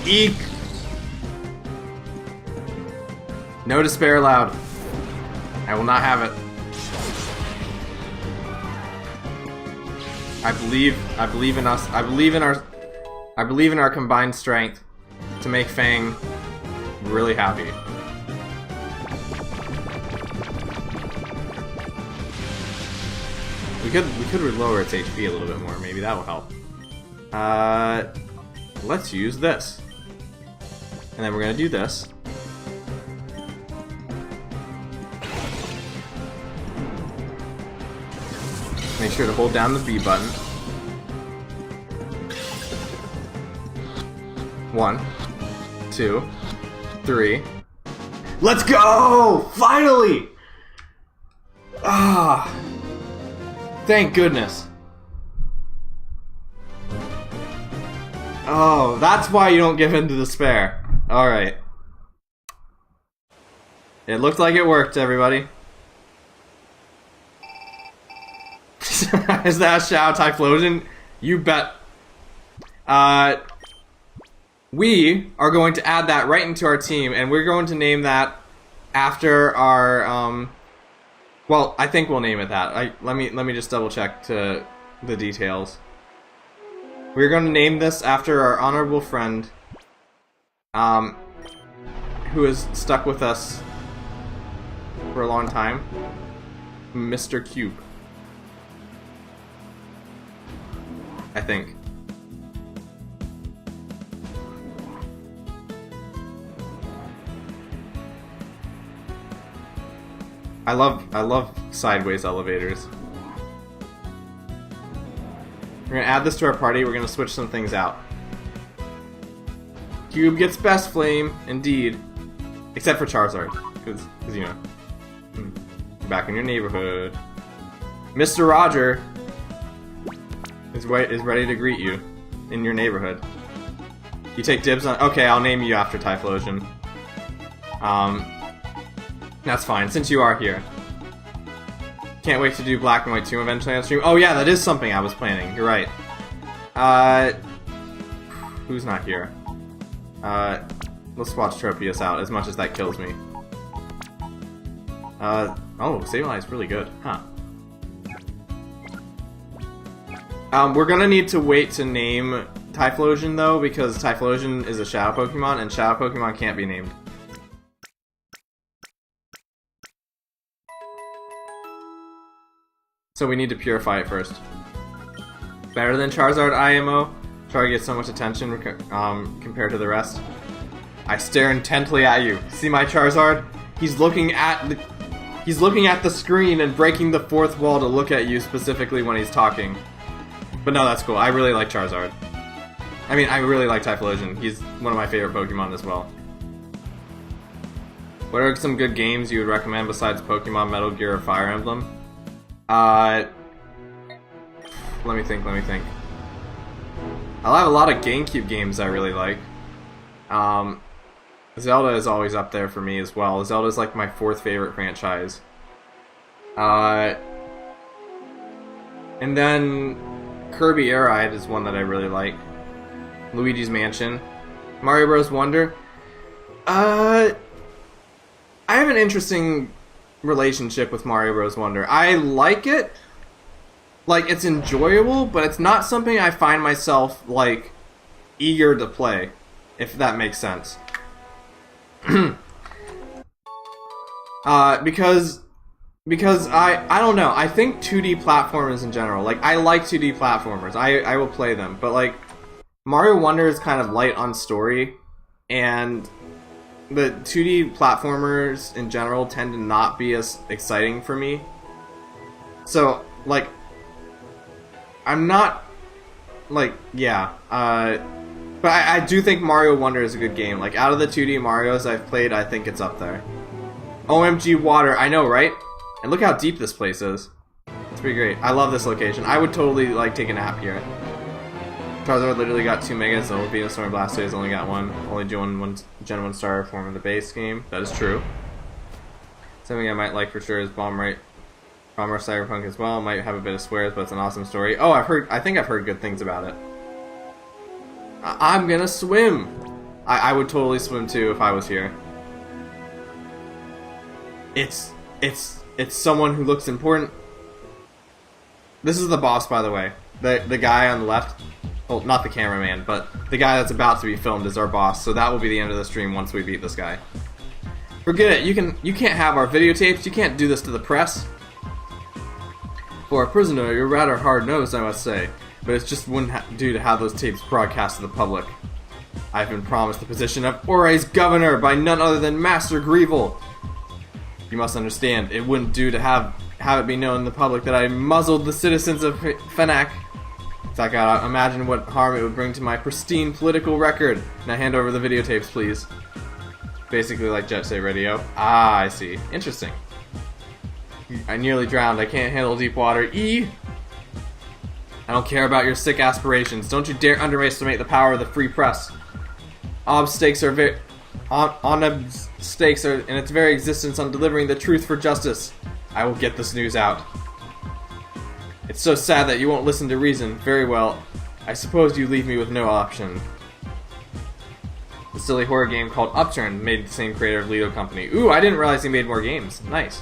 Eek. No despair allowed. I will not have it. I believe in us. I believe in our combined strength to make Fang really happy. We could lower its HP a little bit more. Maybe that will help. Let's use this. And then we're gonna do this. Make sure to hold down the B button. 1, 2, 3. Let's go! Finally! Ah! Thank goodness. Oh, that's why you don't give in to despair. Alright. It looked like it worked, everybody. Is that a Shadow Typhlosion? You bet. We are going to add that right into our team, and we're going to name that after our, well, I think we'll name it that. Let me just double check to the details. We're going to name this after our honorable friend, who has stuck with us for a long time, Mr. Cube. I think. I love sideways elevators. We're gonna add this to our party. We're gonna switch some things out. Cube gets best flame, indeed, except for Charizard, because you know, back in your neighborhood. Mr. Roger is ready to greet you in your neighborhood. You take dibs on. Okay, I'll name you after Typhlosion. That's fine, since you are here. Can't wait to do Black and White 2 eventually on stream. Oh yeah, that is something I was planning. You're right. Who's not here? Let's watch Tropius out, as much as that kills me. Oh, Sableye is really good. Huh. We're gonna need to wait to name Typhlosion, though, because Typhlosion is a Shadow Pokemon, and Shadow Pokemon can't be named. So we need to purify it first. Better than Charizard IMO. Charizard gets so much attention compared to the rest. I stare intently at you. See my Charizard? He's looking at the screen and breaking the fourth wall to look at you specifically when he's talking. But no, that's cool. I really like Charizard. I mean, I really like Typhlosion. He's one of my favorite Pokemon as well. What are some good games you would recommend besides Pokemon, Metal Gear, or Fire Emblem? Let me think. I'll have a lot of GameCube games I really like. Zelda is always up there for me as well. Zelda's like my 4th favorite franchise. And then Kirby Air Ride is one that I really like. Luigi's Mansion. Mario Bros. Wonder. I have an interesting relationship with Mario Bros. Wonder. I like it. Like, it's enjoyable, but it's not something I find myself, like, eager to play. If that makes sense. Because I don't know, I think 2D platformers in general, like, I like 2D platformers, I will play them, but like, Mario Wonder is kind of light on story, and the 2D platformers in general tend to not be as exciting for me. So, like, I'm not, like, yeah, but I do think Mario Wonder is a good game. Like, out of the 2D Marios I've played, I think it's up there. OMG Water, I know, right? And look how deep this place is. It's pretty great. I love this location. I would totally, like, take a nap here. Charizard literally got 2 megas, and Venusaur and Blastoise only got 1. Only doing one Gen 1 star form in the base game. That is true. Something I might like for sure is Bomber Cyberpunk as well. Might have a bit of swears, but it's an awesome story. Oh, I think I've heard good things about it. I'm gonna swim! I would totally swim too if I was here. It's someone who looks important. This is the boss, by the way. The guy on the left. Well, not the cameraman, but the guy that's about to be filmed is our boss, so that will be the end of the stream once we beat this guy. Forget it, you can't have our videotapes, you can't do this to the press. For a prisoner, you're rather hard-nosed, I must say. But it just wouldn't do to have those tapes broadcast to the public. I've been promised the position of Oray's governor by none other than Master Greevil. You must understand, it wouldn't do to have it be known in the public that I muzzled the citizens of Fenak. So I gotta imagine what harm it would bring to my pristine political record. Now hand over the videotapes, please. Basically like Jet Set Radio. Ah, I see. Interesting. I nearly drowned. I can't handle deep water. I don't care about your sick aspirations. Don't you dare underestimate the power of the free press. Stakes are stakes are in its very existence on delivering the truth for justice. I will get this news out. It's so sad that you won't listen to reason. Very well. I suppose you leave me with no option. The silly horror game called Upturn made the same creator of Lido Company. Ooh, I didn't realize he made more games. Nice.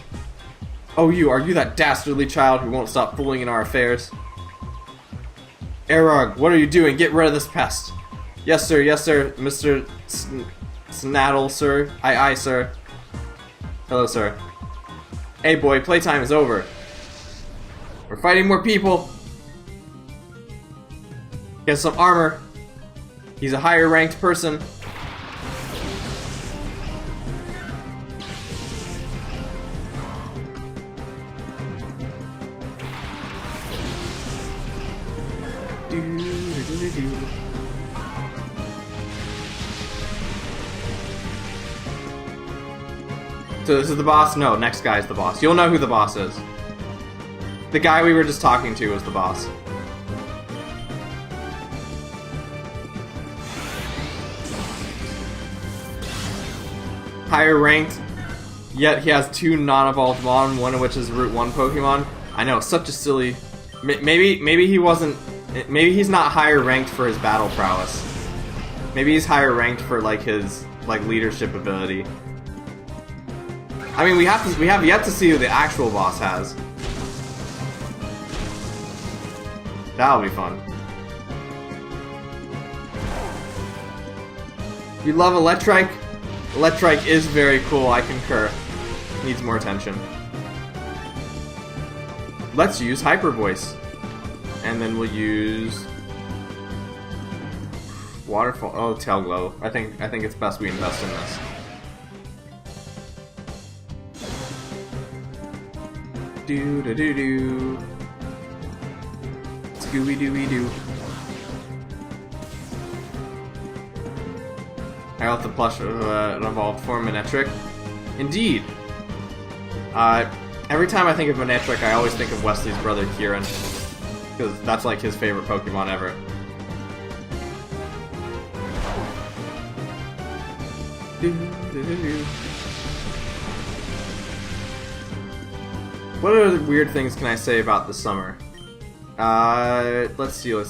Oh, are you that dastardly child who won't stop fooling in our affairs? Arog, what are you doing? Get rid of this pest. Yes, sir, Mr. Snaddle, sir. Aye, sir. Hello, sir. Hey, boy, playtime is over. We're fighting more people. He has some armor. He's a higher ranked person. So this is the boss? No, next guy's the boss. You'll know who the boss is. The guy we were just talking to was the boss. Higher ranked, yet he has 2 non-evolved Mon, one of which is Route 1 Pokemon. I know, such a silly... Maybe he wasn't... Maybe he's not higher ranked for his battle prowess. Maybe he's higher ranked for, like, his, like, leadership ability. I mean, we have yet to see who the actual boss has. That'll be fun. You love Electrike? Electrike is very cool, I concur. Needs more attention. Let's use Hyper Voice. And then we'll use Waterfall. Oh, Tail Glow. I think it's best we invest in this. Do do do do. Scooby Dooby Doo. I got the plush of an evolved form, Manectric. Indeed. Every time I think of Manectric, I always think of Wesley's brother Kieran, because that's like his favorite Pokemon ever. What other weird things can I say about the summer? Let's see. Or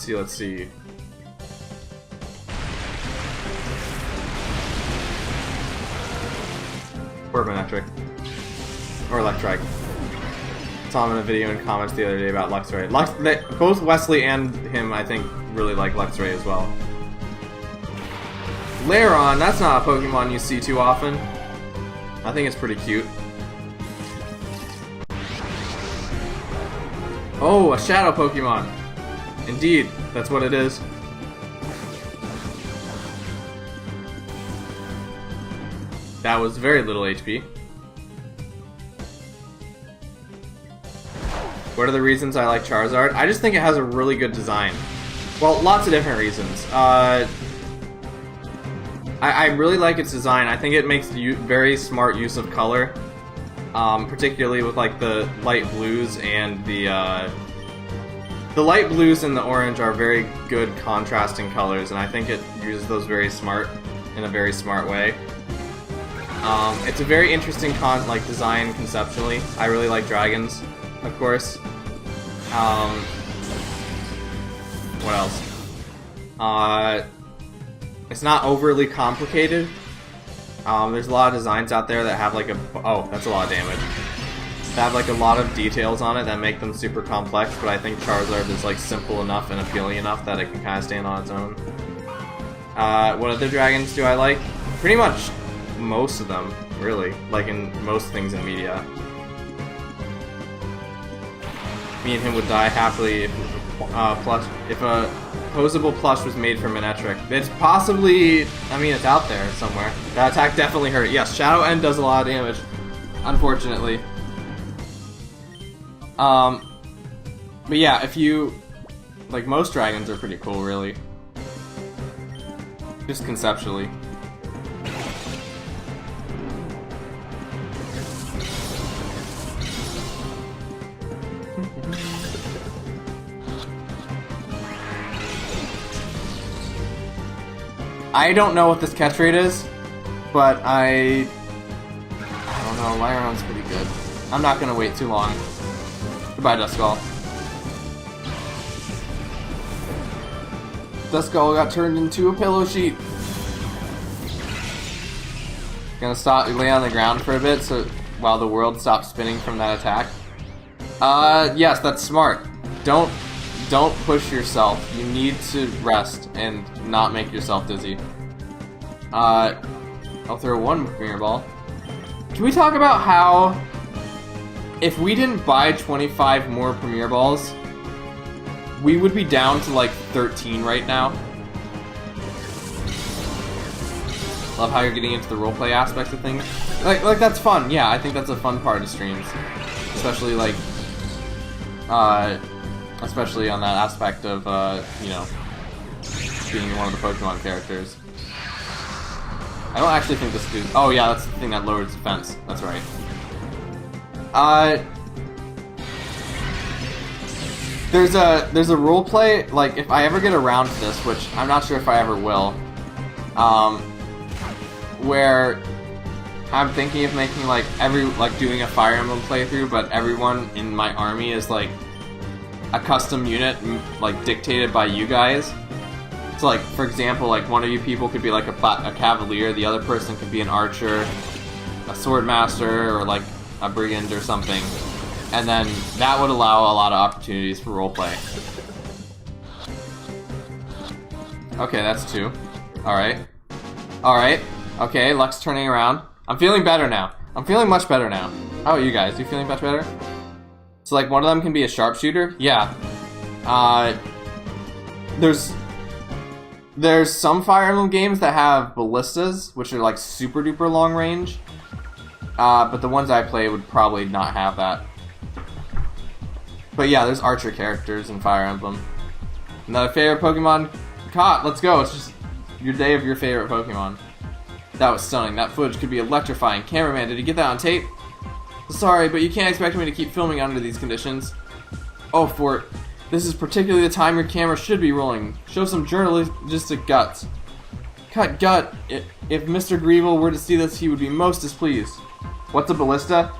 Manectric. Or Electrike. Saw him in a video in comments the other day about Luxray. Both Wesley and him, I think, really like Luxray as well. Lairon, that's not a Pokemon you see too often. I think it's pretty cute. Oh, a Shadow Pokemon. Indeed, that's what it is. That was very little HP. What are the reasons I like Charizard? I just think it has a really good design. Well, lots of different reasons. I really like its design. I think it makes very smart use of color. Particularly with like the light blues and the light blues and the orange are very good contrasting colors, and I think it uses those in a very smart way. It's a very interesting design conceptually. I really like dragons, of course. What else? It's not overly complicated. There's a lot of designs out there that have like oh, that's a lot of damage. That have like a lot of details on it that make them super complex, but I think Charizard is like simple enough and appealing enough that it can kind of stand on its own. What other dragons do I like? Pretty much most of them, really. Like in most things in media. Me and him would die happily if a posable plush was made for Manectric. It's possibly, I mean, it's out there somewhere. That attack definitely hurt. Yes, Shadow End does a lot of damage, unfortunately. But yeah, if you, like, most dragons are pretty cool, really. Just conceptually. I don't know what this catch rate is, but I don't know, Lairon's pretty good. I'm not gonna wait too long. Goodbye, Duskull. Duskull got turned into a pillow sheet. Gonna lay on the ground for a bit so while the world stops spinning from that attack. Yes, that's smart. Don't push yourself. You need to rest and not make yourself dizzy. I'll throw one Premier Ball. Can we talk about how if we didn't buy 25 more Premier Balls, we would be down to like 13 right now? Love how you're getting into the roleplay aspects of things. Like that's fun. Yeah, I think that's a fun part of streams, especially like especially on that aspect of, you know, being one of the Pokemon characters. I don't actually think this dude... Oh yeah, that's the thing that lowers defense. That's right. There's a roleplay, like, if I ever get around to this, which I'm not sure if I ever will, where I'm thinking of making, like, doing a Fire Emblem playthrough, but everyone in my army is, like, a custom unit, like, dictated by you guys. So, like, for example, like, one of you people could be, like, a Cavalier, the other person could be an Archer, a Swordmaster, or, like, a Brigand or something. And then that would allow a lot of opportunities for roleplay. Okay, that's 2. Alright. Alright. Okay, luck's turning around. I'm feeling better now. I'm feeling much better now. How about you guys? You feeling much better? So, like, one of them can be a sharpshooter? Yeah. There's some Fire Emblem games that have ballistas, which are, like, super duper long range. But the ones I play would probably not have that. But yeah, there's Archer characters in Fire Emblem. Another favorite Pokemon caught. Let's go. It's just your day of your favorite Pokemon. That was stunning. That footage could be electrifying. Cameraman, did you get that on tape? Sorry, but you can't expect me to keep filming under these conditions. Oh, Fort. This is particularly the time your camera should be rolling. Show some journalistic guts. Cut gut. If Mr. Greevil were to see this, he would be most displeased. What's a ballista?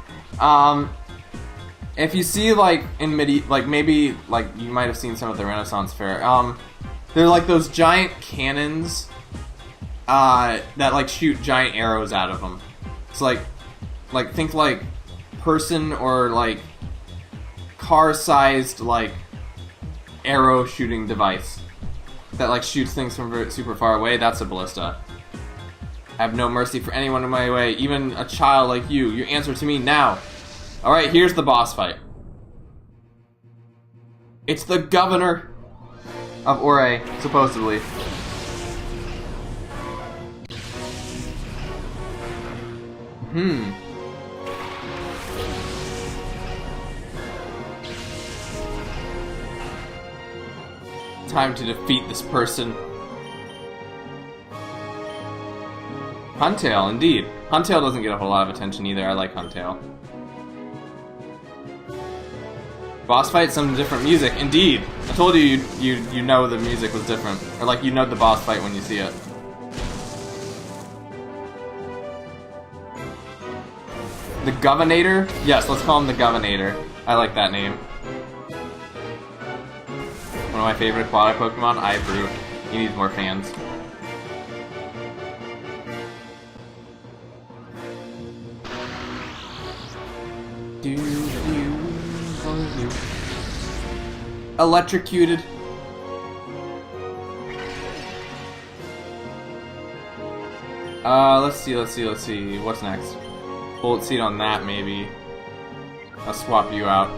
If you see like in maybe like you might have seen some at the Renaissance Fair. They're like those giant cannons that like shoot giant arrows out of them. It's like think like person or like car-sized like arrow shooting device that like shoots things from super far away. That's a ballista. I have no mercy for anyone in my way, even a child like you. Your answer to me now. Alright, here's the boss fight. It's the governor of Ore, supposedly. Time to defeat this person. Huntail, indeed. Huntail doesn't get a whole lot of attention either. I like Huntail. Boss fight, some different music. Indeed. I told you you know the music was different. Or like you know the boss fight when you see it. The Governator? Yes, let's call him the Governator. I like that name. One of my favorite aquatic Pokemon. I approve. He needs more fans. Electrocuted. Let's see. What's next? Bullet seed on that, maybe. I'll swap you out.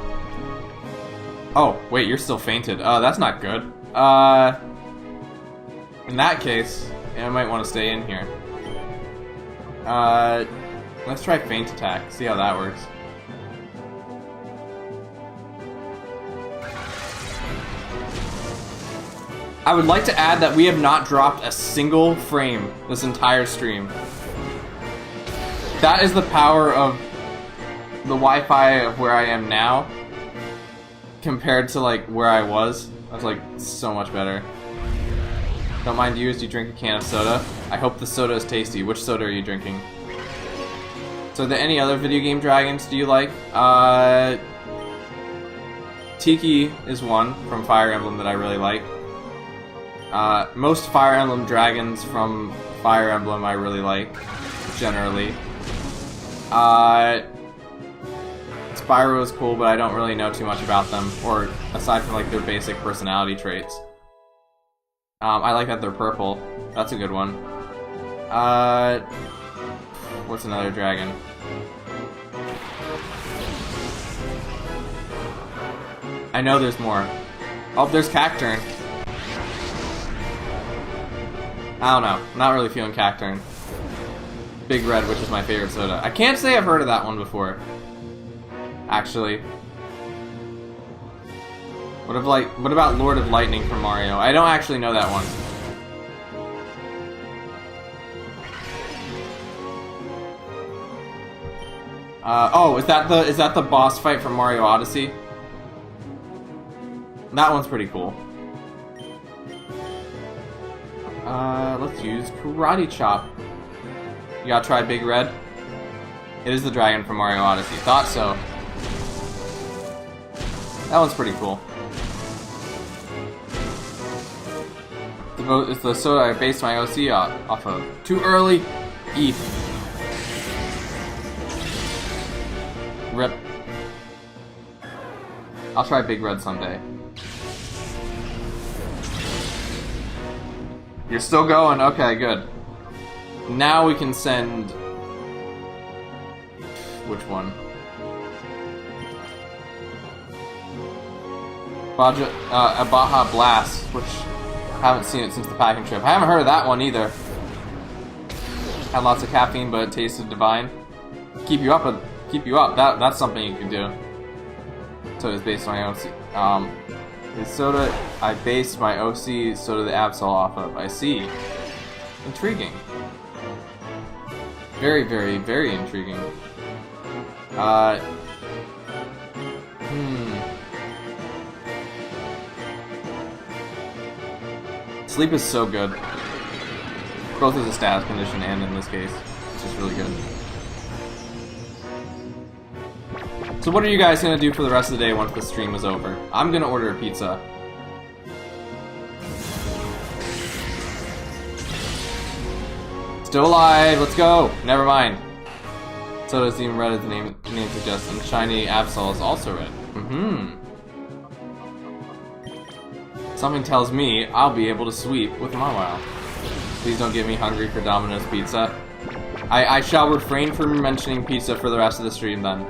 Oh, wait, you're still fainted. That's not good. In that case, I might want to stay in here. Let's try Feint Attack, see how that works. I would like to add that we have not dropped a single frame this entire stream. That is the power of the Wi-Fi of where I am now compared to like where I was. That's like so much better. Don't mind you as you drink a can of soda. I hope the soda is tasty. Which soda are you drinking? So, are there any other video game dragons do you like? Tiki is one from Fire Emblem that I really like. Most Fire Emblem dragons from Fire Emblem I really like, generally. Spyro is cool, but I don't really know too much about them, or aside from like their basic personality traits. I like that they're purple. That's a good one. What's another dragon? I know there's more. Oh, there's Cacturn. I don't know. I'm not really feeling Cacturn. Big Red, which is my favorite soda. I can't say I've heard of that one before. Actually. What about Lord of Lightning from Mario? I don't actually know that one. Oh, is that the boss fight from Mario Odyssey? That one's pretty cool. Let's use Karate Chop. You gotta try Big Red. It is the dragon from Mario Odyssey. Thought so. That one's pretty cool. It's the soda I based my OC off of. Too early? Eat. Rip. I'll try Big Red someday. You're still going? Okay, good. Now we can send... Which one? A Baja Blast, which I haven't seen it since the packing trip. I haven't heard of that one either. Had lots of caffeine, but it tasted divine. Keep you up. That's something you can do. So it's based on my OC. The soda I based my OC soda the Absol off of. I see. Intriguing. Very, very, very intriguing. Sleep is so good. Both as a status condition and in this case. It's just really good. So what are you guys gonna do for the rest of the day once the stream is over? I'm gonna order a pizza. Still alive, let's go! Never mind. So does even red as the name suggests, and shiny Absol is also red. Something tells me I'll be able to sweep with Mawile. Please don't get me hungry for Domino's pizza. I shall refrain from mentioning pizza for the rest of the stream then.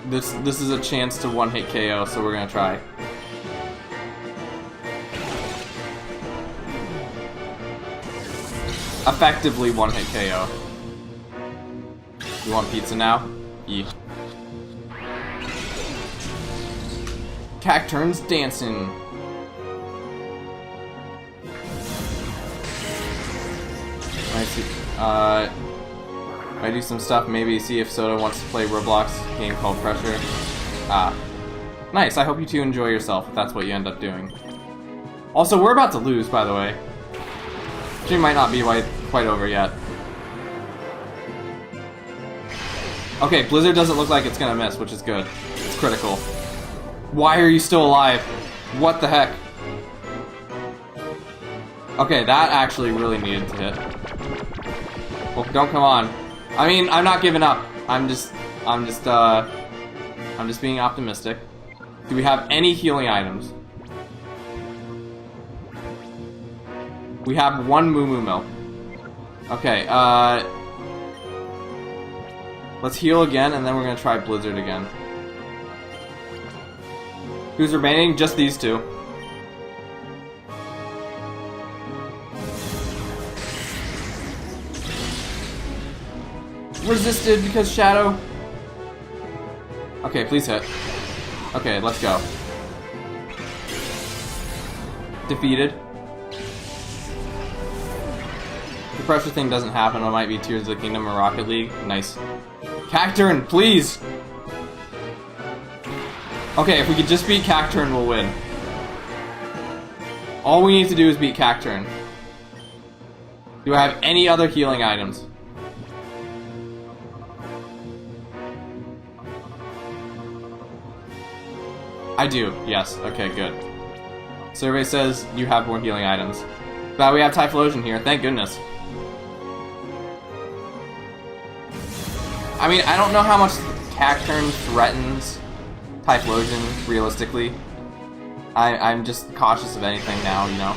This is a chance to one-hit KO, so we're gonna try. Effectively one-hit KO. You want pizza now? Yeah. Cacturn's dancing. I do some stuff, maybe see if Soda wants to play Roblox game called Pressure. Ah. Nice, I hope you two enjoy yourself if that's what you end up doing. Also, we're about to lose, by the way. Stream might not be quite over yet. Okay, Blizzard doesn't look like it's gonna miss, which is good. It's critical. Why are you still alive? What the heck? Okay, that actually really needed to hit. Well, don't come on. I mean, I'm not giving up. I'm just being optimistic. Do we have any healing items? We have one Moo Moo Milk. Okay, let's heal again, and then we're gonna try Blizzard again. Who's remaining? Just these two. Resisted because Shadow. Okay, please hit. Okay, let's go. Defeated. If the pressure thing doesn't happen, it might be Tears of the Kingdom or Rocket League. Nice. Cacturn, please! Okay, if we could just beat Cacturn, we'll win. All we need to do is beat Cacturn. Do I have any other healing items? I do, yes. Okay, good. Survey says you have more healing items. But we have Typhlosion here, thank goodness. I mean, I don't know how much Cacturn threatens Typhlosion, realistically. I'm just cautious of anything now, you know?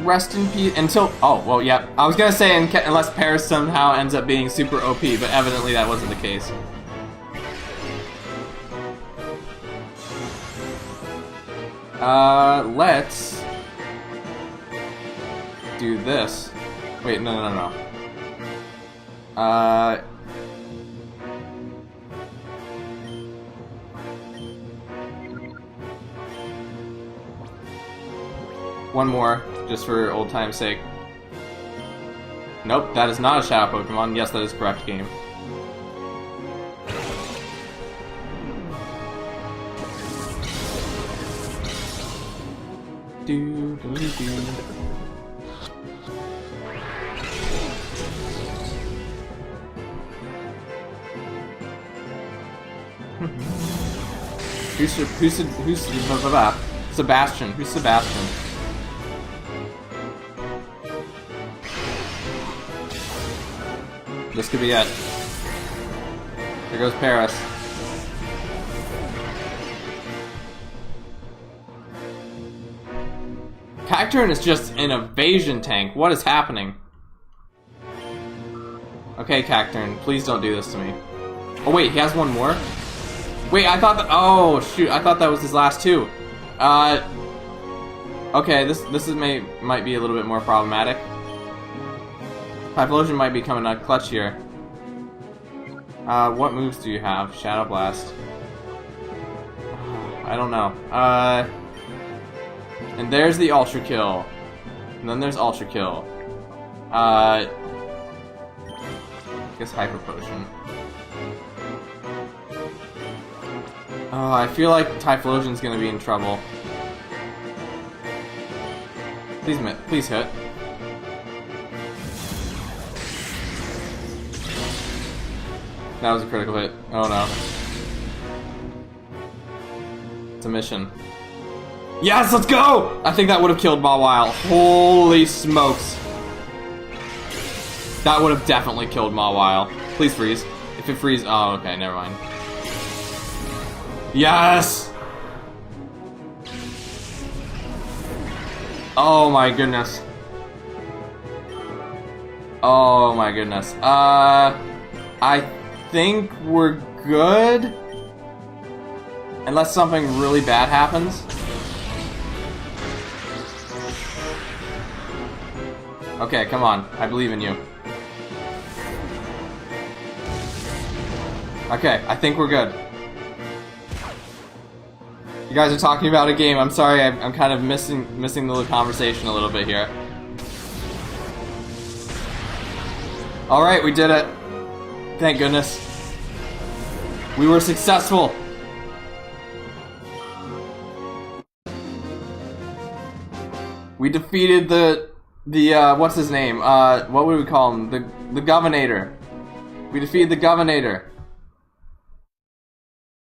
Rest in peace until... Oh, well, yeah. I was gonna say unless Paris somehow ends up being super OP, but evidently that wasn't the case. Let's do this. Wait, no. One more, just for old time's sake. Nope, that is not a Shadow Pokemon. Yes, that is correct, game. Who's Sebastian? Who's Sebastian? This could be it. There goes Paris. Cacturn is just an evasion tank. What is happening? Okay, Cacturn, please don't do this to me. Oh wait, he has one more? Wait, I thought that... Oh, shoot, I thought that was his last two. Okay, this might be a little bit more problematic. Typhlosion might be coming out clutch here. What moves do you have? Shadow Blast. I don't know. And there's the Ultra Kill. And then there's Ultra Kill. I guess Hyper Potion. Oh, I feel like Typhlosion's gonna be in trouble. Please hit. That was a critical hit. Oh no. It's a mission. Yes, let's go! I think that would have killed Mawile. Holy smokes. That would have definitely killed Mawile. Please freeze. If it freezes... Oh, okay, never mind. Yes! Oh my goodness. Oh my goodness. I think we're good. Unless something really bad happens. Okay, come on. I believe in you. Okay, I think we're good. You guys are talking about a game. I'm sorry, I'm kind of missing the conversation a little bit here. Alright, we did it. Thank goodness. We were successful. We defeated the what's his name? What would we call him? The Governator. We defeated the Governator.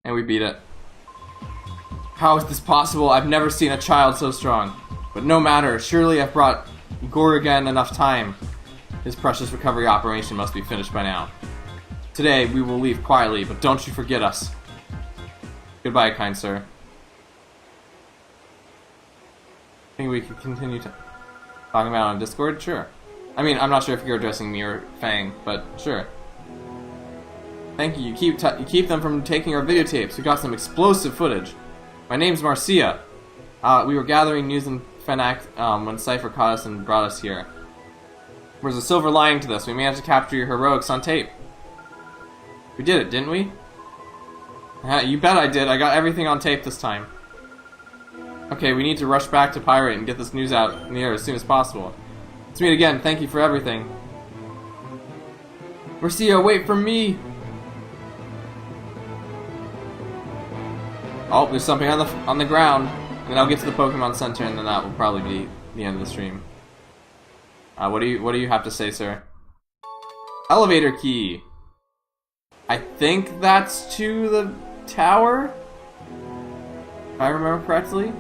And we beat it. How is this possible? I've never seen a child so strong. But no matter, surely I've brought Gorgon enough time. His precious recovery operation must be finished by now. Today, we will leave quietly, but don't you forget us. Goodbye, kind sir. Think we could continue talking about it on Discord? Sure. I mean, I'm not sure if you're addressing me or Fang, but sure. Thank you. You keep them from taking our videotapes. We got some explosive footage. My name's Marcia. We were gathering news in Fenac when Cypher caught us and brought us here. There's a silver lining to this. We managed to capture your heroics on tape. We did it, didn't we? You bet I did. I got everything on tape this time. Okay, we need to rush back to Pirate and get this news out in the air as soon as possible. Let's meet again. Thank you for everything. Marcia, wait for me! Oh, there's something on the ground. And then I'll get to the Pokemon Center, and then that will probably be the end of the stream. What do you have to say, sir? Elevator key. I think that's to the tower, if I remember correctly.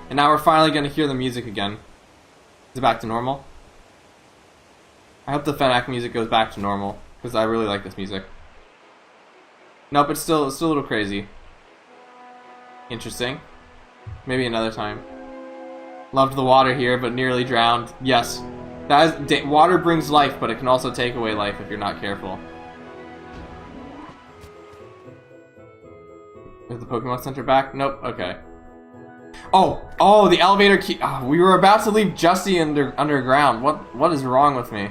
And now we're finally going to hear the music again. Is it back to normal? I hope the Fenac music goes back to normal, because I really like this music. Nope, it's still a little crazy. Interesting. Maybe another time. Loved the water here, but nearly drowned. Yes. Water brings life, but it can also take away life if you're not careful. Is the Pokemon Center back? Nope. Okay. Oh, the elevator key. Oh, we were about to leave Justy underground. What is wrong with me?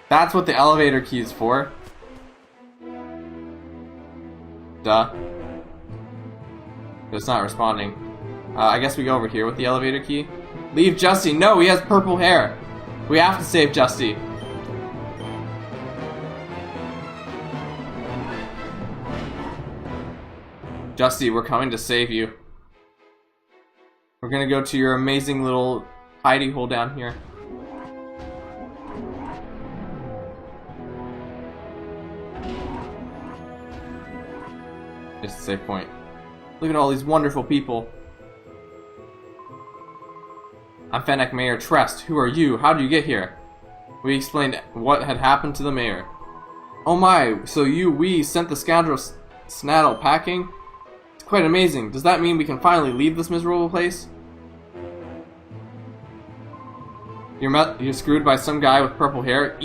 That's what the elevator key is for. Duh. But it's not responding. I guess we go over here with the elevator key. Leave Justy. No, he has purple hair. We have to save Justy. Justy, we're coming to save you. We're gonna go to your amazing little hidey hole down here. Just a safe point. Look at all these wonderful people. I'm Fennec Mayor Trest. Who are you? How did you get here? We explained what had happened to the mayor. Oh my, so we sent the scoundrel Snaddle packing? It's quite amazing. Does that mean we can finally leave this miserable place? You're screwed by some guy with purple hair?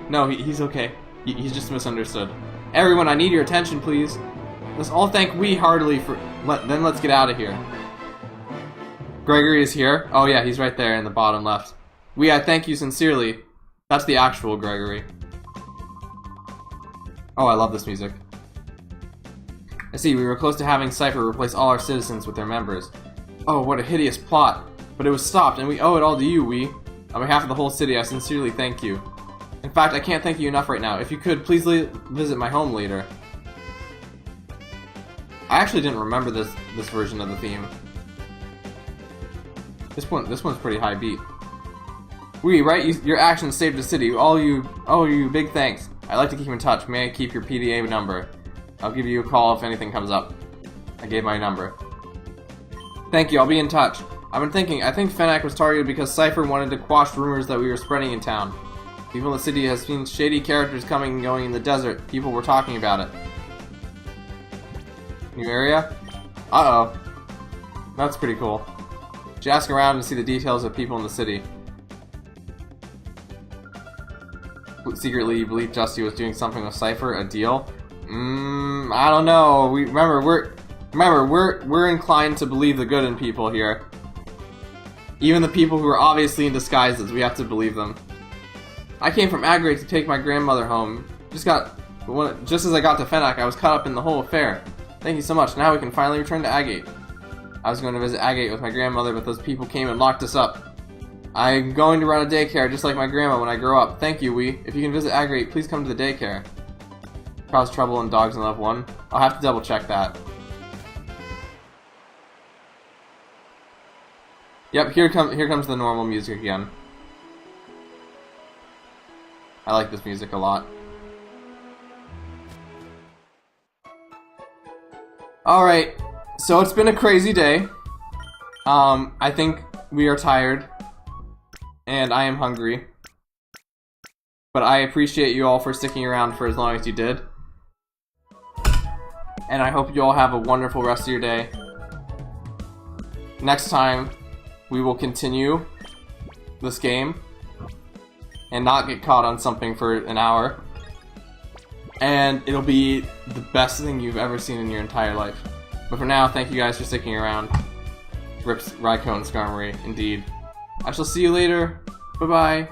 No, he's okay. He's just misunderstood. Everyone, I need your attention, please. Let's all thank Wee heartily for... Then let's get out of here. Gregory is here. Oh yeah, he's right there in the bottom left. Wee, I thank you sincerely. That's the actual Gregory. Oh, I love this music. I see, we were close to having Cypher replace all our citizens with their members. Oh, what a hideous plot. But it was stopped, and we owe it all to you, Wee. On behalf of the whole city, I sincerely thank you. In fact, I can't thank you enough right now. If you could, please visit my home later. I actually didn't remember this version of the theme. This one's pretty high beat. We, right? Your actions saved the city. All you, big thanks. I'd like to keep in touch. May I keep your PDA number? I'll give you a call if anything comes up. I gave my number. Thank you, I'll be in touch. I've been thinking, I think Fennec was targeted because Cypher wanted to quash rumors that we were spreading in town. People in the city have seen shady characters coming and going in the desert. People were talking about it. New area? Uh-oh. That's pretty cool. Should ask around and see the details of people in the city. Secretly, you believe Justy was doing something with Cypher? A deal? I don't know. We're inclined to believe the good in people here. Even the people who are obviously in disguises, we have to believe them. I came from Agate to take my grandmother home. Just as I got to Fennec, I was caught up in the whole affair. Thank you so much. Now we can finally return to Agate. I was going to visit Agate with my grandmother, but those people came and locked us up. I'm going to run a daycare just like my grandma when I grow up. Thank you, Wee. If you can visit Agate, please come to the daycare. Cause trouble in Dogs in Love 1. I'll have to double check that. Yep, here comes the normal music again. I like this music a lot. Alright, so it's been a crazy day. I think we are tired. And I am hungry. But I appreciate you all for sticking around for as long as you did. And I hope you all have a wonderful rest of your day. Next time, we will continue this game. And not get caught on something for an hour. And it'll be the best thing you've ever seen in your entire life. But for now, thank you guys for sticking around. Rips, Raikou, and Skarmory, indeed. I shall see you later. Bye-bye.